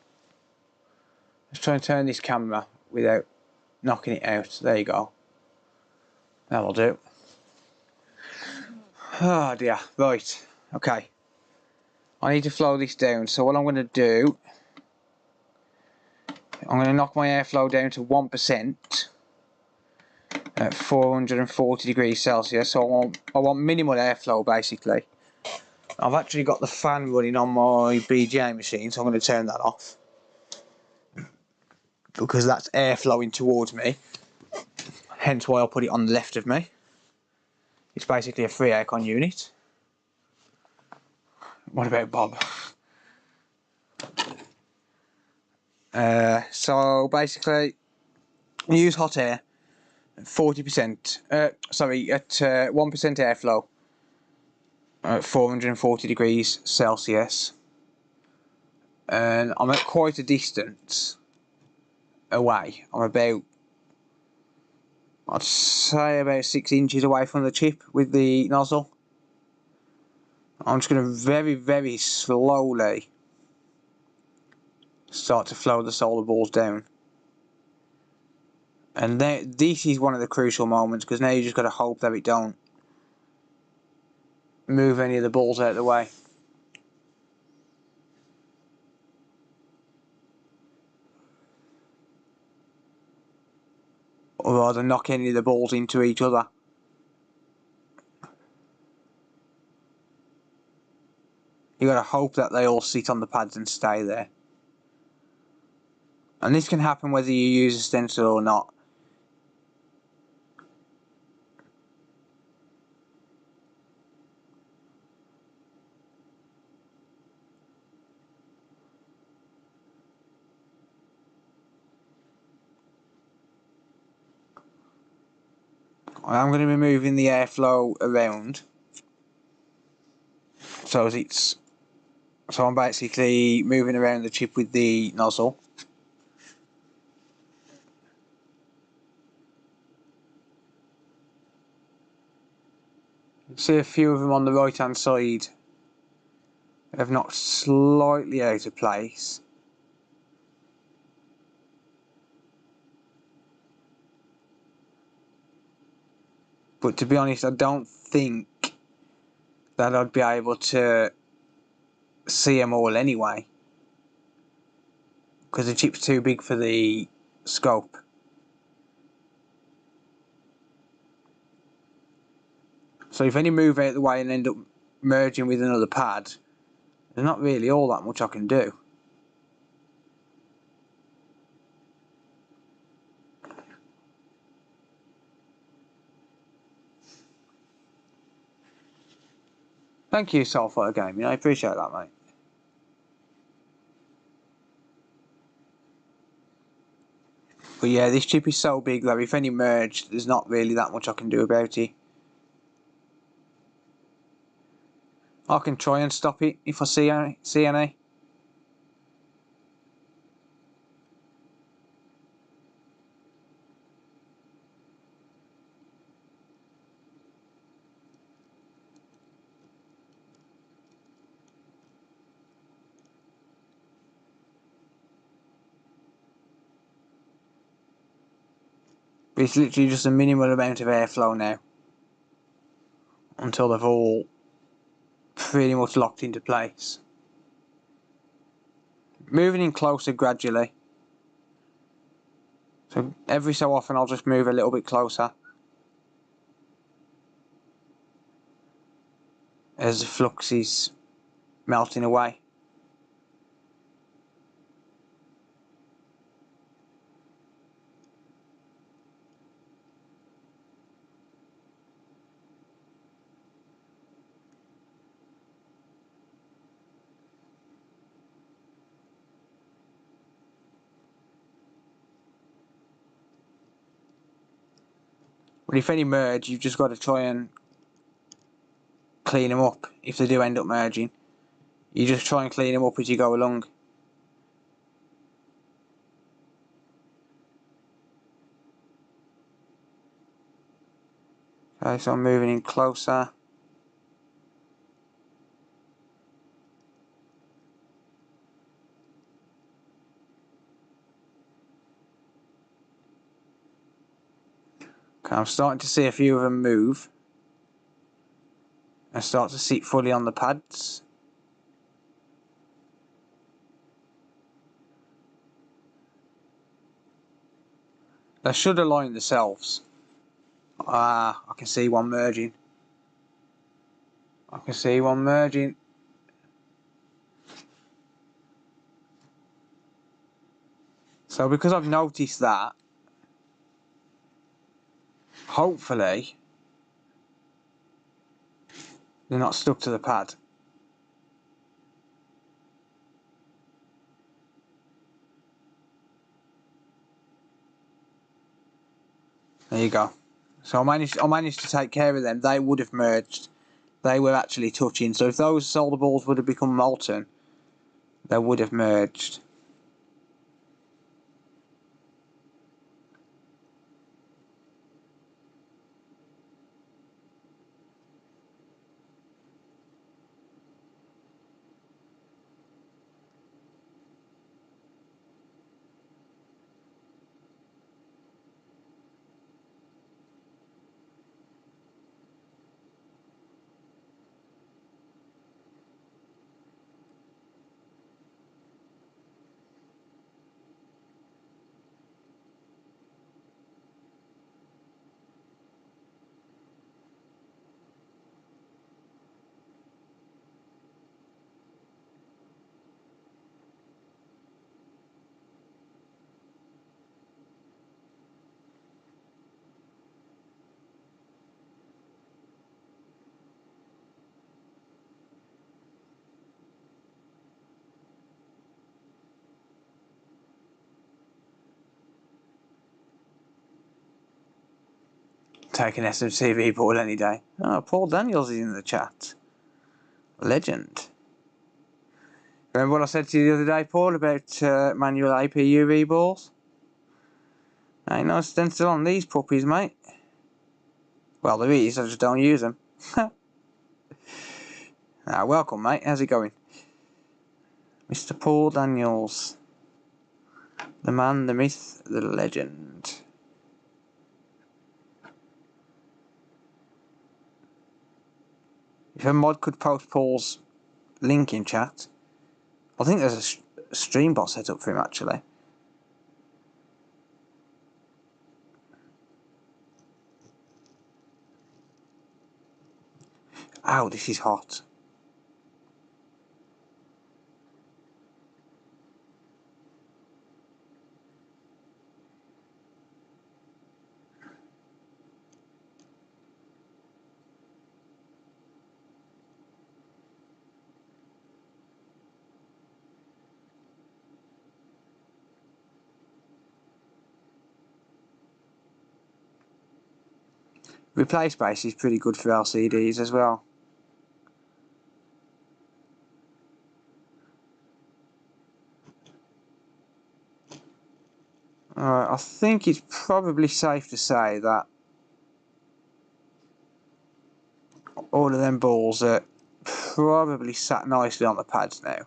Let's try and turn this camera without knocking it out. There you go. That'll do. Oh dear. Right. Okay. I need to flow this down. So what I'm going to do, I'm going to knock my airflow down to 1% at 440 degrees Celsius. So I want minimal airflow basically. I've actually got the fan running on my BGA machine, so I'm going to turn that off because that's air flowing towards me. Hence why I'll put it on the left of me. It's basically a free aircon unit. What about Bob? So basically, you use hot air at 40%. Sorry, at 1% airflow at 440 degrees Celsius, and I'm at quite a distance away. I'm about, I'd say about 6 inches away from the chip with the nozzle. I'm just going to very, very slowly start to flow the solar balls down. And this is one of the crucial moments, because now you just got to hope that it don't move any of the balls out of the way. Or rather knock any of the balls into each other. You got to hope that they all sit on the pads and stay there. And this can happen whether you use a stencil or not. I'm going to be moving the airflow around. So I'm basically moving around the chip with the nozzle. See a few of them on the right hand side have knocked slightly out of place. But to be honest, I don't think that I'd be able to see them all anyway, because the chip's too big for the scope. So if any move out of the way and end up merging with another pad, there's not really all that much I can do. Thank you, Soulfire Gaming. I appreciate that, mate. But yeah, this chip is so big that if any merge, there's not really that much I can do about it. I can try and stop it if I see any. But it's literally just a minimal amount of airflow now, until they've all pretty much locked into place. Moving in closer gradually. So every so often I'll just move a little bit closer as the flux is melting away. But if any merge, you've just got to try and clean them up. If they do end up merging, you just try and clean them up as you go along. Okay, so I'm moving in closer. Okay, I'm starting to see a few of them move and start to sit fully on the pads. They should align themselves. Ah, I can see one merging. I can see one merging. So because I've noticed that, hopefully they're not stuck to the pad. There you go. So I managed to take care of them. They would have merged. They were actually touching. So if those solder balls would have become molten, they would have merged. Take an SMCV ball any day. Oh, Paul Daniels is in the chat. Legend. Remember what I said to you the other day, Paul, about manual APU V-balls? Ain't no stencil on these puppies, mate. Well, there is, I just don't use them. Welcome, mate. How's it going? Mr. Paul Daniels. The man, the myth, the legend. If a mod could post Paul's link in chat, I think there's a stream bot set up for him, actually. Ow, this is hot. Replay space is pretty good for LCDs as well. Alright, I think it's probably safe to say that all of them balls are probably sat nicely on the pads now.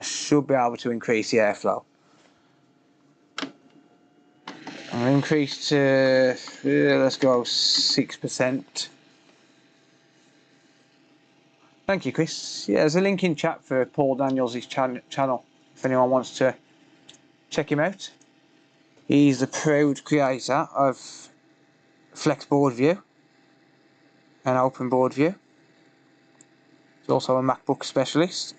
Should be able to increase the airflow. I'll increase to, let's go 6%. Thank you, Chris. Yeah, there's a link in chat for Paul Daniels' channel, if anyone wants to check him out. He's the proud creator of Flex Board View and Open Board View. He's also a MacBook specialist.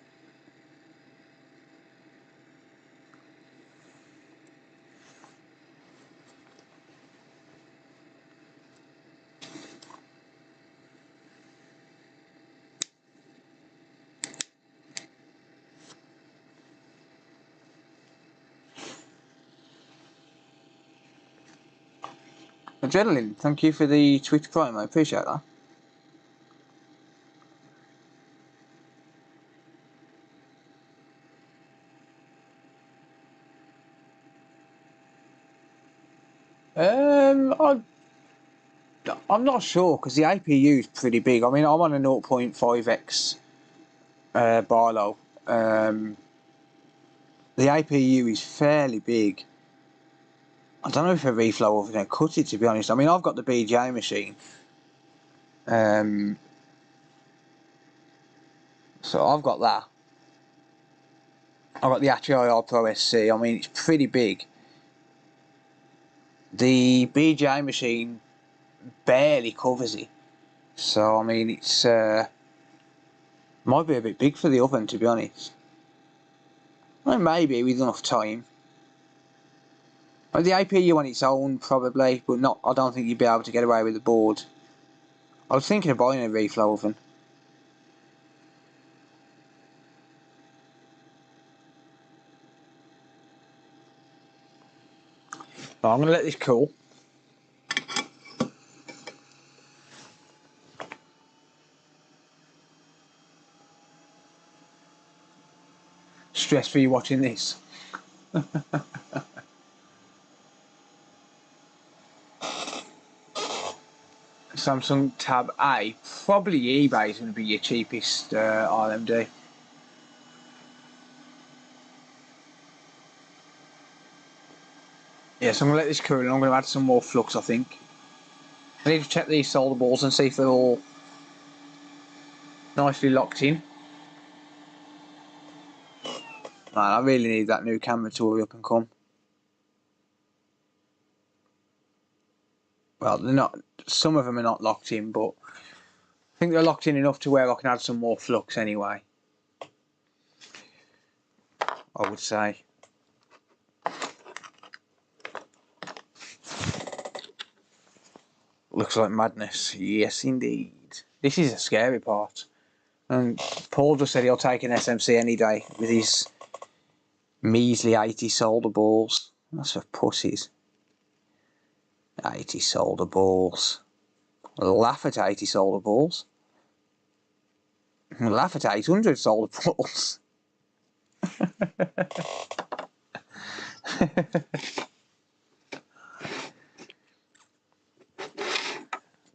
Adrenaline, thank you for the Twitch Prime, I appreciate that. I'm not sure because the APU is pretty big. I mean, I'm on a 0.5x Barlow. The APU is fairly big. I don't know if a reflow oven can cut it, to be honest. I mean, I've got the BJ machine. So I've got that. I've got the HDMI Pro SC. I mean, it's pretty big. The BJ machine barely covers it. So, I mean, it's might be a bit big for the oven, to be honest. Well, maybe with enough time. Well, the APU on its own, probably, but not. I don't think you'd be able to get away with the board. I was thinking of buying a reflow oven. But I'm going to let this cool. Stress for you watching this. Samsung Tab A, probably eBay is going to be your cheapest RMD. Yeah, so I'm going to let this cool and I'm going to add some more flux, I think. I need to check these solder balls and see if they're all nicely locked in. Man, I really need that new camera to hurry up and come. Well, they're not. Some of them are not locked in, but I think they're locked in enough to where I can add some more flux anyway. I would say. Looks like madness. Yes, indeed. This is a scary part. And Paul just said he'll take an SMC any day with his measly 80 solder balls. That's for pussies. 80 solder balls. Laugh at 80 solder balls. Laugh at 800 solder balls.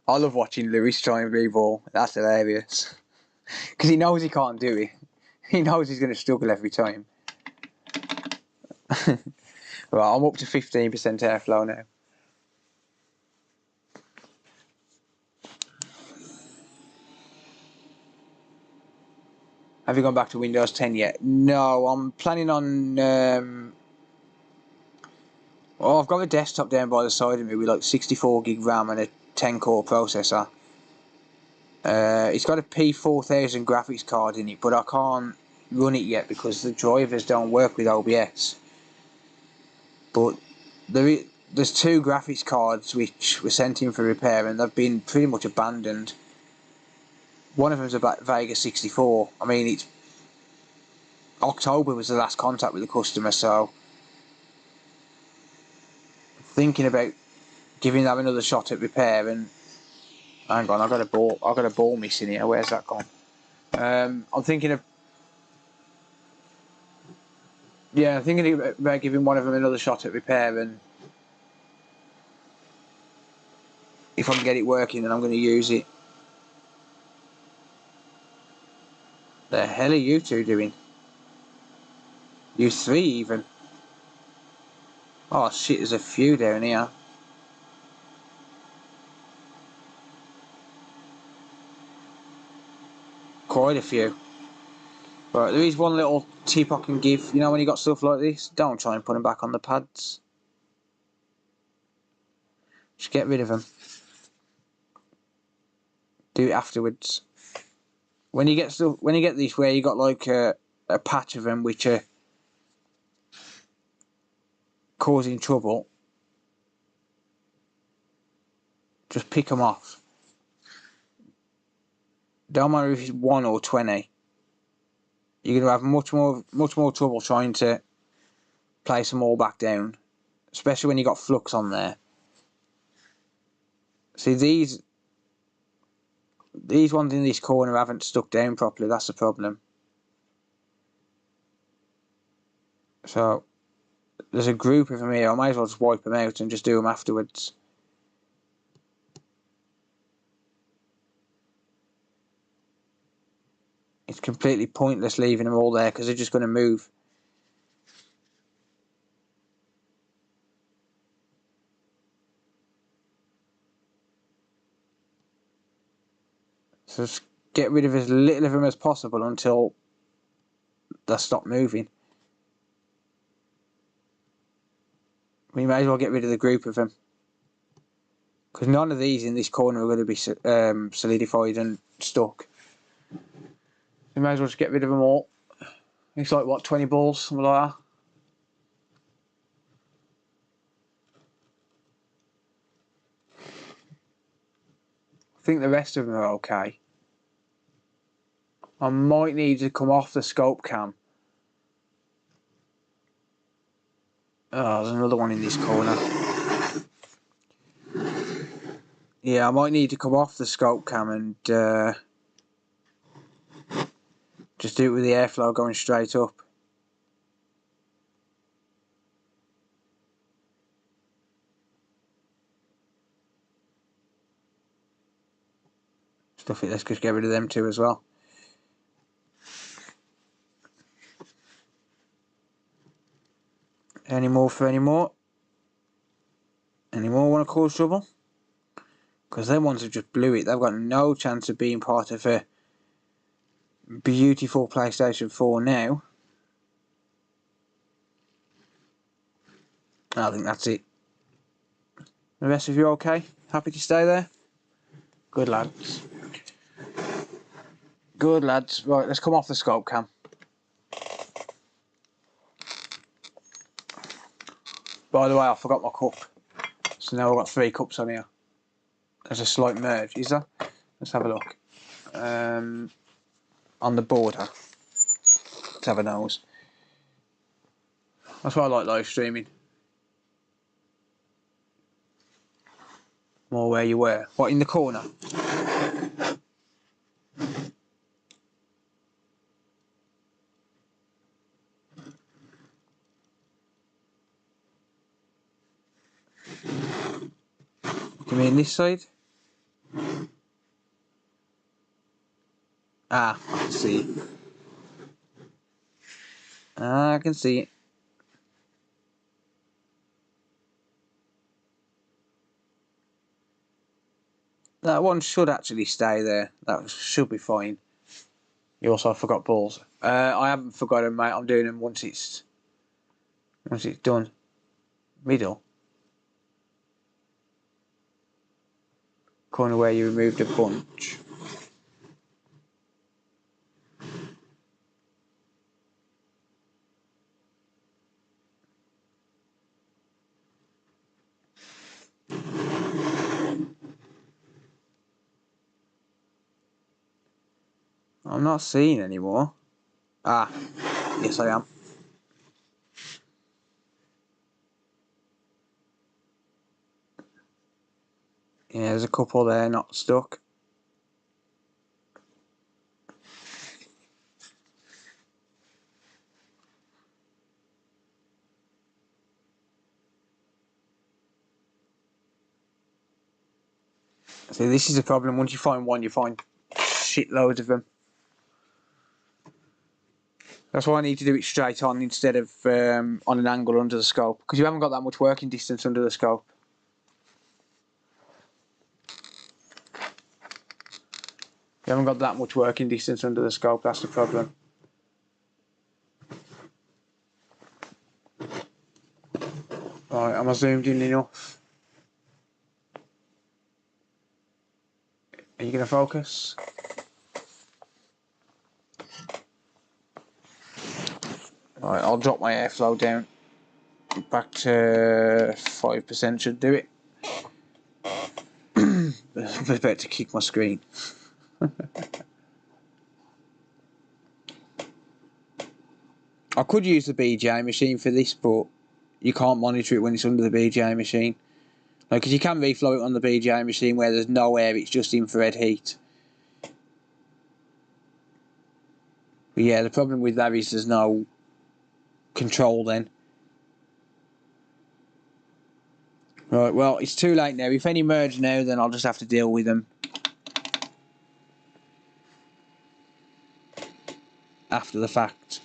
I love watching Lewis try and reball. That's hilarious. Because he knows he can't do it. He knows he's going to struggle every time. Right, I'm up to 15% airflow now. Have you gone back to Windows 10 yet? No, I'm planning on... well, I've got a desktop down by the side of me with like 64 gig RAM and a 10 core processor. It's got a P4000 graphics card in it, but I can't run it yet because the drivers don't work with OBS. But there's two graphics cards which were sent in for repair and they've been pretty much abandoned. One of them's a Vega 64. I mean, it's October was the last contact with the customer, so thinking about giving that another shot at repair. And hang on, I've got a ball missing here. Where's that gone? I'm thinking about giving one of them another shot at repair, and if I can get it working, then I'm going to use it. The hell are you two doing? You three even? Oh shit, there's a few down here. Quite a few. Right, there is one little tip I can give. You know when you got stuff like this, don't try and put them back on the pads. Just get rid of them. Do it afterwards. When you get this where you got like a patch of them which are causing trouble, just pick them off. Don't matter if it's 1 or 20. You're going to have much more trouble trying to place them all back down, especially when you got flux on there. See, these ones in this corner haven't stuck down properly, that's the problem. So, there's a group of them here, I might as well just wipe them out and just do them afterwards. It's completely pointless leaving them all there because they're just going to move. So just get rid of as little of them as possible until they stop moving. We may as well get rid of the group of them. Because none of these in this corner are going to be solidified and stuck. We may as well just get rid of them all. It's like, what, 20 balls? Something like that. I think the rest of them are okay. I might need to come off the scope cam. Oh, there's another one in this corner. Yeah, I might need to come off the scope cam and just do it with the airflow going straight up. Stuff it, let's just get rid of them too as well. Any more for any more? Any more want to cause trouble? Because them ones have just blew it. They've got no chance of being part of a beautiful PlayStation 4 now. I think that's it. The rest of you okay? Happy to stay there? Good lads. Good lads. Right, let's come off the scope cam. By the way, I forgot my cup. So now I've got 3 cups on here. There's a slight merge, is there? Let's have a look. On the border. Let's have a nose. That's why I like live streaming. More where you were. What, in the corner? You mean this side? Ah, I can see it. Ah, I can see it. That one should actually stay there. That should be fine. You also forgot balls. I haven't forgotten, mate. I'm doing them once it's done. Middle. Corner where you removed a bunch. I'm not seeing anymore. Ah, yes I am. Yeah, there's a couple there not stuck. See, this is the problem. Once you find one, you find shitloads of them. That's why I need to do it straight on instead of on an angle under the scope. Because you haven't got that much working distance under the scope. You haven't got that much working distance under the scope, that's the problem. Right, am I zoomed in enough? Are you going to focus? Right, I'll drop my airflow down. Back to 5% should do it. I'm about to kick my screen. I could use the BGA machine for this, but you can't monitor it when it's under the BGA machine. Because you can reflow it on the BGA machine where there's no air, it's just infrared heat. But yeah, the problem with that is there's no control then. Right, well, it's too late now. If any merge now, then I'll just have to deal with them after the fact.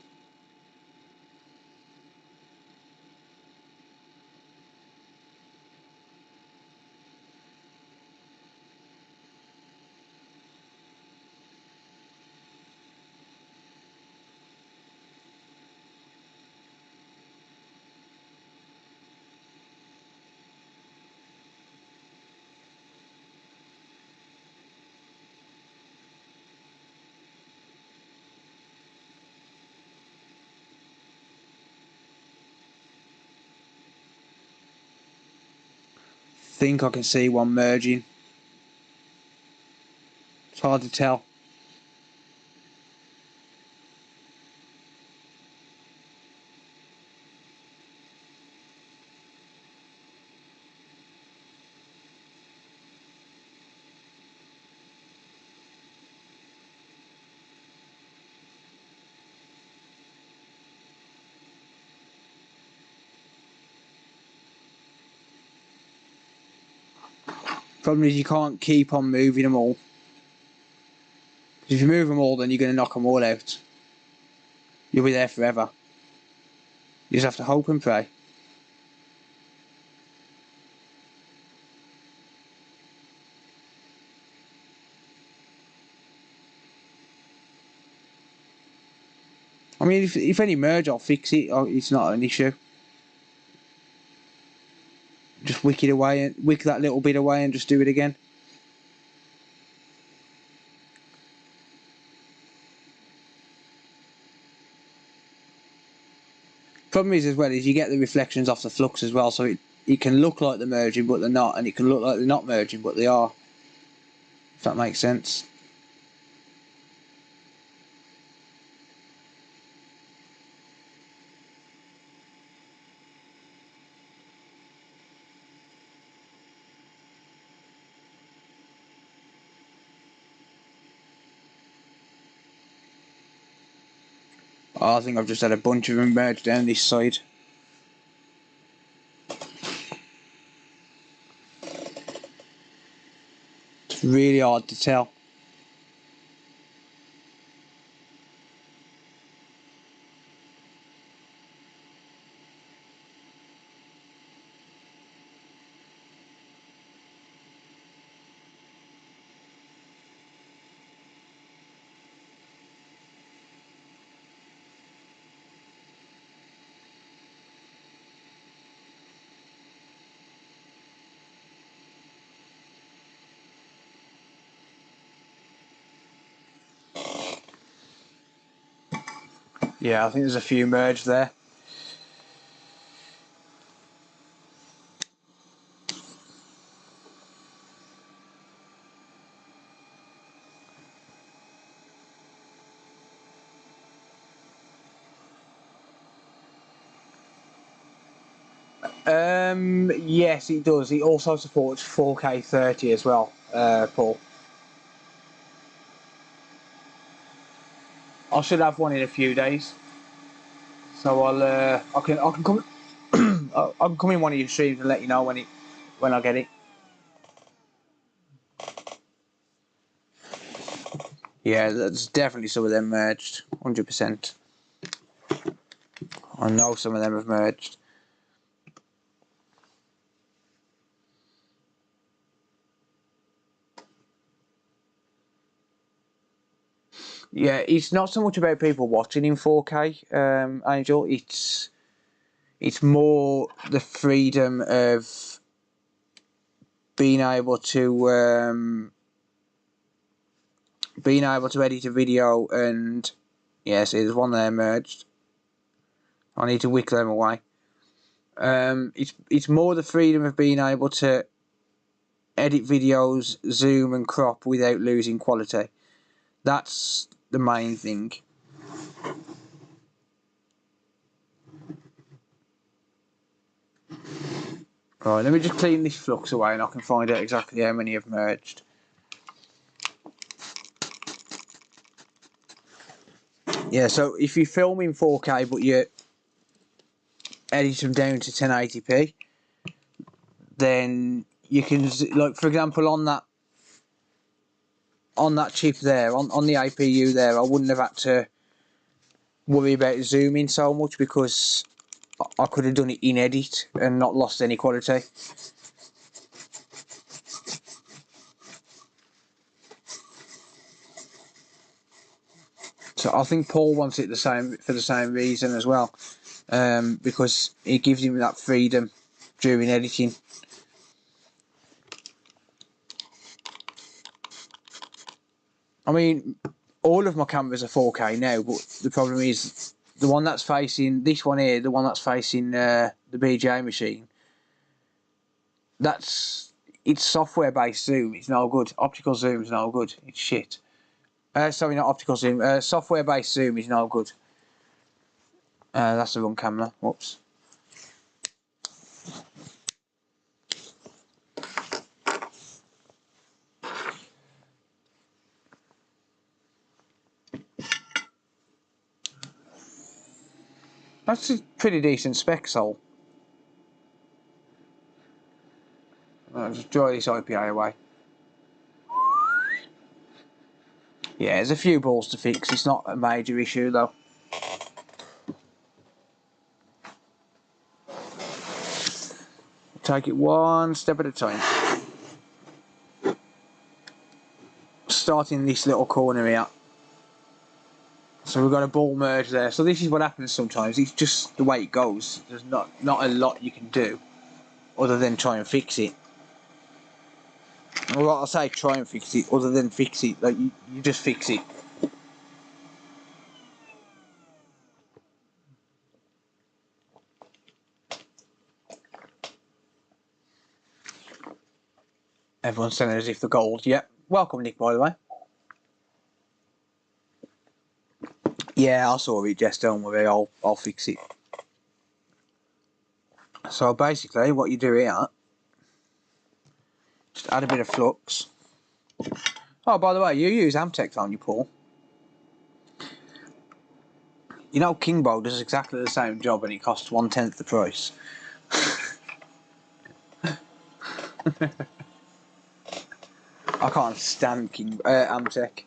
Think I can see one merging. It's hard to tell. Problem is you can't keep on moving them all. If you move them all, then you're going to knock them all out. You'll be there forever. You just have to hope and pray. I mean, if any merge, I'll fix it. It's not an issue. Just wick it away, and wick that little bit away, and just do it again. Problem is as well is you get the reflections off the flux as well, so it can look like they're merging but they're not, and it can look like they're not merging but they are. If that makes sense. Oh, I think I've just had a bunch of them merge down this side. It's really hard to tell. Yeah, I think there's a few merged there. Yes, it does. It also supports 4K 30 as well, Paul. I should have one in a few days, so I can come I can come in one of your streams and let you know when I get it. Yeah, there's definitely some of them merged, 100%. I know some of them have merged. Yeah, it's not so much about people watching in 4K, Angel. It's more the freedom of being able to edit a video and yeah, see, there's one there merged. I need to wick them away. It's more the freedom of being able to edit videos, zoom and crop without losing quality. That's the main thing. Right, let me just clean this flux away and I can find out exactly how many have merged. Yeah, so if you film in 4K but you edit them down to 1080p, then you can, like for example on that chip there, on the APU there, I wouldn't have had to worry about zooming so much because I could have done it in edit and not lost any quality. So I think Paul wants it for the same reason as well, because it gives him that freedom during editing. I mean, all of my cameras are 4K now, but the problem is the one that's facing this one here, the one that's facing the BJ machine. It's software-based zoom. It's no good. Optical zoom is no good. It's shit. Sorry, not optical zoom. Software-based zoom is no good. That's the wrong camera. Whoops. That's a pretty decent spec hole. I'll just draw this IPA away. Yeah, there's a few balls to fix. It's not a major issue though. Take it one step at a time. Starting this little corner here. So we've got a ball merge there. So this is what happens sometimes. It's just the way it goes. There's not a lot you can do other than try and fix it. Well, I'll say try and fix it other than fix it. Like you just fix it. Everyone's saying as if the gold. Yeah. Welcome, Nick, by the way. Yeah, I saw it, Jess, don't worry, I'll fix it. So basically what you do here, just add a bit of flux. Oh, by the way, you use Amtech, don't you, Paul? You know Kingbo does exactly the same job and it costs 1/10 the price. I can't stand Amtech.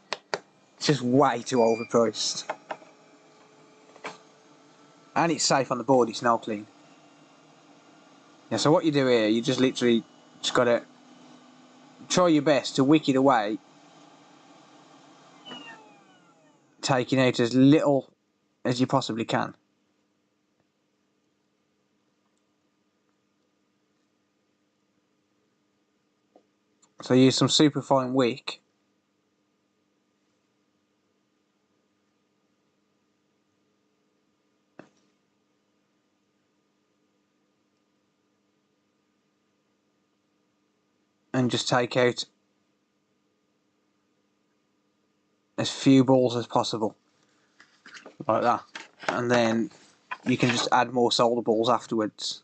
It's just way too overpriced. And it's safe on the board, it's now clean. Yeah, so what you do here, you just literally just gotta try your best to wick it away, taking out as little as you possibly can. So use some superfine wick. And just take out as few balls as possible. Like that. And then you can just add more solder balls afterwards.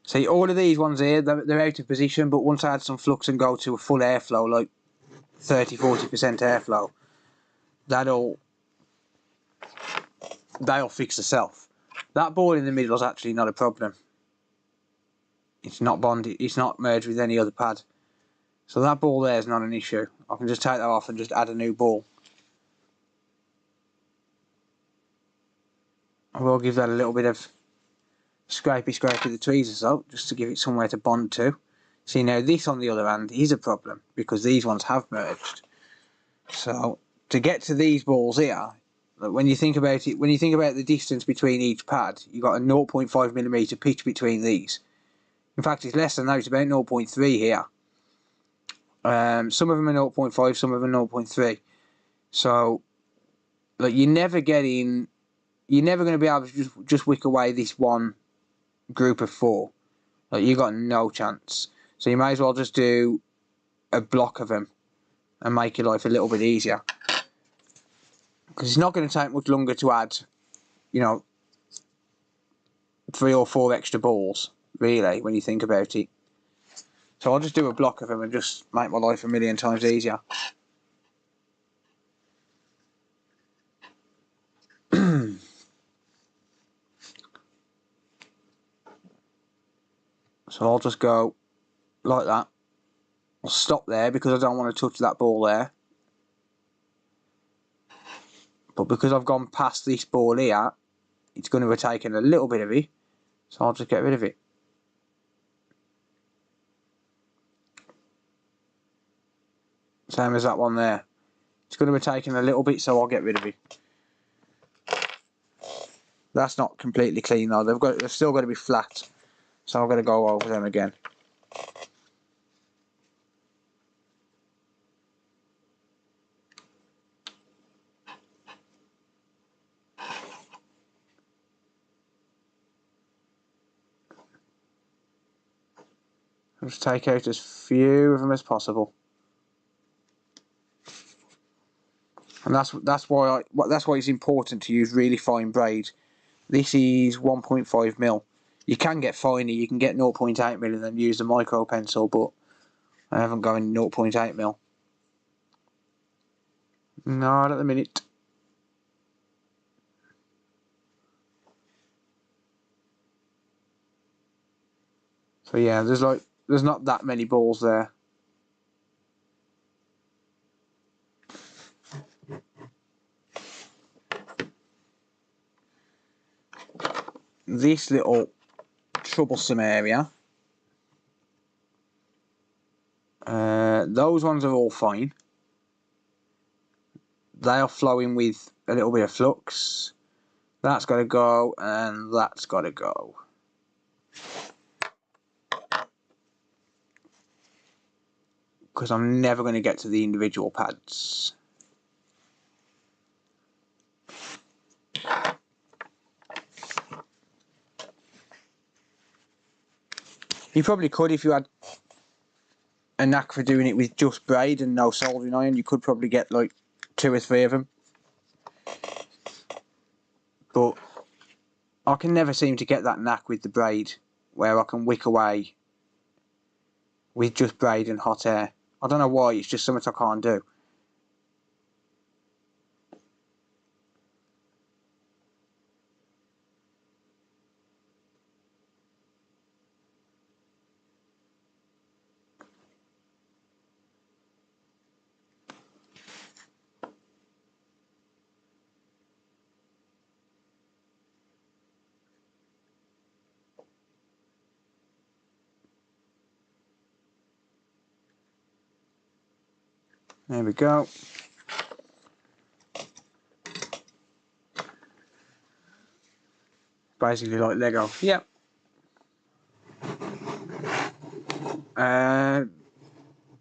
See, all of these ones here, they're out of position, but once I add some flux and go to a full airflow, like 30–40% airflow, they'll fix itself. That ball in the middle is actually not a problem. It's not bonded, it's not merged with any other pad. So that ball there is not an issue. I can just take that off and just add a new ball. I will give that a little bit of scrapey the tweezers out, just to give it somewhere to bond to. See, now this on the other hand is a problem, because these ones have merged. So to get to these balls here, when you think about it, when you think about the distance between each pad, you've got a 0.5mm pitch between these. In fact, it's less than that, it's about 0.3 here. Some of them are 0.5, some of them are 0.3. So, like, you're never going to be able to just wick away this one group of 4. Like, you got no chance. So you may as well just do a block of them and make your life a little bit easier. Because it's not going to take much longer to add, 3 or 4 extra balls really, when you think about it. So I'll just do a block of them and just make my life a million times easier. So I'll just go like that. I'll stop there because I don't want to touch that ball there. But because I've gone past this ball here, it's going to have taken a little bit of it. So I'll just get rid of it. Same as that one there. It's going to have taken a little bit, so I'll get rid of it. That's not completely clean though. They've still got to be flat. So I'm going to go over them again. I'll just take out as few of them as possible. And that's why it's important to use really fine braid. This is 1.5 mil. You can get finer, you can get 0.8 mil and then use the micro pencil, but I haven't gone 0.8 mil. Not at the minute. So yeah, there's not that many balls there. This little troublesome area, those ones are all fine. They are flowing with a little bit of flux. That's got to go, and that's got to go. Because I'm never going to get to the individual pads. You probably could if you had a knack for doing it with just braid and no soldering iron. You could probably get like 2 or 3 of them. But I can never seem to get that knack with the braid where I can wick away with just braid and hot air. I don't know why, it's just something I can't do. There we go. Basically like Lego. Yep.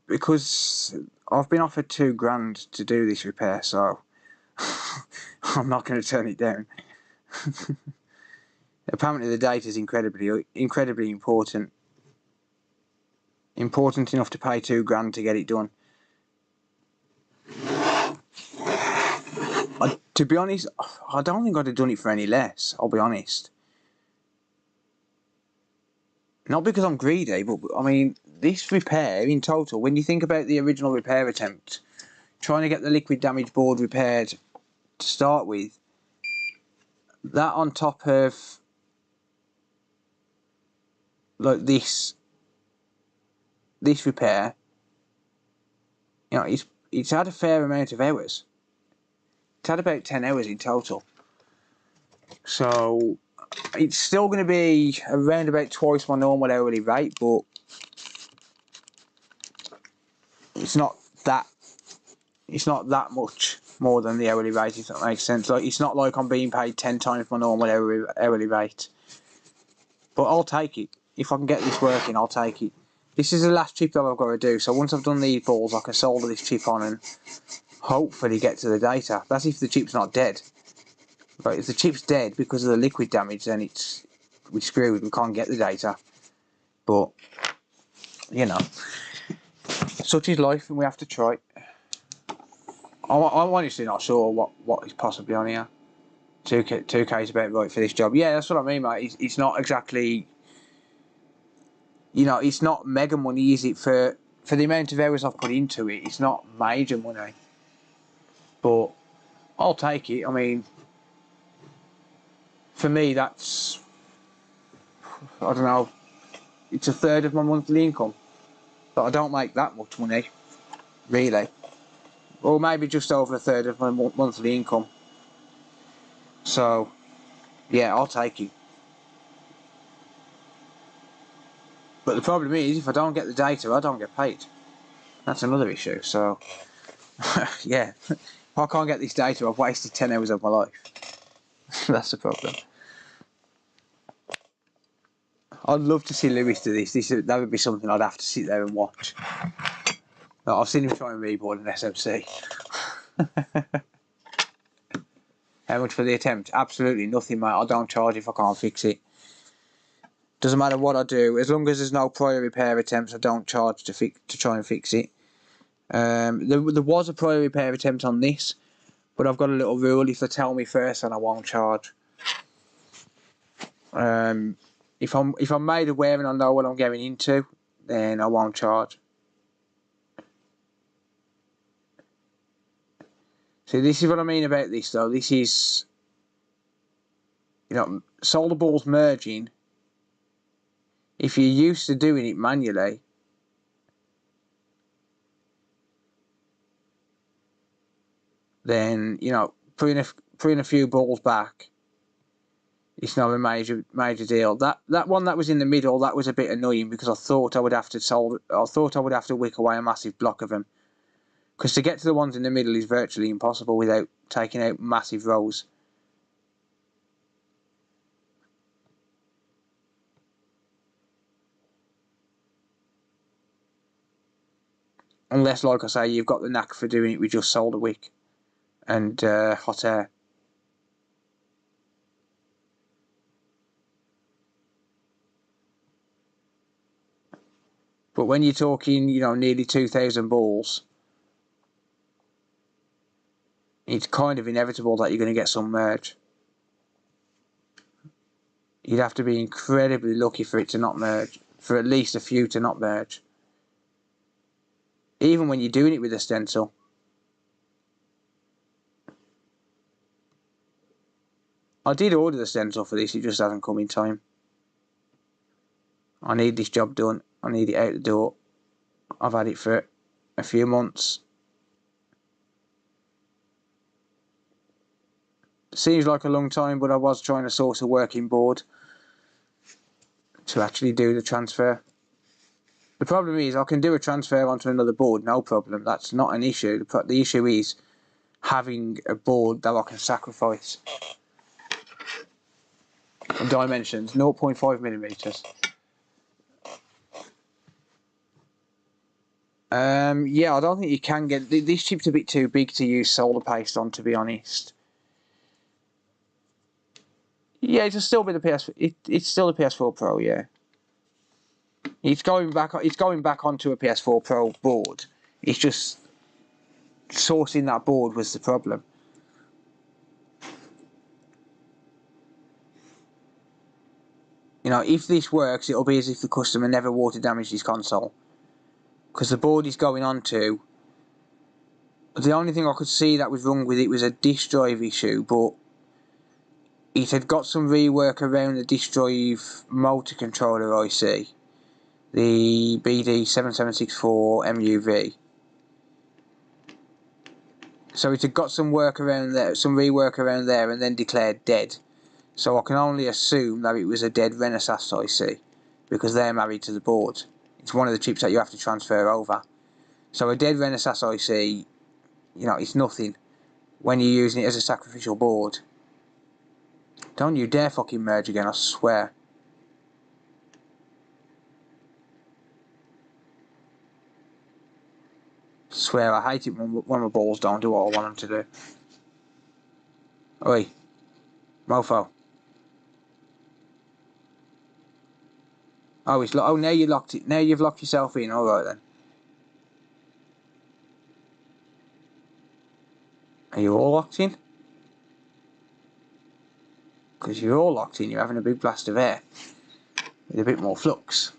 Because I've been offered £2,000 to do this repair, so I'm not going to turn it down. Apparently the data is incredibly important. Important enough to pay £2,000 to get it done. To be honest, I don't think I'd have done it for any less, I'll be honest. Not because I'm greedy, but I mean, this repair in total, when you think about the original repair attempt, trying to get the liquid damage board repaired to start with, that on top of like this repair, you know, it's had a fair amount of hours. It's had about 10 hours in total. So it's still going to be around about twice my normal hourly rate, but it's not that much more than the hourly rate, if that makes sense. Like, it's not like I'm being paid 10 times my normal hourly rate. But I'll take it. If I can get this working, I'll take it. This is the last chip that I've got to do, so once I've done these balls, I can solder this chip on and hopefully get to the data. That's if the chip's not dead. But if the chip's dead because of the liquid damage, then we're screwed. We can't get the data. But you know, such is life, and we have to try. I'm honestly not sure what is possibly on here. 2K is about right for this job. Yeah, that's what I mean, mate. It's not exactly you know, it's not mega money, is it? For the amount of hours I've put into it, it's not major money. But I'll take it. I mean, for me, that's, I don't know, it's a third of my monthly income. But I don't make that much money, really. Or maybe just over a third of my monthly income. So, yeah, I'll take it. But the problem is, if I don't get the data, I don't get paid. That's another issue. So, yeah, if I can't get this data, I've wasted 10 hours of my life. That's the problem. I'd love to see Lewis do this. That would be something I'd have to sit there and watch. Like, I've seen him try and reboard an SMC. How much for the attempt? Absolutely nothing, mate. I don't charge if I can't fix it. Doesn't matter what I do, as long as there's no prior repair attempts, I don't charge to try and fix it. There was a prior repair attempt on this, but I've got a little rule: if they tell me first, then I won't charge. If I'm made aware and I know what I'm going into, then I won't charge. So this is what I mean about this, though. This is, you know, solder balls merging. If you're used to doing it manually, then, you know, putting a few balls back, it's not a major deal. That one that was in the middle, that was a bit annoying because I thought I would have to wick away a massive block of them. Because to get to the ones in the middle is virtually impossible without taking out massive rows. Unless, like I say, you've got the knack for doing it with just solder wick and hot air. But when you're talking, you know, nearly 2,000 balls, it's kind of inevitable that you're going to get some merge. You'd have to be incredibly lucky for it to not merge, for at least a few to not merge. Even when you're doing it with a stencil. I did order the stencil for this, it just hasn't come in time. I need this job done. I need it out the door. I've had it for a few months. Seems like a long time, but I was trying to source a working board to actually do the transfer. The problem is I can do a transfer onto another board, no problem. That's not an issue. The issue is having a board that I can sacrifice. Dimensions, 0.5 millimeters. Yeah, I don't think you can get... This chip's a bit too big to use solder paste on, to be honest. Yeah, it'll still be the PS4. It's still the PS4 Pro, yeah. It's going back onto a PS4 Pro board. It's just sourcing that board was the problem. You know, if this works, it'll be as if the customer never water damaged his console. Because the board he's going onto, the only thing I could see that was wrong with it was a disk drive issue, but it had got some rework around the disk drive motor controller IC, the BD7764 MUV. So it had got some work around there, some rework around there, and then declared dead. So I can only assume that it was a dead Renaissance IC, because they're married to the board. It's one of the chips that you have to transfer over. So a dead Renaissance IC, you know, it's nothing when you're using it as a sacrificial board. Don't you dare fucking merge again, I swear. Swear, I hate it when my balls don't do what I want them to do. Oi, mofo. Oh, now you locked it. Now you've locked yourself in. All right then. Are you all locked in? Because you're all locked in. You're having a big blast of air with a bit more flux.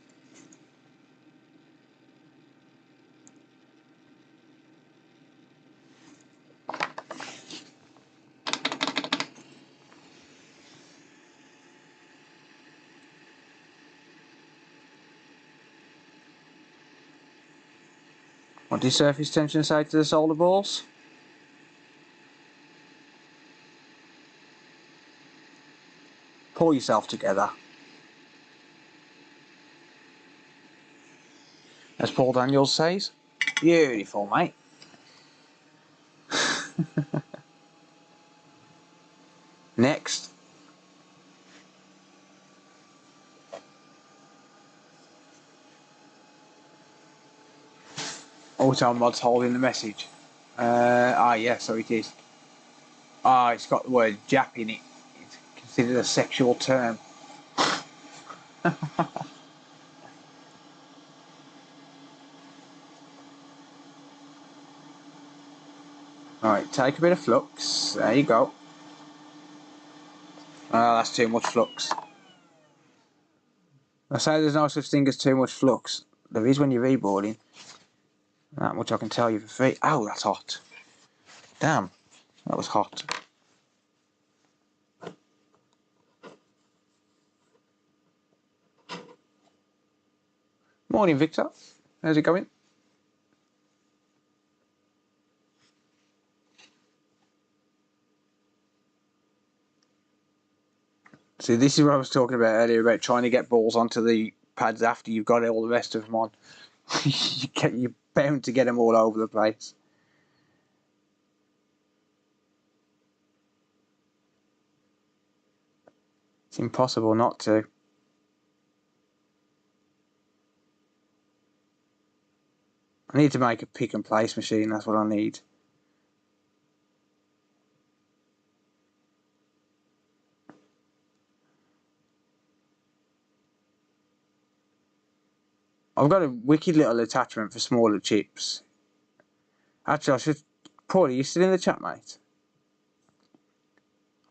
What did surface tension say to the solder balls? Pull yourself together. As Paul Daniels says. Beautiful, mate. Next. Auto mod's holding the message. Yeah, so it is. It's got the word Jap in it. It's considered a sexual term. Alright, take a bit of flux. There you go. Oh, that's too much flux. I say there's no such thing as too much flux. There is when you're reboarding. That much I can tell you for free. Oh, that's hot. Damn, that was hot. Morning, Victor. How's it going? See, this is what I was talking about earlier, about trying to get balls onto the pads after you've got all the rest of them on. You're bound to get them all over the place. It's impossible not to. I need to make a pick and place machine, that's what I need. I've got a wicked little attachment for smaller chips. Actually, I should... Paul, are you still in the chat, mate?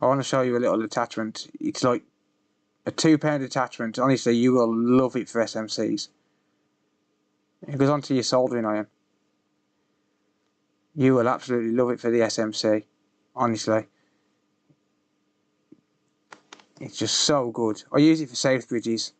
I want to show you a little attachment. It's like a £2 attachment. Honestly, you will love it for SMCs. It goes onto your soldering iron. You will absolutely love it for the SMC. Honestly. It's just so good. I use it for safe bridges.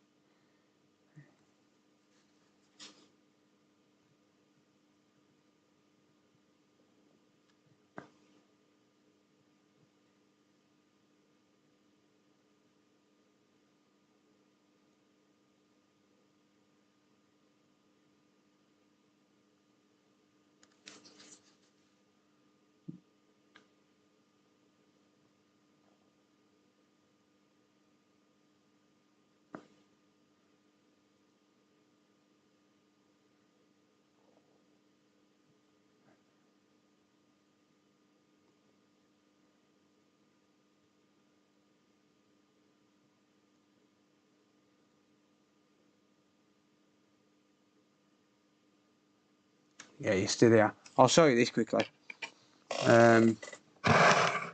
Yeah, you're still there. I'll show you this quickly.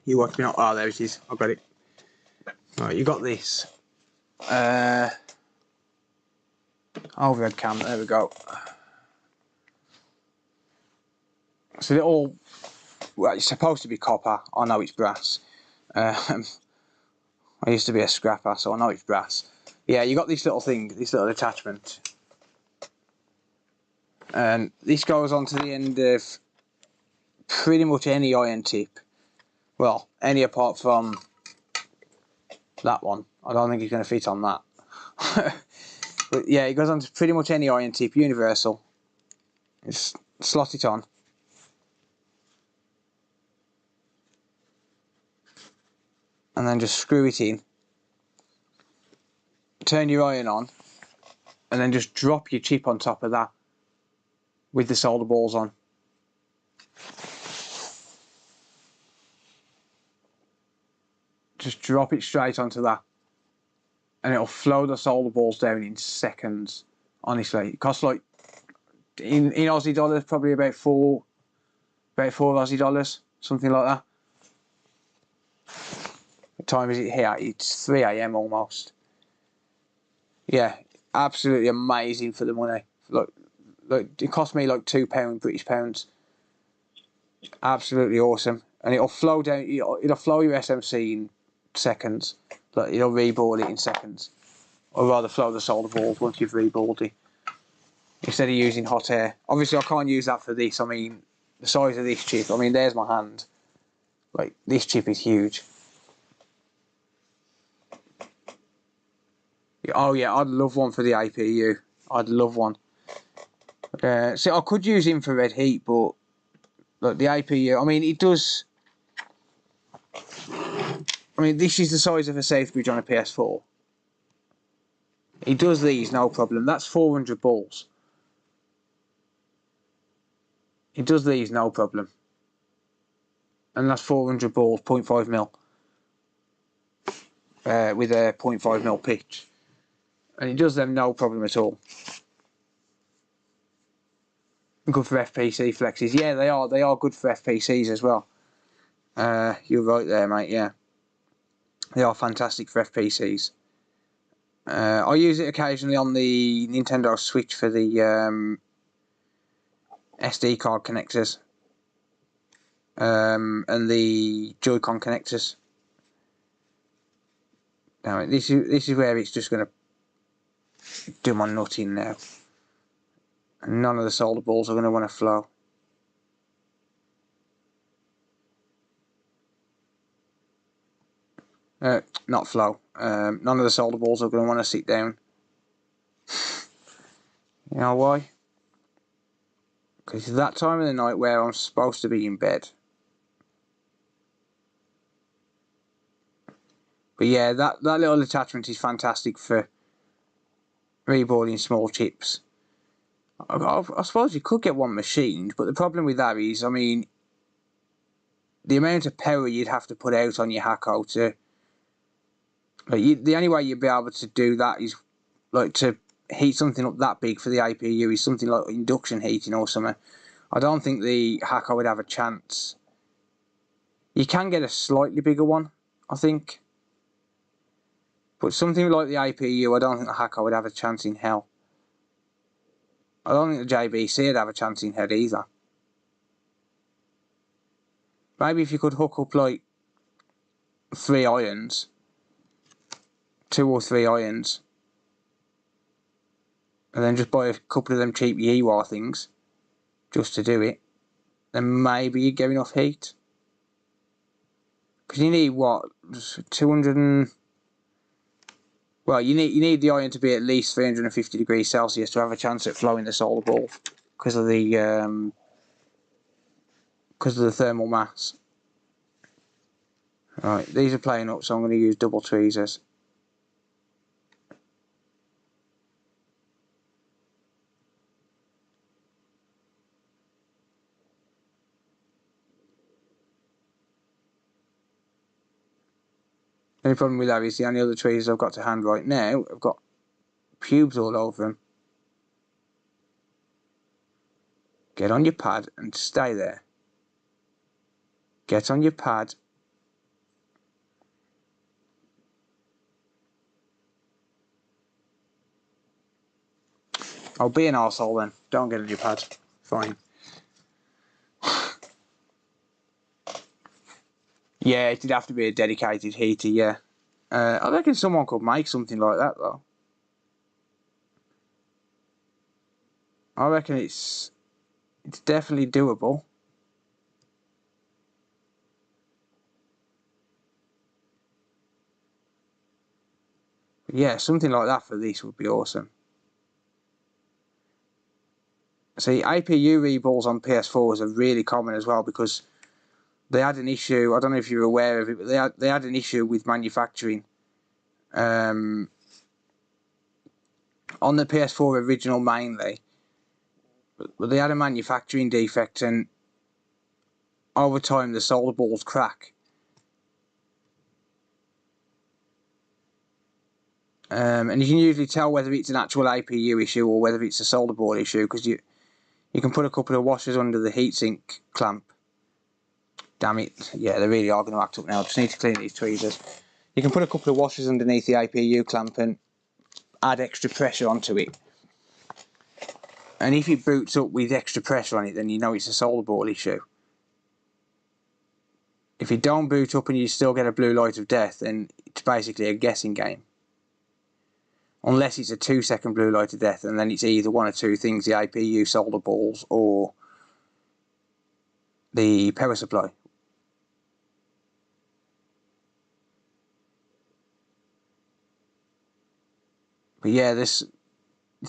You watch me not. Oh, there it is. I've got it. Right, you got this. Overhead cam. There we go. So they're all. Well, it's supposed to be copper. I know it's brass. I used to be a scrapper, so I know it's brass. Yeah, you got this little thing, this little attachment. And this goes onto the end of pretty much any iron tip. Well, any apart from that one. I don't think it's going to fit on that. But yeah, it goes onto pretty much any iron tip, universal. Just slot it on. And then just screw it in. Turn your iron on. And then just drop your chip on top of that. With the solder balls on. Just drop it straight onto that. And it'll flow the solder balls down in seconds. Honestly, it costs like in Aussie dollars probably about four Aussie dollars, something like that. What time is it here? It's 3 AM almost. Yeah, absolutely amazing for the money. Look, it cost me like £2 British pounds. Absolutely awesome, and it'll flow down. It'll flow your SMC in seconds. Like it'll reboard it in seconds, or rather flow the solder balls once you've reboarded it. instead of using hot air. Obviously I can't use that for this. I mean, the size of this chip, I mean, there's my hand. Like, this chip is huge. Oh yeah, I'd love one for the APU. I'd love one. See, I could use infrared heat, but like the APU, I mean, it does. I mean, this is the size of a safe bridge on a PS4. It does these no problem. That's 400 balls. It does these no problem. And that's 400 balls, 0.5 mil. With a 0.5 mil pitch. And it does them no problem at all. Good for FPC flexes. Yeah, they are good for FPCs as well. You're right there, mate, yeah. They are fantastic for FPCs. I use it occasionally on the Nintendo Switch for the SD card connectors. And the Joy-Con connectors. Now, this is where it's just going to do my nut in now. And none of the solder balls are going to want to flow. Not flow. None of the solder balls are going to want to sit down. You know why? Because it's that time of the night where I'm supposed to be in bed. But yeah, that little attachment is fantastic for reballing small chips. I suppose you could get one machined, but the problem with that is, I mean, the amount of power you'd have to put out on your Hacko to... Like, the only way you'd be able to do that is, like, to heat something up that big for the APU is something like induction heating or something. I don't think the Hacko would have a chance. You can get a slightly bigger one, I think. But something like the APU, I don't think the Hacko would have a chance in hell. I don't think the JBC would have a chance in hell either. Maybe if you could hook up like 3 irons, 2 or 3 irons, and then just buy a couple of them cheap Yiwa things, just to do it, then maybe you'd get enough heat. Because you need what, 200 and... Well, you need the iron to be at least 350 degrees Celsius to have a chance at flowing the solder ball because of the thermal mass. Right, these are playing up, so I'm going to use double tweezers. The only problem with that is the only other tweezers I've got to hand right now, I've got pubes all over them. Get on your pad and stay there. Get on your pad. I'll be an arsehole then. Don't get on your pad. Fine. Yeah, it'd have to be a dedicated heater, yeah. I reckon someone could make something like that though. I reckon it's definitely doable. But yeah, something like that for this would be awesome. See, APU reballs on PS4s are really common as well because they had an issue, I don't know if you're aware of it, but they had an issue with manufacturing. On the PS4 original mainly, but they had a manufacturing defect and over time the solder balls crack. And you can usually tell whether it's an actual APU issue or whether it's a solder ball issue because you can put a couple of washers under the heatsink clamp. Damn it, yeah, they really are going to act up now. I just need to clean these tweezers. You can put a couple of washers underneath the APU clamp and add extra pressure onto it. And if it boots up with extra pressure on it, then you know it's a solder ball issue. If it don't boot up and you still get a blue light of death, then it's basically a guessing game. unless it's a 2-second blue light to death, and then it's either one or two things: the APU, solder balls, or the power supply. But yeah, it's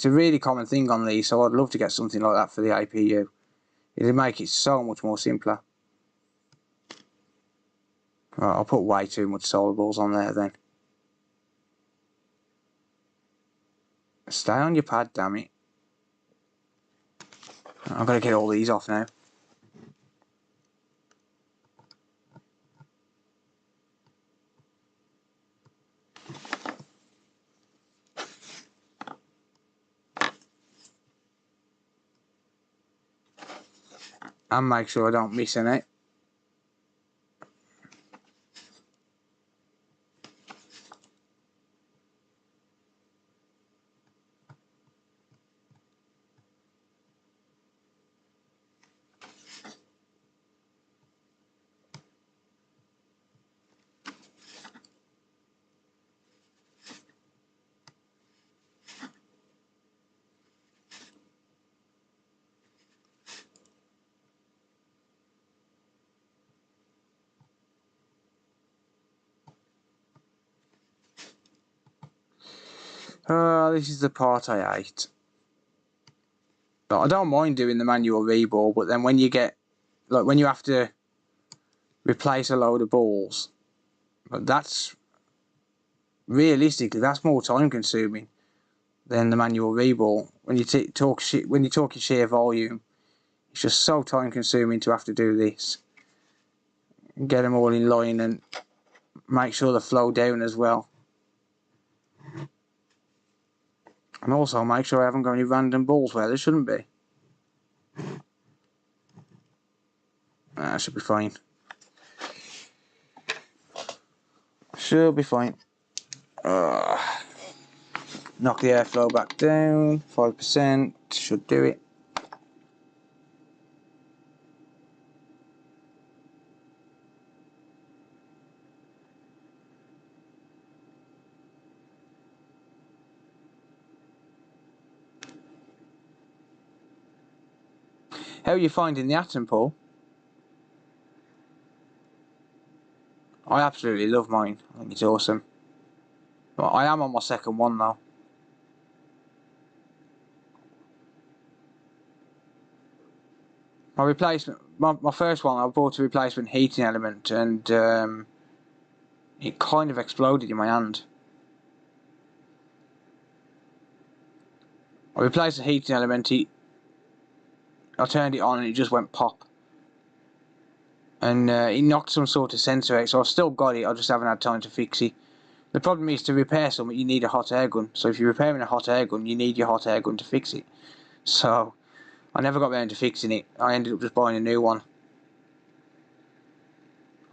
a really common thing on these, so I'd love to get something like that for the APU. It'd make it so much more simpler. Right, I'll put way too much solder balls on there then. Stay on your pad, damn it. I've got to get all these off now. And make sure I don't miss any. This is the part I hate. But I don't mind doing the manual reball, but then when you get, like when you have to replace a load of balls, but that's realistically that's more time consuming than the manual reball. When you when you're talking sheer volume, it's just so time consuming to have to do this. Get them all in line and make sure they flow down as well. And also make sure I haven't got any random balls where there shouldn't be. That should be fine. Should be fine. Knock the airflow back down. 5% should do it. How are you finding the atom pool? I absolutely love mine. I think it's awesome. But I am on my second one though. My replacement, my first one, I bought a replacement heating element, and it kind of exploded in my hand. I replaced the heating element. I turned it on and it just went pop. And it knocked some sort of sensor out, so I've still got it, I just haven't had time to fix it. The problem is, to repair something you need a hot air gun, so if you're repairing a hot air gun you need your hot air gun to fix it. So I never got around to fixing it. I ended up just buying a new one.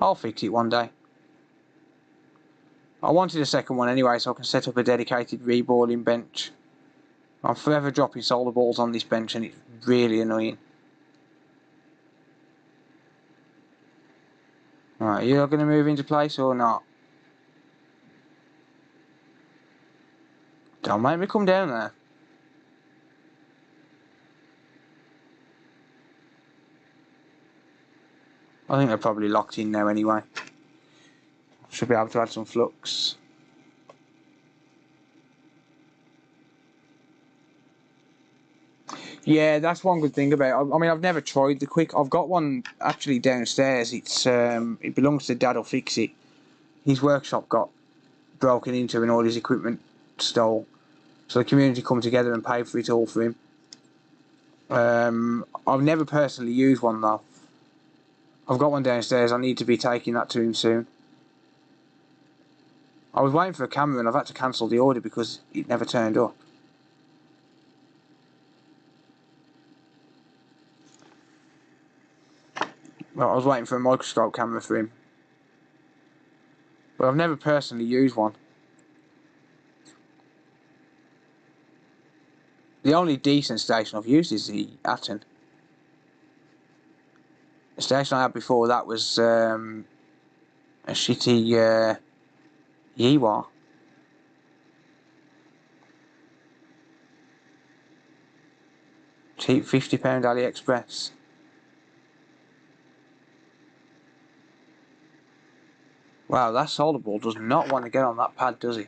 I'll fix it one day. I wanted a second one anyway, so I can set up a dedicated reballing bench. I'm forever dropping solder balls on this bench and it's really annoying. Right, you're going to move into place or not? Don't make me come down there. I think they're probably locked in now anyway. Should be able to add some flux. Yeah, that's one good thing about it. I mean, I've never tried the quick. I've got one actually downstairs. It belongs to Dad'll Fix It. His workshop got broken into and all his equipment stole. So the community come together and paid for it all for him. I've never personally used one though. I've got one downstairs. I need to be taking that to him soon. I was waiting for a camera and I've had to cancel the order because it never turned up. Well, I was waiting for a microscope camera for him. But I've never personally used one. The only decent station I've used is the Aten. The station I had before that was a shitty Yiwa. Cheap £50 AliExpress. Wow, that solder ball does not want to get on that pad, does he?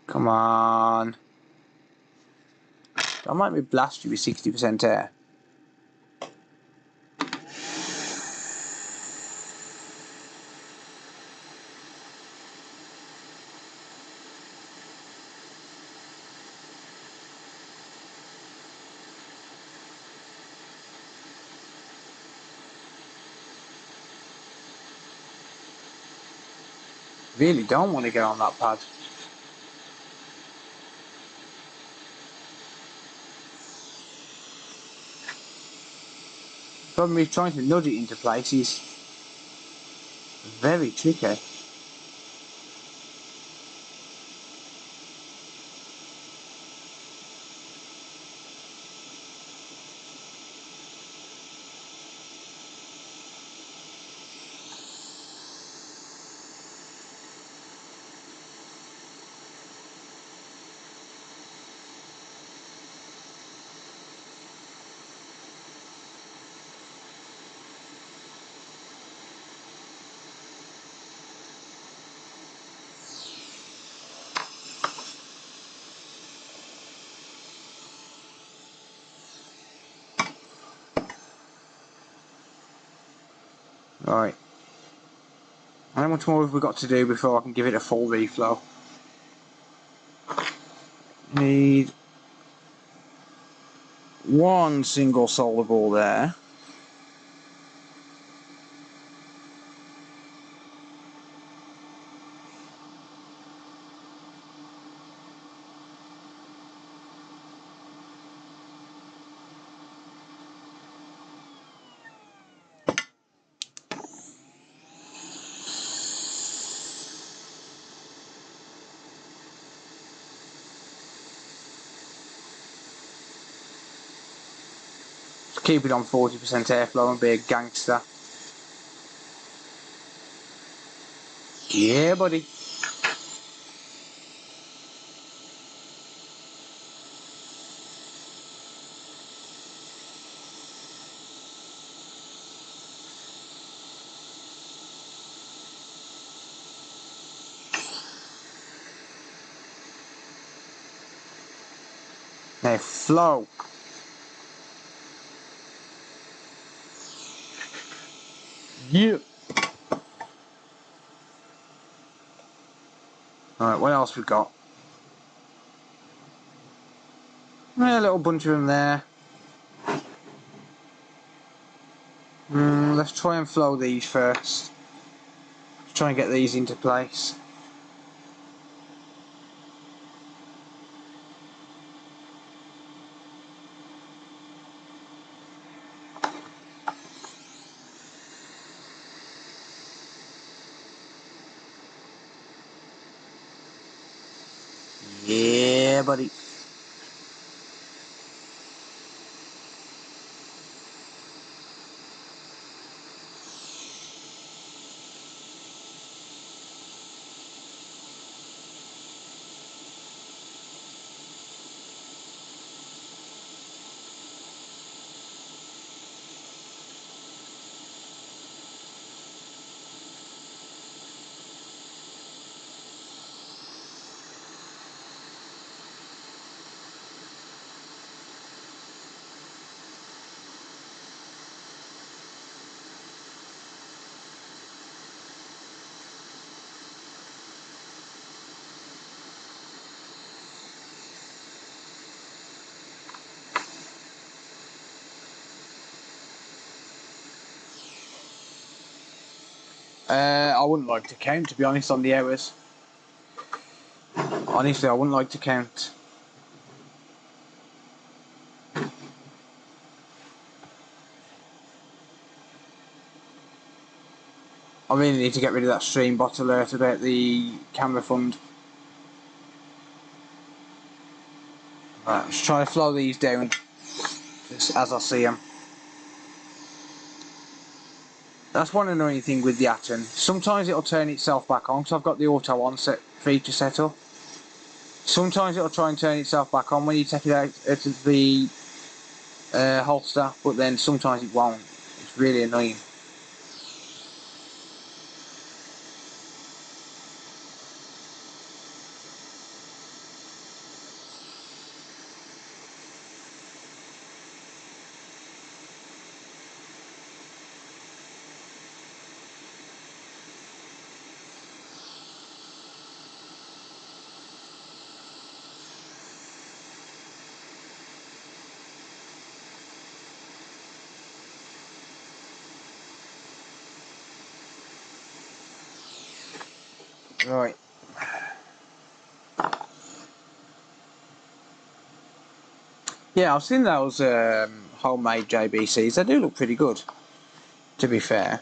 Come on. Don't make me blast you with 60% air. Really don't want to get on that pad. The problem with trying to nudge it into place is very tricky. Right. How much more have we got to do before I can give it a full reflow? Need one single solder ball there. Keep it on 40% airflow and be a gangster. Yeah, buddy. Now flow. Yeah. Alright, what else we got? Yeah, a little bunch of them there. Let's try and flow these first. Let's try and get these into place. Yeah, buddy. I wouldn't like to count, to be honest, on the hours. Honestly, I wouldn't like to count. I really need to get rid of that stream bot alert about the camera fund. Right, let's try to flow these down just as I see them. That's one annoying thing with the Atom. Sometimes it'll turn itself back on, because I've got the auto on feature set up. Sometimes it'll try and turn itself back on when you take it out of the holster, but then sometimes it won't. It's really annoying. Right. Yeah, I've seen those homemade JBCs. They do look pretty good, to be fair.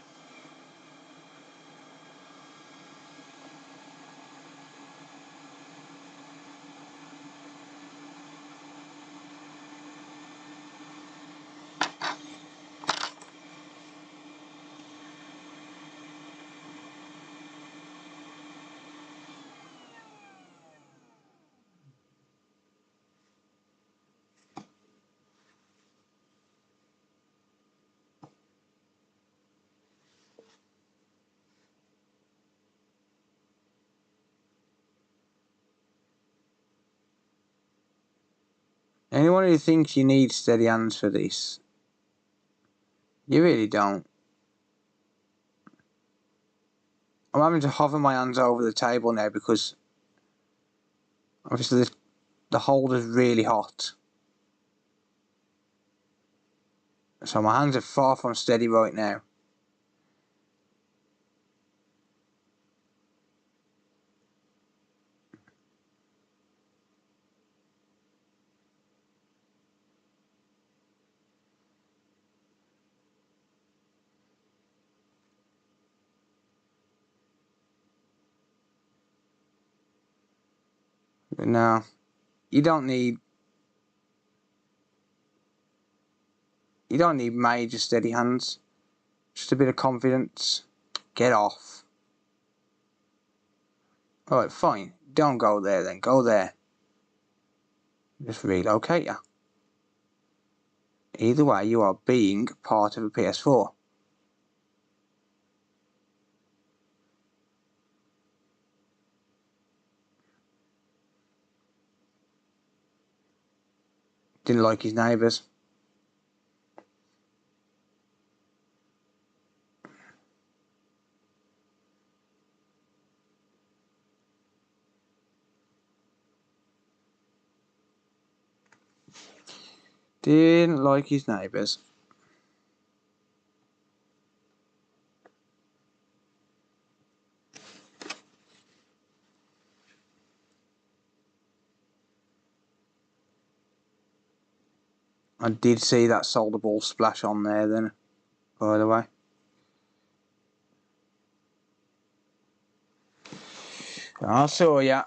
Anyone who thinks you need steady hands for this, you really don't. I'm having to hover my hands over the table now because obviously the holder's really hot. So my hands are far from steady right now. But no, you don't need major steady hands. Just a bit of confidence. Get off. Alright, fine. Don't go there then. Go there. Just relocate ya. Either way, you are being part of a PS4. Didn't like his neighbours. Didn't like his neighbours. I did see that solder ball splash on there then, by the way. I saw ya.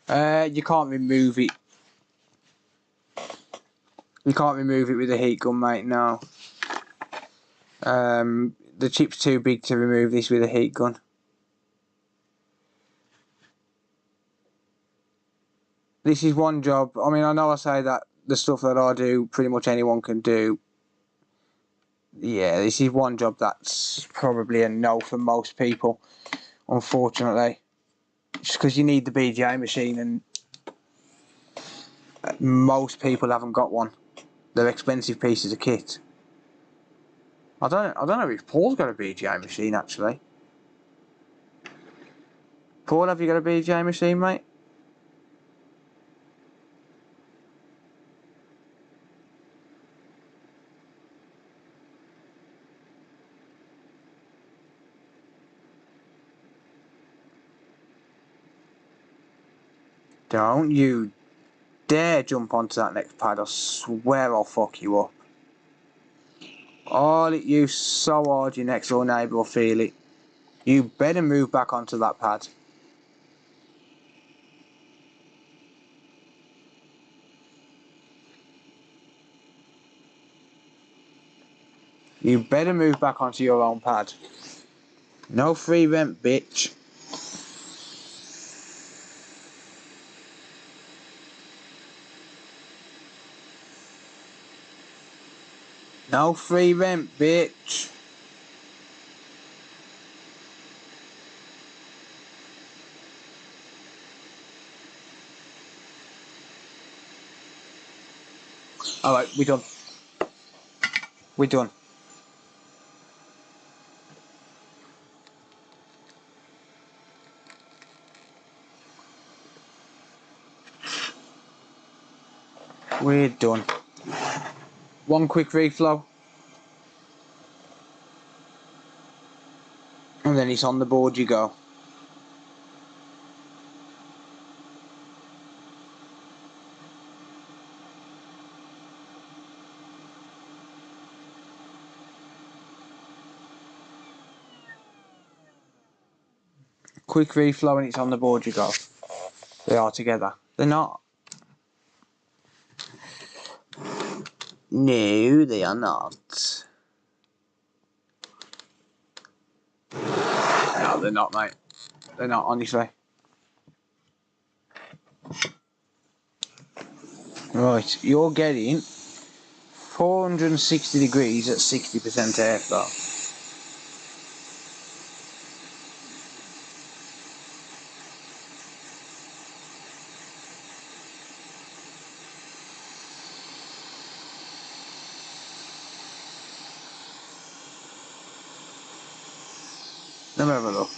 You can't remove it. You can't remove it with a heat gun, mate, no. The chip's too big to remove this with a heat gun. This is one job. I mean, I know I say that the stuff that I do, pretty much anyone can do. Yeah, this is one job that's probably a no for most people, unfortunately. Just because you need the BGA machine and most people haven't got one. They're expensive pieces of kit. I don't know if Paul's got a BGA machine actually. Paul, have you got a BGA machine, mate? Don't you dare jump onto that next pad, I swear I'll fuck you up. I'll hit you so hard your next door neighbour will feel it. You better move back onto that pad. You better move back onto your own pad. No free rent, bitch. No free rent, bitch. Alright, we're done. We're done. We're done. One quick reflow. And then it's on the board you go. Quick reflow and it's on the board you go. They are together. They're not. No, they are not. No, they're not, mate. They're not, honestly. Right, you're getting 460 degrees at 60% airflow. Let me have a look.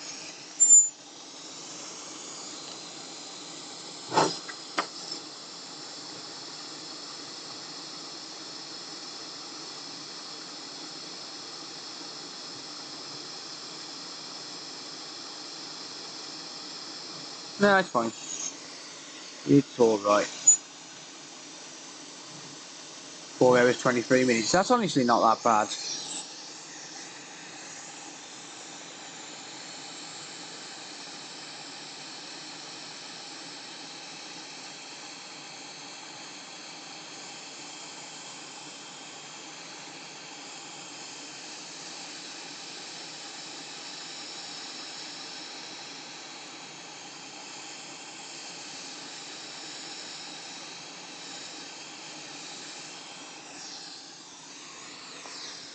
No, it's fine. It's alright. 4 hours 23 minutes. That's honestly not that bad.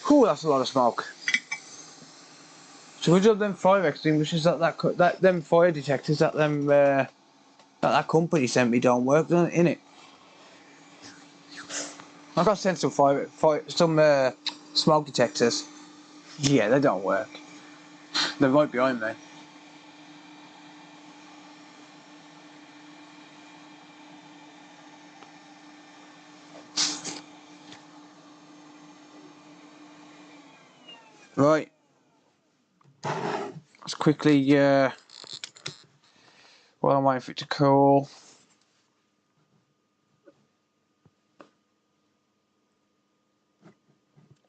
Cool, that's a lot of smoke. So good job them fire extinguishers that them fire detectors that that company sent me don't work, doesn't it, innit? I got sent some smoke detectors. Yeah, they don't work. They're right behind me. Right. Let's quickly while I'm waiting for it to cool.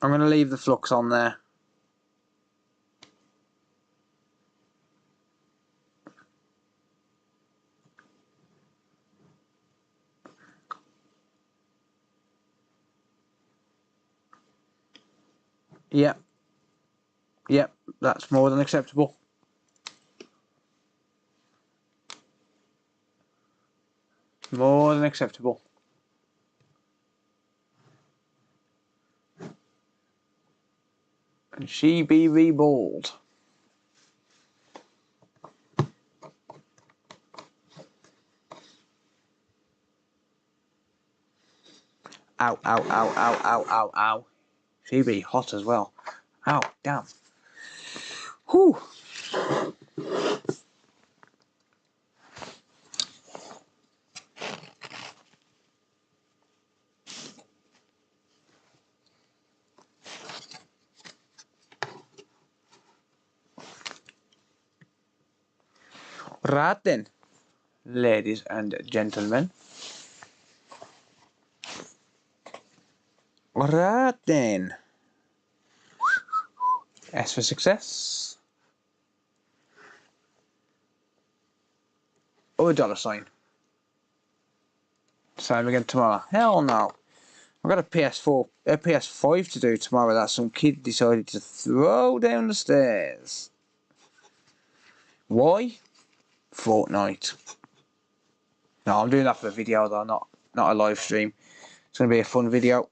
I'm gonna leave the flux on there. Yep. Yep, that's more than acceptable. More than acceptable. And she be reballed. Ow, ow, ow, ow, ow, ow, ow. She be hot as well. Ow, damn. Whew. Right then, ladies and gentlemen. Right then. S for success. Or a $sign. Same again tomorrow. Hell no. I've got a PS4, a PS5 to do tomorrow that some kid decided to throw down the stairs. Why? Fortnite. No, I'm doing that for a video though, not a live stream. It's going to be a fun video.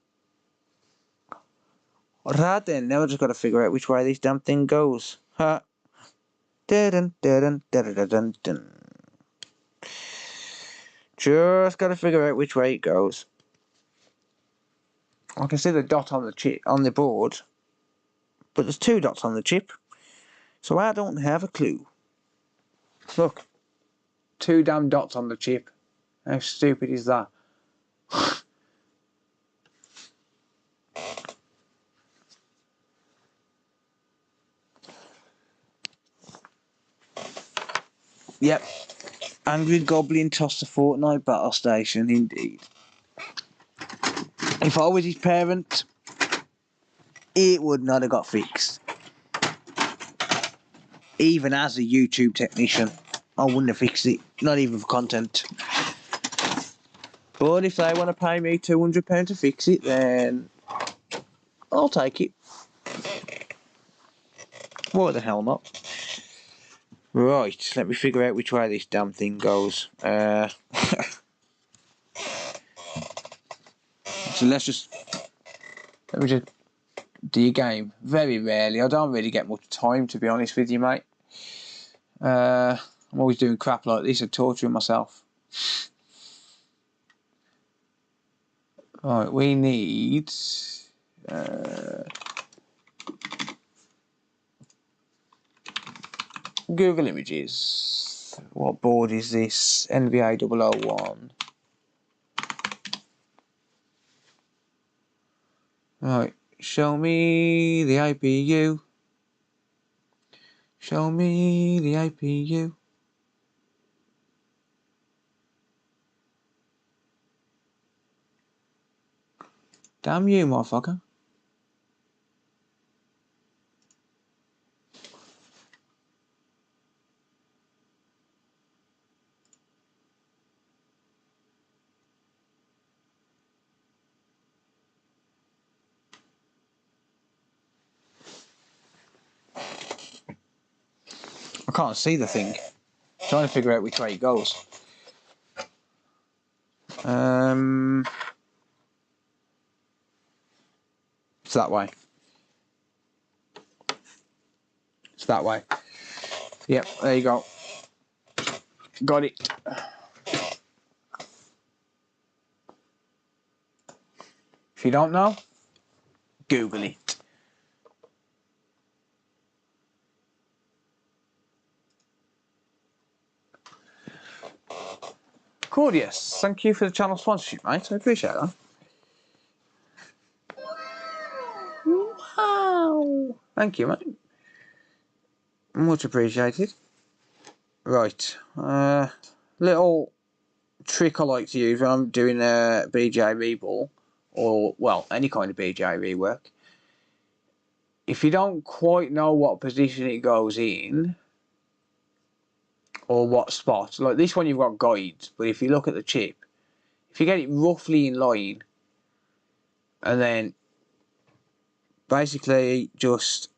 Right then, now I just got to figure out which way this damn thing goes. Ha. Dun dun dun dun dun dun. Just got to figure out which way it goes. I can see the dot on the chip on the board, but there's 2 dots on the chip, so I don't have a clue. Look, 2 damn dots on the chip. How stupid is that? Yep. Angry Goblin tossed the Fortnite battle station, indeed. If I was his parent, it would not have got fixed. Even as a YouTube technician, I wouldn't have fixed it. Not even for content. But if they want to pay me £200 to fix it, then I'll take it. What the hell not? Right, let me figure out which way this damn thing goes. So let me just do your game. Very rarely. I don't really get much time, to be honest with you, mate. I'm always doing crap like this and torturing myself. Right, we need Google Images. What board is this? NBA 001. Right, show me the APU. Show me the APU. Damn you, motherfucker. I can't see the thing. I'm trying to figure out which way it goes. It's that way. It's that way. Yep, there you go. Got it. If you don't know, Google it. Cordius, thank you for the channel sponsorship, mate. I appreciate that. Wow. Thank you, mate. Much appreciated. Right. Little trick I like to use when I'm doing a BJ reball, or, well, any kind of BJ rework. If you don't quite know what position it goes in, or what spot, like this one you've got guides, but if you look at the chip, if you get it roughly in line, and then basically just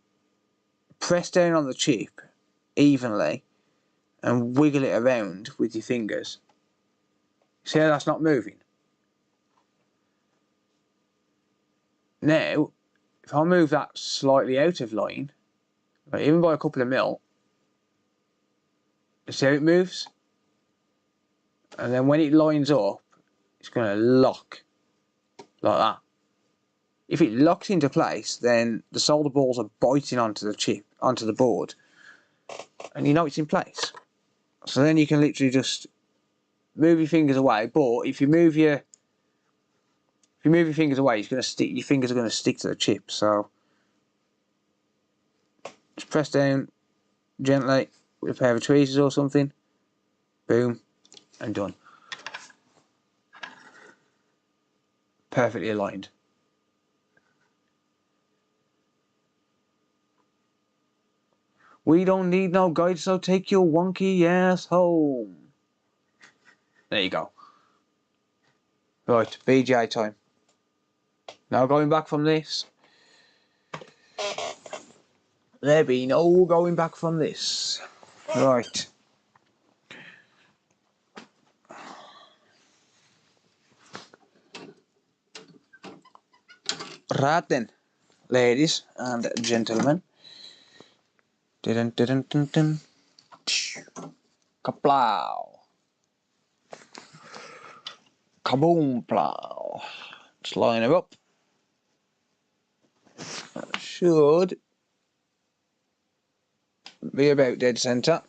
press down on the chip evenly and wiggle it around with your fingers. See how that's not moving? Now, if I move that slightly out of line, like even by a couple of mil, see how it moves? And then when it lines up, it's going to lock like that. If it locks into place, then the solder balls are biting onto the chip, onto the board, and you know it's in place. So then you can literally just move your fingers away. But if you move your fingers away, it's going to stick. Your fingers are going to stick to the chip. So just press down gently with a pair of tweezers or something. Boom, and done. Perfectly aligned. We don't need no guide, so take your wonky ass home. There you go. Right, BJ time. Now going back from this. There be no going back from this. Right. Right then, ladies and gentlemen. Dun dun dun dun. Kaplow. Kaboom plow. Just line her up. That should be about dead centre,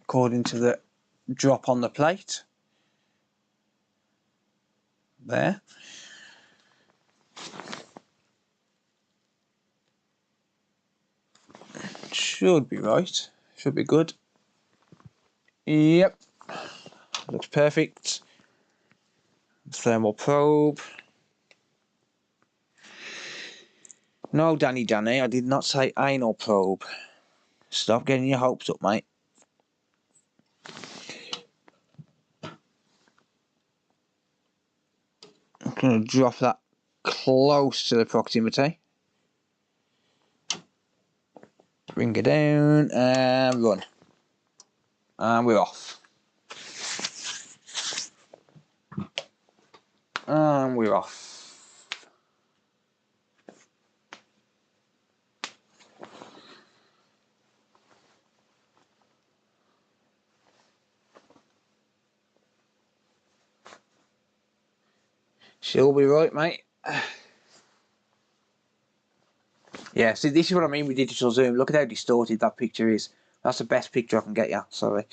according to the drop on the plate. There. Should be right. Should be good. Yep. Looks perfect. Thermal probe. No, Danny, I did not say anal probe. Stop getting your hopes up, mate. I'm going to drop that close to the proximity. Bring it down and run. And we're off. And we're off. She'll be right, mate. Yeah, see, this is what I mean with digital zoom. Look at how distorted that picture is. That's the best picture I can get you, sorry.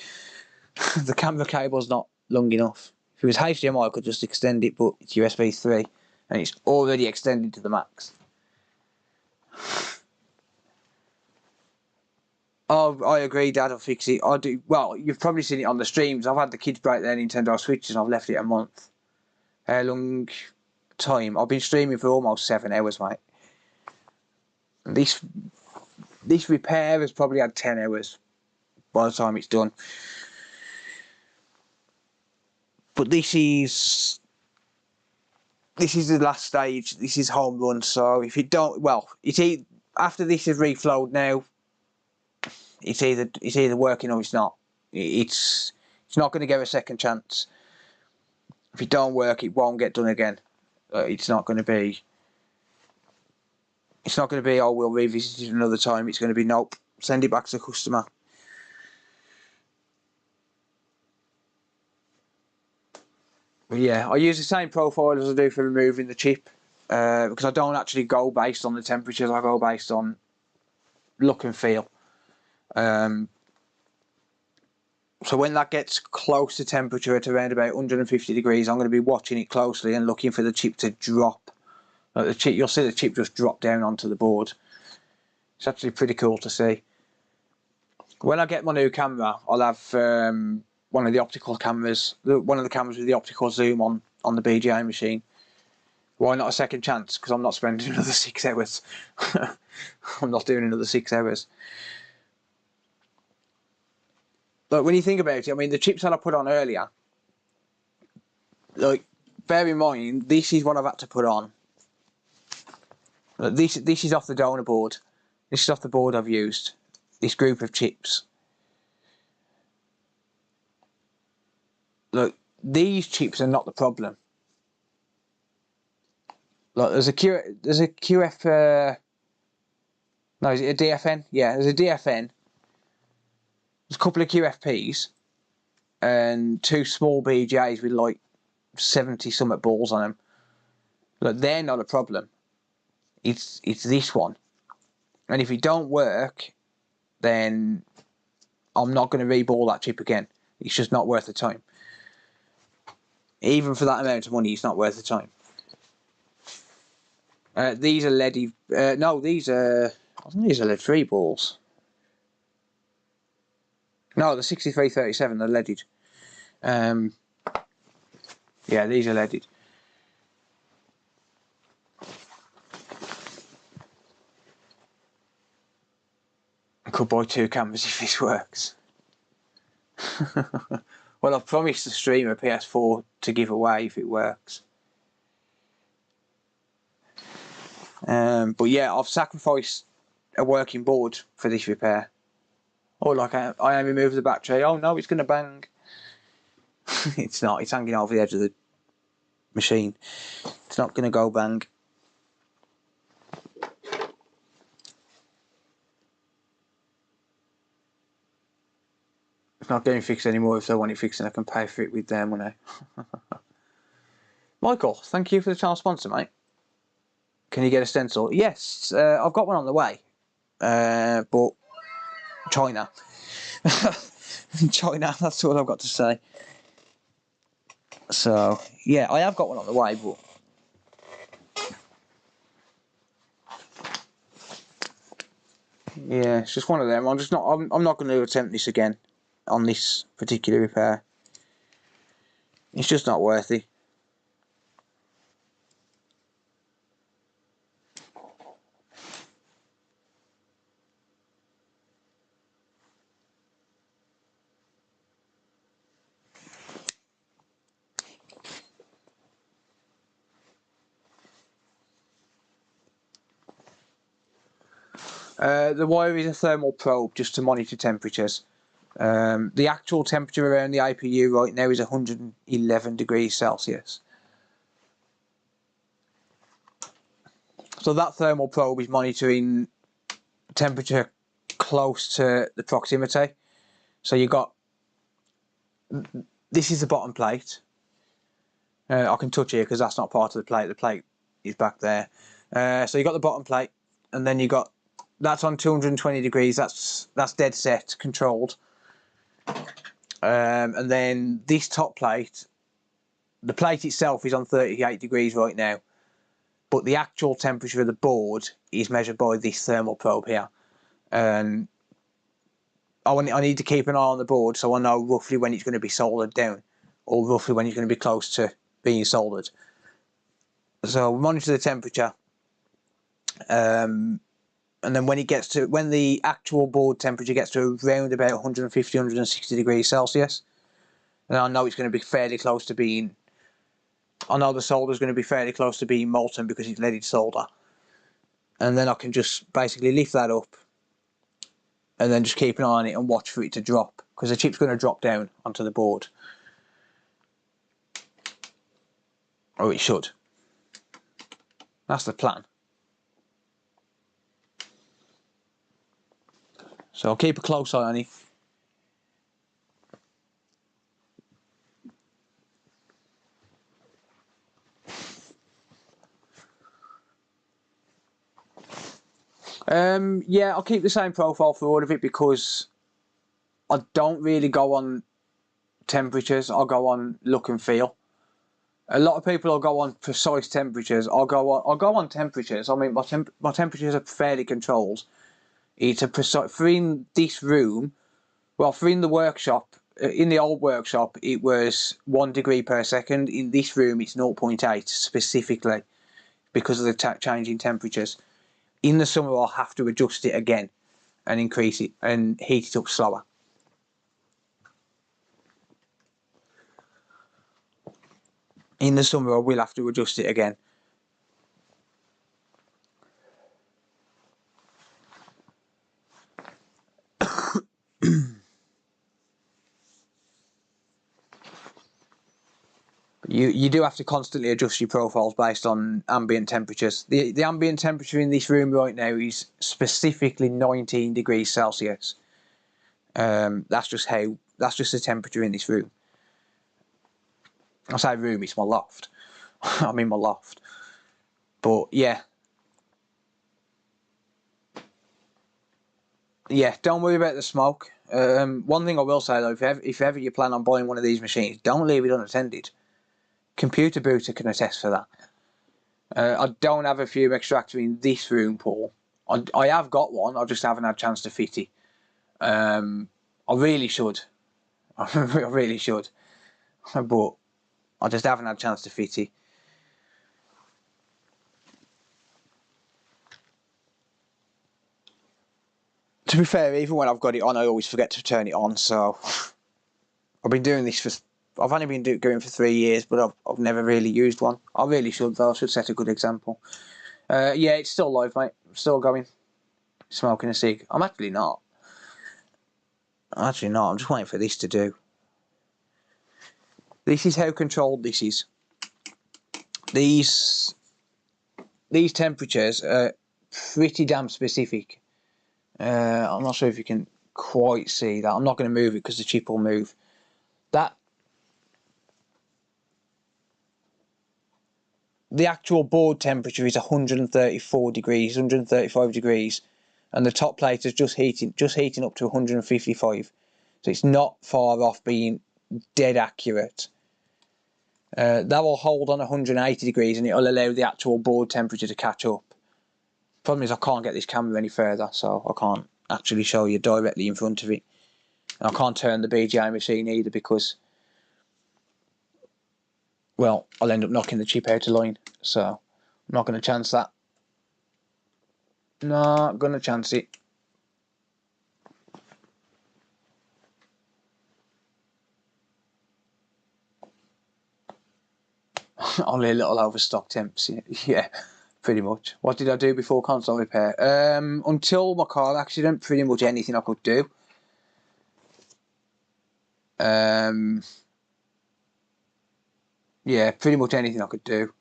The camera cable's not long enough. If it was HDMI, I could just extend it, but it's USB 3, and it's already extended to the max. Oh, I agree, Dad, I'll fix it. I do. Well, you've probably seen it on the streams. I've had the kids break their Nintendo Switches and I've left it a month. How long time? I've been streaming for almost 7 hours, mate. And this repair has probably had 10 hours by the time it's done. But this is the last stage. This is home run. So if it don't, well, after this is reflowed now, it's either working or it's not. It's not going to get a second chance. If it don't work, it won't get done again. It's not going to be. It's not going to be. Oh, we'll revisit it another time. It's going to be nope. Send it back to the customer. But yeah, I use the same profile as I do for removing the chip because I don't actually go based on the temperatures. I go based on look and feel. So when that gets close to temperature at around about 150 degrees, I'm going to be watching it closely and looking for the chip to drop. You'll see the chip just drop down onto the board. It's actually pretty cool to see. When I get my new camera, I'll have one of the optical cameras, one of the cameras with the optical zoom on the BGA machine. Why not a second chance? Because I'm not spending another 6 hours. I'm not doing another 6 hours. But when you think about it, I mean, the chips that I put on earlier, like, bear in mind, this is what I've had to put on. This is off the donor board. This is off the board I've used. This group of chips. Look, these chips are not the problem. Look, there's a QF. No, is it a DFN? Yeah, there's a DFN. There's a couple of QFPs and 2 small BJs with like 70 something balls on them. Look, they're not a problem. It's this one, and if it don't work, then I'm not going to reball that chip again. It's just not worth the time. Even for that amount of money, it's not worth the time. These are LED. No, these are. I think these are LED 3 balls. No, the 6337, they're leaded. Yeah, these are leaded. I could buy 2 cameras if this works. Well, I've promised the streamer PS4 to give away if it works. But yeah, I've sacrificed a working board for this repair. Oh, like I removed the battery. Oh no, it's going to bang. It's not. It's hanging over the edge of the machine. It's not going to go bang. It's not getting fixed anymore. If I want it fixing, I can pay for it with their money. Michael, thank you for the channel sponsor, mate. Can you get a stencil? Yes, I've got one on the way. But China. China, that's all I've got to say. So, yeah, I have got one on the way, but yeah, it's just one of them. I'm not going to attempt this again on this particular repair. It's just not worthy. The wire is a thermal probe just to monitor temperatures. The actual temperature around the APU right now is 111 degrees Celsius. So that thermal probe is monitoring temperature close to the proximity. So you got, this is the bottom plate. I can touch here because that's not part of the plate. The plate is back there. So you got the bottom plate, and then you got, that's on 220 degrees. That's dead set, controlled. And then this top plate, the plate itself is on 38 degrees right now, but the actual temperature of the board is measured by this thermal probe here. And I need to keep an eye on the board so I know roughly when it's going to be soldered down, or roughly when it's going to be close to being soldered. So we monitor the temperature, and then when the actual board temperature gets to around about 150, 160 degrees Celsius, and I know it's going to be fairly close to being, I know the solder is going to be fairly close to being molten because it's leaded solder. And then I can just basically lift that up and then just keep an eye on it and watch for it to drop, because the chip's going to drop down onto the board. Or it should. That's the plan. So I'll keep a close eye on it. Yeah, I'll keep the same profile for all of it because I don't really go on temperatures. I'll go on look and feel. A lot of people will go on precise temperatures. I'll go on temperatures. I mean, my temperatures are fairly controlled. It's a precise, for in this room, well, for in the workshop, in the old workshop, it was 1 degree per second. In this room, it's 0.8 specifically because of the changing temperatures. In the summer, I'll have to adjust it again and increase it and heat it up slower. In the summer, I will have to adjust it again. You do have to constantly adjust your profiles based on ambient temperatures. The ambient temperature in this room right now is specifically 19 degrees Celsius. That's just the temperature in this room. I say room, it's my loft. I'm in my loft. But yeah. Yeah, don't worry about the smoke. One thing I will say though, if ever you plan on buying one of these machines, don't leave it unattended. Computer Booter can attest for that. I don't have a fume extractor in this room, Paul. I have got one, I just haven't had a chance to fit it. I really should. I really should. But I just haven't had a chance to fit it. To be fair, even when I've got it on, I always forget to turn it on, so I've been doing this for, I've only been going for 3 years, but I've never really used one. I really should though, I should set a good example. Yeah, it's still live, mate. I'm still going. Smoking a cig. I'm actually not. I'm just waiting for this to do. This is how controlled this is. These temperatures are pretty damn specific. I'm not sure if you can quite see that. I'm not going to move it because the chip will move. The actual board temperature is 134 degrees, 135 degrees, and the top plate is just heating up to 155. So it's not far off being dead accurate. That will hold on 180 degrees and it'll allow the actual board temperature to catch up. Problem is I can't get this camera any further, so I can't actually show you directly in front of it. And I can't turn the BGA machine either because, well, I'll end up knocking the chip out of line. So I'm not going to chance that. Not going to chance it. Only a little overstock temps, yeah, pretty much. What did I do before console repair? Until my car accident, pretty much anything I could do. Yeah, pretty much anything I could do.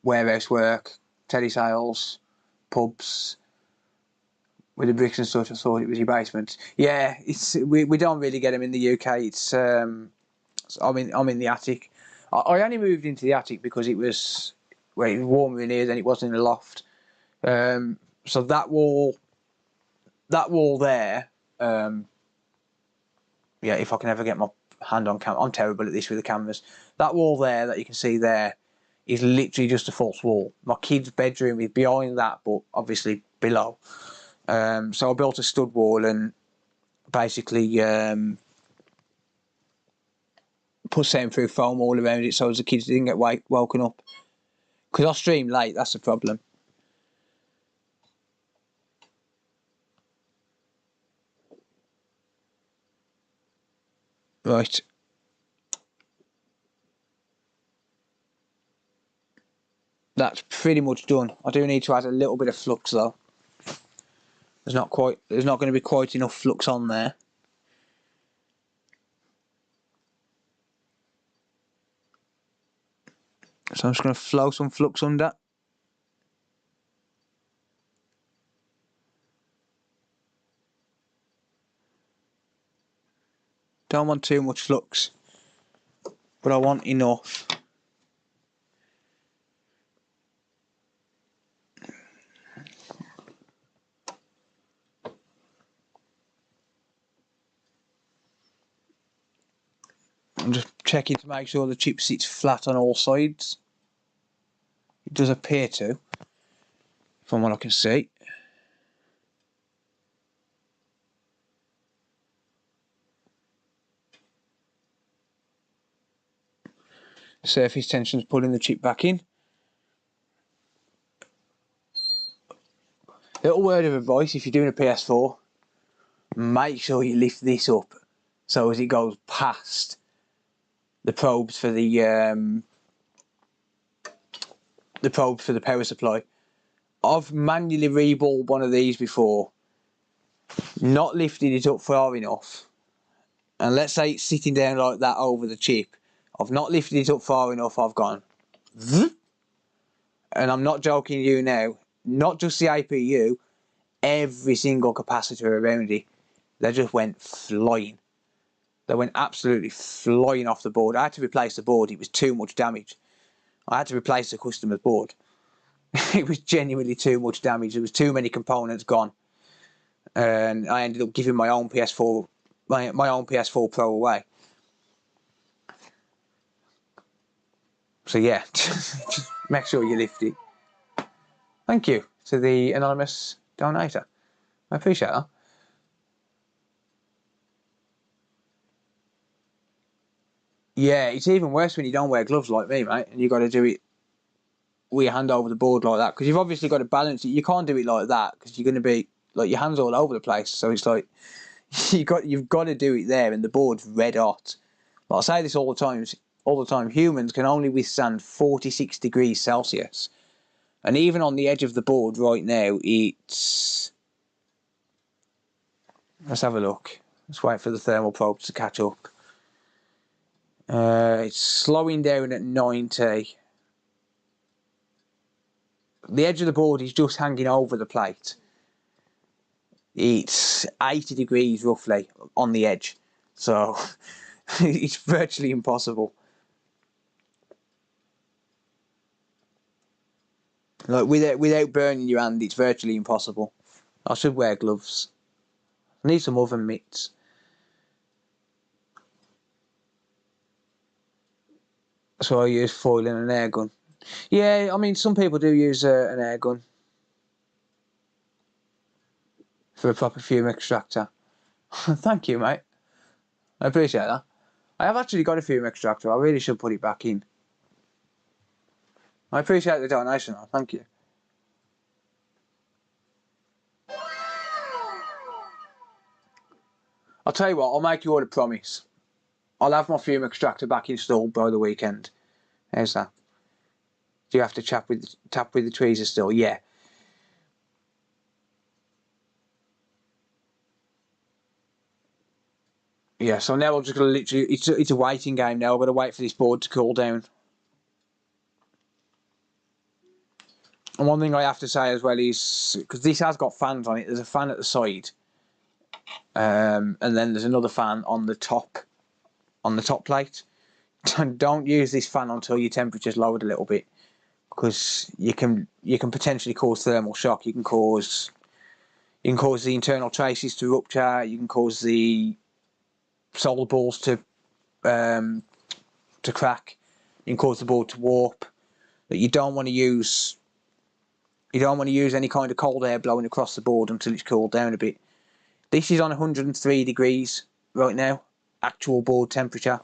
Warehouse work, telesales, pubs. With the bricks and stuff, I thought it was your basement. Yeah, we don't really get them in the UK. It's I'm in the attic. I only moved into the attic because it was warmer in here than it was in the loft. So that wall there. Yeah, if I can ever get my hand on camera, I'm terrible at this with the cameras. That wall there that you can see there is literally just a false wall. My kid's bedroom is behind that, but obviously below. So I built a stud wall and basically put something through foam all around it so as the kids didn't get woken up. Because I stream late, that's the problem. Right. That's pretty much done. I do need to add a little bit of flux though. There's not going to be quite enough flux on there. So I'm just going to flow some flux under. Don't want too much flux, but I want enough. I'm just checking to make sure the chip sits flat on all sides. It does appear to, from what I can see. Surface tension's pulling the chip back in. Little word of advice, if you're doing a PS4, make sure you lift this up so as it goes past the probes for the power supply. I've manually reballed one of these before, not lifted it up far enough, and let's say it's sitting down like that over the chip. I've not lifted it up far enough, I've gone and I'm not joking you now, not just the APU, every single capacitor around it, they just went flying. They went absolutely flying off the board. I had to replace the board, it was too much damage. I had to replace the customer's board. It was genuinely too much damage. There was too many components gone. And I ended up giving my own PS4 Pro away. So yeah, just make sure you lift it. Thank you to the anonymous donator. I appreciate that. Yeah, it's even worse when you don't wear gloves like me, mate, and you got to do it with your hand over the board like that, because you've obviously got to balance it. You can't do it like that because you're going to be like your hands all over the place. So it's like you've got to do it there, and the board's red hot. Like I say this all the time. Humans can only withstand 46 degrees Celsius. And even on the edge of the board right now, it's... Let's have a look. Let's wait for the thermal probes to catch up. It's slowing down at 90. The edge of the board is just hanging over the plate. It's 80 degrees roughly on the edge. So it's virtually impossible. Like without burning your hand, it's virtually impossible. I should wear gloves. I need some oven mitts. So I use foil and an air gun. Yeah, I mean, some people do use an air gun for a proper fume extractor. Thank you, mate. I appreciate that. I have actually got a fume extractor. I really should put it back in. I appreciate the donation, though. Thank you. I'll tell you what, I'll make you all a promise. I'll have my fume extractor back installed by the weekend. How's that? Do you have to tap with the tweezers still? Yeah. Yeah, so now I'm just going to literally... It's a waiting game now. I've got to wait for this board to cool down. And one thing I have to say as well is... Because this has got fans on it. There's a fan at the side. And then there's another fan on the top plate. Don't use this fan until your temperature's lowered a little bit, because you can potentially cause thermal shock. You can cause the internal traces to rupture. You can cause the solder balls to crack. You can cause the board to warp. But you don't want to use any kind of cold air blowing across the board until it's cooled down a bit. This is on 103 degrees right now, actual board temperature.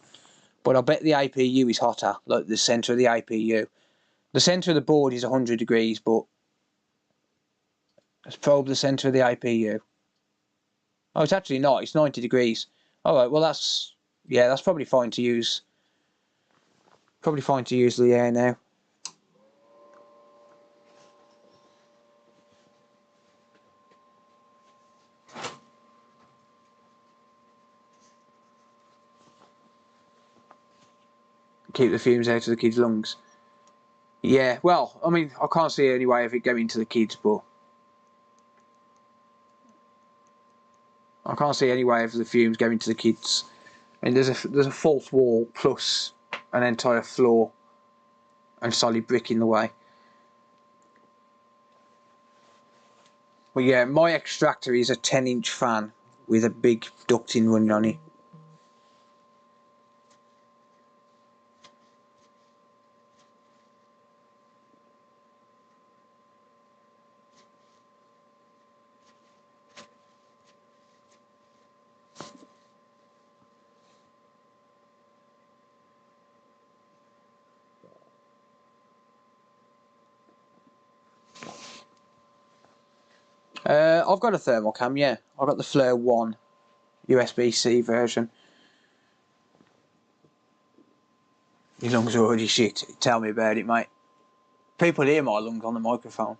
But I bet the APU is hotter, like the centre of the APU. The centre of the board is 100 degrees, but let's probe the centre of the APU. Oh, it's actually not. It's 90 degrees. Alright, well that's probably fine to use. Probably fine to use the air now. Keep the fumes out of the kids' lungs. Yeah, well, I mean, I can't see any way of it going to the kids, but I can't see any way of the fumes going to the kids. I mean, there's a false wall plus an entire floor and solid brick in the way. Well, yeah, my extractor is a 10-inch fan with a big ducting running on it. I've got a thermal cam, yeah. I've got the Flare 1 USB-C version. Your lungs are already shit. Tell me about it, mate. People hear my lungs on the microphone.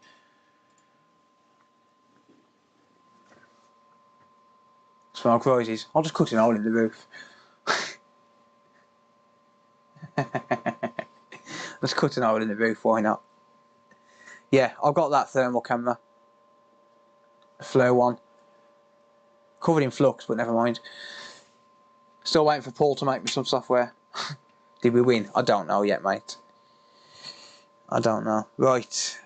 Smoke rises. I'll just cut a hole in the roof. Let's cut a hole in the roof, why not? Yeah, I've got that thermal camera. The Flare 1. Covered in flux, but never mind. Still waiting for Paul to make me some software. Did we win? I don't know yet, mate. I don't know. Right.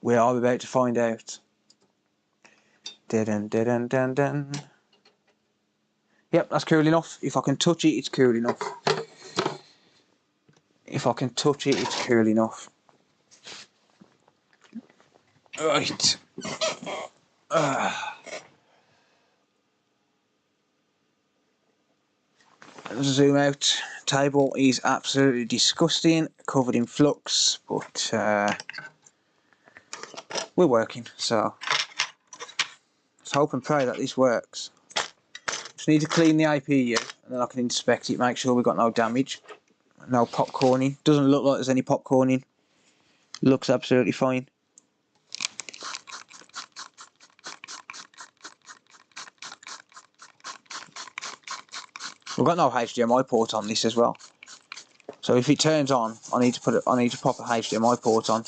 We are about to find out. Dun. Yep, that's cool enough. If I can touch it, it's cool enough. If I can touch it, it's cool enough. Right. Let's zoom out. Table is absolutely disgusting, covered in flux, but we're working, so let's hope and pray that this works. Just need to clean the APU and then I can inspect it, make sure we've got no damage. No popcorning. Doesn't look like there's any popcorning. Looks absolutely fine. We've got no HDMI port on this as well. So if it turns on, I need to pop a HDMI port on.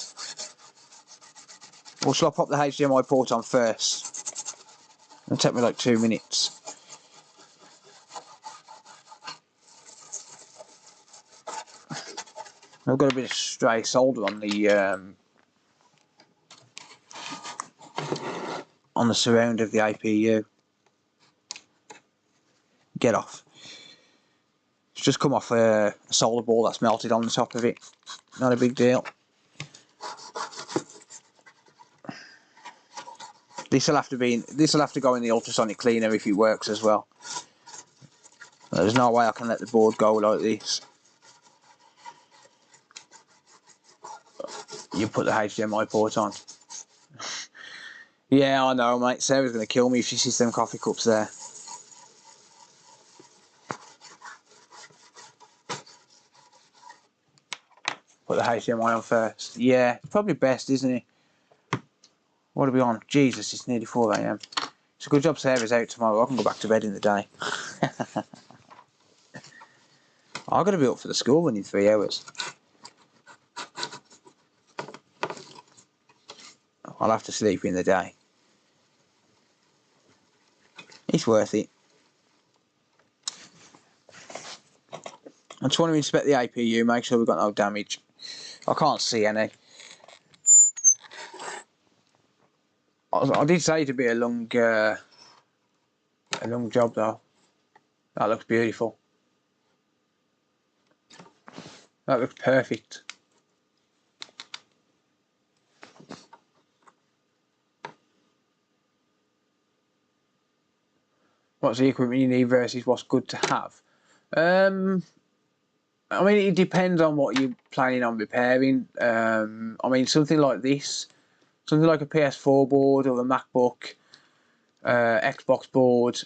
Or shall I pop the HDMI port on first? It'll take me like 2 minutes. I've got a bit of stray solder on the surround of the APU. Get off. It's just come off a solder ball that's melted on the top of it. Not a big deal. This will have to go in the ultrasonic cleaner if it works as well. There's no way I can let the board go like this. You put the HDMI port on. Yeah, I know, mate. Sarah's going to kill me if she sees them coffee cups there. Put the HDMI on first. Yeah, it's probably best, isn't it? What are we on? Jesus, it's nearly 4 AM. It's a good job Sarah's out tomorrow. I can go back to bed in the day. I've got to be up for the school run in 3 hours. I'll have to sleep in the day. It's worth it. I just want to inspect the APU, make sure we've got no damage. I can't see any. I did say it'd be a long job though. That looks beautiful. That looks perfect. What's the equipment you need versus what's good to have? I mean, it depends on what you're planning on repairing. I mean, something like this, something like a PS4 board or a MacBook, Xbox board,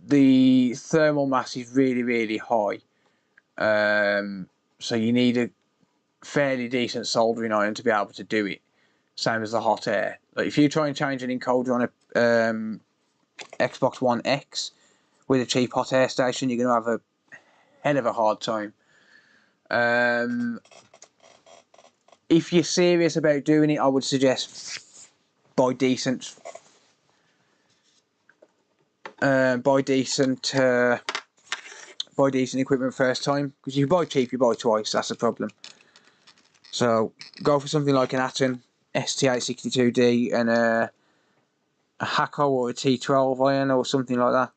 the thermal mass is really, really high. So you need a fairly decent soldering iron to be able to do it. Same as the hot air. Like if you try and change an encoder on a Xbox One X with a cheap hot air station, you're going to have a hell of a hard time. If you're serious about doing it, I would suggest buy decent equipment first time, because if you buy cheap, you buy twice. That's the problem. So go for something like an Atom ST862D and a Hakko or a T12 iron or something like that.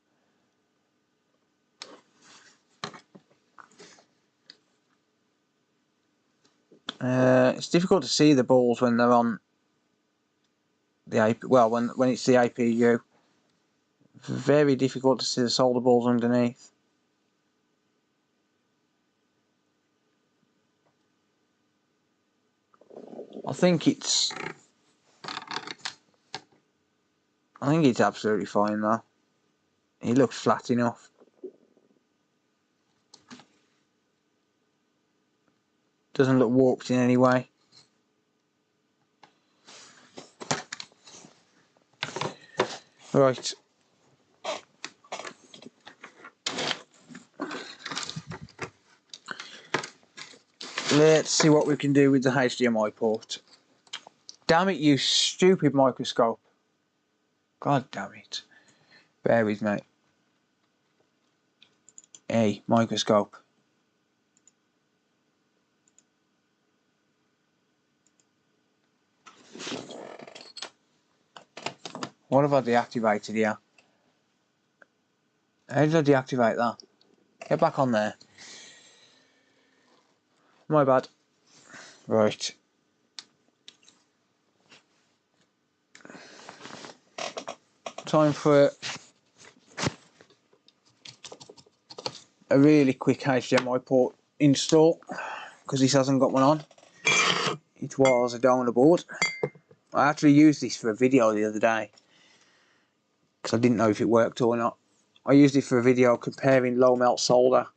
It's difficult to see the balls when they're on the APU. Well, when it's the APU, very difficult to see the solder balls underneath. I think it's absolutely fine though. It looks flat enough. Doesn't look warped in any way. Right. Let's see what we can do with the HDMI port. Damn it, you stupid microscope. God damn it. Bear with me. Hey, microscope. What have I deactivated here? How did I deactivate that? Get back on there. My bad. Right. Time for a really quick HDMI port install, because this hasn't got one on. It was a donor board. I actually used this for a video the other day, because I didn't know if it worked or not. I used it for a video comparing low melt solder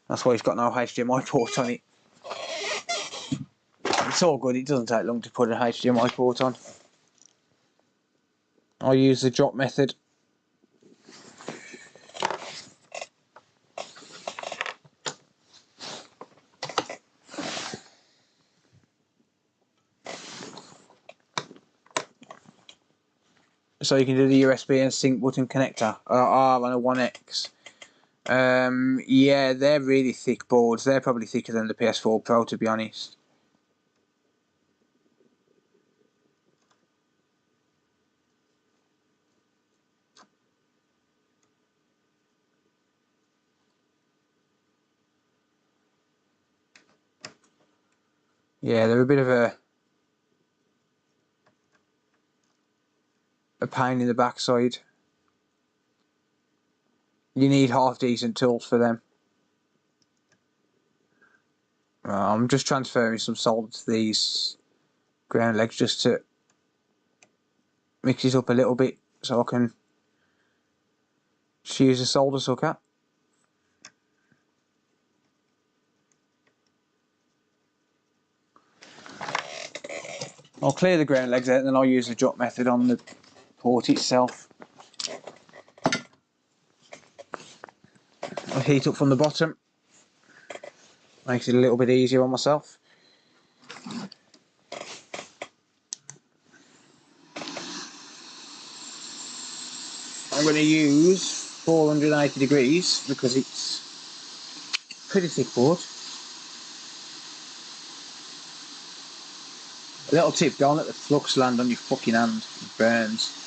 That's why it's got no HDMI port on it. It's all good, it doesn't take long to put an HDMI port on. I use the drop method. So you can do the USB and sync button connector, R and a 1X. Yeah, they're really thick boards. They're probably thicker than the PS4 Pro, to be honest. Yeah, they're a bit of a pain in the backside. You need half decent tools for them. I'm just transferring some solder to these ground legs just to mix it up a little bit so I can just use a solder sucker. I'll clear the ground legs out and then I'll use the drop method on the port itself. I'll heat up from the bottom. Makes it a little bit easier on myself. I'm going to use 480 degrees because it's pretty thick board. A little tip, don't let the flux land on your fucking hand, it burns.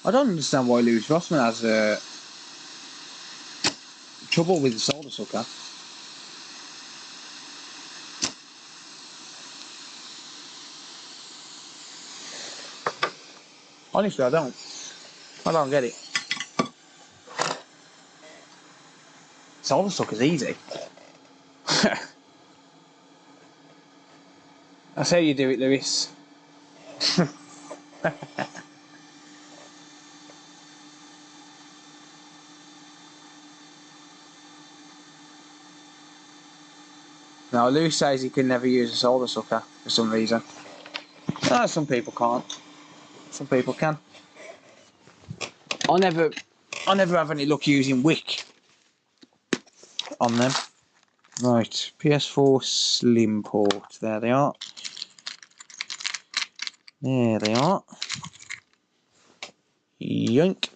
I don't understand why Lewis Rossman has trouble with the solder sucker. Honestly, I don't get it. Solder sucker's easy. That's how you do it, Lewis. Now, Lewis says he can never use a solder sucker for some reason. Some people can't. Some people can. I never have any luck using wick on them. Right, PS4 Slim port. There they are. There they are. Yoink.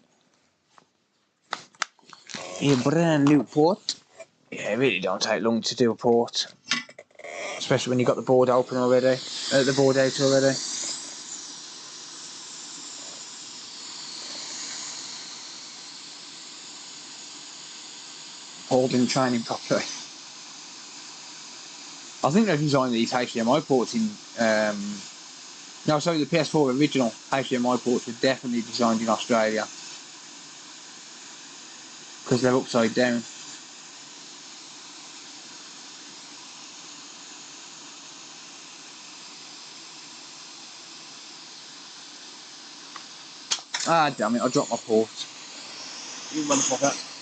A brand new port. Yeah, it really don't take long to do a port. Especially when you've got the board open already. The board out already. Holding training properly. I think they've designed these HDMI ports in... no, sorry, the PS4 original HDMI ports were definitely designed in Australia. Because they're upside down. Ah, damn it, I dropped my port. You motherfucker.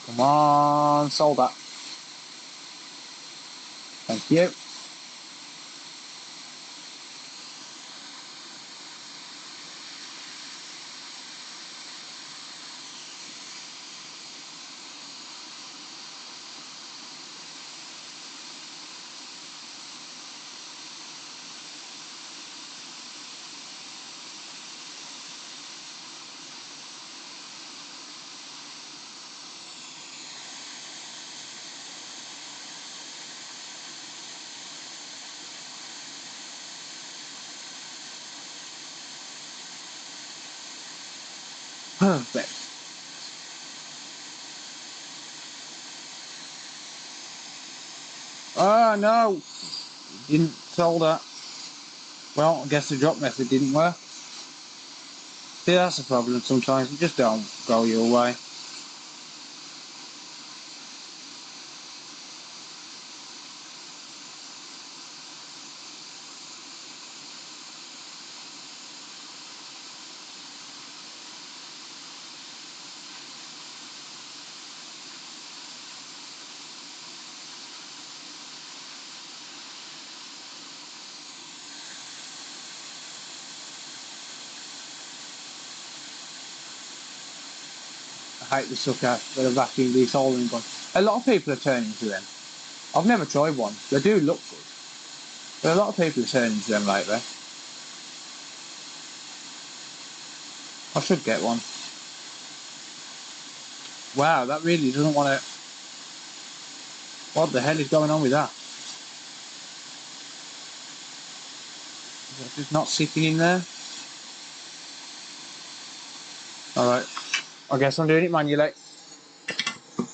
Come on, solder. Thank you. Perfect. Oh no! Didn't solder. Well, I guess the drop method didn't work. See, that's the problem sometimes. It just don't go your way. I hate the sucker with a vacuum desoldering gun. A lot of people are turning to them. I've never tried one. They do look good. But a lot of people are turning to them lately. I should get one. Wow, that really doesn't want to... What the hell is going on with that? Is it just not sitting in there? Alright. I guess I'm doing it manually.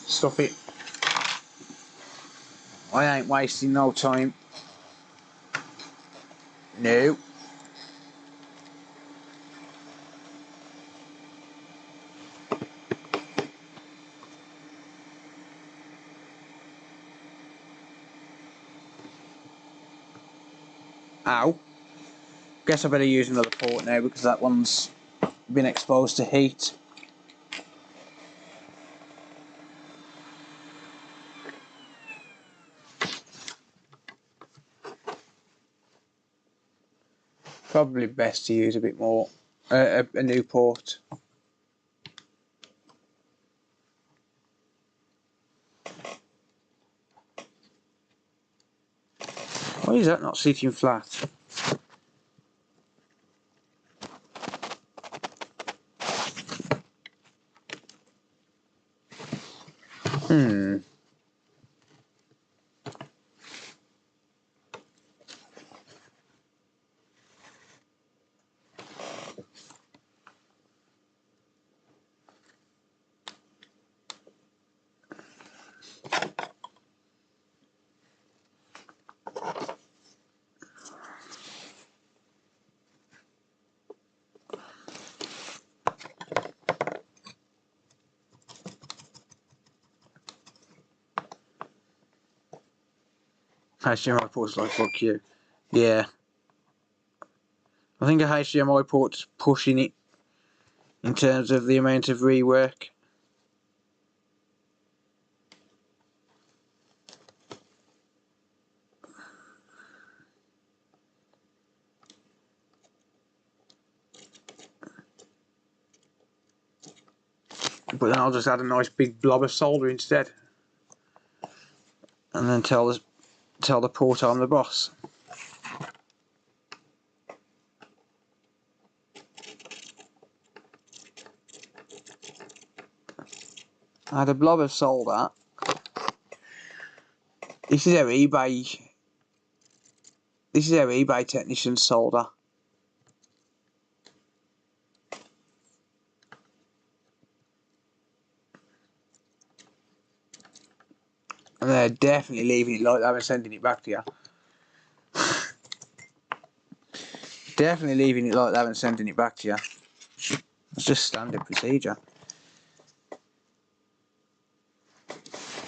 Stuff it. I ain't wasting no time. No. Ow. Guess I better use another port now because that one's been exposed to heat. Probably best to use a bit more, a new port. Why is that not sitting flat? HDMI port's like, fuck you. Yeah. I think a HDMI port's pushing it in terms of the amount of rework. But then I'll just add a nice big blob of solder instead. And then tell the port I'm the boss. I had a blob of solder. This is how eBay technicians solder. And they're definitely leaving it like that and sending it back to you. Definitely leaving it like that and sending it back to you. It's just standard procedure.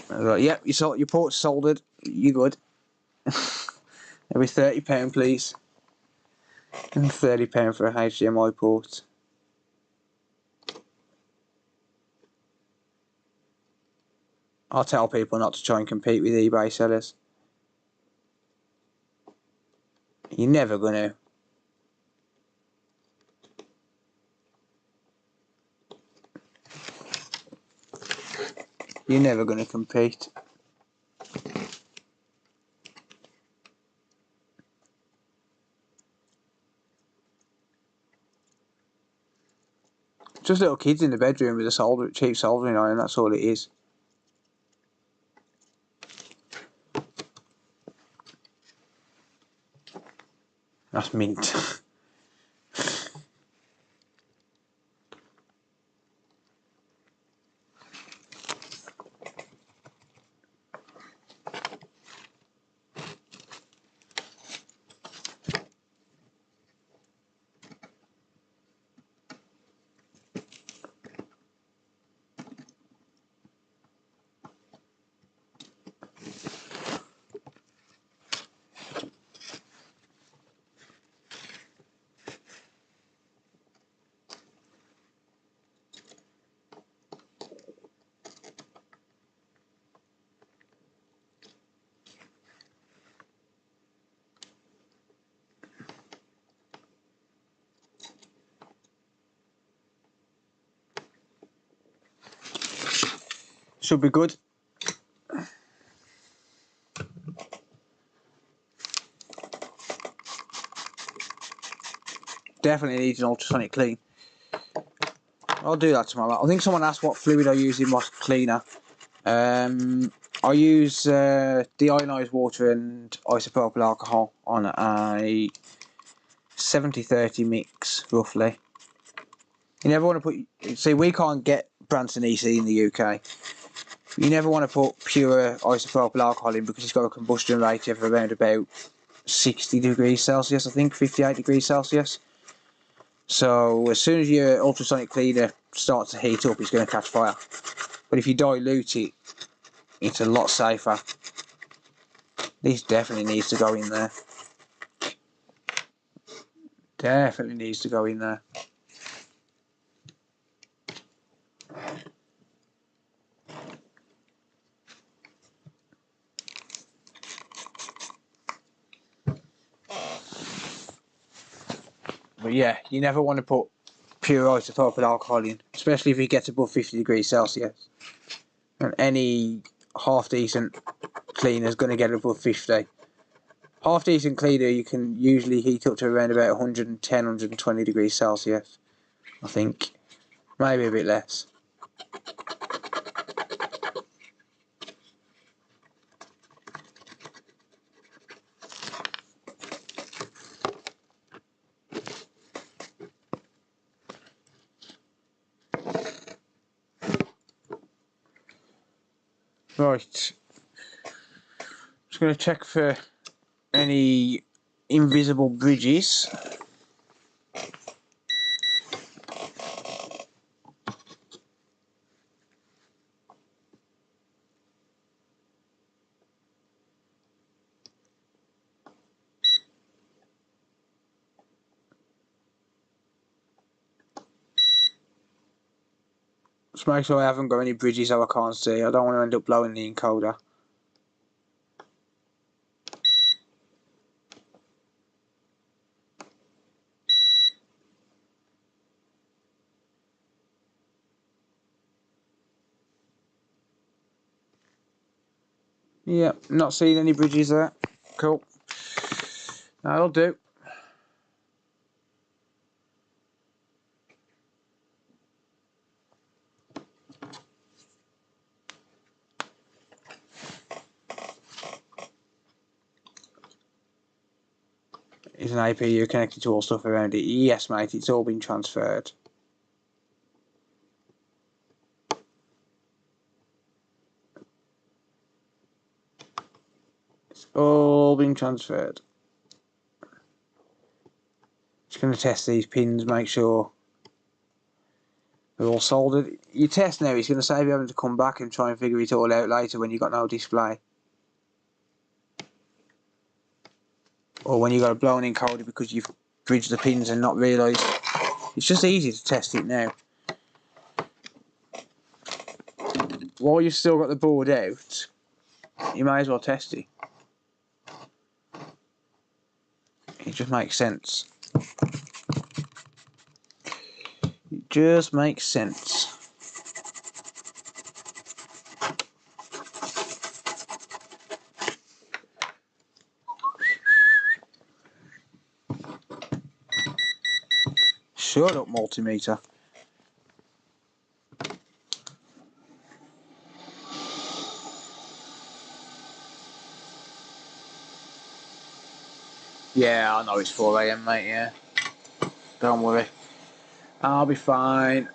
Like, yep, your port's soldered. You good? Every £30, please. And £30 for a HDMI port. I'll tell people not to try and compete with eBay sellers. You're never gonna. You're never gonna compete. Just little kids in the bedroom with a cheap soldering iron, that's all it is. That's mint. Should be good. Definitely needs an ultrasonic clean. I'll do that tomorrow. I think someone asked what fluid I use in my cleaner. I use deionized water and isopropyl alcohol on a 70-30 mix, roughly. You never want to put... See, we can't get Branson EC in the UK. You never want to put pure isopropyl alcohol in because it's got a combustion rate of around about 60 degrees Celsius, I think, 58 degrees Celsius. So as soon as your ultrasonic cleaner starts to heat up, it's going to catch fire. But if you dilute it, it's a lot safer. This definitely needs to go in there. Definitely needs to go in there. But yeah, you never want to put pure isopropyl alcohol in, especially if it gets above 50 degrees Celsius. And any half decent cleaner is going to get above 50. Half decent cleaner you can usually heat up to around about 110, 120 degrees Celsius, I think. Maybe a bit less. Right. Just going to check for any invisible bridges. Just make sure I haven't got any bridges that I can't see. I don't want to end up blowing the encoder. Yeah, not seeing any bridges there. Cool. That'll do. Is an APU connected to all stuff around it? Yes, mate, it's all been transferred. It's all been transferred. Just going to test these pins, make sure they're all soldered. You test now, it's going to save you having to come back and try and figure it all out later when you've got no display. Or when you've got a blown encoder because you've bridged the pins and not realised. It's just easy to test it now. While you've still got the board out, you may as well test it. It just makes sense. It just makes sense. Shut up, multimeter. Yeah, I know it's 4 AM, mate, yeah. Don't worry. I'll be fine.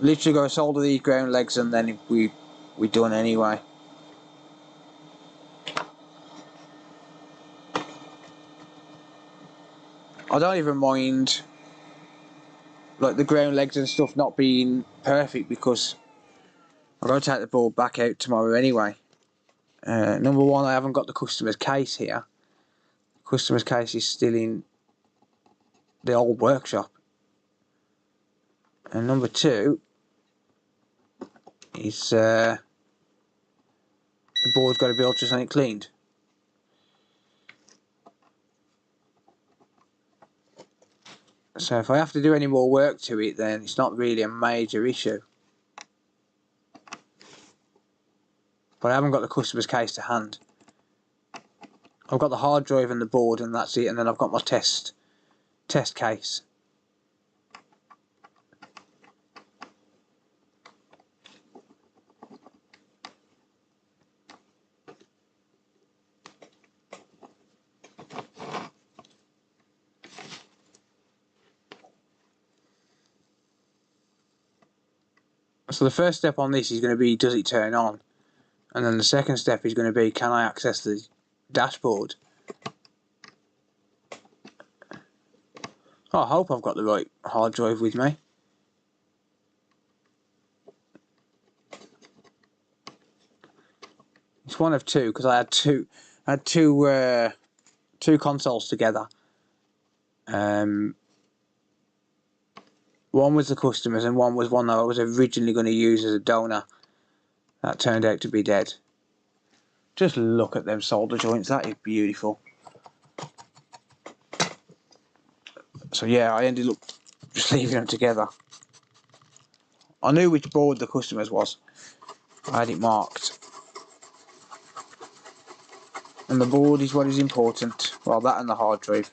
Literally got to solder these ground legs and then we're done anyway. I don't even mind like the ground legs and stuff not being perfect because I'm going to take the board back out tomorrow anyway. Number one, I haven't got the customer's case here. The customer's case is still in the old workshop. And number two is the board's got to be ultrasonic cleaned. So if I have to do any more work to it, then it's not really a major issue. But I haven't got the customer's case to hand. I've got the hard drive and the board, and that's it, and then I've got my test case. So the first step on this is going to be, does it turn on? And then the second step is going to be, can I access the dashboard? I hope I've got the right hard drive with me. It's one of two, because I had two consoles together. One was the customer's, and one was one that I was originally going to use as a donor. That turned out to be dead. Just look at them solder joints, that is beautiful. So yeah, I ended up just leaving them together. I knew which board the customer's was. I had it marked. And the board is what is important. Well, that and the hard drive.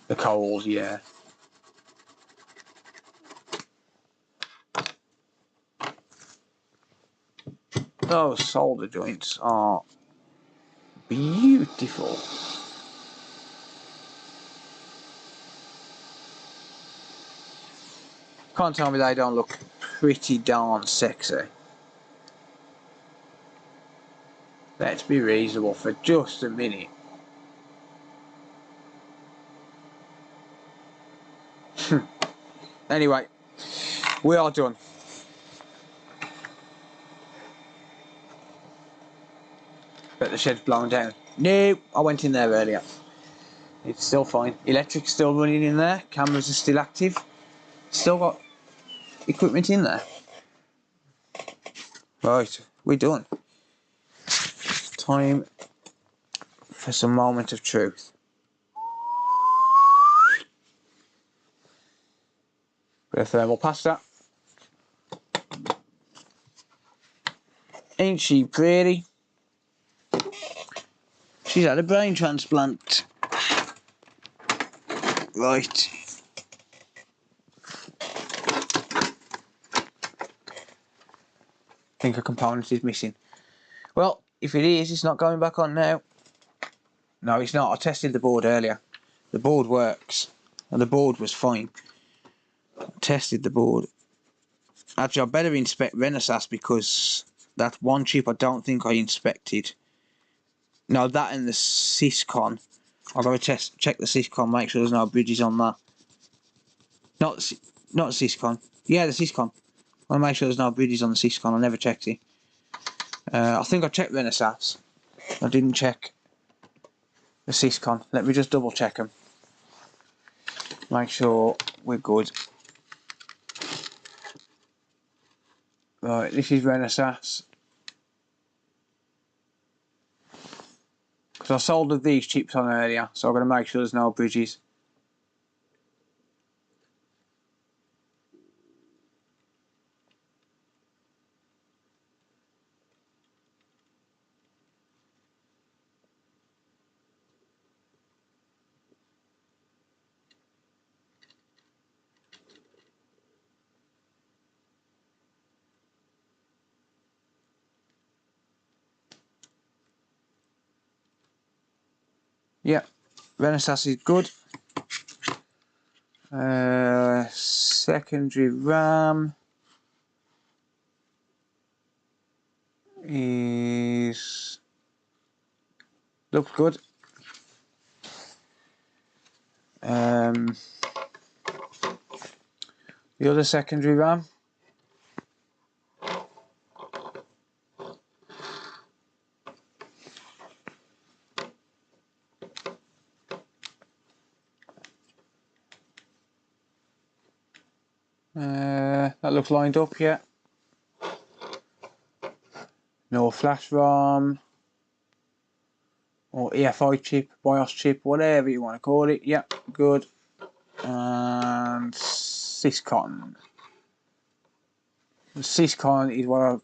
The coals, yeah. Those solder joints are beautiful. Can't tell me they don't look pretty darn sexy. Let's be reasonable for just a minute. Anyway, we are done. Bet the shed's blown down. No, I went in there earlier. It's still fine. Electric's still running in there. Cameras are still active. Still got equipment in there. Right, we're done. Time for some moment of truth. Bit of thermal pasta. Ain't she pretty? She's had a brain transplant. Right. I think a component is missing. Well, if it is, it's not going back on now. No, it's not. I tested the board earlier. The board works. And the board was fine. I tested the board. Actually, I better inspect Renesas, because that one chip I don't think I inspected. No, that and the Syscon. I've got to check the Syscon, make sure there's no bridges on that. Not the Syscon. Yeah, the Syscon. I want to make sure there's no bridges on the Syscon. I never checked it. I think I checked Renesas. I didn't check the Syscon. Let me just double check them. Make sure we're good. Right, this is Renesas. Because I soldered these chips on earlier, so I've got to make sure there's no bridges. Yeah, Renesas is good. Secondary RAM is looks good. The other secondary RAM that looks lined up, yeah. No flash ROM or EFI chip, BIOS chip, whatever you want to call it. Yep, good. And Syscon. The Syscon is what I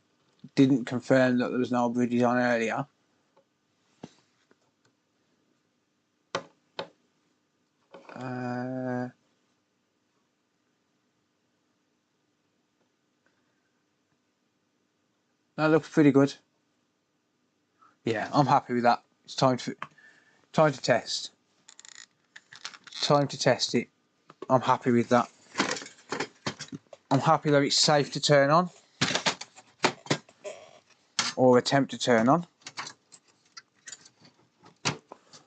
didn't confirm that there was no bridges on earlier. That looks pretty good. Yeah, I'm happy with that. It's time to test. Time to test it. I'm happy with that. I'm happy that it's safe to turn on or attempt to turn on.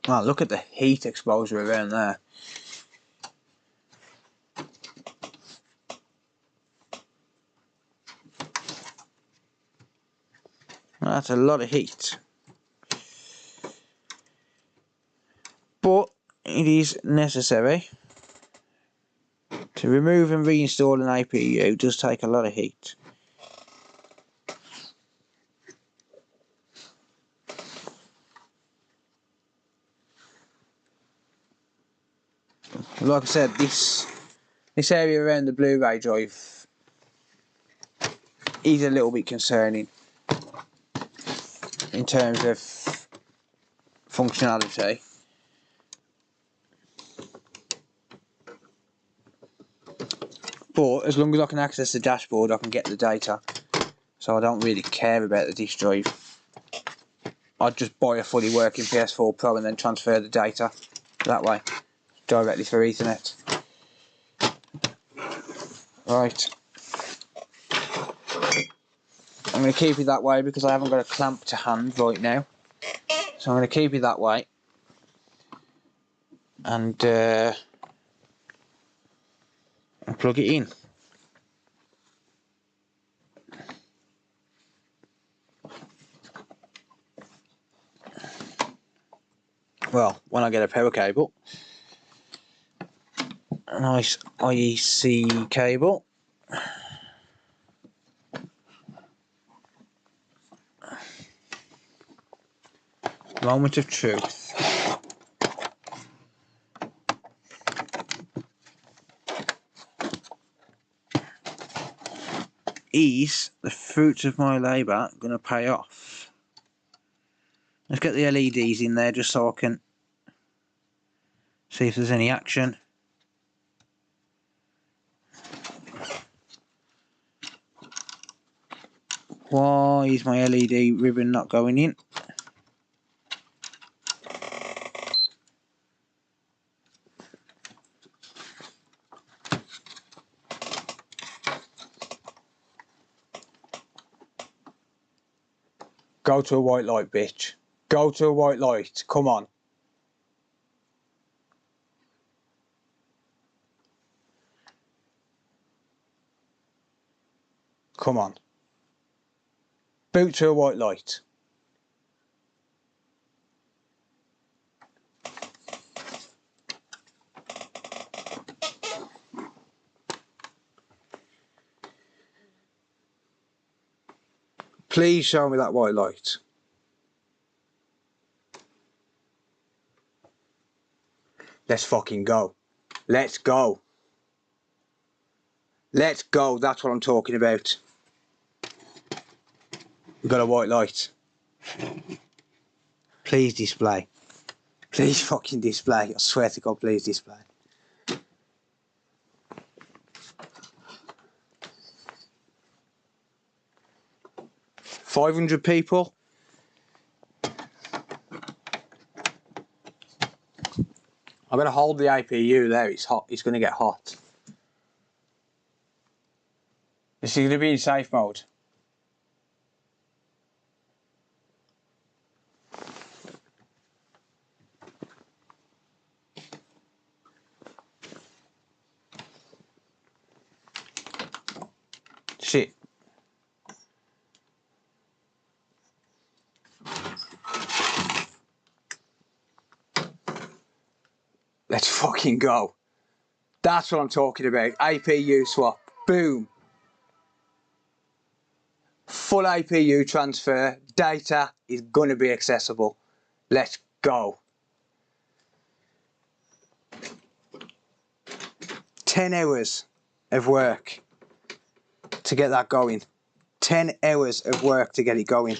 Wow, look at the heat exposure around there. That's a lot of heat. But it is necessary. To remove and reinstall an APU does take a lot of heat. Like I said, this area around the Blu-ray drive is a little bit concerning in terms of functionality. But as long as I can access the dashboard, I can get the data. So I don't really care about the disk drive. I'd just buy a fully working PS4 Pro and then transfer the data that way, directly through Ethernet. Right. I'm going to keep it that way because I haven't got a clamp to hand right now. So I'm going to keep it that way. And plug it in. Well, when I get a power cable, a nice IEC cable. Moment of truth. Is the fruits of my labour going to pay off? Let's get the LEDs in there just so I can see if there's any action. Why is my LED ribbon not going in? Go to a white light, bitch. Go to a white light. Come on. Come on. Boot to a white light. Please show me that white light. Let's fucking go. Let's go. Let's go. That's what I'm talking about. We've got a white light. Please display. Please fucking display. I swear to God, please display. $500 people. I'm going to hold the APU there. It's hot. It's going to get hot. Is it going to be in safe mode? Shit. Let's fucking go. That's what I'm talking about. APU swap. Boom. Full APU transfer. Data is going to be accessible. Let's go. 10 hours of work to get that going. 10 hours of work to get it going.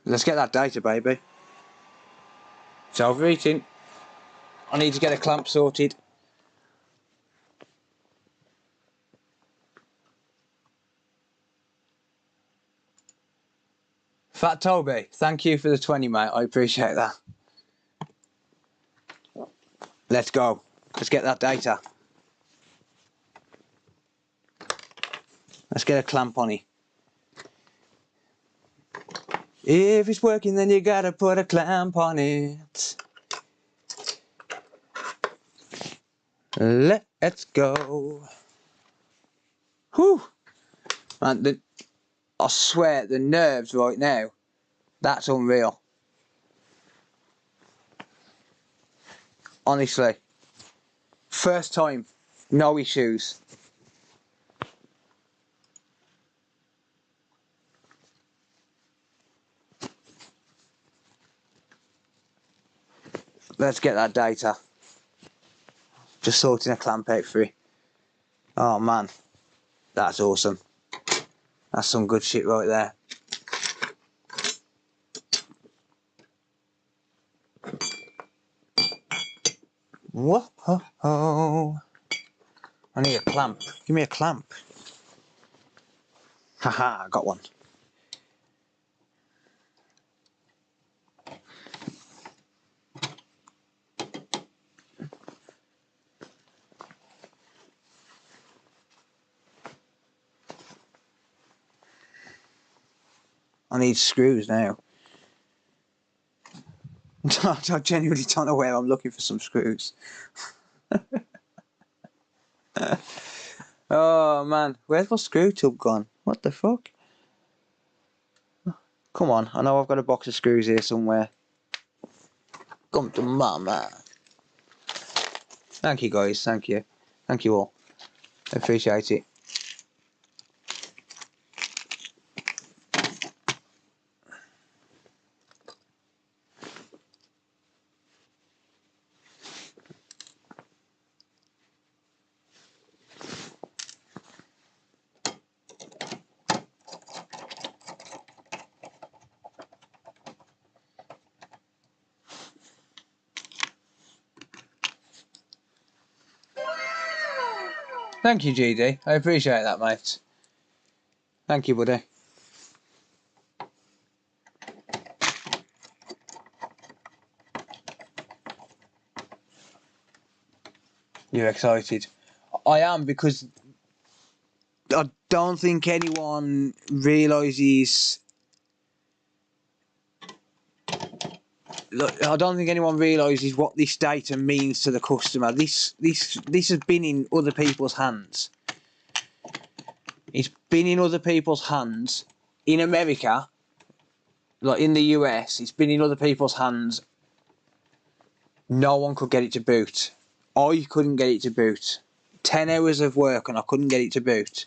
Let's get that data, baby. It's overheating. I need to get a clamp sorted. Fat Toby, thank you for the 20, mate. I appreciate that. Let's go. Let's get that data. Let's get a clamp on it. If it's working, then you gotta put a clamp on it. Let's go. Whew. Man, I swear, the nerves right now, that's unreal. Honestly. First time, no issues. Let's get that data. Just sorting a clamp out for it. Oh man, that's awesome. That's some good shit right there. Whoa! I need a clamp. Give me a clamp. Haha, I got one. I need screws now. I genuinely don't know where I'm looking for some screws. Oh man, where's my screw tub gone? What the fuck? Come on, I know I've got a box of screws here somewhere. Come to mama. Thank you guys, thank you. Thank you all. I appreciate it. Thank you, GD. I appreciate that, mate. Thank you, buddy. You're excited. I am, because I don't think anyone realises. Look, I don't think anyone realises what this data means to the customer. This has been in other people's hands. It's been in other people's hands in America, like in the US. It's been in other people's hands. No one could get it to boot. I couldn't get it to boot. 10 hours of work and I couldn't get it to boot.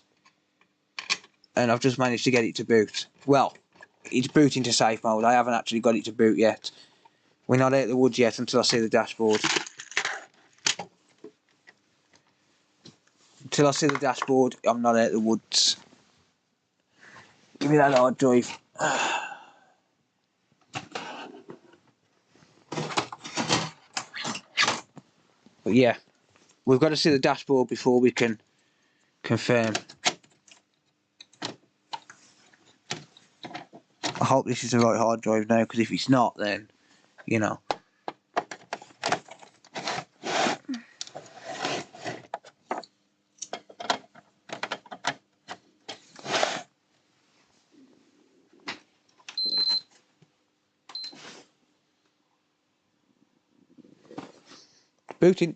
And I've just managed to get it to boot. Well, it's booting to safe mode. I haven't actually got it to boot yet. We're not out of the woods yet until I see the dashboard. Until I see the dashboard, I'm not out of the woods. Give me that hard drive. But yeah, we've got to see the dashboard before we can confirm. I hope this is the right hard drive now, because if it's not, then, you know. Booting.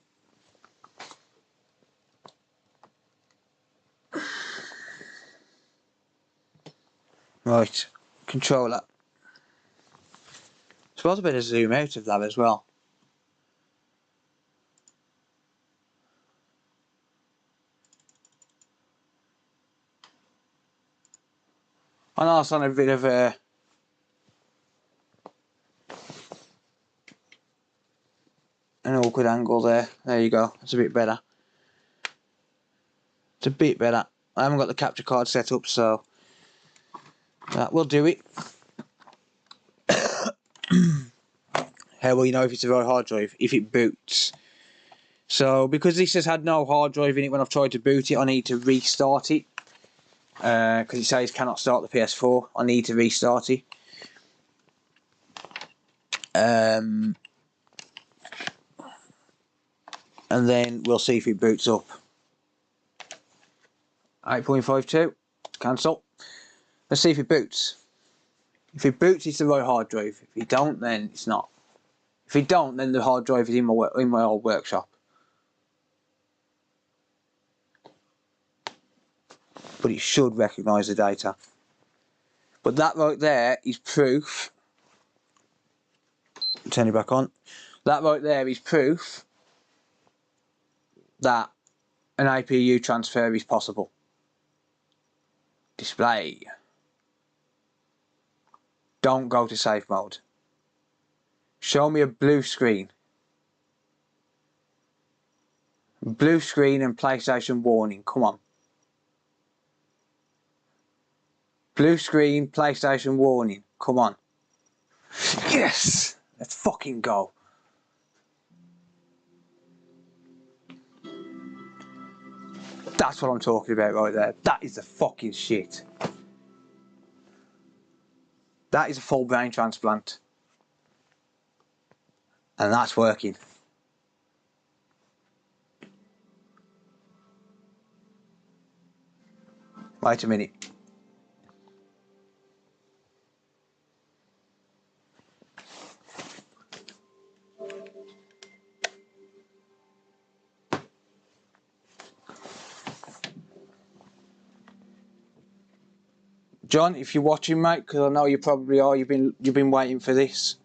Right, controller. I suppose I better zoom out of that as well. I know it's on a bit of a an awkward angle there. There you go. It's a bit better. It's a bit better. I haven't got the capture card set up, so that will do it. How will you know if it's the right hard drive? If it boots. So because this has had no hard drive in it when I've tried to boot it, I need to restart it. Because it says cannot start the PS4. I need to restart it. And then we'll see if it boots up. 8.52. Cancel. Let's see if it boots. If it boots, it's the right hard drive. If it don't, then it's not. If it don't, then the hard drive is in my old workshop. But it should recognise the data. But that right there is proof. Turn it back on. That right there is proof that an APU transfer is possible. Display. Don't go to safe mode. Show me a blue screen. Blue screen and PlayStation warning. Come on. Blue screen, PlayStation warning. Come on. Yes! Let's fucking go. That's what I'm talking about right there. That is the fucking shit. That is a full brain transplant. And that's working. Wait a minute. John, if you're watching, mate, because I know you probably are, you've been waiting for this.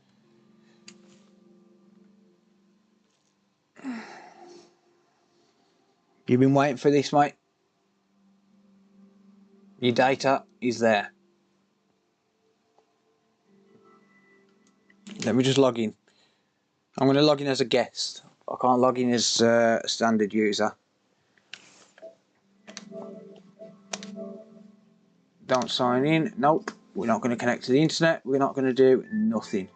You've been waiting for this, mate. Your data is there. Let me just log in. I'm going to log in as a guest. I can't log in as a standard user. Don't sign in. Nope. We're not going to connect to the internet. We're not going to do nothing.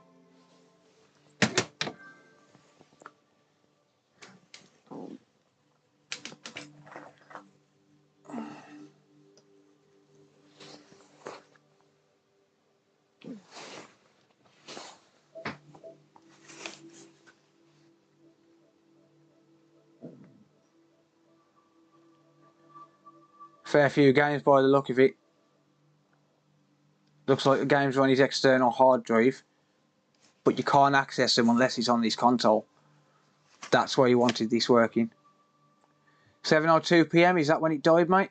Fair few games by the look of it. Looks like the games are on his external hard drive, but you can't access them unless it's on this console. That's why he wanted this working. 7:02 PM, is that when it died, mate?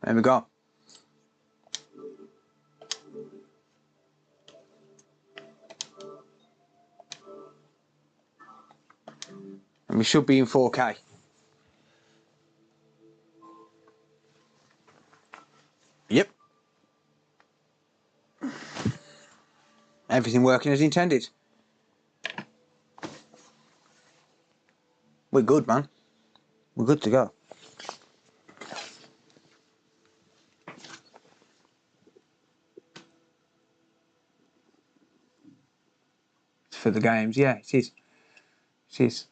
There we go. And we should be in 4K. Yep. Everything working as intended. We're good, man. We're good to go. For the games, yeah, it is. It is.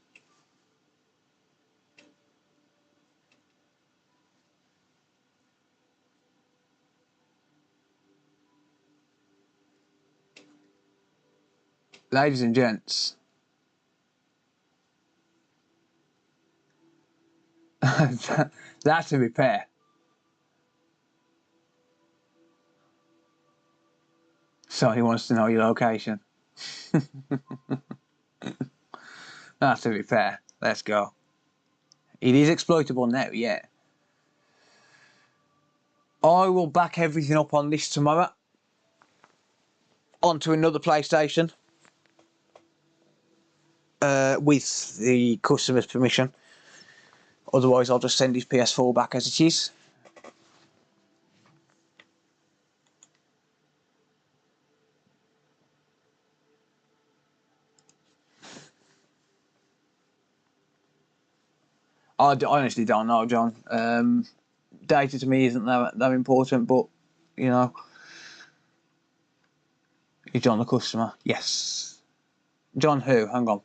Ladies and gents, that's a repair. So he wants to know your location. That's a repair. Let's go. It is exploitable now, yeah. I will back everything up on this tomorrow onto another PlayStation with the customer's permission. Otherwise, I'll just send his PS4 back as it is. I honestly don't know, John. Data to me isn't that important, but, you know. Is John the customer? Yes. John who? Hang on.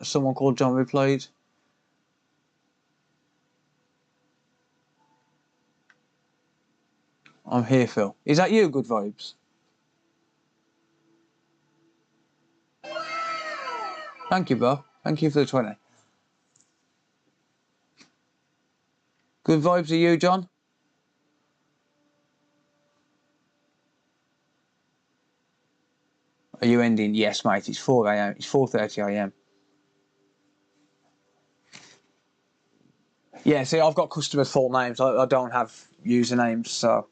Someone called John replied. I'm here, Phil. Is that you, Good Vibes? Thank you, bro. Thank you for the 20. Good Vibes are you, John? Are you ending? Yes, mate. It's 4 a.m. It's 4:30 a.m. Yeah, see, I've got customers' full names. I don't have usernames, so.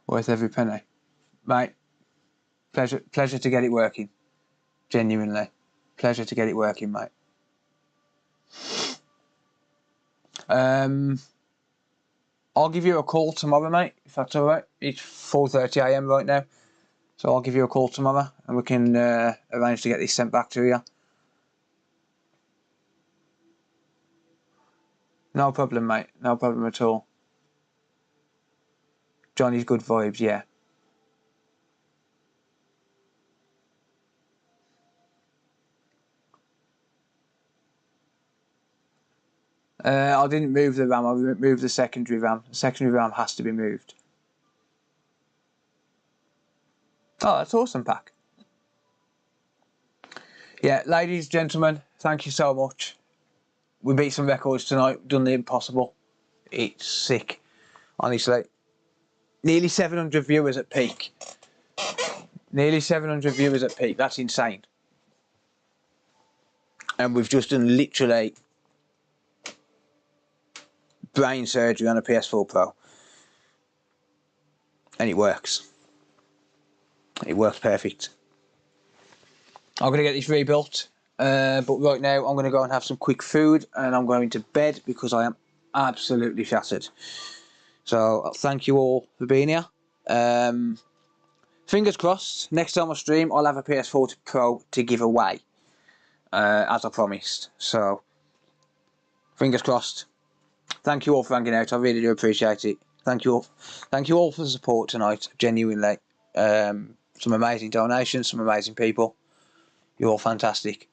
Worth every penny. Mate, pleasure to get it working. Genuinely. Pleasure to get it working, mate. I'll give you a call tomorrow, mate, if that's alright. It's 4:30 a.m. right now. So I'll give you a call tomorrow and we can arrange to get this sent back to you. No problem, mate. No problem at all. Johnny's Good Vibes, yeah. I didn't move the RAM. I moved the secondary RAM. The secondary RAM has to be moved. Oh, that's awesome, Pack. Yeah, ladies, gentlemen, thank you so much. We beat some records tonight, done the impossible. It's sick, honestly. Nearly 700 viewers at peak. Nearly 700 viewers at peak. That's insane. And we've just done literally brain surgery on a PS4 Pro. And it works. It works perfect. I'm going to get this rebuilt. But right now I'm going to go and have some quick food and I'm going to bed because I am absolutely shattered. So thank you all for being here. Fingers crossed, next time I stream I'll have a PS4 Pro to give away. As I promised. So fingers crossed. Thank you all for hanging out. I really do appreciate it. Thank you all for the support tonight. Genuinely. Some amazing donations, some amazing people. You're all fantastic.